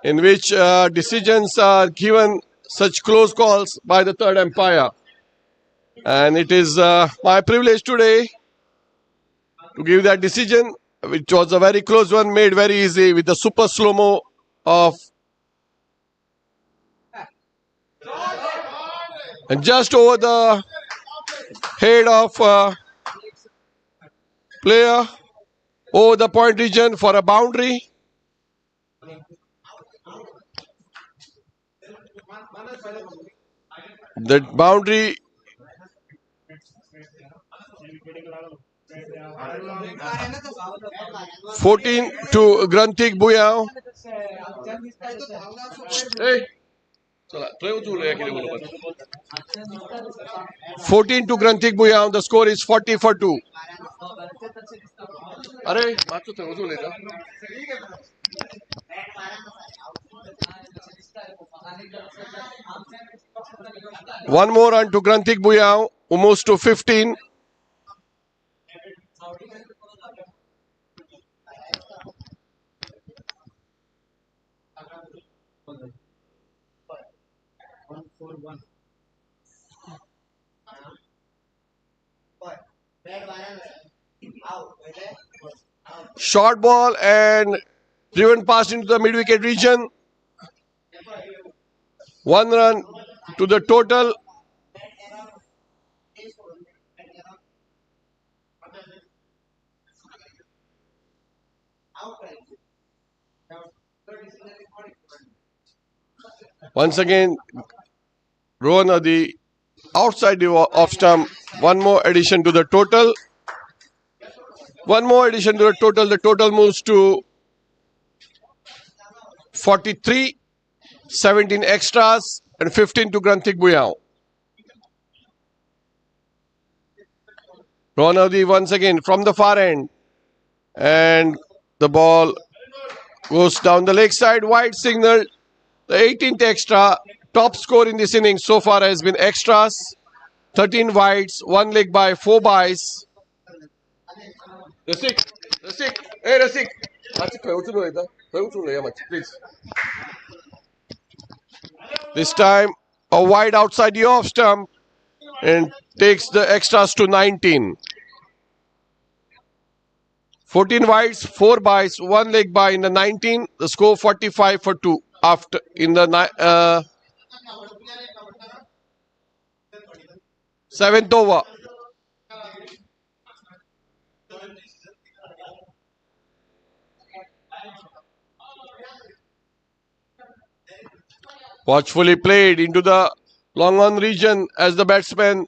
in which decisions are given such close calls by the third umpire. And it is my privilege today to give that decision, which was a very close one, made very easy with the super slow-mo of and just over the head of player over the point region for a boundary. That boundary (14) to Granthik Buyao. Hey. 14 to Granthik Buyao. The score is 40 for 2. One more run to Granthik Buyao, who moves to 15. Short ball and driven past into the mid-wicket region. 1 run to the total. Once again, Rohan Adi outside the off stump. One more addition to the total. One more addition to the total. The total moves to 43, 17 extras, and 15 to Granthik Buyao. Rohan Adi once again from the far end. And the ball goes down the leg side. Wide signal. The 18th extra. Top score in this innings so far has been extras. 13 wides, 1 leg by, 4 byes. Rasik. Hey Rasik. Please. This time a wide outside the off stump and takes the extras to 19. 14 wides, 4 byes, 1 leg by in the 19. The score 45 for 2 after in the 7th over. Watchfully played into the long on region as the batsmen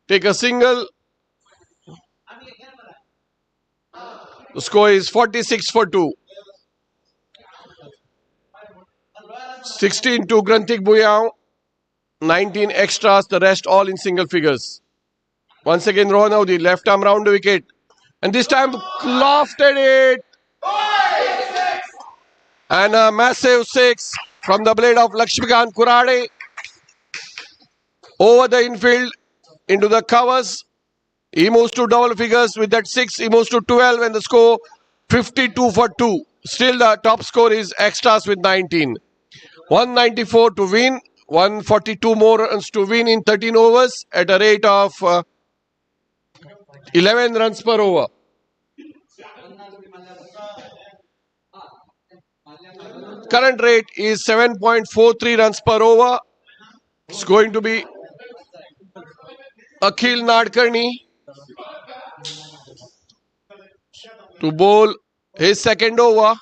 take a single. The score is 46 for 2. 16 to Granthik Buyao. 19 extras, the rest all in single figures. Once again, Rohan Adi, left arm round the wicket. And this time lofted it. And a massive 6 from the blade of Lakshmikant Kurade. Over the infield into the covers. He moves to double figures with that 6. He moves to 12 and the score 52 for 2. Still the top score is extras with 19. 194 to win. 142 more runs to win in 13 overs at a rate of 11 runs per over. Current rate is 7.43 runs per over. It's going to be Akhil Nadkarni to bowl his second over.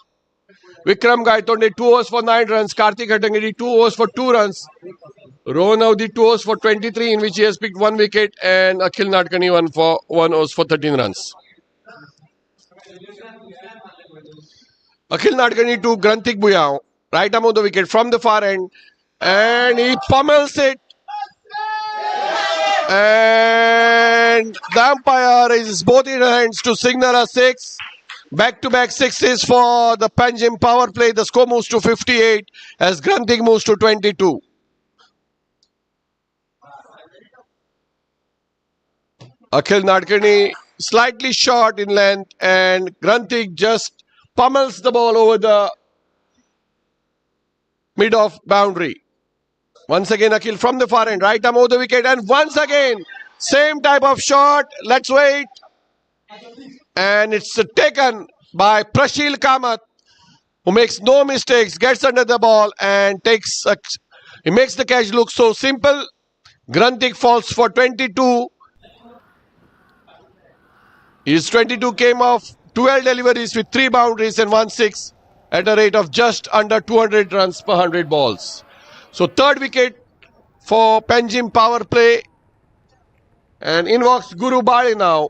Vikram Gaitonde 2 overs for 9 runs. Karthik Hattangedi 2 overs for 2 runs. Rohan Adi 2 overs for 23 in which he has picked 1 wicket, and Akhil Nadkarni 1 overs for 13 runs. Akhil Nadkarni to Granthik Buyao. Right arm of the wicket from the far end. And he pummels it. And the umpire raises both his hands to signal a 6. Back-to-back 6s for the Panjim power play. The score moves to 58 as Granthik moves to 22. Akhil Nadkarni slightly short in length, and Granthik just pummels the ball over the mid-off boundary. Once again, Akhil from the far end, right arm over the wicket, and once again, same type of shot. Let's wait. And it's taken by Prashil Kamath, who makes no mistakes, gets under the ball and he makes the catch look so simple. Granthik falls for 22. His 22 came off 12 deliveries with 3 boundaries and 1 6 at a rate of just under 200 runs per 100 balls. So third wicket for Panjim power play, and in walks Guru Bale now.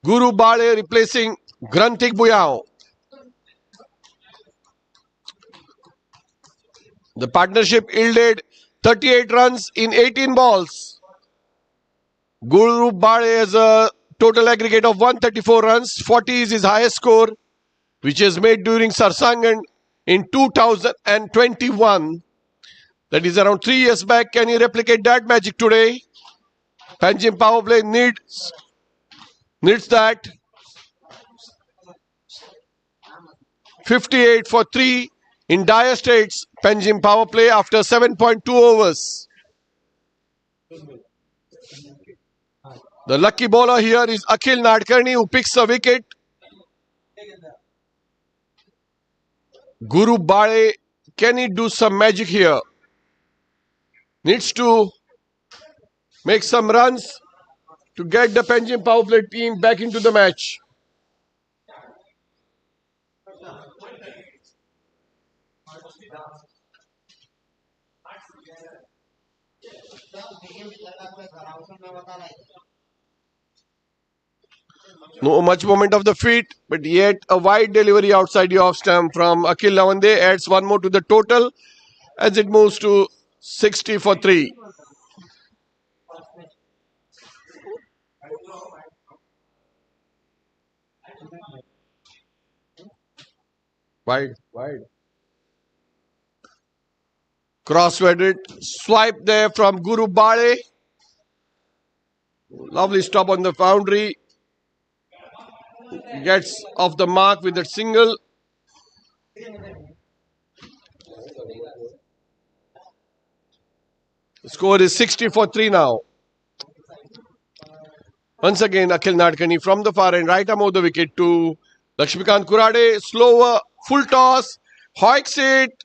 Guru Bale replacing Granthik Buyao. The partnership yielded 38 runs in 18 balls. Guru Bale has a total aggregate of 134 runs. 40 is his highest score, which is made during Sarsangan in 2021. That is around 3 years back. Can he replicate that magic today? Panjim power play needs that. 58 for 3 in dire straits. Panjim power play after 7.2 overs. The lucky bowler here is Akhil Nadkarni, who picks a wicket. Guru Bale, can he do some magic here? Needs to make some runs to get the Panjim power play team back into the match. No much movement of the feet, but yet a wide delivery outside the off stump from Akhil Lavande adds one more to the total as it moves to 60 for 3. Wide. Cross-weighted swipe there from Guru Bale. Lovely stop on the boundary. Gets off the mark with that single. The score is 60 for 3 now. Once again, Akhil Nadkarni from the far end, right arm over the wicket to Lakshmikant Kurade. Slower, full toss, hoiks it,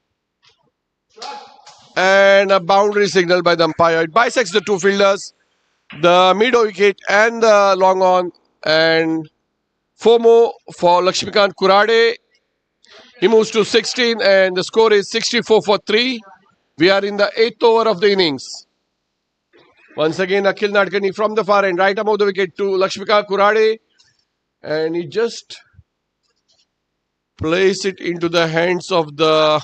and a boundary signal by the umpire. It bisects the two fielders, the mid wicket and the long on, and 4 more for Lakshmikant Kurade. He moves to 16 and the score is 64 for 3. We are in the 8th over of the innings. Once again, Akhil Nadkarni from the far end, right arm over the wicket to Lakshmikant Kurade, and he just plays it into the hands of the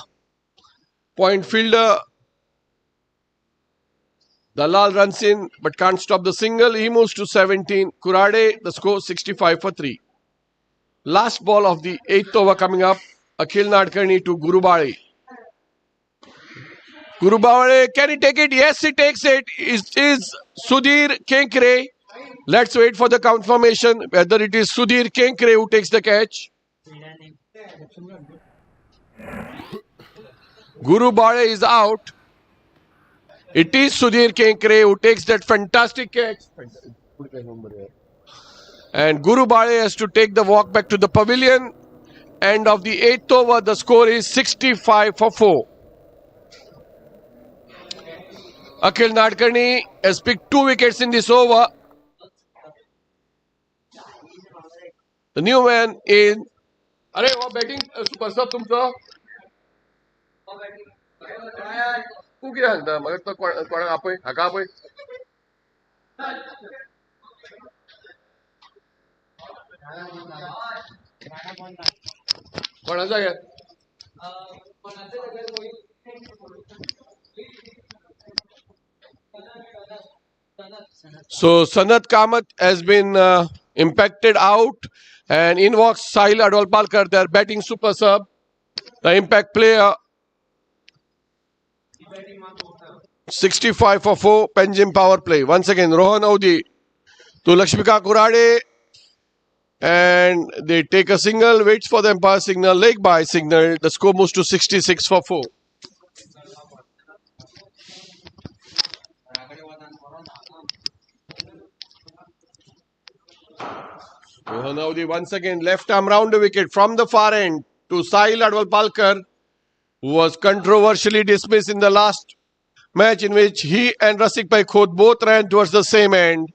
point fielder. Dalal runs in but can't stop the single. He moves to 17. Kurade, the score 65 for 3. Last ball of the 8th over coming up. Akhil Nadkarni to Guru Bale. Guru Bale, can he take it? Yes, he takes it. Is Sudhir Kenkre. Let's wait for the confirmation whether it is Sudhir Kenkre who takes the catch. Guru Bale is out. It is Sudhir Kenkre who takes that fantastic catch. And Guru Bale has to take the walk back to the pavilion. End of the 8th over, the score is 65 for 4. Akhil Nadkarni has picked 2 wickets in this over. The new man in. अरे वो batting super सब तुमचं तू किती सांगता मग तो कोणाक आपय हाका आपय कोणाचा घ्या So Sanat Kamath has been impacted out, and in walks Sahil Adwalpalkar, their batting super sub, the impact player. 65 for 4, Penjim power play. Once again, Rohan Audi to Lakshmika Kurade. And they take a single, waits for the umpire signal, leg by signal. The score moves to 66 for 4. Rohan Audi once again left arm round the wicket from the far end to Sahil Adwalpalkar, who was controversially dismissed in the last match in which he and Rasik Bhai Khod both ran towards the same end.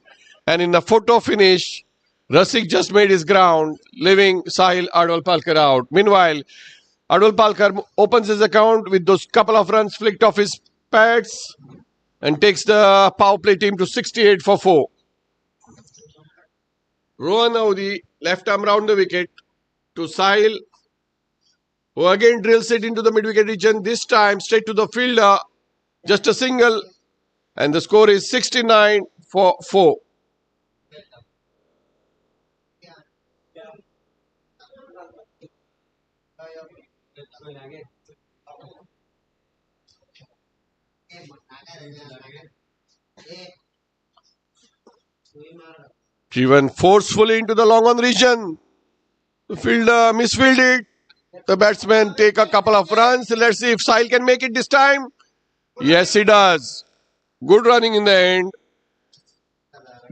And in the photo finish, Rasik just made his ground, leaving Sahil Adwalpalkar out. Meanwhile, Adwalpalkar opens his account with those couple of runs flicked off his pads and takes the power play team to 68 for 4. Rohan Audi left arm round the wicket to Sahil, who again drills it into the mid-wicket region, this time straight to the fielder, just a single, and the score is 69 for 4. Driven forcefully into the long on region. The fielder misfielded. The batsmen take a couple of runs. Let's see if Sahil can make it this time. Yes, he does. Good running in the end.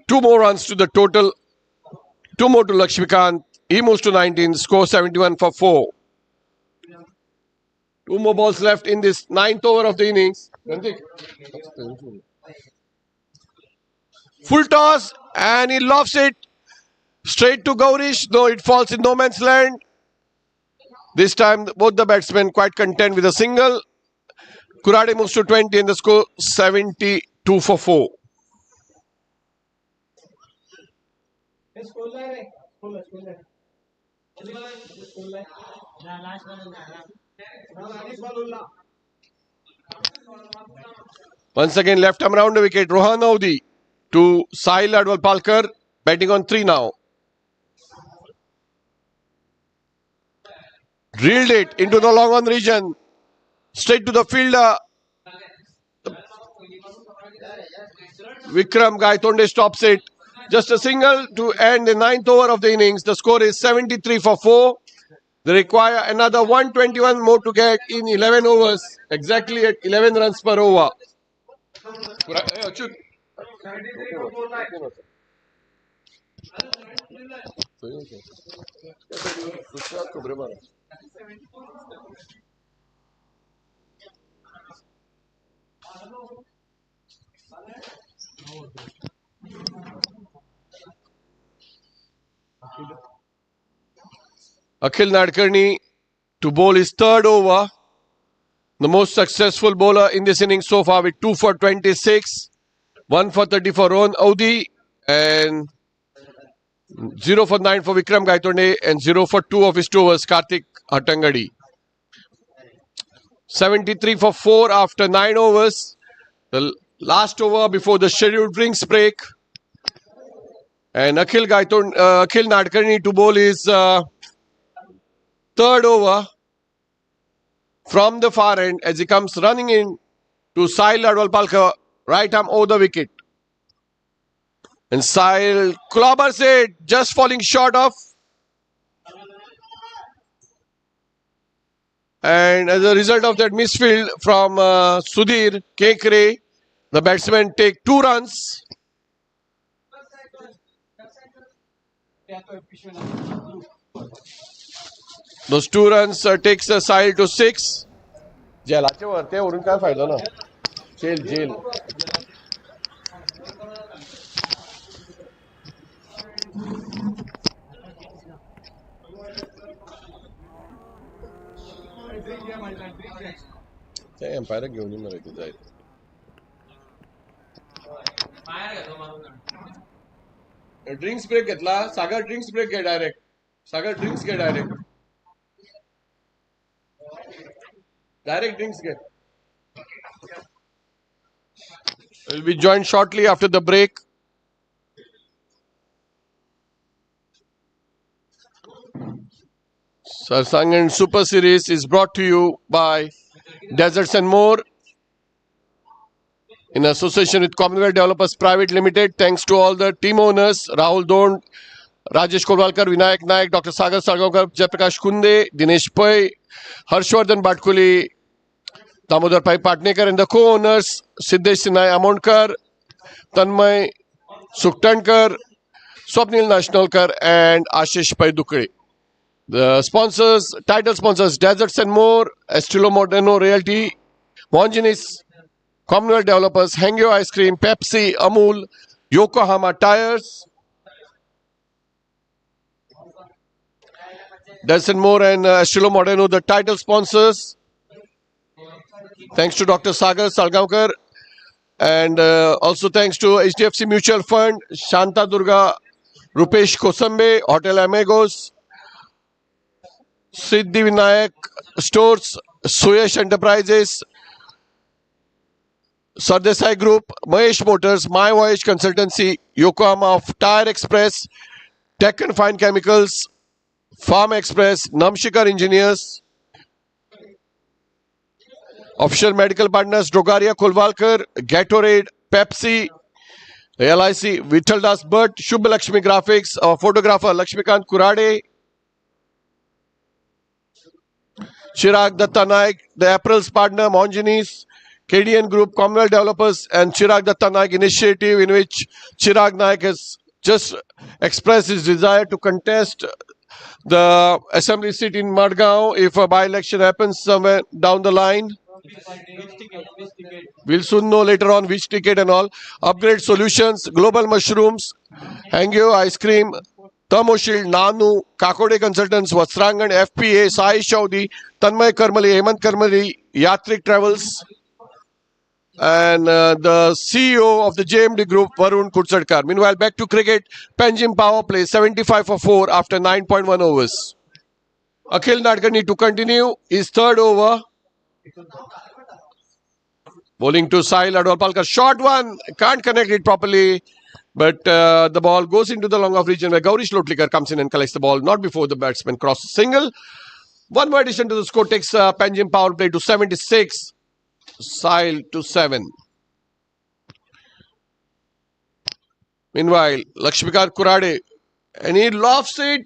2 more runs to the total. 2 more to Lakshmikant. He moves to 19. Score 71 for 4. 2 more balls left in this 9th over of the innings. Full toss, and he lofts it straight to Gaurish. No, it falls in no man's land. This time, both the batsmen quite content with a single. Kurade moves to 20 and the score 72 for 4. Once again, left arm round the wicket. Rohan Audi to Sahil Adwalpalkar, batting on 3 now. Drilled it into the long on region. Straight to the fielder. Vikram Gaitonde stops it. Just a single to end the 9th over of the innings. The score is 73 for 4. They require another 121 more to get in 11 overs. Exactly at 11 runs per over. Akhil Nadkarni to bowl his 3rd over. The most successful bowler in this innings so far with 2 for 26, 1 for 30 for Rohan Audi and 0 for 9 for Vikram Gaitonde and 0 for 2 of his 2 overs Karthik Attangadi. 73 for 4 after 9 overs. The last over before the scheduled drinks break. And Akhil Nadkarni to bowl his 3rd over from the far end as he comes running in to Sahil Adwalpalkar, right arm over the wicket. And Sahil clobbers it, just falling short of. And as a result of that misfield from Sudhir Kekre, the batsmen take 2 runs. Those 2 runs takes the Sahil to 6. जेलाचे वरते वरून काय फायदा ना jail ते empire घेऊन येणार आहे जाईल drinks break घेतला सागर ड्रिंक्स ब्रेक घे डायरेक्ट सागर ड्रिंक्स घे direct drinks get. Will be joined shortly after the break. Sarsangan Super Series is brought to you by Deserts and More. in association with Commonwealth Developers Private Limited. Thanks to all the team owners, Rahul Dond, Rajesh Kolwalkar, Vinayak Naik, Dr. Sagar Sargaonkar, Jayaprakash Kunde, Dinesh Pai, Harshvardhan Bhatkuli, Damodar Pai Patnekar, and the co-owners Siddesh Sinai Amonkar, Tanmay Suktankar, Swapnil Nashnalkar, and Ashish Pai Dukre. The sponsors, title sponsors, Deserts and More, Estilo Moderno Realty, Monginis, Commonwealth Developers, Hangyo Ice Cream, Pepsi, Amul, Yokohama Tires, Deserts and More, and Estilo Moderno, the title sponsors. Thanks to Dr. Sagar Salgaonkar, and also thanks to HDFC Mutual Fund, Shanta Durga, Rupesh Kosambe, Hotel Amigos, Siddhi Vinayak Stores, Suyesh Enterprises, Sardesai Group, Mahesh Motors, My Voyage Consultancy, Yokohama of Tire Express, Tech and Fine Chemicals, Farm Express, Namshikar Engineers, Official Medical Partners, Drogaria Kolwalkar, Gatorade, Pepsi, LIC, Vittal Das Bhatt, Shubh Lakshmi Graphics, our photographer Lakshmikant Kurade, Chirag Datta Naik, the April's partner, Monginis, KDN Group, Commonwealth Developers, and Chirag Datta Naik initiative, in which Chirag Naik has just expressed his desire to contest the assembly seat in Madgaon if a by-election happens somewhere down the line. We'll soon know later on which ticket and all. Upgrade Solutions, Global Mushrooms, Hangyo Ice Cream, Thermoshield, Nanu, Kakode Consultants, Sarsangan, FPA, Sai Chaudhary, Tanmay Karmali, Hemant Karmali, Yatrik Travels, and the CEO of the JMD Group, Varun Kutsadkar. Meanwhile, back to cricket, Panjim power play, 75 for 4 after 9.1 overs. Akhil Nadkarni to continue his third over. Bowling to Sahil Adwalpalkar. Short one, can't connect it properly. But the ball goes into the long off region where Gaurish Lotlikar comes in and collects the ball, not before the batsman crosses single. One more addition to the score takes Panjim power play to 76. Sahil to 7. Meanwhile, Lakshmikant Kurade, and he lofts it,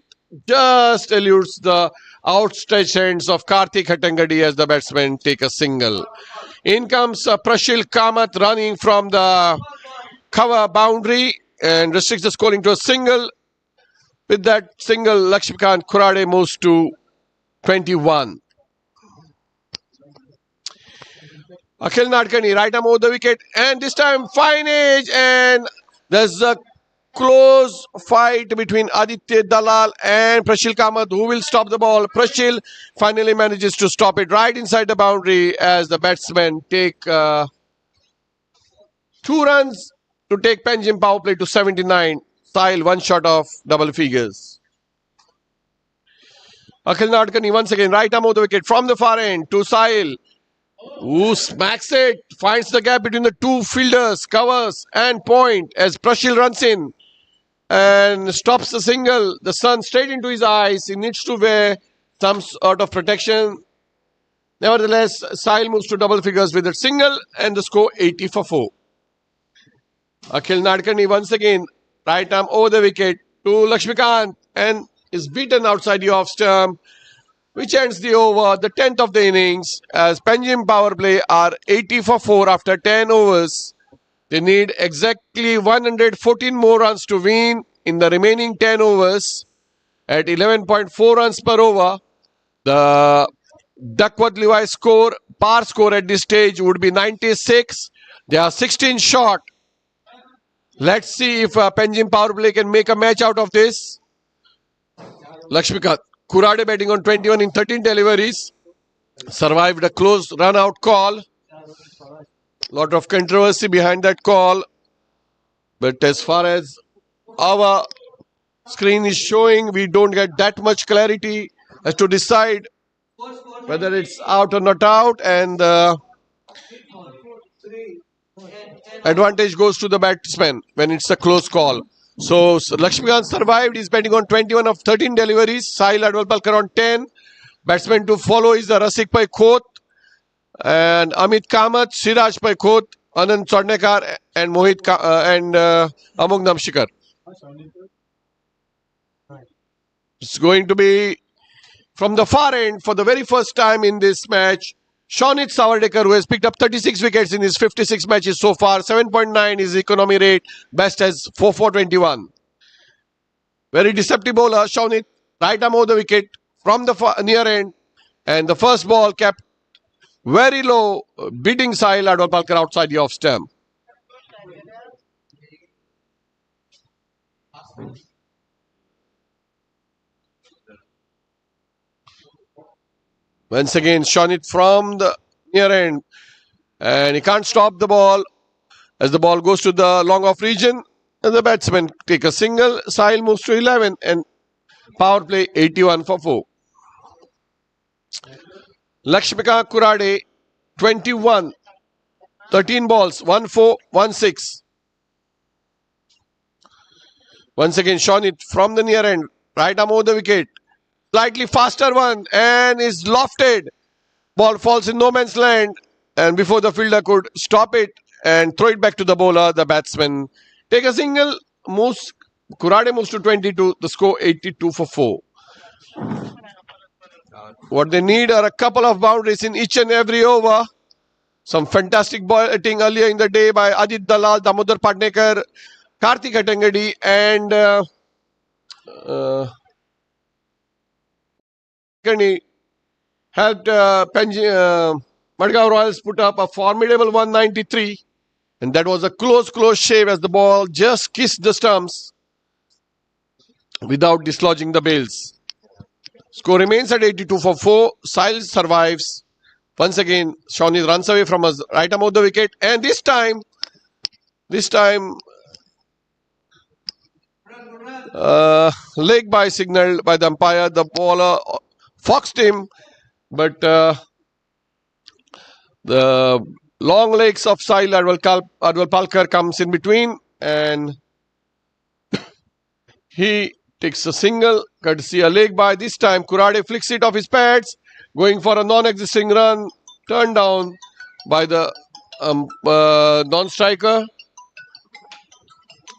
just eludes the outstretched hands of Karthik Hattangadi as the batsmen take a single. In comes Prashil Kamath running from the cover boundary and restricts the scoring to a single. With that single, Lakshmikant Kurade moves to 21. Akhil Nadkarni, right arm over the wicket, and this time fine edge, and there's a close fight between Aditya Dalal and Prashil Kamath, who will stop the ball. Prashil finally manages to stop it right inside the boundary as the batsmen take 2 runs to take Panjim power play to 79. Sahil one shot of double figures. Akhil Nadkarni once again, right arm over the wicket from the far end to Sahil, who smacks it, finds the gap between the two fielders, covers and point as Prashil runs in and stops the single. The sun straight into his eyes. He needs to wear some sort of protection. Nevertheless, Sahil moves to double figures with a single and the score 80 for 4. Akhil Nadkarni once again, right arm over the wicket to Lakshmikant and is beaten outside the off stump, which ends the over, the 10th of the innings, as Panjim power play are 80 for 4 after 10 overs. They need exactly 114 more runs to win in the remaining 10 overs at 11.4 runs per over. The Duckworth-Levi score, par score at this stage would be 96. They are 16 short. Let's see if Panjim power play can make a match out of this. Lakshmikant Kurade batting on 21 in 13 deliveries. Survived a close run-out call. Lot of controversy behind that call. But as far as our screen is showing, we don't get that much clarity as to decide whether it's out or not out. And advantage goes to the batsman when it's a close call. So Lakshmikant survived. He's batting on 21 of 13 deliveries. Sahil Adwalpalkar on 10. Batsman to follow is the Rasik Pai Khoth and Amit Kamath, Siraj Pai Khoth Anand Chornekar and Amog Namshikar. It's going to be from the far end for the very first time in this match. Shonit Savardekar, who has picked up 36 wickets in his 56 matches so far. 7.9 is economy rate. Best as 4-4-21. Very deceptive bowler. Shonit, right arm over the wicket from the near end. And the first ball kept very low, beating Sahil Adwalpalkar outside the off stump. Once again, Shonit from the near end. And he can't stop the ball as the ball goes to the long off region. And the batsmen take a single. Sahil moves to 11 and power play 81 for 4. Lakshmika Kurade 21. 13 balls, 1-4, 1-6. Once again, Shonit from the near end. Right arm over the wicket. Slightly faster one and is lofted. Ball falls in no man's land. And before the fielder could stop it and throw it back to the bowler, the batsman take a single. Kurade moves to 22. The score 82 for 4. What they need are a couple of boundaries in each and every over. Some fantastic batting earlier in the day by Ajit Dalal, Damodar Patnekar, Karthik Hatangadi and helped Madgaon Royals put up a formidable 193. And that was a close shave as the ball just kissed the stumps without dislodging the bails. Score remains at 82 for 4. Sahil survives. Once again, Shonit runs away from us right arm of the wicket. And this time, leg by signaled by the umpire. The bowler foxed him. But the long legs of Sahil Adwalpalkar comes in between. And he takes a single, courtesy a leg by. This time, Kurade flicks it off his pads, going for a non-existing run, turned down by the non-striker.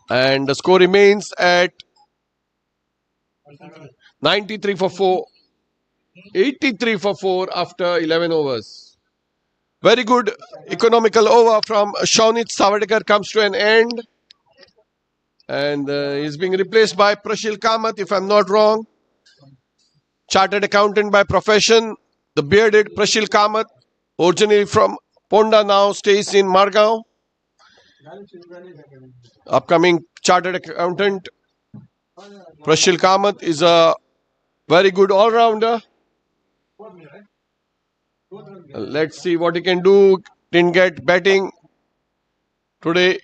And the score remains at 93 for 4, 83 for 4 after 11 overs. Very good economical over from Shonit Savardekar comes to an end. And he's being replaced by Prashil Kamath, if I'm not wrong. Chartered accountant by profession. The bearded Prashil Kamath, originally from Ponda, now stays in Margao. Upcoming chartered accountant Prashil Kamath is a very good all-rounder. Let's see what he can do. Didn't get batting today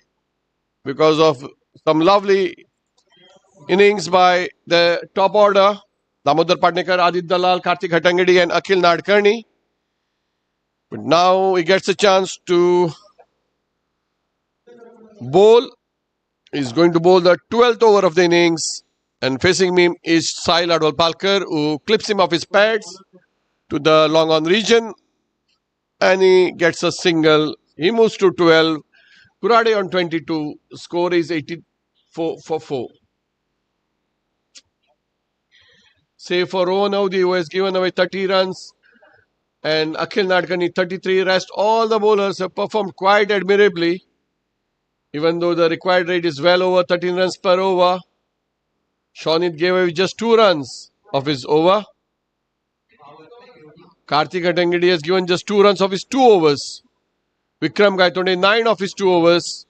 because of some lovely innings by the top order. Damodar Patnekar, Adit Dalal, Karthik Hatangadi and Akhil Nadkarni. But now he gets a chance to bowl. He's going to bowl the 12th over of the innings. And facing him is Sahil Adwalpalkar, who clips him off his pads to the long on region. And he gets a single. He moves to 12. Kurade on 22. Score is 84 for 4. Save for Rohan Audi, who has given away 30 runs. And Akhil Nadkarni 33. Rest all the bowlers have performed quite admirably. Even though the required rate is well over 13 runs per over. Shonit gave away just 2 runs of his over. Karthik Hatangadi has given just 2 runs of his 2 overs. Vikram Gaitonde 9 of his 2 overs.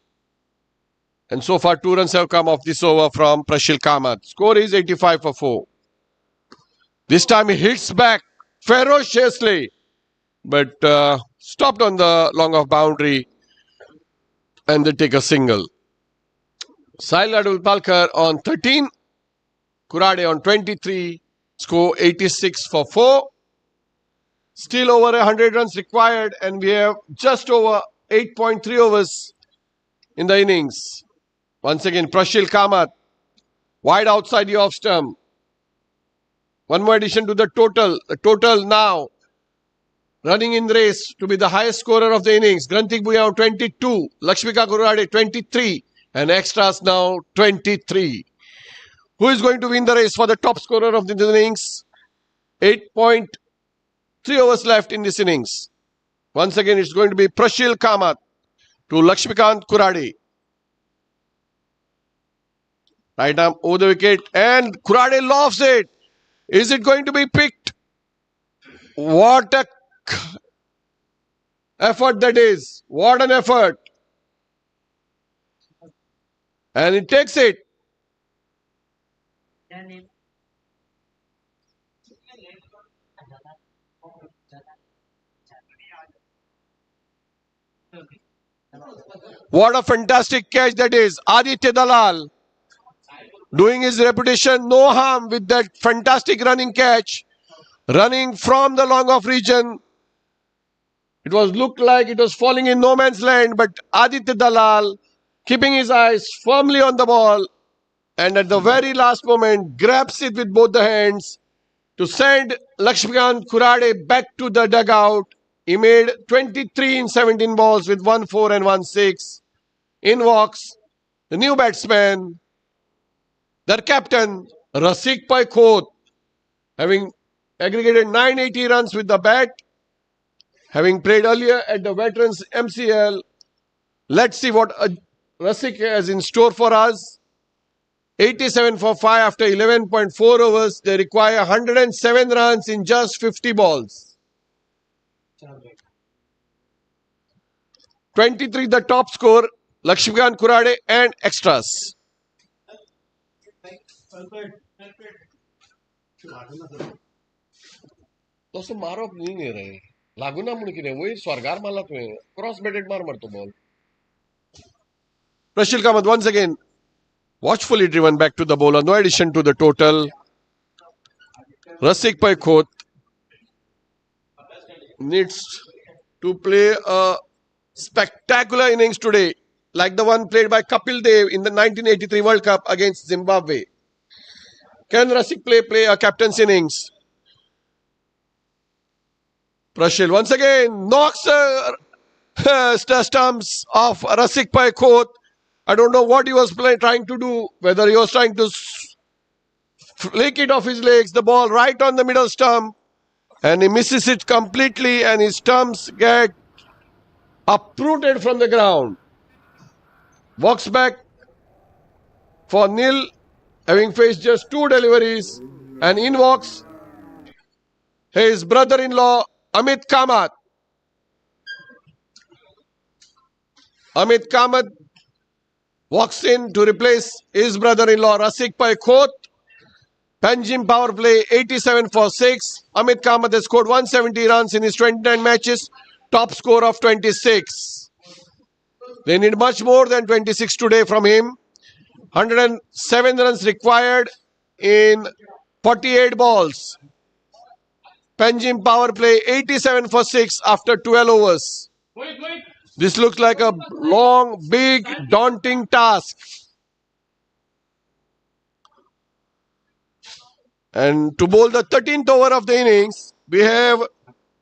And so far 2 runs have come off this over from Prashil Kamath. Score is 85 for 4. This time he hits back ferociously. But stopped on the long off boundary. And they take a single. Sahil Adwalpalkar on 13. Kurade on 23. Score 86 for 4. Still over 100 runs required. And we have just over 8.3 overs in the innings. Once again, Prashil Kamath. Wide outside the off stump. One more addition to the total. The total now running in the race to be the highest scorer of the innings. Grantik Bhuyan 22, Lakshmika Kurade 23, and extras now 23. Who is going to win the race for the top scorer of the innings? 8.3 overs left in this innings. Once again, it's going to be Prashil Kamath to Lakshmikant Kurade. Right arm over the wicket, and Kurade lofts it. Is it going to be picked? What a effort that is. What an effort. And it takes it. What a fantastic catch that is. Aditya Dalal doing his reputation no harm with that fantastic running catch. Running from the long off region. It was looked like it was falling in no man's land, but Aditya Dalal keeping his eyes firmly on the ball and at the very last moment grabs it with both the hands to send Lakshmikant Kurade back to the dugout. He made 23 in 17 balls with 1-4 and 1-6. In walks the new batsman, their captain Rasik Pai Khot, having aggregated 980 runs with the bat, having played earlier at the Veterans MCL. Let's see what Rasik has in store for us. 87 for 5 after 11.4 overs. They require 107 runs in just 50 balls. 23 the top score. Lakshmikant Kurade and extras. तसं मारप नाही रे लागू ना म्हणून कितें वयर स्वर्गार मारला तुवें क्रॉस बेटेड मार मारतो ball. Prashil Kamath once again watchfully driven back to the bowler. No addition to the total. Rasik Pai Khot needs to play a spectacular innings today, like the one played by Kapil Dev in the 1983 World Cup against Zimbabwe. Can Rasik play a captain's innings? Prashil once again knocks the stumps of Rasik Pai Khot. I don't know what he was trying to do, whether he was trying to flick it off his legs, the ball right on the middle stump, and he misses it completely and his stumps get uprooted from the ground. Walks back for nil, having faced just 2 deliveries, and in walks his brother-in-law Amit Kamath. Amit Kamath walks in to replace his brother-in-law Rasik Pai Khot. Panjim power play 87 for 6. Amit Kamath has scored 170 runs in his 29 matches. Top score of 26. They need much more than 26 today from him. 107 runs required in 48 balls. Panjim power play 87 for 6 after 12 overs. This looks like a long, big, daunting task. And to bowl the 13th over of the innings, we have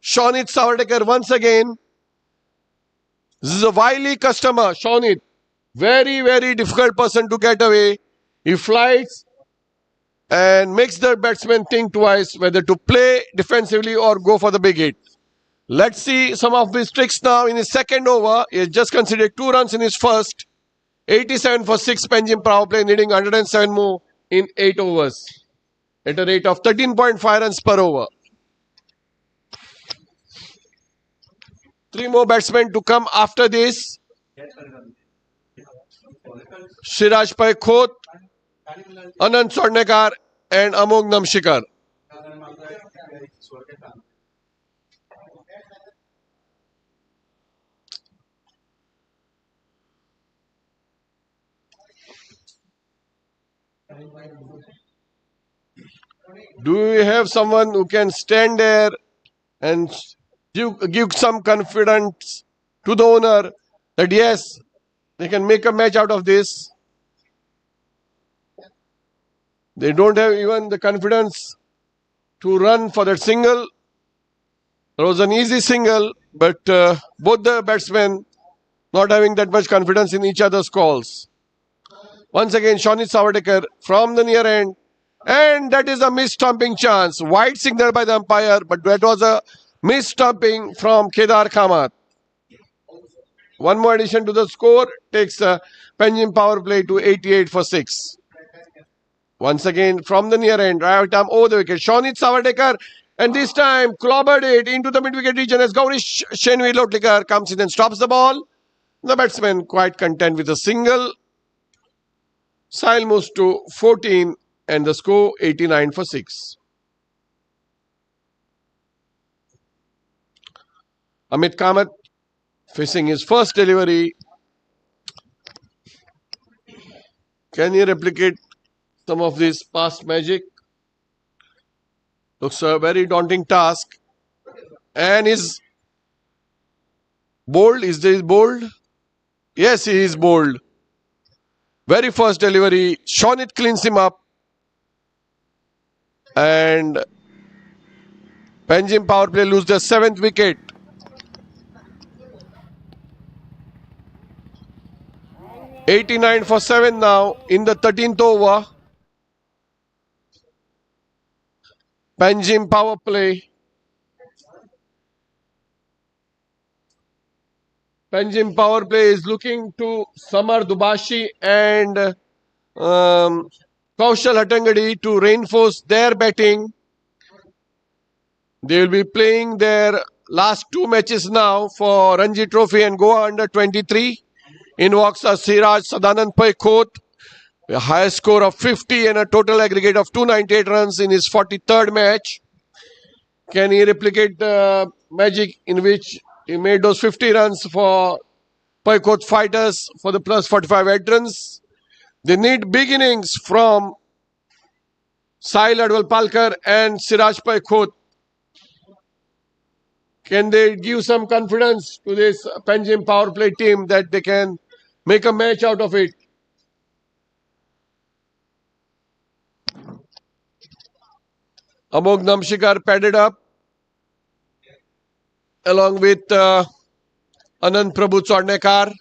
Shonit Savartekar once again. This is a wily customer, Shonit. Very, very difficult person to get away. He flies and makes the batsman think twice whether to play defensively or go for the big hit. Let's see some of his tricks now in his second over. He has just conceded 2 runs in his first. 87 for 6 Panjim power play, needing 107 more in 8 overs. At a rate of 13.5 runs per over. 3 more batsmen to come after this. Shiraj Pai Khot, Anand Swarnekar and Amog Namshikar. Do we have someone who can stand there and give some confidence to the owner that yes, they can make a match out of this? They don't have even the confidence to run for that single. It was an easy single, but both the batsmen not having that much confidence in each other's calls. Once again, Shonit Savadekar from the near end. And that is a missed stumping chance. Wide signal by the umpire, but that was a missed stumping from Kedar Kamath. One more addition to the score takes Panjim power play to 88 for 6. Once again, from the near end, right arm over the wicket. Shonit Savadekar, and this time clobbered it into the mid-wicket region as Gaurish Shenvi Lotlikar comes in and stops the ball. The batsman quite content with a single. Sahil moves to 14 and the score 89 for 6. Amit Kamath facing his first delivery. Can he replicate some of this past magic? Looks a very daunting task. And is bold? Is this bold? Yes, he is bold. Very first delivery. Shonit cleans him up. And Panjim power play lose their 7th wicket. $89 for 7 now in the 13th over. Panjim power play. Panjim power play is looking to Samar Dubashi and Kaushal Hattangadi to reinforce their batting. They will be playing their last 2 matches now for Ranji Trophy and Goa Under 23. In walks are Siraj Sadanand Paikot, a highest score of 50 and a total aggregate of 298 runs in his 43rd match. Can he replicate the magic in which he made those 50 runs for Paikot fighters for the plus 45 veterans? They need big innings from Sahil Adwal-Palkar and Siraj Paikot. Can they give some confidence to this Panjim power play team that they can make a match out of it? Amog Namshikar padded up along with Anand Prabhu Chornekar.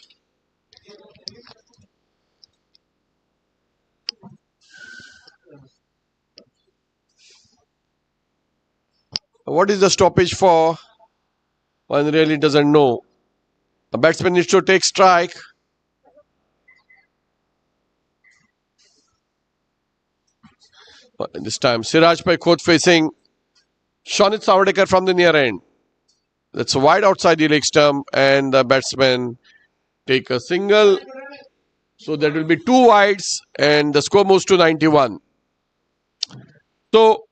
What is the stoppage for? One really doesn't know. A batsman needs to take strike. But this time Siraj Paikot facing Shonit Savadekar from the near end. That's wide outside the leg stump and the batsman take a single. So that will be 2 wides and the score moves to 91. So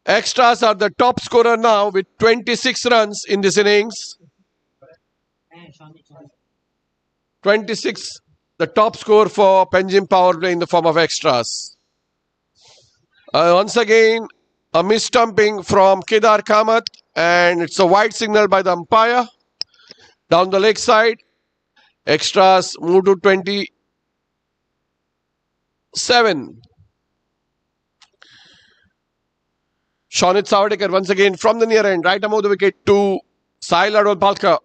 extras are the top scorer now with 26 runs in this innings. 26, the top score for Panjim power play in the form of extras. Once again, a mis-stumping from Kedar Kamath and it's a wide signal by the umpire. Down the leg side, extras move to 27. Shonit Savadekar once again from the near end, right above the wicket to Sahil Adwal-Palkar,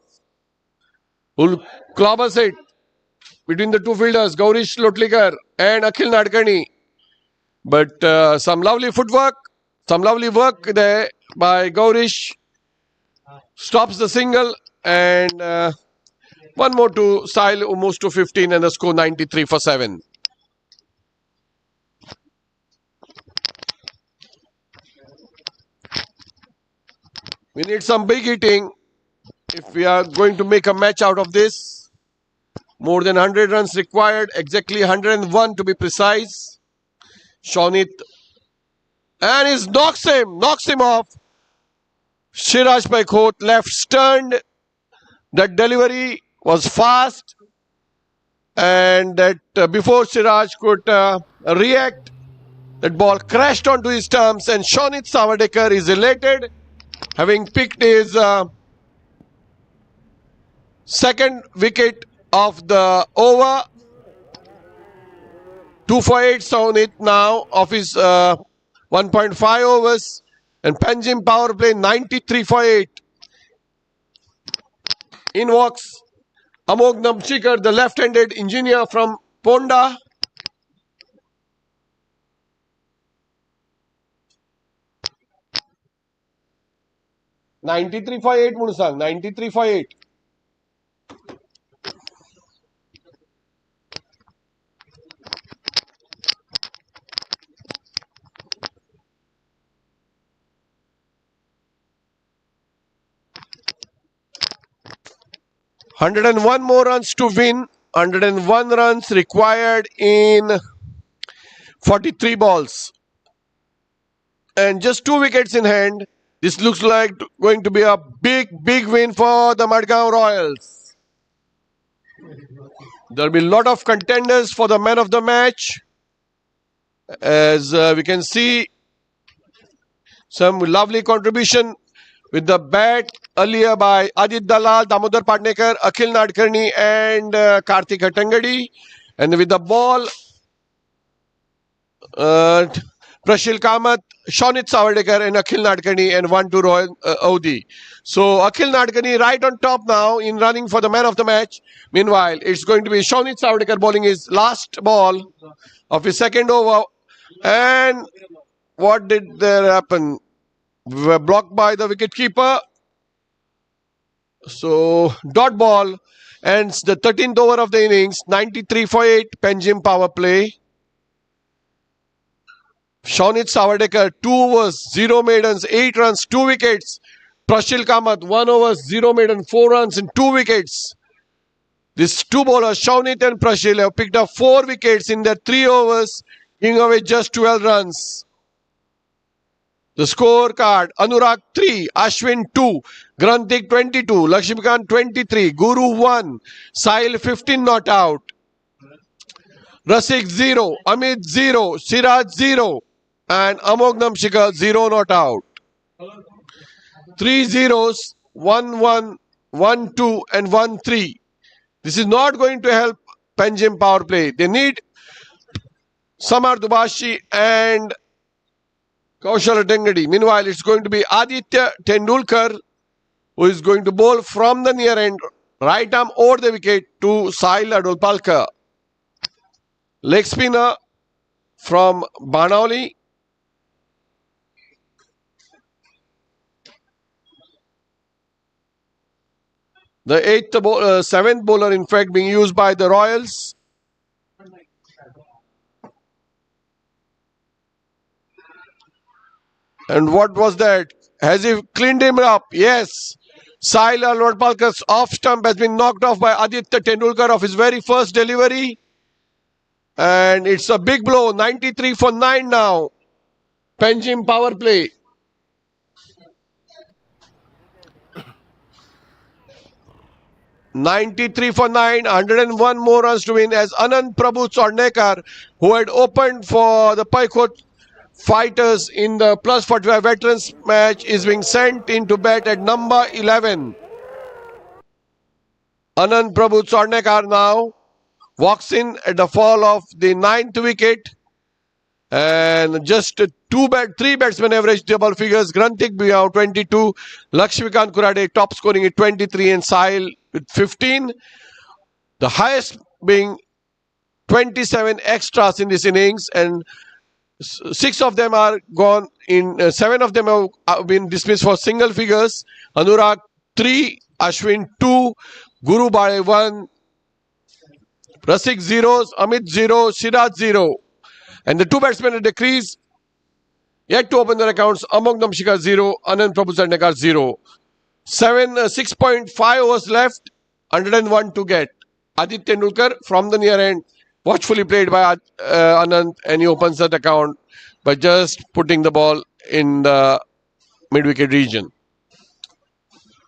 who clobbers it between the two fielders, Gaurish Lotlikar and Akhil Nadkarni. But some lovely footwork, some lovely work there by Gaurish. Stops the single and one more to Sahil, who moves to 15 and the score 93 for 7. We need some big hitting if we are going to make a match out of this. More than 100 runs required, exactly 101 to be precise. Shonit and he knocks him off. Siraj Paikot left stunned. That delivery was fast and that before Siraj could react, that ball crashed onto his stumps and Shonit Savadekar is elated, having picked his second wicket of the over. 2 for 8 Shonit now of his 1.5 overs and Panjim power play 93 for 8. In walks Amog Namchikar, the left-handed engineer from Ponda. "93 for 8 म्हणून सांग, 93 for 8. "101 more runs to win. 101 runs required in 43 balls. And just 2 wickets in hand. This looks like going to be a big win for the Madgaon Royals. There will be a lot of contenders for the man of the match. As we can see, some lovely contribution with the bat earlier by Adit Dalal, Damodar Padnekar, Akhil Nadkarni and Karthik Hattangadi. And with the ball, Prashil Kamath, Shonit Savardekar and Akhil Nadkarni and 1-2 Royal Audi. So Akhil Nadkarni right on top now in running for the man of the match. Meanwhile, it's going to be Shonit Savardekar bowling his last ball of his second over. And what did there happen? We were blocked by the wicketkeeper. So dot ball ends the 13th over of the innings. 93 for 8, Panjim power play. Shonit Savardekar, 2 overs, 0 maidens, 8 runs, 2 wickets. Prashil Kamath, 1 over, 0 maiden, 4 runs and 2 wickets. These two bowlers, Shonit and Prashil, have picked up 4 wickets in their 3 overs, giving away just 12 runs. The scorecard: Anurag 3, Ashwin 2, Grantik 22, Lakshmikant 23, Guru 1, Sahil 15 not out, Rasik 0, Amit 0, Siraj 0 and Amog Namchikar 0 not out. 3 zeros, 1-1, 1-2 and 1-3. This is not going to help Panjim power play. They need Samar Dubashi and Kaushal Hattangadi. Meanwhile, it's going to be Aditya Tendulkar who is going to bowl from the near end, right arm over the wicket to Sahil Adolpalkar. Leg spinner from Banauli. The seventh bowler, in fact, being used by the Royals. And what was that? Has he cleaned him up? Yes. Sahil Adolpalkar's off stump has been knocked off by Aditya Tendulkar of his very first delivery. And it's a big blow. 93 for 9 now. Panjim power play. "93 for 9, 101 more runs to win" as Anand Prabhu Chornekar, who had opened for the Paikot Fighters in the plus 45 veterans match, is being sent into bat at number 11. Anand Prabhu Chornekar now walks in at the fall of the 9th wicket. And just 3 batsmen average double figures. Grantik Biyao 22, Lakshmikant Kurade top scoring at 23 and Sahil with 15. The highest being 27 extras in this innings, and 6 of them are gone in, 7 of them have been dismissed for single figures. Anurag 3, Ashwin 2, Guru Bade 1, Rasik 0, Amit 0, Siraj 0. And the 2 batsmen at the crease yet to open their accounts: Amog Namchikar 0, Anand Prabhu Chornekar 0. 6.5 overs left, 101 to get. Aditya Tendulkar from the near end, watchfully played by Anand, and he opens that account by just putting the ball in the mid-wicket region.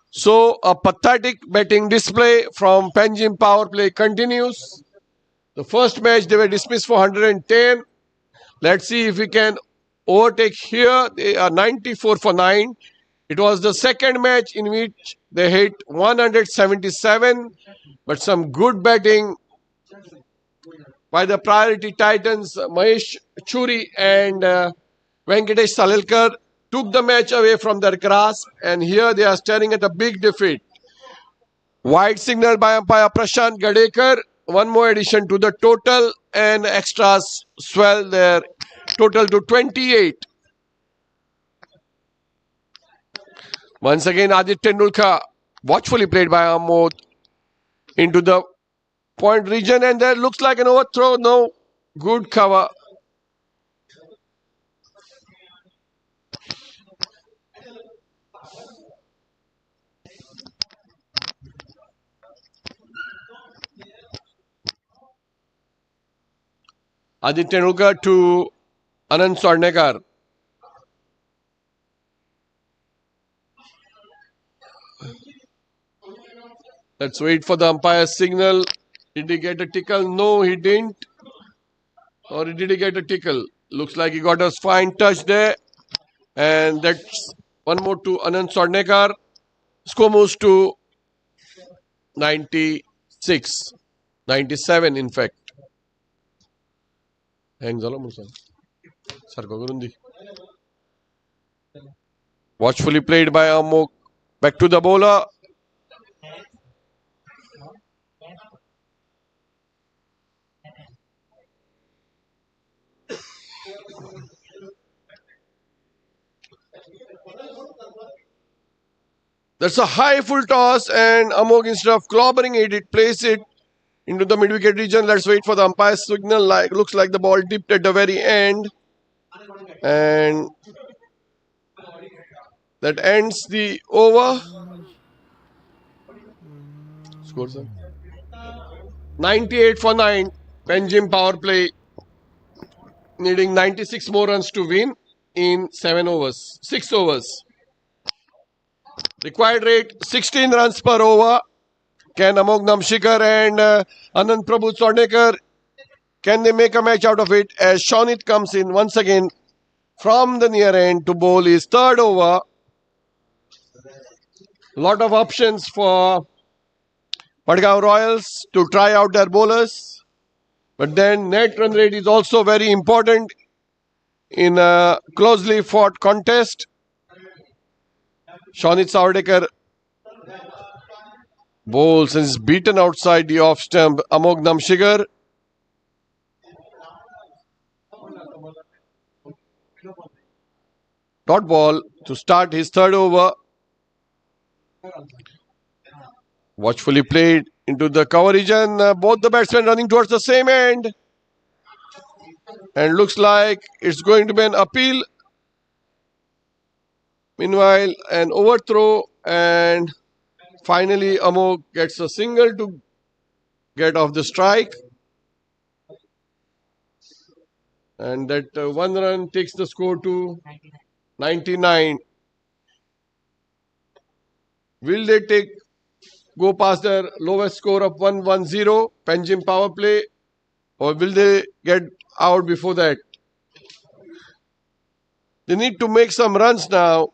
So a pathetic batting display from Panjim power play continues. The first match they were dismissed for 110. Let's see if we can overtake here. They are 94 for 9. It was the second match in which they hit 177, but some good batting by the priority titans Mahesh Churi and Venkatesh Salilkar took the match away from their grasp, and here they are staring at a big defeat. Wide signal by umpire Prashant Gadekar. One more addition to the total and extras swell their total to 28. Once again, Aditya Tendulkar watchfully played by Amod into the point region, and there looks like an overthrow. No, good cover. Aditya Tendulkar to Anand Swarnekar. Let's wait for the umpire's signal. Did he get a tickle? No, he didn't. Or did he get a tickle? Looks like he got a fine touch there. And that's one more to Anand Swarnekar. Score moves to 96. 97 in fact. Hang watchfully played by Amok. Back to the bowler. That's a high full toss, and Amok, instead of clobbering it, it plays it into the mid-wicket region. Let's wait for the umpire's signal. Looks like the ball dipped at the very end. And that ends the over. Score, sir. 98 for 9. Penjim power play needing 96 more runs to win in 6 overs. Required rate 16 runs per over. Can Amok Namshikar and Anand Prabhu Swarnekar, can they make a match out of it, as Shonit comes in once again from the near end to bowl his third over. Lot of options for Madgaon Royals to try out their bowlers. But then net run rate is also very important in a closely fought contest. Shonit Savadekar bowls and is beaten outside the off stump. Amok Namshikar. Dot ball to start his third over. Watchfully played into the cover region. Both the batsmen running towards the same end. And looks like it's going to be an appeal. Meanwhile, an overthrow, and finally Amok gets a single to get off the strike. And that one run takes the score to 99. Will they go past their lowest score of 110, Penjim power play, or will they get out before that? They need to make some runs now.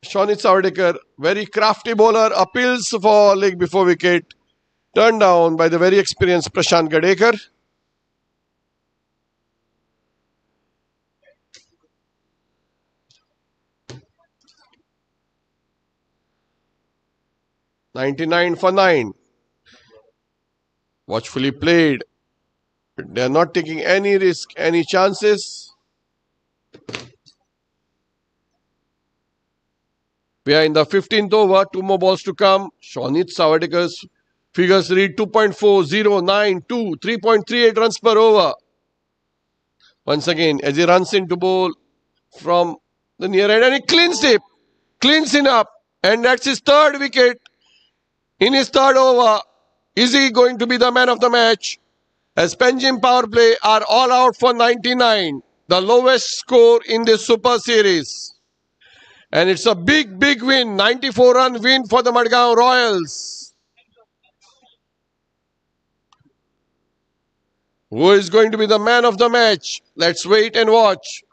Shonit Savadekar, very crafty bowler, appeals for leg before wicket, turned down by the very experienced Prashant Gadekar. "99 for 9. Watchfully played. They are not taking any risk, any chances. We are in the 15th over, 2 more balls to come. Shonit Savadekar's figures read 2.4092, 3.38 runs per over. Once again, as he runs into bowl from the near end, and he cleans it up, and that's his third wicket in his third over. Is he going to be the man of the match? As Penjim power play are all out for 99, the lowest score in this Super Series. And it's a big, big win, 94-run win for the Madgaon Royals. Who is going to be the man of the match? Let's wait and watch.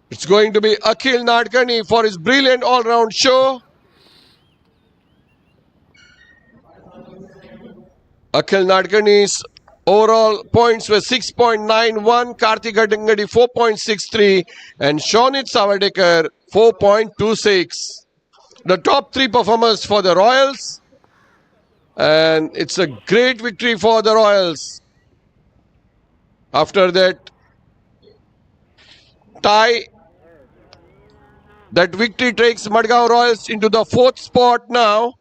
It's going to be Akhil Nadkarni for his brilliant all-round show. Akhil Nadkarni's overall points were 6.91, Karthik Dangadi 4.63 and Shonit Savadekar 4.26. the top three performers for the Royals. And it's a great victory for the Royals. After that tie, that victory takes Madgaon Royals into the 4th spot now.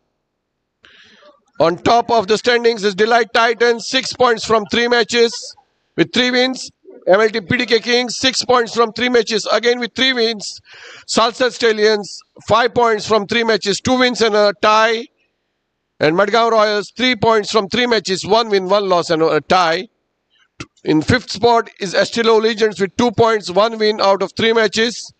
On top of the standings is Delight Titans, 6 points from 3 matches with 3 wins. MLT PDK Kings, 6 points from 3 matches, again with 3 wins. Salsa Stallions, 5 points from 3 matches, 2 wins and a tie. And Madgaon Royals, 3 points from 3 matches, 1 win, 1 loss and a tie. In 5th spot is Estilo Legends with 2 points, 1 win out of 3 matches.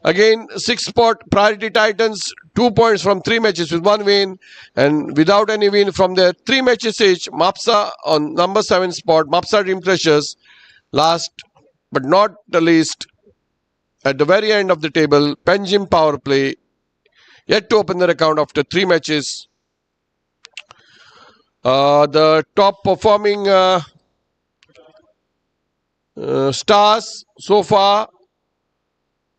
Again, 6th spot, Priority Titans, 2 points from 3 matches with 1 win. And without any win from their 3 matches each, Mapsa on number 7 spot, Mapsa Dream Crushers. Last but not the least, at the very end of the table, Penjim Powerplay, yet to open their account after 3 matches. The top performing stars so far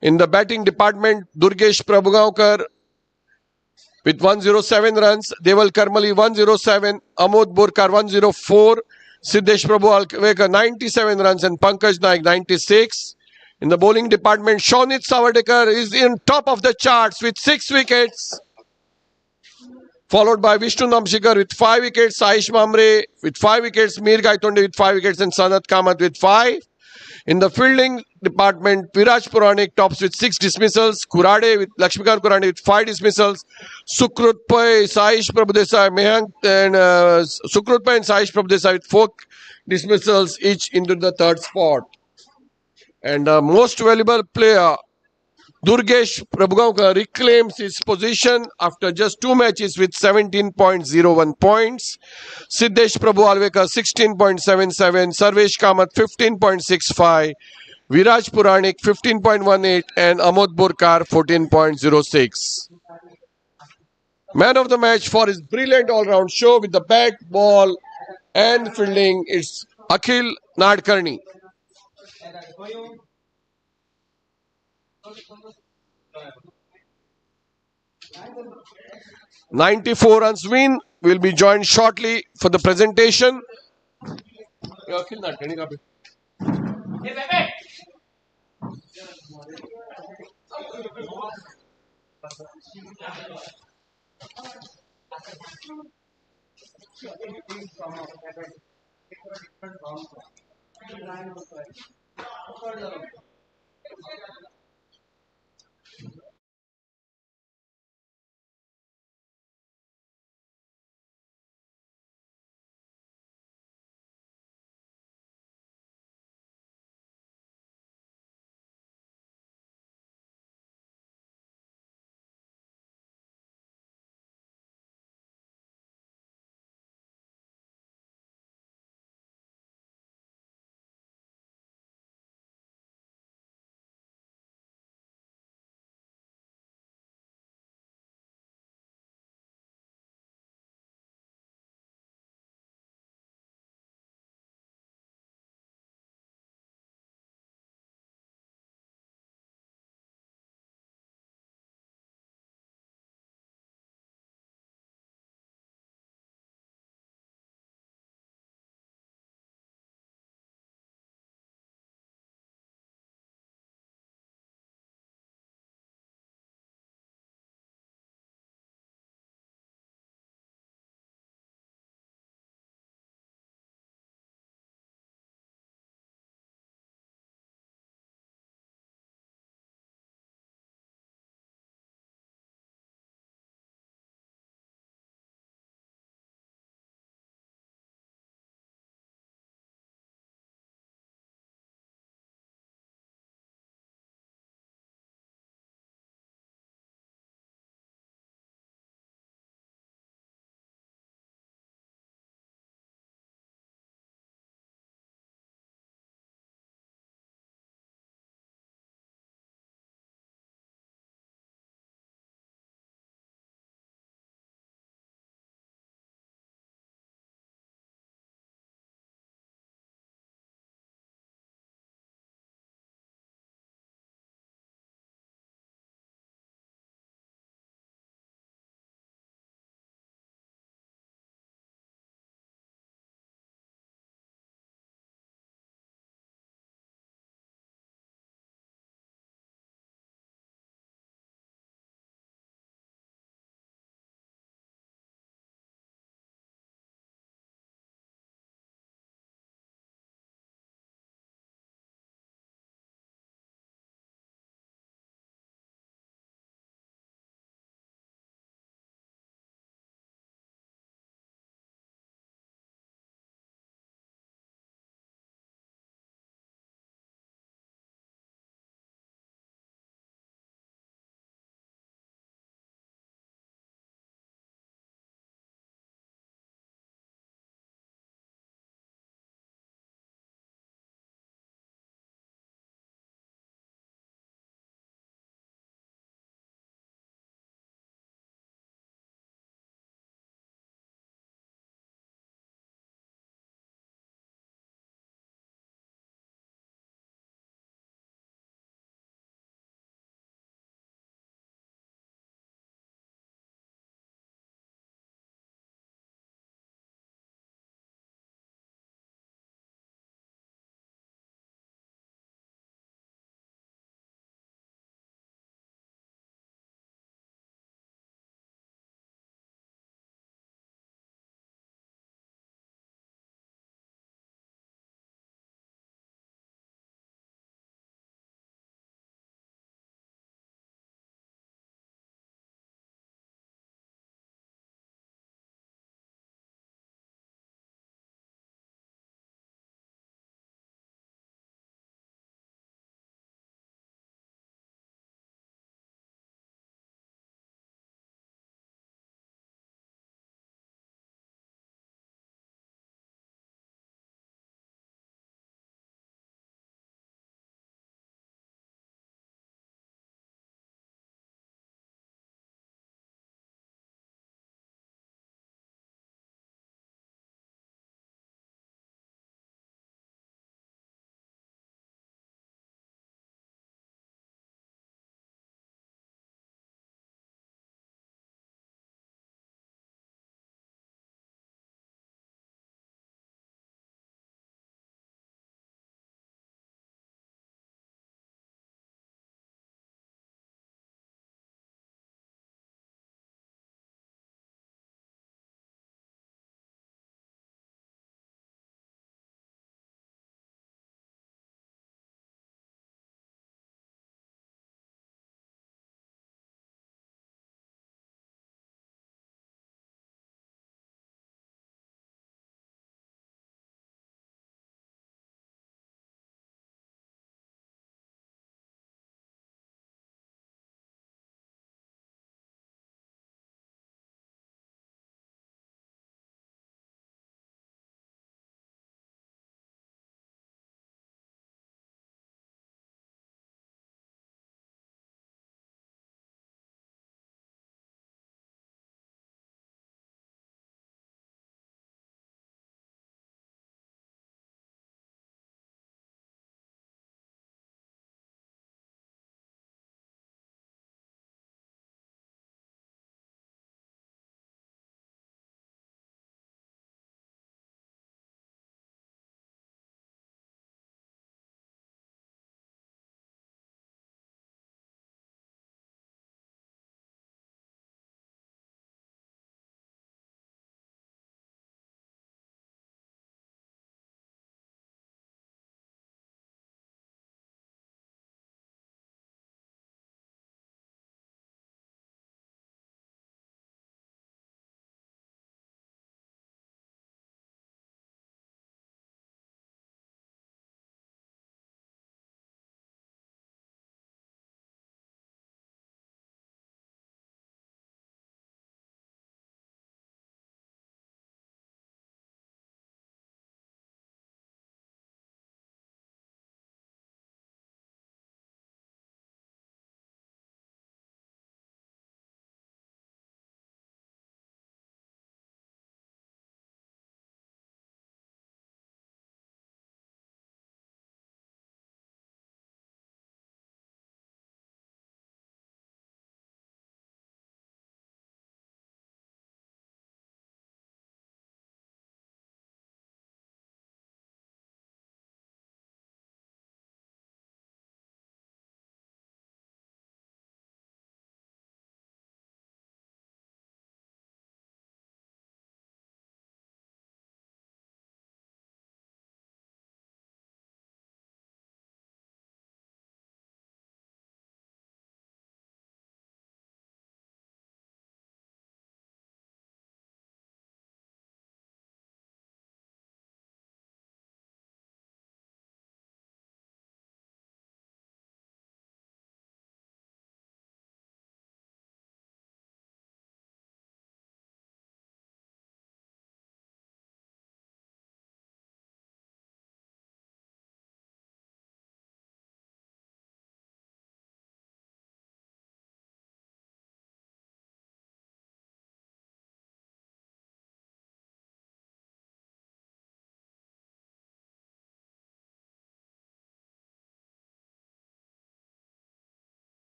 in the batting department, Durgesh Prabhugaonkar with 107 runs, Deval Karmali 107, Amod Borkar 104, Siddesh Prabhu Alvekar 97 runs and Pankaj Naik 96. In the bowling department, Shonit Savadekar is in top of the charts with 6 wickets. Followed by Vishnu Namshikar with 5 wickets, Aish Mamre with 5 wickets, Mir Gaitonde with 5 wickets and Sanat Kamath with 5. In the fielding department, Viraj Puranik tops with 6 dismissals, Lakshmikant Kurade with 5 dismissals, Sukrut Pai, Saish Prabhudesai, Mehank and Sukrut Pai and Saish Prabhudesai with 4 dismissals each into the 3rd spot. And the most valuable player, Durgesh Prabhugaonkar, reclaims his position after just 2 matches with 17.01 points. Siddesh Prabhu Alvekar 16.77, Sarvesh Kamath 15.65, Viraj Puranik 15.18 and Amod Borkar 14.06. Man of the match for his brilliant all-round show with the bat, ball and fielding, it's Akhil Nadkarni. 94 runs win. Will be joined shortly for the presentation.